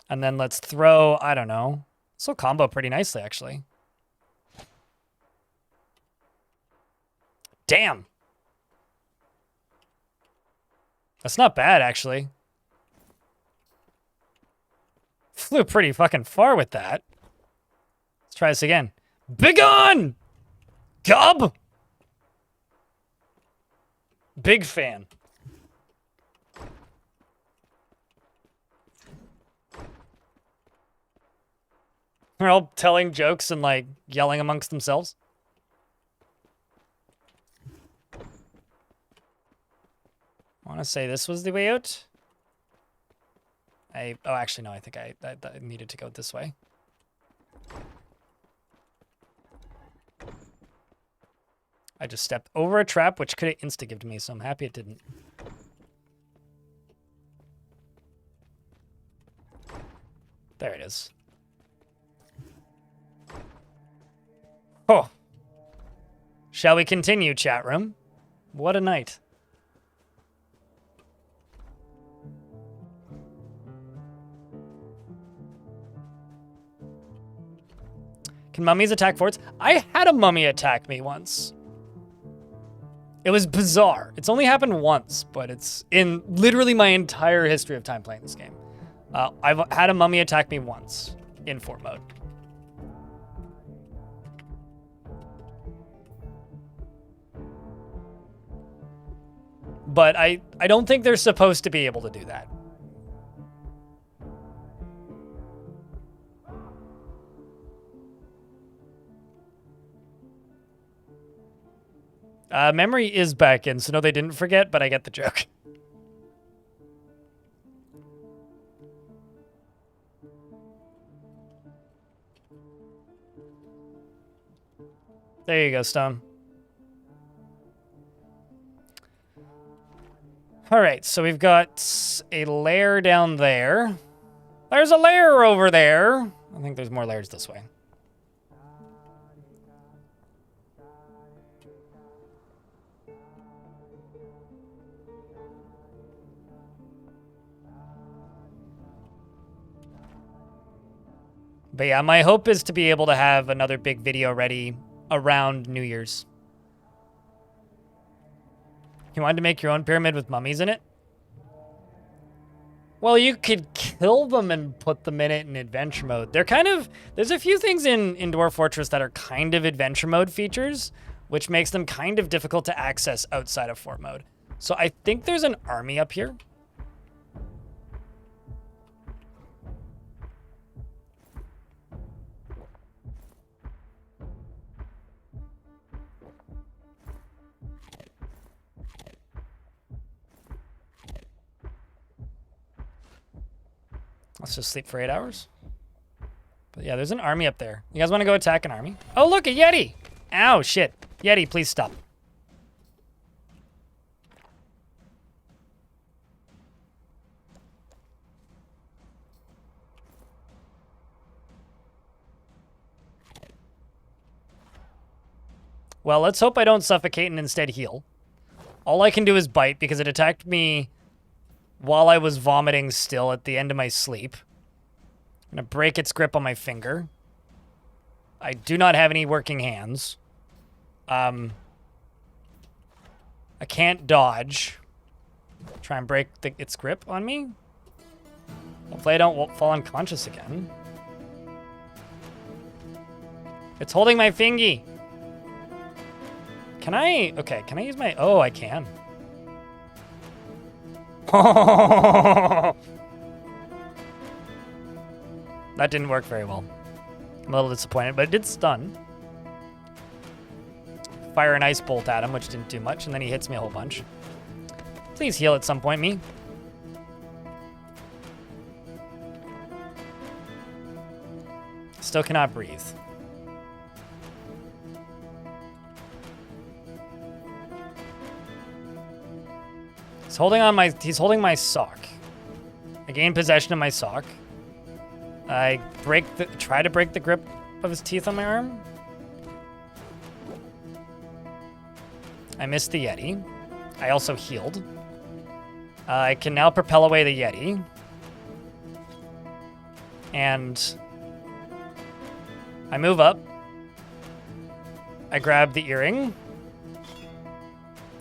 And then let's throw, I don't know. This will combo pretty nicely, actually. Damn. That's not bad, actually. Flew pretty fucking far with that. Let's try this again. Begone! Gob! Big fan. They're all telling jokes and, like, yelling amongst themselves. I want to say this was the way out. Oh, actually, no, I think I needed to go this way. I just stepped over a trap, which could have insta-gived me, so I'm happy it didn't. There it is. Oh. Shall we continue, chat room? What a night. Can mummies attack forts? I had a mummy attack me once. It was bizarre. It's only happened once, but it's in literally my entire history of time playing this game. I've had a mummy attack me once in fort mode. But I don't think they're supposed to be able to do that. Memory is back in, so no, they didn't forget, but I get the joke. There you go, Stone. All right, so we've got a lair down there. There's a lair over there. I think there's more lairs this way. But yeah, my hope is to be able to have another big video ready around New Year's. You wanted to make your own pyramid with mummies in it? Well, you could kill them and put them in it in adventure mode. They're kind of... There's a few things in Dwarf Fortress that are kind of adventure mode features, which makes them kind of difficult to access outside of fort mode. So I think there's an army up here. Let's just sleep for 8 hours. But yeah, there's an army up there. You guys want to go attack an army? Oh, look, a Yeti! Ow, shit. Yeti, please stop. Well, let's hope I don't suffocate and instead heal. All I can do is bite because it attacked me while I was vomiting still at the end of my sleep. I'm gonna break its grip on my finger. I do not have any working hands. I can't dodge. Try and break its grip on me. Hopefully I don't fall unconscious again. It's holding my fingy. Can I... Okay, can I use my... Oh, I can. That didn't work very well. I'm a little disappointed, but it did stun. Fire an ice bolt at him, which didn't do much, and then he hits me a whole bunch. Please heal at some point, me. Still cannot breathe. He's holding my sock. I gain possession of my sock. I try to break the grip of his teeth on my arm. I missed the Yeti. I also healed. I can now propel away the Yeti. And I move up. I grab the earring.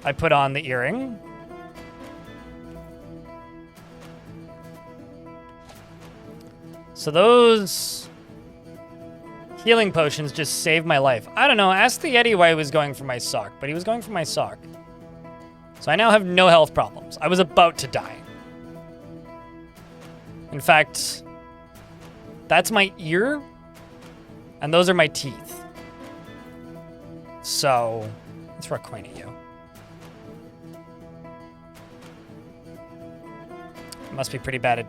I put on the earring. So those healing potions just saved my life. I don't know, ask the Yeti why he was going for my sock, but he was going for my sock. So I now have no health problems. I was about to die. In fact, that's my ear, and those are my teeth. So, let's throw a coin at you. I must be pretty bad at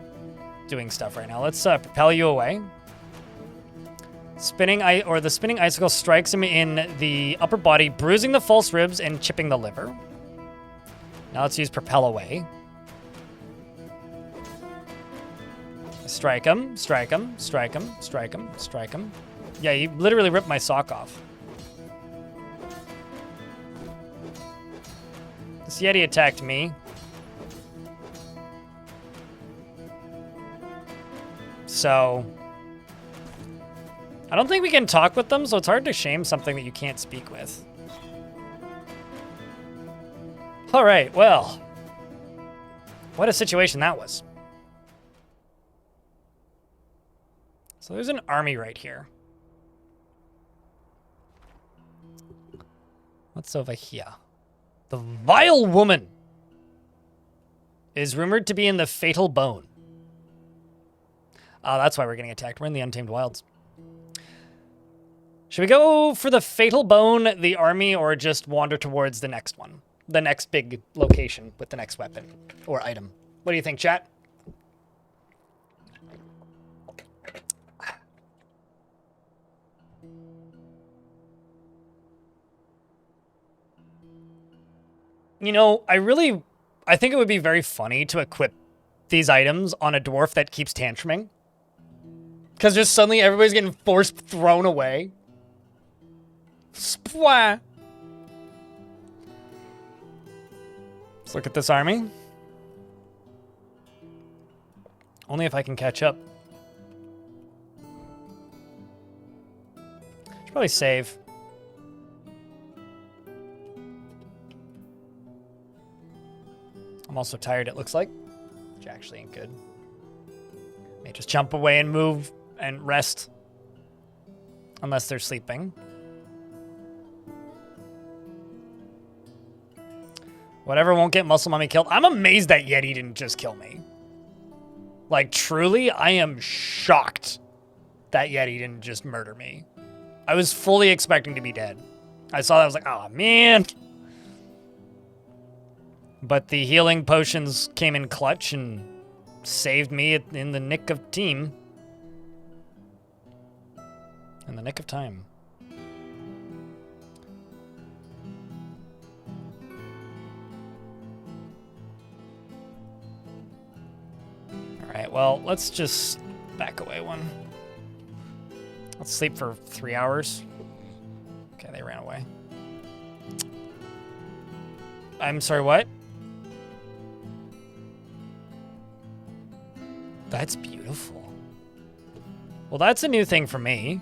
doing stuff right now. Let's propel you away. The spinning icicle strikes him in the upper body, bruising the false ribs and chipping the liver. Now let's use propel away. Strike him, strike him, strike him, strike him, strike him. Yeah, he literally ripped my sock off. This Yeti attacked me. So, I don't think we can talk with them, so it's hard to shame something that you can't speak with. All right, well, what a situation that was. So there's an army right here. What's over here? The vile woman is rumored to be in the fatal bone. That's why we're getting attacked. We're in the Untamed Wilds. Should we go for the fatal bone, the army, or just wander towards the next one? The next big location with the next weapon or item. What do you think, chat? You know, I think it would be very funny to equip these items on a dwarf that keeps tantruming. Because just suddenly everybody's getting force thrown away. Splat. Let's look at this army. Only if I can catch up. Should probably save. I'm also tired, it looks like. Which actually ain't good. May just jump away and move and rest. Unless they're sleeping. Whatever won't get Muscle Mummy killed. I'm amazed that Yeti didn't just kill me. Like, truly, I am shocked that Yeti didn't just murder me. I was fully expecting to be dead. I saw that, I was like, oh, man. But the healing potions came in clutch and saved me in the nick of time. In the nick of time. Alright, well, let's just back away one. Let's sleep for 3 hours. Okay, they ran away. I'm sorry, what? That's beautiful. Well, that's a new thing for me.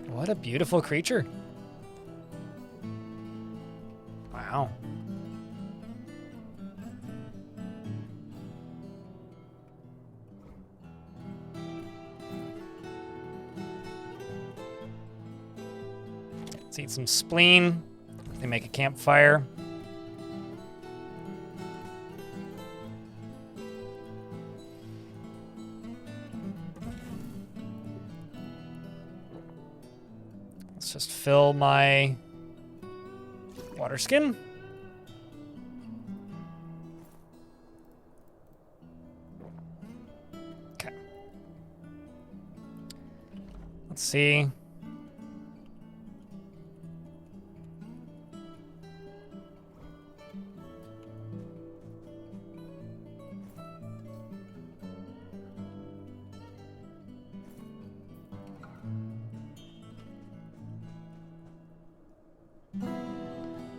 What a beautiful creature. Wow. Let's eat some spleen. They make a campfire. Let's just fill my Water skin. Okay. Let's see.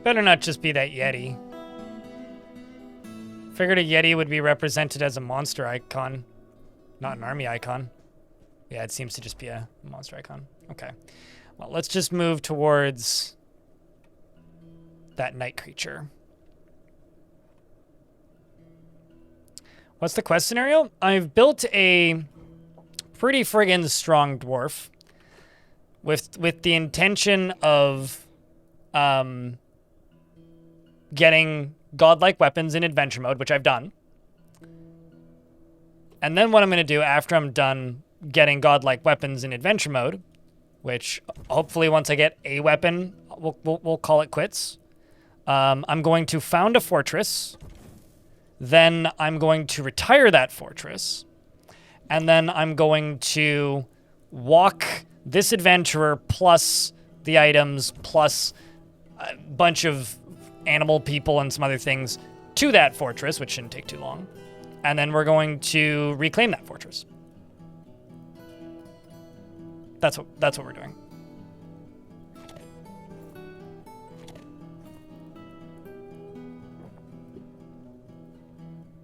Better not just be that Yeti. Figured a Yeti would be represented as a monster icon, not an army icon. Yeah, it seems to just be a monster icon. Okay. Well, let's just move towards that night creature. What's the quest scenario? I've built a pretty friggin' strong dwarf with the intention of getting godlike weapons in adventure mode, which I've done. And then what I'm going to do after I'm done getting godlike weapons in adventure mode, which hopefully once I get a weapon, we'll call it quits. I'm going to found a fortress. Then I'm going to retire that fortress. And then I'm going to walk this adventurer plus the items plus a bunch of animal people and some other things to that fortress, which shouldn't take too long. And then we're going to reclaim that fortress. That's what we're doing.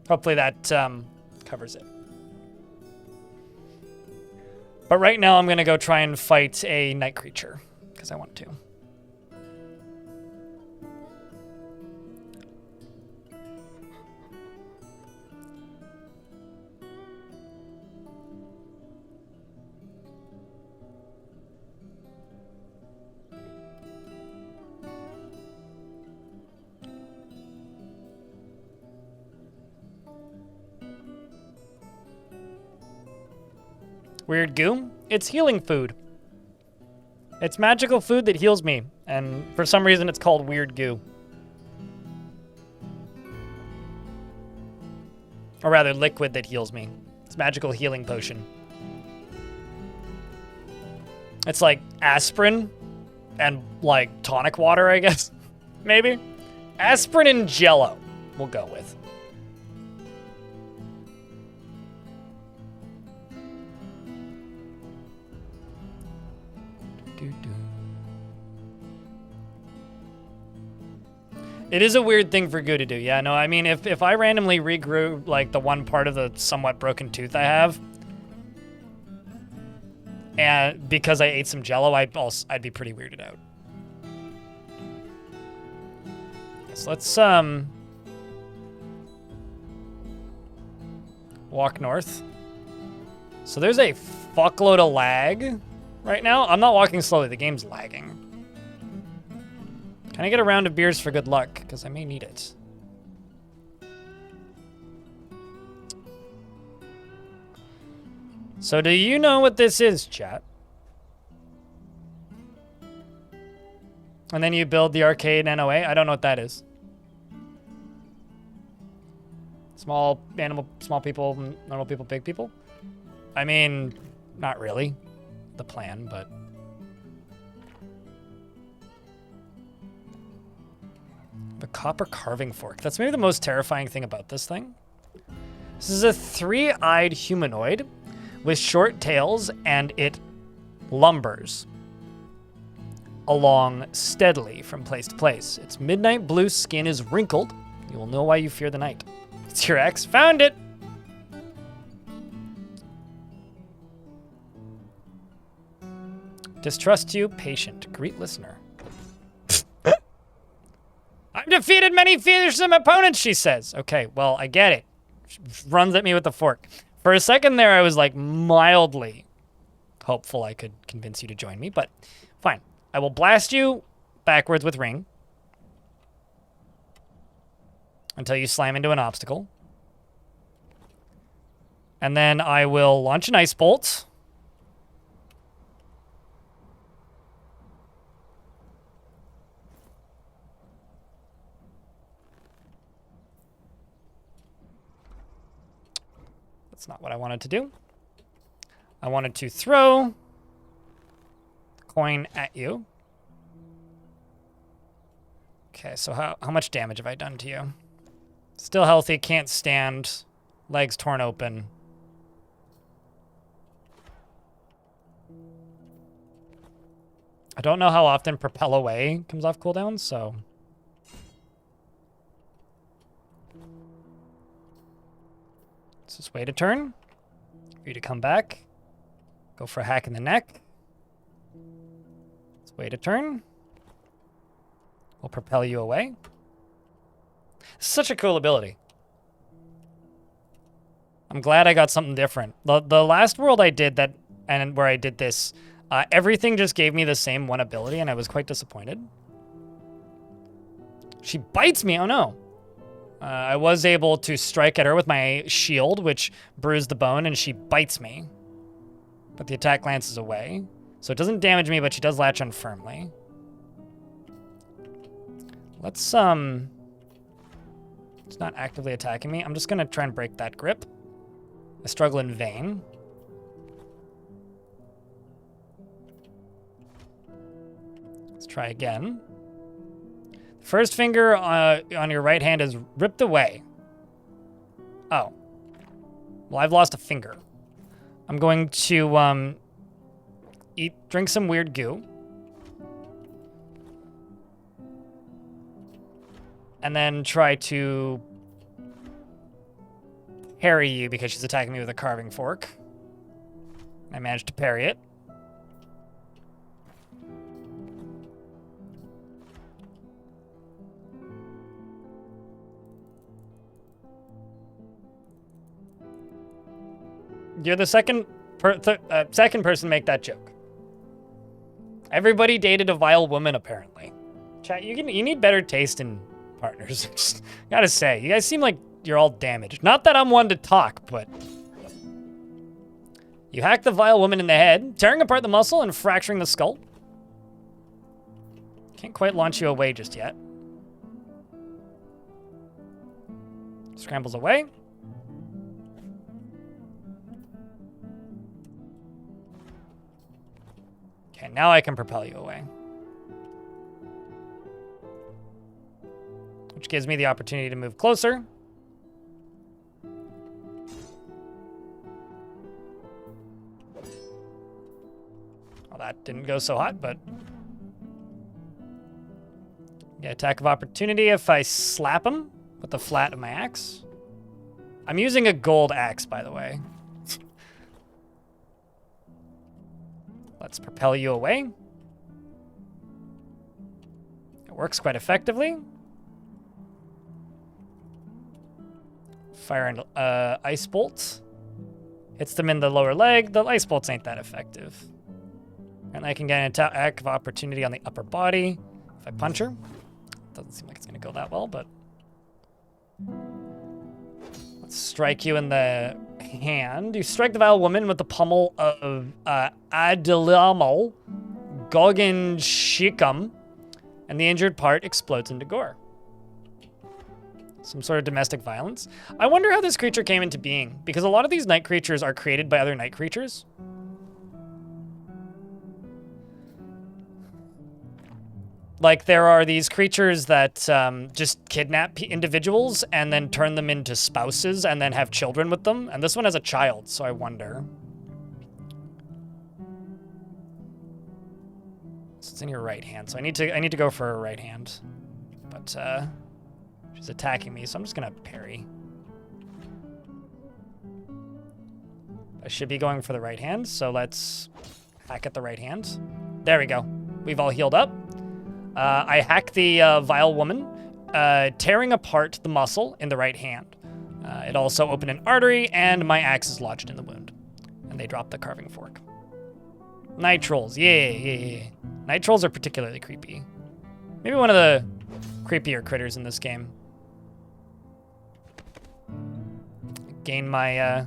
Hopefully that covers it. But right now I'm going to go try and fight a night creature because I want to. Weird goo? It's healing food. It's magical food that heals me, and for some reason it's called weird goo. Or rather, liquid that heals me. It's magical healing potion. It's like aspirin and like tonic water, I guess. Maybe? Aspirin and Jello, we'll go with. It is a weird thing for goo to do. Yeah, no, I mean, if I randomly regrew, like, the one part of the somewhat broken tooth I have, and because I ate some Jello, I'd be pretty weirded out. So let's, walk north. So there's a fuckload of lag right now. I'm not walking slowly. The game's lagging. Can I get a round of beers for good luck? Because I may need it. So do you know what this is, chat? And then you build the arcade NOA? I don't know what that is. Small animal, small people, normal people, big people? I mean, not really the plan, but... The copper carving fork. That's maybe the most terrifying thing about this thing. This is a three-eyed humanoid with short tails, and it lumbers along steadily from place to place. Its midnight blue skin is wrinkled. You will know why you fear the night. It's your ex. Found it! Distrust you, patient. Greet listener. I've defeated many fearsome opponents, she says. Okay, well, I get it. She runs at me with the fork. For a second there, I was like mildly hopeful I could convince you to join me, but fine. I will blast you backwards with ring until you slam into an obstacle. And then I will launch an ice bolt. That's not what I wanted to do. I wanted to throw the coin at you. Okay, so how much damage have I done to you? Still healthy, can't stand, legs torn open. I don't know how often Propel Away comes off cooldown, so... Let's just wait a turn for you to come back. Go for a hack in the neck. Let's wait a turn. We'll propel you away. Such a cool ability. I'm glad I got something different. The last world I did that, and where I did this, everything just gave me the same one ability, and I was quite disappointed. She bites me, oh no. I was able to strike at her with my shield, which bruised the bone, and she bites me. But the attack glances away. So it doesn't damage me, but she does latch on firmly. Let's, it's not actively attacking me. I'm just gonna try and break that grip. I struggle in vain. Let's try again. First finger on your right hand is ripped away. Oh. Well, I've lost a finger. I'm going to drink some weird goo. And then try to parry you because she's attacking me with a carving fork. I managed to parry it. You're the second person to make that joke. Everybody dated a vile woman, apparently. Chat, you need better taste in partners. Just gotta say, you guys seem like you're all damaged. Not that I'm one to talk, but... You hack the vile woman in the head, tearing apart the muscle and fracturing the skull. Can't quite launch you away just yet. Scrambles away. Okay, now I can propel you away. Which gives me the opportunity to move closer. Well, that didn't go so hot, but... Get attack of opportunity if I slap him with the flat of my axe. I'm using a gold axe, by the way. Let's propel you away. It works quite effectively. Fire an ice bolt. Hits them in the lower leg. The ice bolts ain't that effective. And I can get an attack of opportunity on the upper body if I punch her. Doesn't seem like it's going to go that well, but... Let's strike you in the hand. You strike the vile woman with the pommel of Adilamal Goginshikam, and the injured part explodes into gore. Some sort of domestic violence. I wonder how this creature came into being, because a lot of these night creatures are created by other night creatures. Like, there are these creatures that just kidnap individuals and then turn them into spouses and then have children with them. And this one has a child, so I wonder. So it's in your right hand, so I need to go for her right hand. But she's attacking me, so I'm just gonna parry. I should be going for the right hand, so let's hack at the right hand. There we go. We've all healed up. I hack the vile woman, tearing apart the muscle in the right hand. It also opened an artery, and my axe is lodged in the wound. And they drop the carving fork. Night trolls, yeah. Night trolls are particularly creepy. Maybe one of the creepier critters in this game. Gain my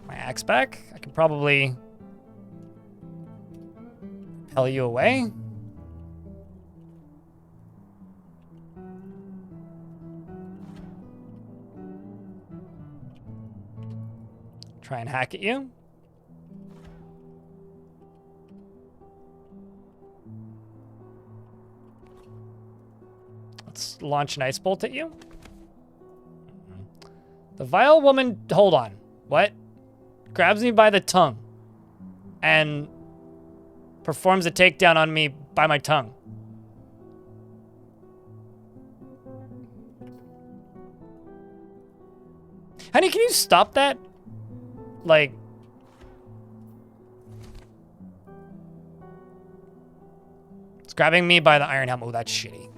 my axe back. I can probably propel you away. Try and hack at you. Let's launch an ice bolt at you. The vile woman, hold on. What? Grabs me by the tongue and performs a takedown on me by my tongue. Honey, can you stop that? Like... It's grabbing me by the iron helmet. Oh, that's shitty.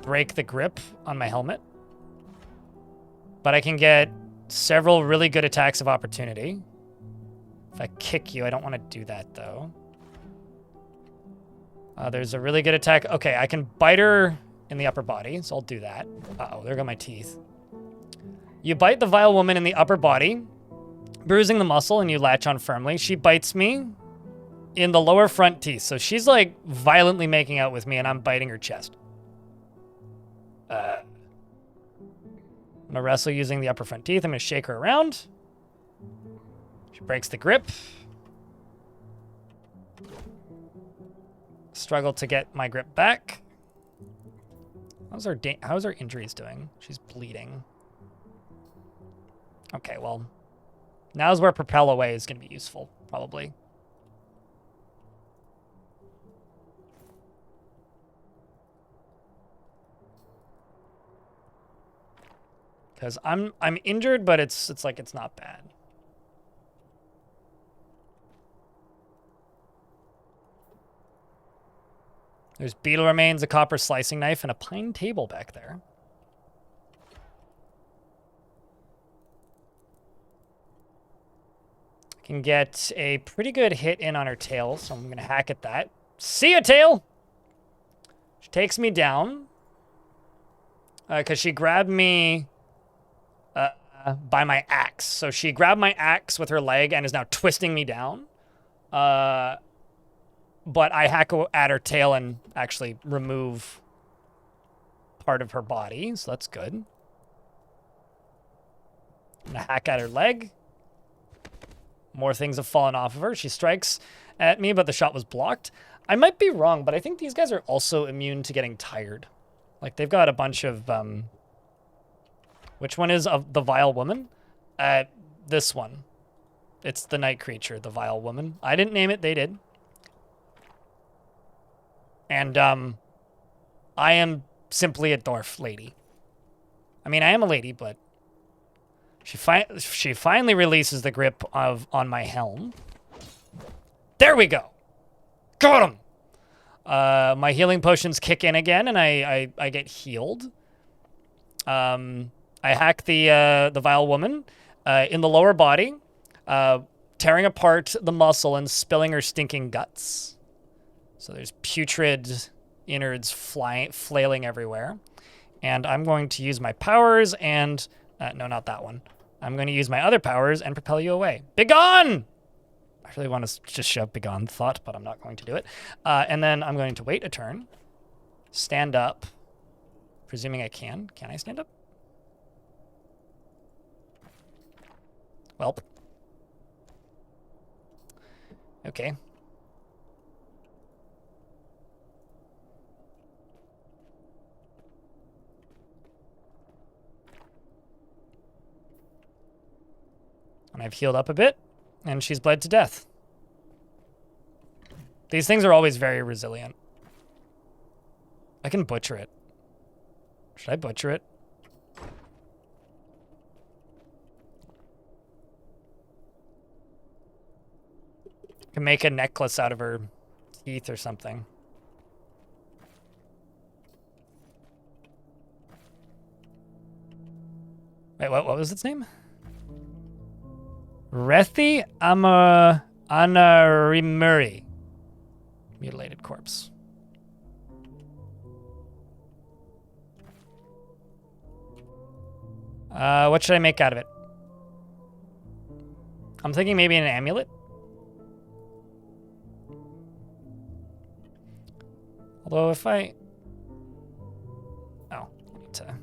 Break the grip on my helmet. But I can get several really good attacks of opportunity. If I kick you, I don't want to do that, though. There's a really good attack. Okay, I can bite her in the upper body, so I'll do that. Uh-oh, there go my teeth. You bite the vile woman in the upper body, bruising the muscle, and you latch on firmly. She bites me in the lower front teeth, so she's, like, violently making out with me, and I'm biting her chest. I'm gonna wrestle using the upper front teeth. I'm gonna shake her around. She breaks the grip. Struggle to get my grip back. How's her injuries doing? She's bleeding. Okay, well, now's where Propel Away is gonna be useful, probably. Because I'm injured, but it's like it's not bad. There's beetle remains, a copper slicing knife, and a pine table back there. I can get a pretty good hit in on her tail, so I'm gonna hack at that. See ya, tail! She takes me down. Because she grabbed me by my axe. So she grabbed my axe with her leg and is now twisting me down. But I hack at her tail and actually remove part of her body, so that's good. I'm gonna hack at her leg. More things have fallen off of her. She strikes at me, but the shot was blocked. I might be wrong, but I think these guys are also immune to getting tired. Like, they've got a bunch of, which one is of the vile woman? This one. It's the night creature, the vile woman. I didn't name it, they did. And, I am simply a dwarf lady. I mean, I am a lady, but she finally releases the grip on my helm. There we go! Got him! My healing potions kick in again, and I get healed. I hack the vile woman in the lower body, tearing apart the muscle and spilling her stinking guts. So there's putrid innards flailing everywhere. And I'm going to use my powers and... no, not that one. I'm going to use my other powers and propel you away. Begone! I really want to just shove begone thought, but I'm not going to do it. And then I'm going to wait a turn, stand up, presuming I can. Can I stand up? Welp. Okay. And I've healed up a bit, and she's bled to death. These things are always very resilient. I can butcher it. Should I butcher it? I can make a necklace out of her teeth or something. Wait, what was its name? Rethi Anarimuri. Mutilated corpse. What should I make out of it? I'm thinking maybe an amulet. Although if I... Oh, I need to...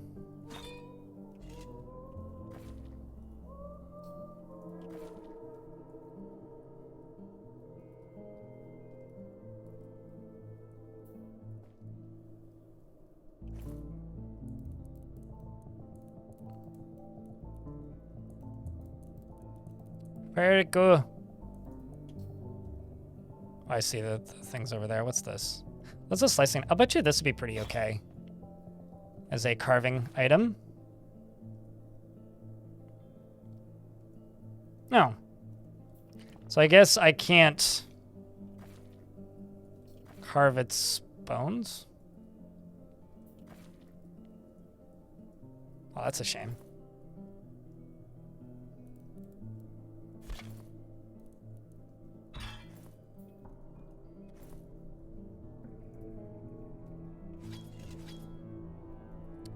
Where'd it go? Oh, I see the things over there. What's this? What's this slicing? I'll bet you this would be pretty okay as a carving item. No. So I guess I can't carve its bones. Oh, that's a shame.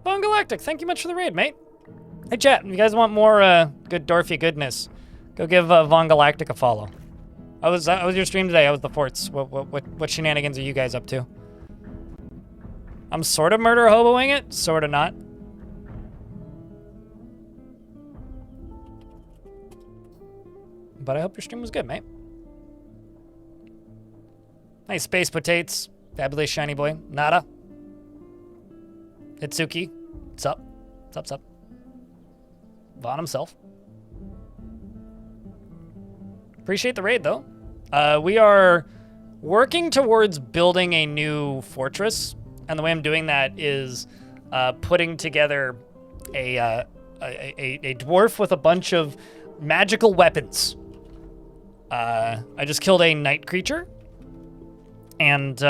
Von Galactic, thank you much for the raid, mate. Hey, chat, if you guys want more good Dorothy goodness, go give Von Galactic a follow. I was your stream today. I was the forts. What shenanigans are you guys up to? I'm sort of murder hoboing it, sort of not. But I hope your stream was good, mate. Nice space potates. Fabulous shiny boy. Nada. Hitsuki. What's up? What's up? Vaughn himself. Appreciate the raid, though. We are working towards building a new fortress, and the way I'm doing that is putting together a dwarf with a bunch of magical weapons. I just killed a night creature, and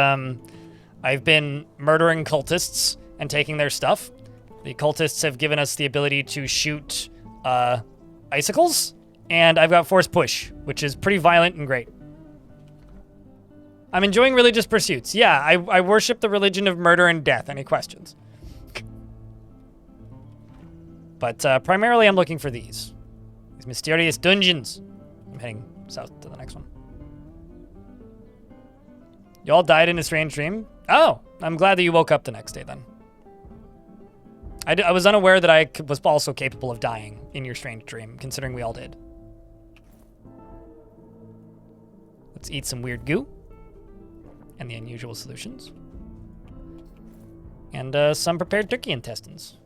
I've been murdering cultists and taking their stuff. The cultists have given us the ability to shoot icicles, and I've got force push, which is pretty violent and great. I'm enjoying religious pursuits. Yeah, I worship the religion of murder and death. Any questions? But primarily I'm looking for these mysterious dungeons. I'm heading south to the next one. You all died in a strange dream? Oh, I'm glad that you woke up the next day then. I was unaware that I was also capable of dying in your strange dream, considering we all did. Let's eat some weird goo. And the unusual solutions. And some prepared turkey intestines.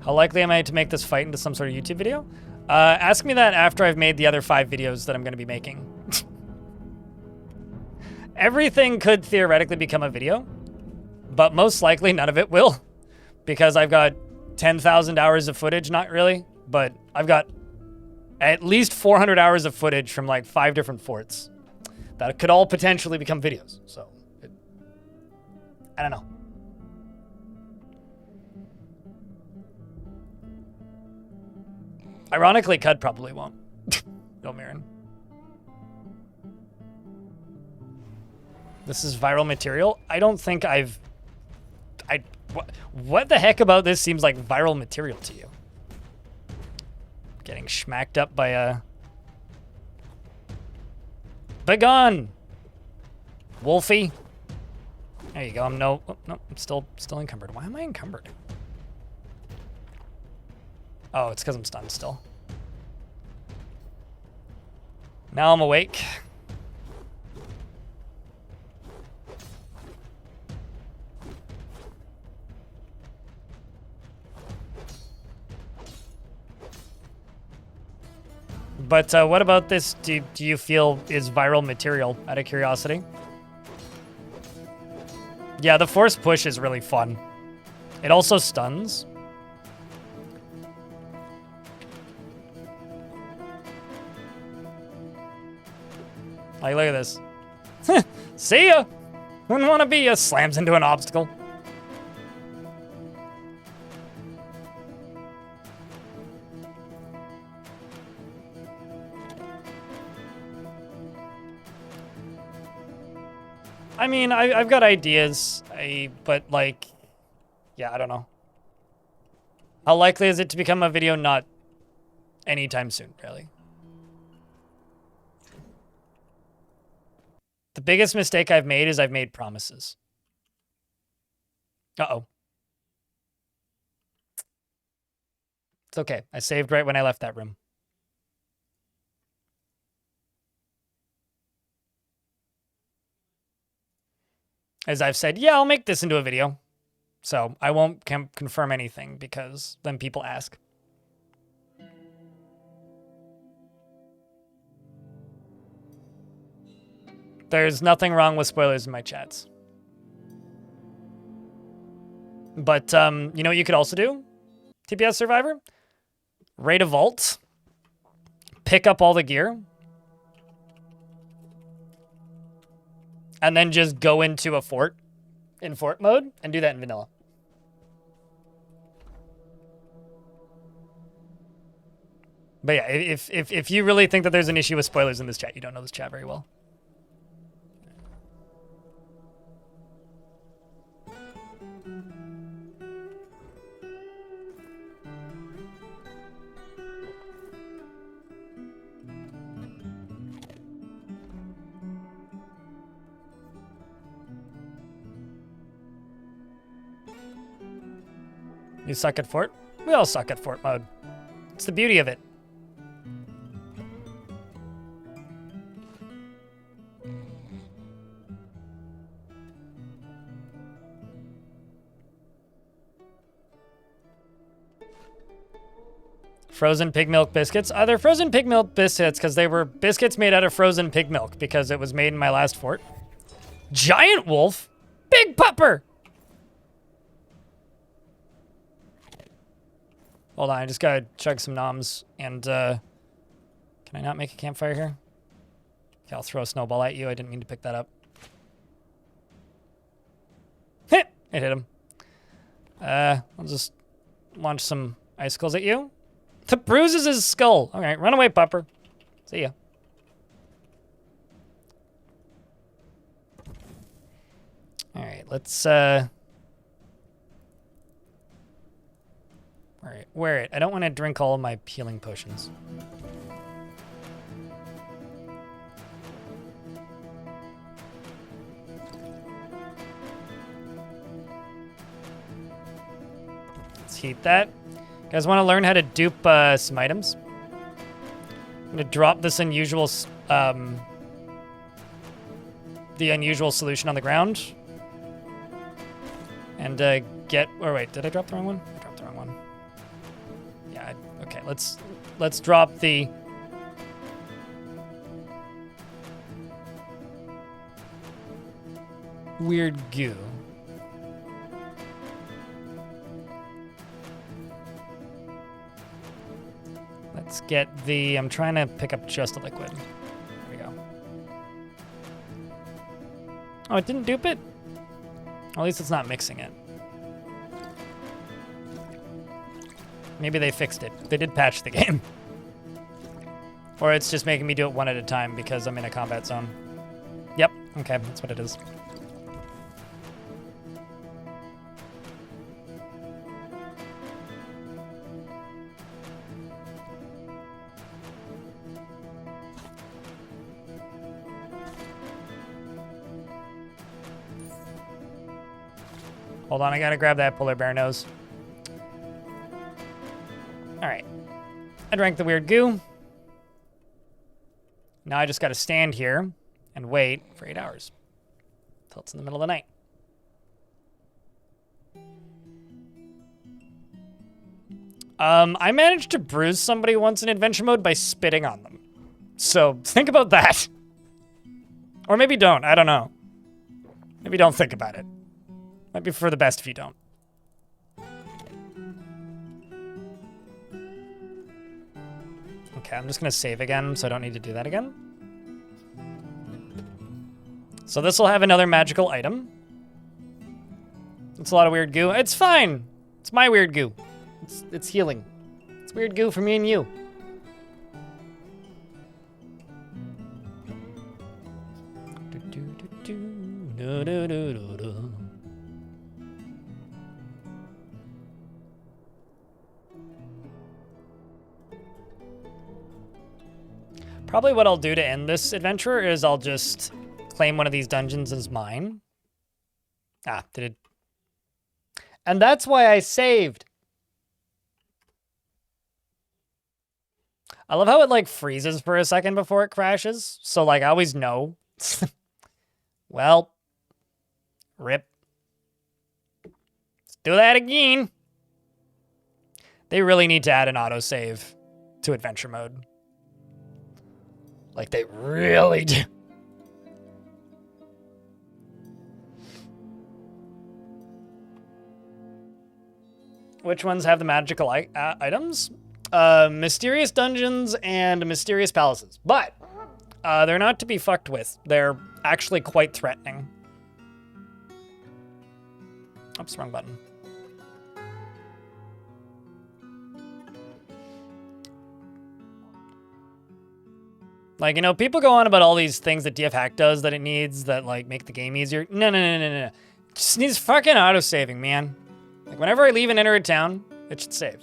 How likely am I to make this fight into some sort of YouTube video? Ask me that after I've made the other 5 videos that I'm going to be making. Everything could theoretically become a video, but most likely none of it will, because I've got 10,000 hours of footage. Not really, but I've got at least 400 hours of footage from like 5 different forts that could all potentially become videos. So, I don't know. Ironically, Cud probably won't. No, Marin. This is viral material. I don't think what the heck about this seems like viral material to you? Getting schmacked up by a... Begone! Wolfie. There you go. I'm still encumbered. Why am I encumbered? Oh, it's because I'm stunned still. Now I'm awake. But what about this do you feel is viral material, out of curiosity? Yeah, the force push is really fun. It also stuns. Like, look at this. See ya! Wouldn't want to be ya. Slams into an obstacle. I mean, I've got ideas, but like, yeah, I don't know. How likely is it to become a video? Not anytime soon, really. The biggest mistake I've made is I've made promises. Uh-oh. It's okay. I saved right when I left that room. As I've said, yeah, I'll make this into a video. So I won't confirm anything because then people ask. There's nothing wrong with spoilers in my chats. But, you know what you could also do? TPS Survivor? Raid a vault. Pick up all the gear. And then just go into a fort in fort mode and do that in vanilla. But yeah, if you really think that there's an issue with spoilers in this chat, you don't know this chat very well. You suck at fort? We all suck at fort mode. It's the beauty of it. Frozen pig milk biscuits. They're frozen pig milk biscuits because they were biscuits made out of frozen pig milk because it was made in my last fort. Giant wolf? Big pupper! Hold on, I just gotta chug some noms and, can I not make a campfire here? Okay, I'll throw a snowball at you. I didn't mean to pick that up. Hit! It hit him. I'll just launch some icicles at you. The bruises his skull. All right, run away, pupper. See ya. All right, let's, wear it. I don't want to drink all of my healing potions. Let's heat that. You guys want to learn how to dupe some items? I'm gonna drop this unusual, the unusual solution on the ground, and get. Or wait, did I drop the wrong one? I dropped the wrong one. Yeah. Okay. Let's drop the. Weird goo. Let's get the, I'm trying to pick up just the liquid. There we go. Oh, it didn't dupe it? Or at least it's not mixing it. Maybe they fixed it. They did patch the game. Or it's just making me do it one at a time because I'm in a combat zone. Yep, okay, that's what it is. Hold on, I gotta grab that polar bear nose. Alright. I drank the weird goo. Now I just gotta stand here and wait for 8 hours. Till it's in the middle of the night. I managed to bruise somebody once in adventure mode by spitting on them. So think about that. Or maybe don't, I don't know. Maybe don't think about it. Might be for the best if you don't. Okay, I'm just gonna save again, so I don't need to do that again. So this will have another magical item. It's a lot of weird goo. It's fine. It's my weird goo. It's healing. It's weird goo for me and you. Probably what I'll do to end this adventure is I'll just claim one of these dungeons as mine. Ah, did it? And that's why I saved. I love how it like freezes for a second before it crashes. So like I always know. Well, rip. Let's do that again. They really need to add an autosave to adventure mode. Like they really do. Which ones have the magical items? Mysterious dungeons and mysterious palaces. But they're not to be fucked with. They're actually quite threatening. Oops, wrong button. Like, you know, people go on about all these things that DF Hack does that it needs that, like, make the game easier. No. It just needs fucking auto-saving, man. Like, whenever I leave and enter a town, it should save.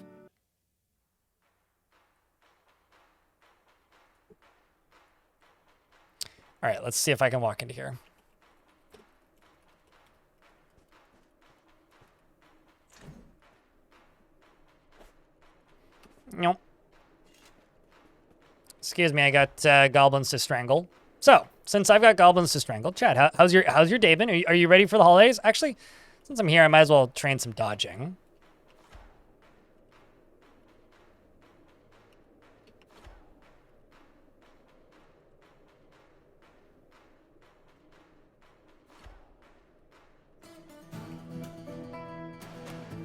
All right, let's see if I can walk into here. Nope. Excuse me, I got goblins to strangle. So, since I've got goblins to strangle, Chad, how's your day been? Are you ready for the holidays? Actually, since I'm here, I might as well train some dodging.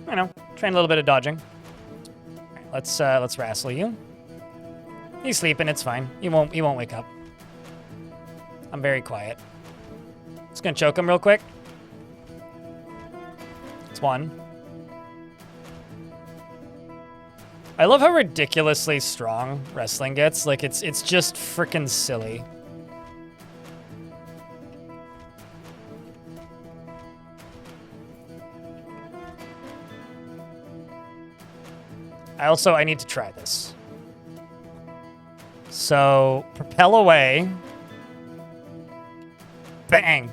I know, train a little bit of dodging. All right, let's wrestle you. He's sleeping, it's fine. He won't wake up. I'm very quiet. Just gonna choke him real quick. It's one. I love how ridiculously strong wrestling gets. Like, it's just freaking silly. I need to try this. So, propel away. Bang.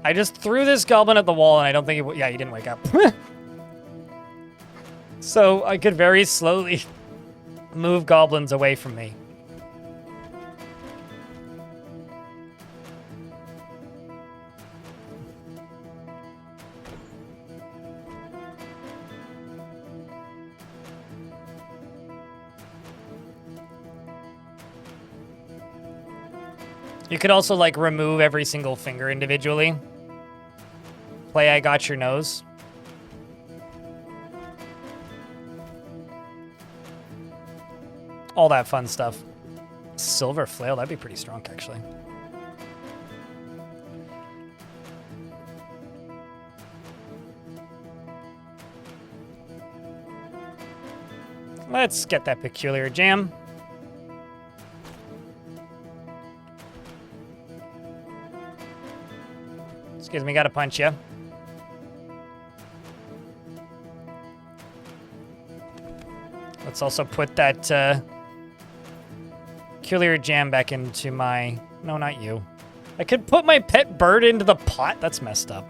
I just threw this goblin at the wall, and I don't think he didn't wake up. So, I could very slowly move goblins away from me. You could also, like, remove every single finger individually. Play I Got Your Nose. All that fun stuff. Silver Flail, that'd be pretty strong, actually. Let's get that Peculiar Jam. Excuse me, gotta punch you. Let's also put that Peculiar Jam back into my... No, not you. I could put my pet bird into the pot? That's messed up.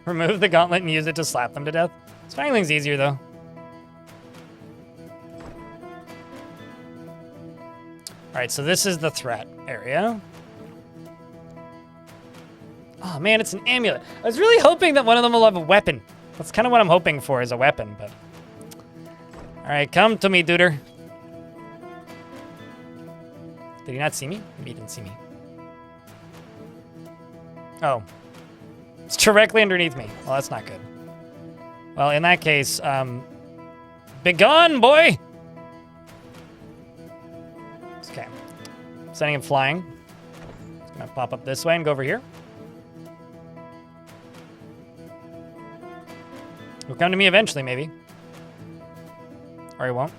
Remove the gauntlet and use it to slap them to death. It's finding things easier, though. Alright, so this is the threat area. Oh man, it's an amulet. I was really hoping that one of them will have a weapon. That's kind of what I'm hoping for, is a weapon, but... Alright, come to me, duder. Did he not see me? Maybe he didn't see me. Oh. It's directly underneath me. Well, that's not good. Well, in that case, begone, boy! Okay. Sending him flying. He's gonna pop up this way and go over here. He'll come to me eventually, maybe. Or he won't.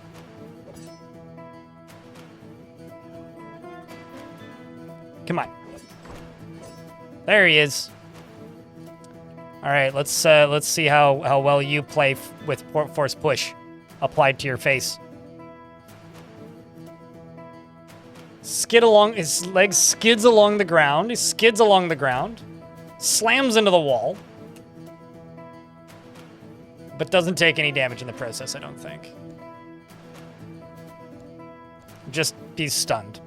Come on. There he is. All right, let's see how well you play with force push applied to your face. Skid along, his legs skids along the ground. He skids along the ground, slams into the wall, but doesn't take any damage in the process, I don't think. Just he's stunned.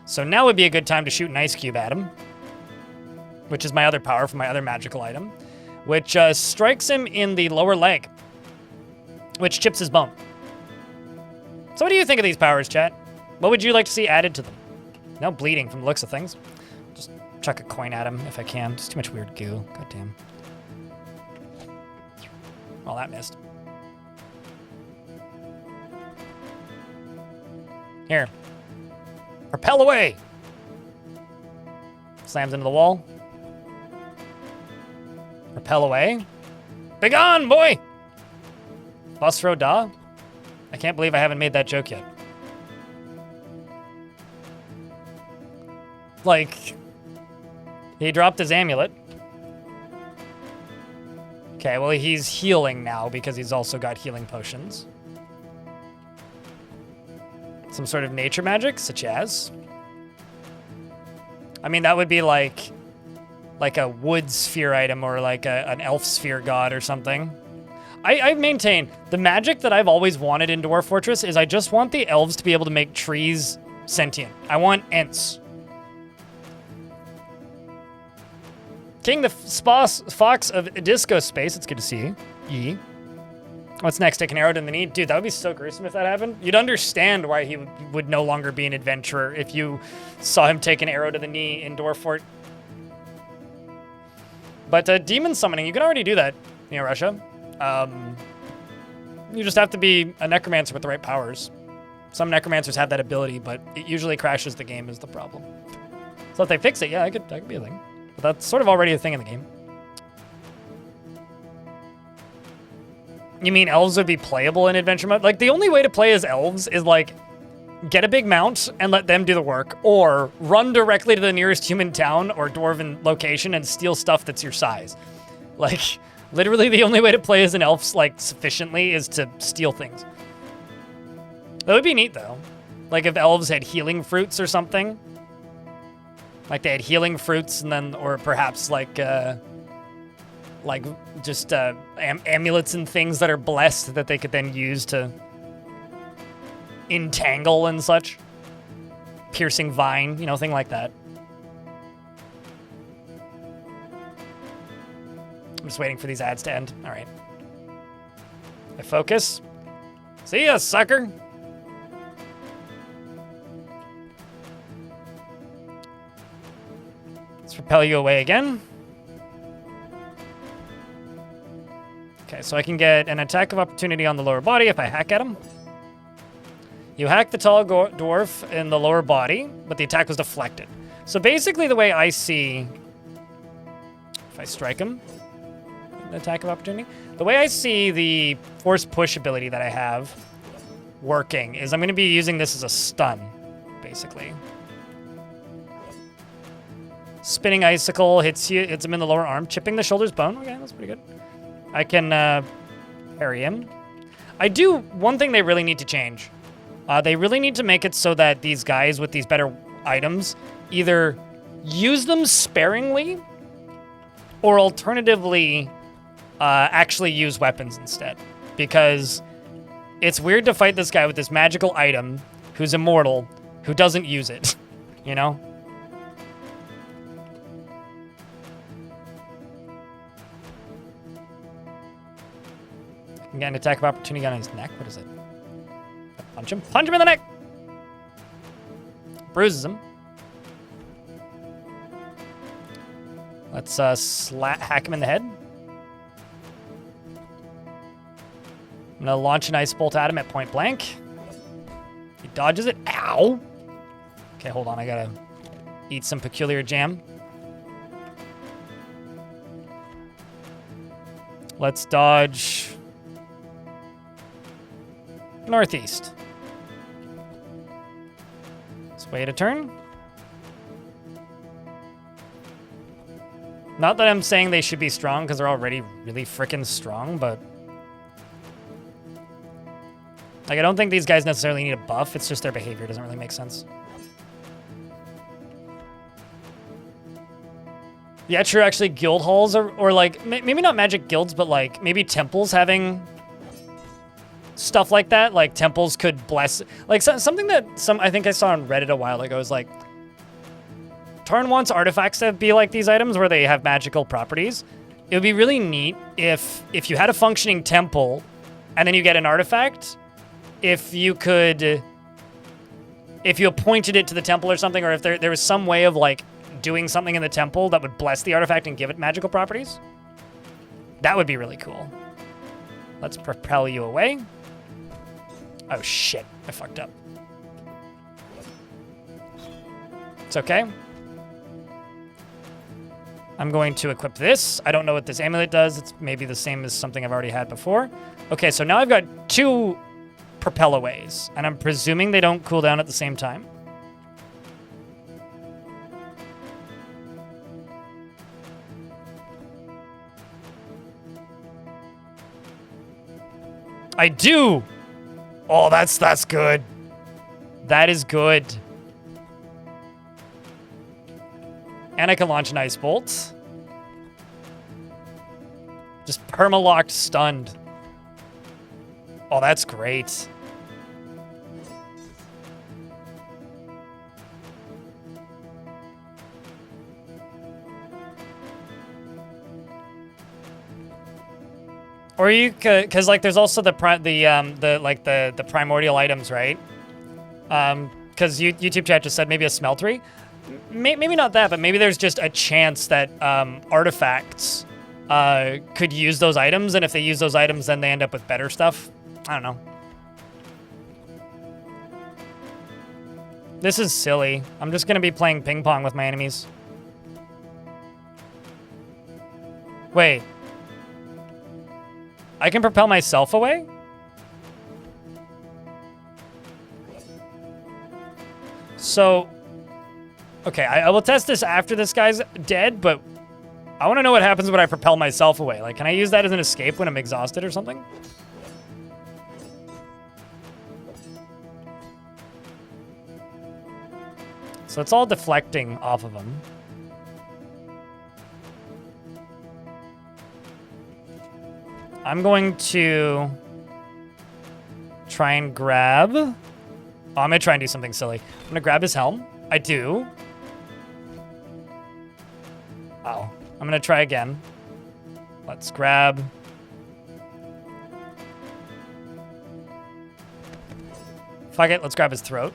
So now would be a good time to shoot an ice cube at him, which is my other power for my other magical item, which strikes him in the lower leg, which chips his bone. So what do you think of these powers, chat? What would you like to see added to them? No bleeding from the looks of things. Just chuck a coin at him if I can. Just too much weird goo. God damn. Well, that missed. Here. Propel away! Slams into the wall. Propel away. Begone, boy! Phosphro da? I can't believe I haven't made that joke yet. Like, he dropped his amulet. Okay, well, he's healing now because he's also got healing potions. Some sort of nature magic, such as... I mean, that would be like a wood sphere item or like an elf sphere god or something. I maintain the magic that I've always wanted in Dwarf Fortress is I just want the elves to be able to make trees sentient. I want Ents. King the Fox of Disco Space, it's good to see you. What's next? Take an arrow to the knee? Dude, that would be so gruesome if that happened. You'd understand why he would no longer be an adventurer if you saw him take an arrow to the knee in Dwarf Fort. But demon summoning, you can already do that, Russia. You just have to be a necromancer with the right powers. Some necromancers have that ability, but it usually crashes the game is the problem. So if they fix it, yeah, that could be a thing. But that's sort of already a thing in the game. You mean elves would be playable in adventure mode? Like, the only way to play as elves is, like, get a big mount and let them do the work, or run directly to the nearest human town or dwarven location and steal stuff that's your size. Like, literally the only way to play as an elf, like, sufficiently is to steal things. That would be neat, though. Like, if elves had healing fruits or something. Like, they had healing fruits and then, or perhaps, like just amulets and things that are blessed that they could then use to entangle and such. Piercing vine, thing like that. I'm just waiting for these ads to end. All right. I focus. See ya, sucker. Let's repel you away again. Okay, so I can get an attack of opportunity on the lower body if I hack at him. You hack the tall dwarf in the lower body, but the attack was deflected. So basically the way I see... If I strike him, an attack of opportunity. The way I see the force push ability that I have working is I'm going to be using this as a stun, basically. Spinning icicle hits him in the lower arm, chipping the shoulder's bone. Okay, that's pretty good. I can parry him. One thing they really need to change. They really need to make it so that these guys with these better items either use them sparingly or alternatively actually use weapons instead. Because it's weird to fight this guy with this magical item who's immortal, who doesn't use it, I can get an attack of opportunity on his neck. What is it? Punch him. Punch him in the neck! Bruises him. Let's hack him in the head. I'm gonna launch an ice bolt at him at point blank. He dodges it. Ow! Okay, hold on. I gotta eat some peculiar jam. Let's dodge... northeast. Let's wait a turn. Not that I'm saying they should be strong, because they're already really freaking strong, but... Like, I don't think these guys necessarily need a buff, it's just their behavior doesn't really make sense. Yeah, true, actually, guild halls, or like, maybe not magic guilds, but like, maybe temples having... stuff like that, like temples could bless, like something that I think I saw on Reddit a while ago is like, Tarn wants artifacts to be like these items where they have magical properties. It would be really neat if you had a functioning temple and then you get an artifact, if you could if you pointed it to the temple or something, or if there was some way of like doing something in the temple that would bless the artifact and give it magical properties, that would be really cool. Let's propel you away. Oh shit, I fucked up. It's okay. I'm going to equip this. I don't know what this amulet does. It's maybe the same as something I've already had before. Okay, so now I've got 2 propel aways, and I'm presuming they don't cool down at the same time. I do! Oh, that's good. That is good. And I can launch an ice bolt. Just perma-locked stunned. Oh, that's great. Or you could, because like there's also the primordial items, right? Because YouTube chat just said maybe a smeltery. Maybe not that, but maybe there's just a chance that artifacts could use those items, and if they use those items, then they end up with better stuff. I don't know. This is silly. I'm just gonna be playing ping pong with my enemies. Wait. I can propel myself away? So, okay, I will test this after this guy's dead, but I want to know what happens when I propel myself away. Like, can I use that as an escape when I'm exhausted or something? So it's all deflecting off of him. I'm going to try and grab... Oh, I'm going to try and do something silly. I'm going to grab his helm. I do. Oh, I'm going to try again. Let's grab... Fuck it, let's grab his throat.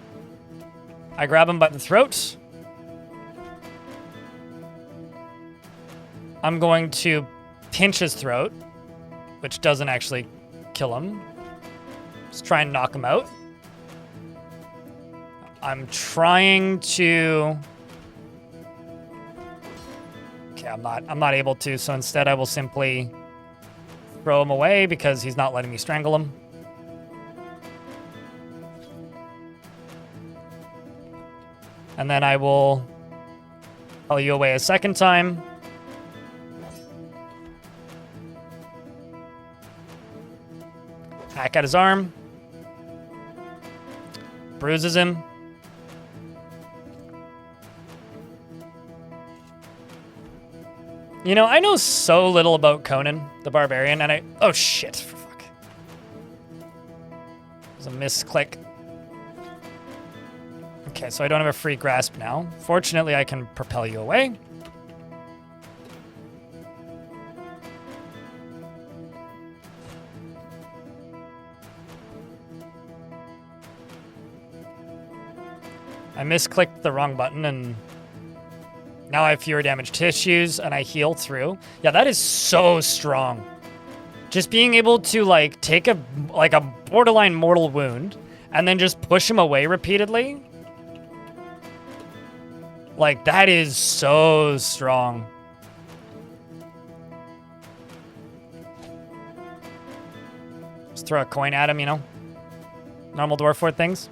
I grab him by the throat. I'm going to pinch his throat, which doesn't actually kill him. Just try and knock him out. I'm trying to... Okay, I'm not able to, so instead I will simply throw him away because he's not letting me strangle him. And then I will pull you away a second time. Hack at his arm. Bruises him. You know, I know so little about Conan the Barbarian, and oh shit, for fuck. There's a misclick. Okay, so I don't have a free grasp now. Fortunately, I can propel you away. I misclicked the wrong button, and now I have fewer damaged tissues, and I heal through. Yeah, that is so strong. Just being able to, like, take a borderline mortal wound, and then just push him away repeatedly. Like, that is so strong. Just throw a coin at him, you know? Normal dwarf fort things.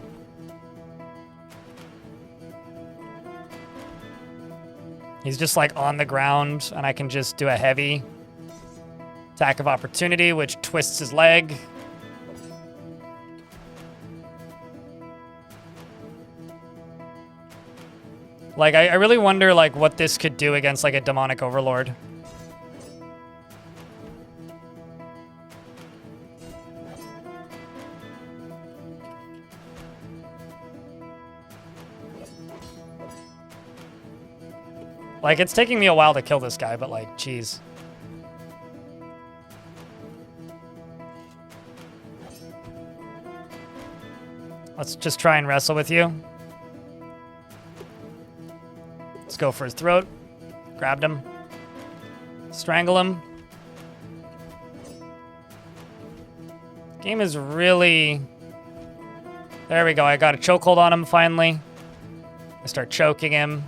He's just, like, on the ground, and I can just do a heavy attack of opportunity, which twists his leg. Like, I really wonder, like, what this could do against, like, a demonic overlord. Like, it's taking me a while to kill this guy, but, like, jeez. Let's just try and wrestle with you. Let's go for his throat. Grabbed him. Strangle him. Game is really... There we go. I got a chokehold on him finally. I start choking him.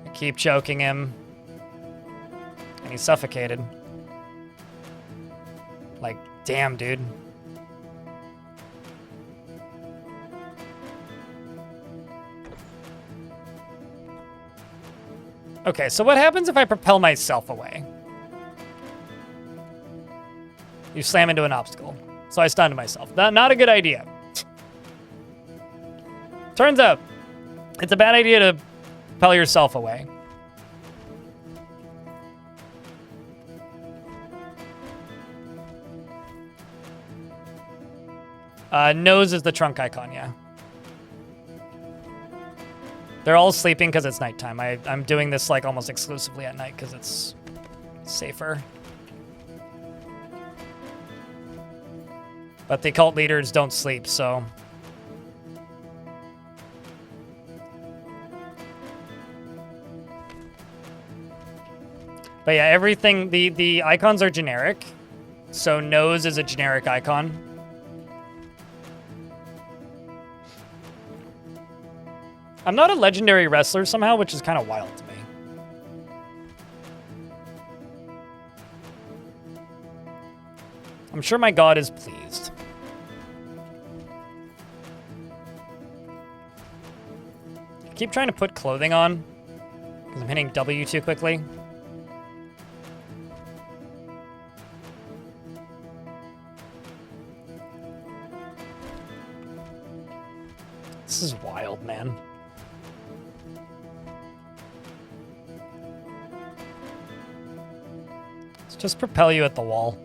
I keep choking him. And he's suffocated. Like, damn, dude. Okay, so what happens if I propel myself away? You slam into an obstacle. So I stunned myself. Not a good idea. Turns out, it's a bad idea to propel yourself away. Nose is the trunk icon, yeah. They're all sleeping because it's nighttime. I'm doing this like almost exclusively at night because it's safer. But the cult leaders don't sleep, so... But yeah, everything, the icons are generic. So nose is a generic icon. I'm not a legendary wrestler somehow, which is kind of wild to me. I'm sure my god is pleased. I keep trying to put clothing on because I'm hitting W too quickly. This is wild, man. Let's just propel you at the wall.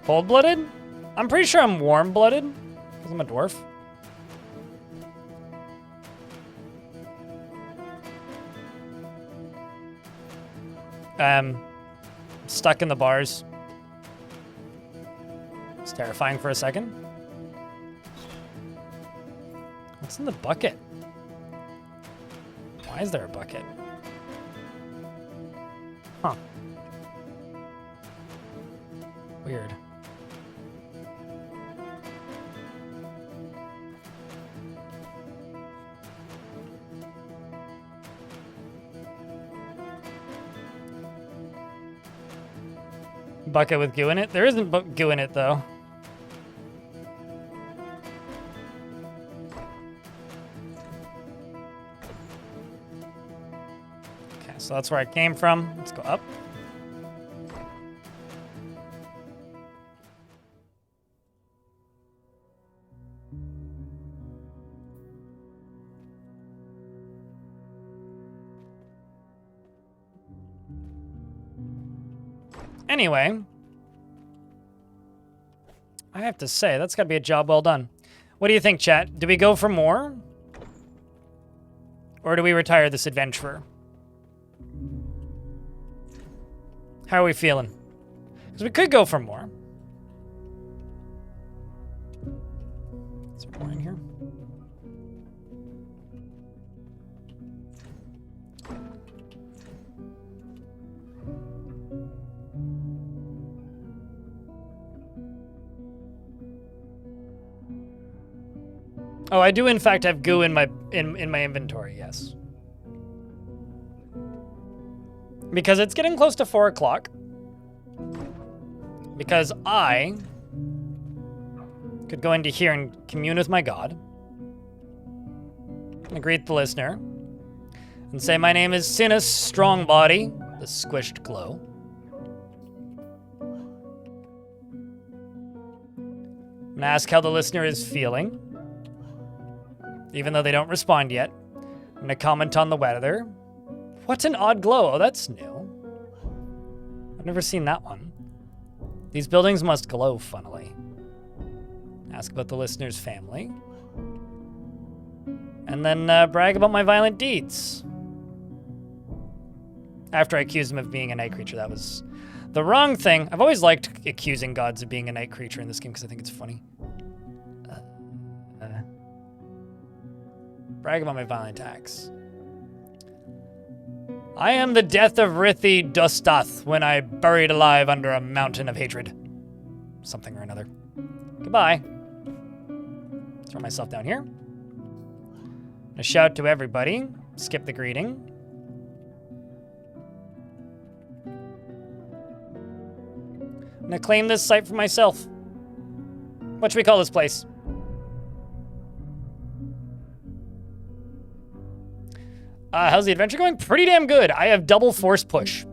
Cold-blooded? I'm pretty sure I'm warm-blooded because I'm a dwarf. Stuck in the bars. It's terrifying for a second. What's in the bucket? Why is there a bucket? Huh. Weird. Bucket with goo in it? There isn't goo in it, though. Okay, so that's where I came from. Let's go up. Anyway, I have to say, that's got to be a job well done. What do you think, chat? Do we go for more? Or do we retire this adventurer? How are we feeling? Because we could go for more. Is there more in here? Oh, I do in fact have goo in my inventory, yes. Because it's getting close to 4 o'clock. Because I could go into here and commune with my god. And greet the listener. And say my name is Sina Strongbody, the squished glow. And ask how the listener is feeling. Even though they don't respond yet. I'm gonna comment on the weather. What's an odd glow? Oh, that's new. I've never seen that one. These buildings must glow funnily. Ask about the listener's family. And then brag about my violent deeds. After I accused him of being a night creature, that was the wrong thing. I've always liked accusing gods of being a night creature in this game because I think it's funny. Brag about my violent attacks. I am the death of Rithi Dostath when I buried alive under a mountain of hatred. Something or another. Goodbye. Throw myself down here. A shout to everybody. Skip the greeting. I'm gonna claim this site for myself. What should we call this place? How's the adventure going? Pretty damn good. I have double force push.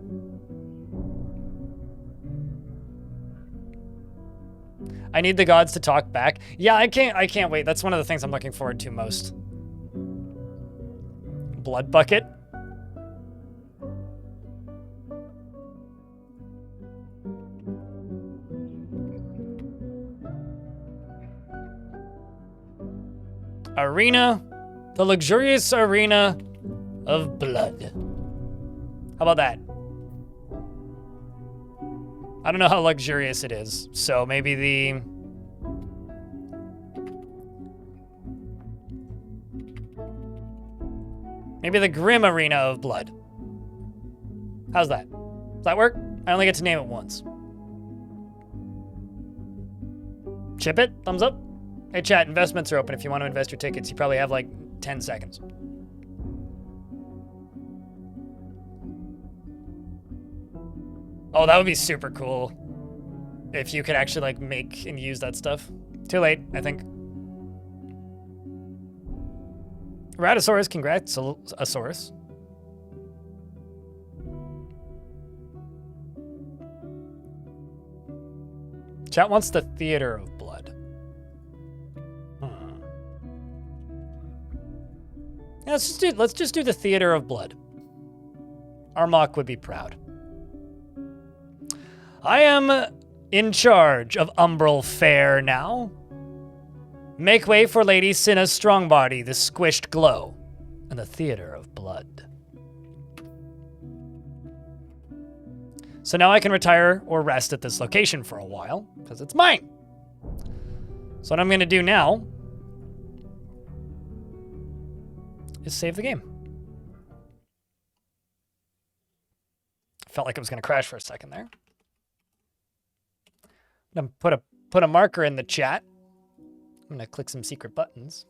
I need the gods to talk back. Yeah, I can't wait. That's one of the things I'm looking forward to most. Blood bucket. Arena. The luxurious arena of blood. How about that? I don't know how luxurious it is, so maybe the... Maybe the grim arena of blood. How's that? Does that work? I only get to name it once. Chip it? Thumbs up? Hey chat, investments are open if you want to invest your tickets. You probably have like 10 seconds. Oh, that would be super cool. If you could actually like make and use that stuff. Too late, I think. Ratosaurus, congrats, Asaurus. Chat wants the theater of blood. Yeah, let's just do the theater of blood. Armok would be proud. I am in charge of Umbral Fair now. Make way for Lady Sina's Strongbody, the squished glow, and the theater of blood. So now I can retire or rest at this location for a while, because it's mine. So what I'm going to do now is save the game. Felt like it was going to crash for a second there. I'm gonna put a marker in the chat. I'm gonna click some secret buttons.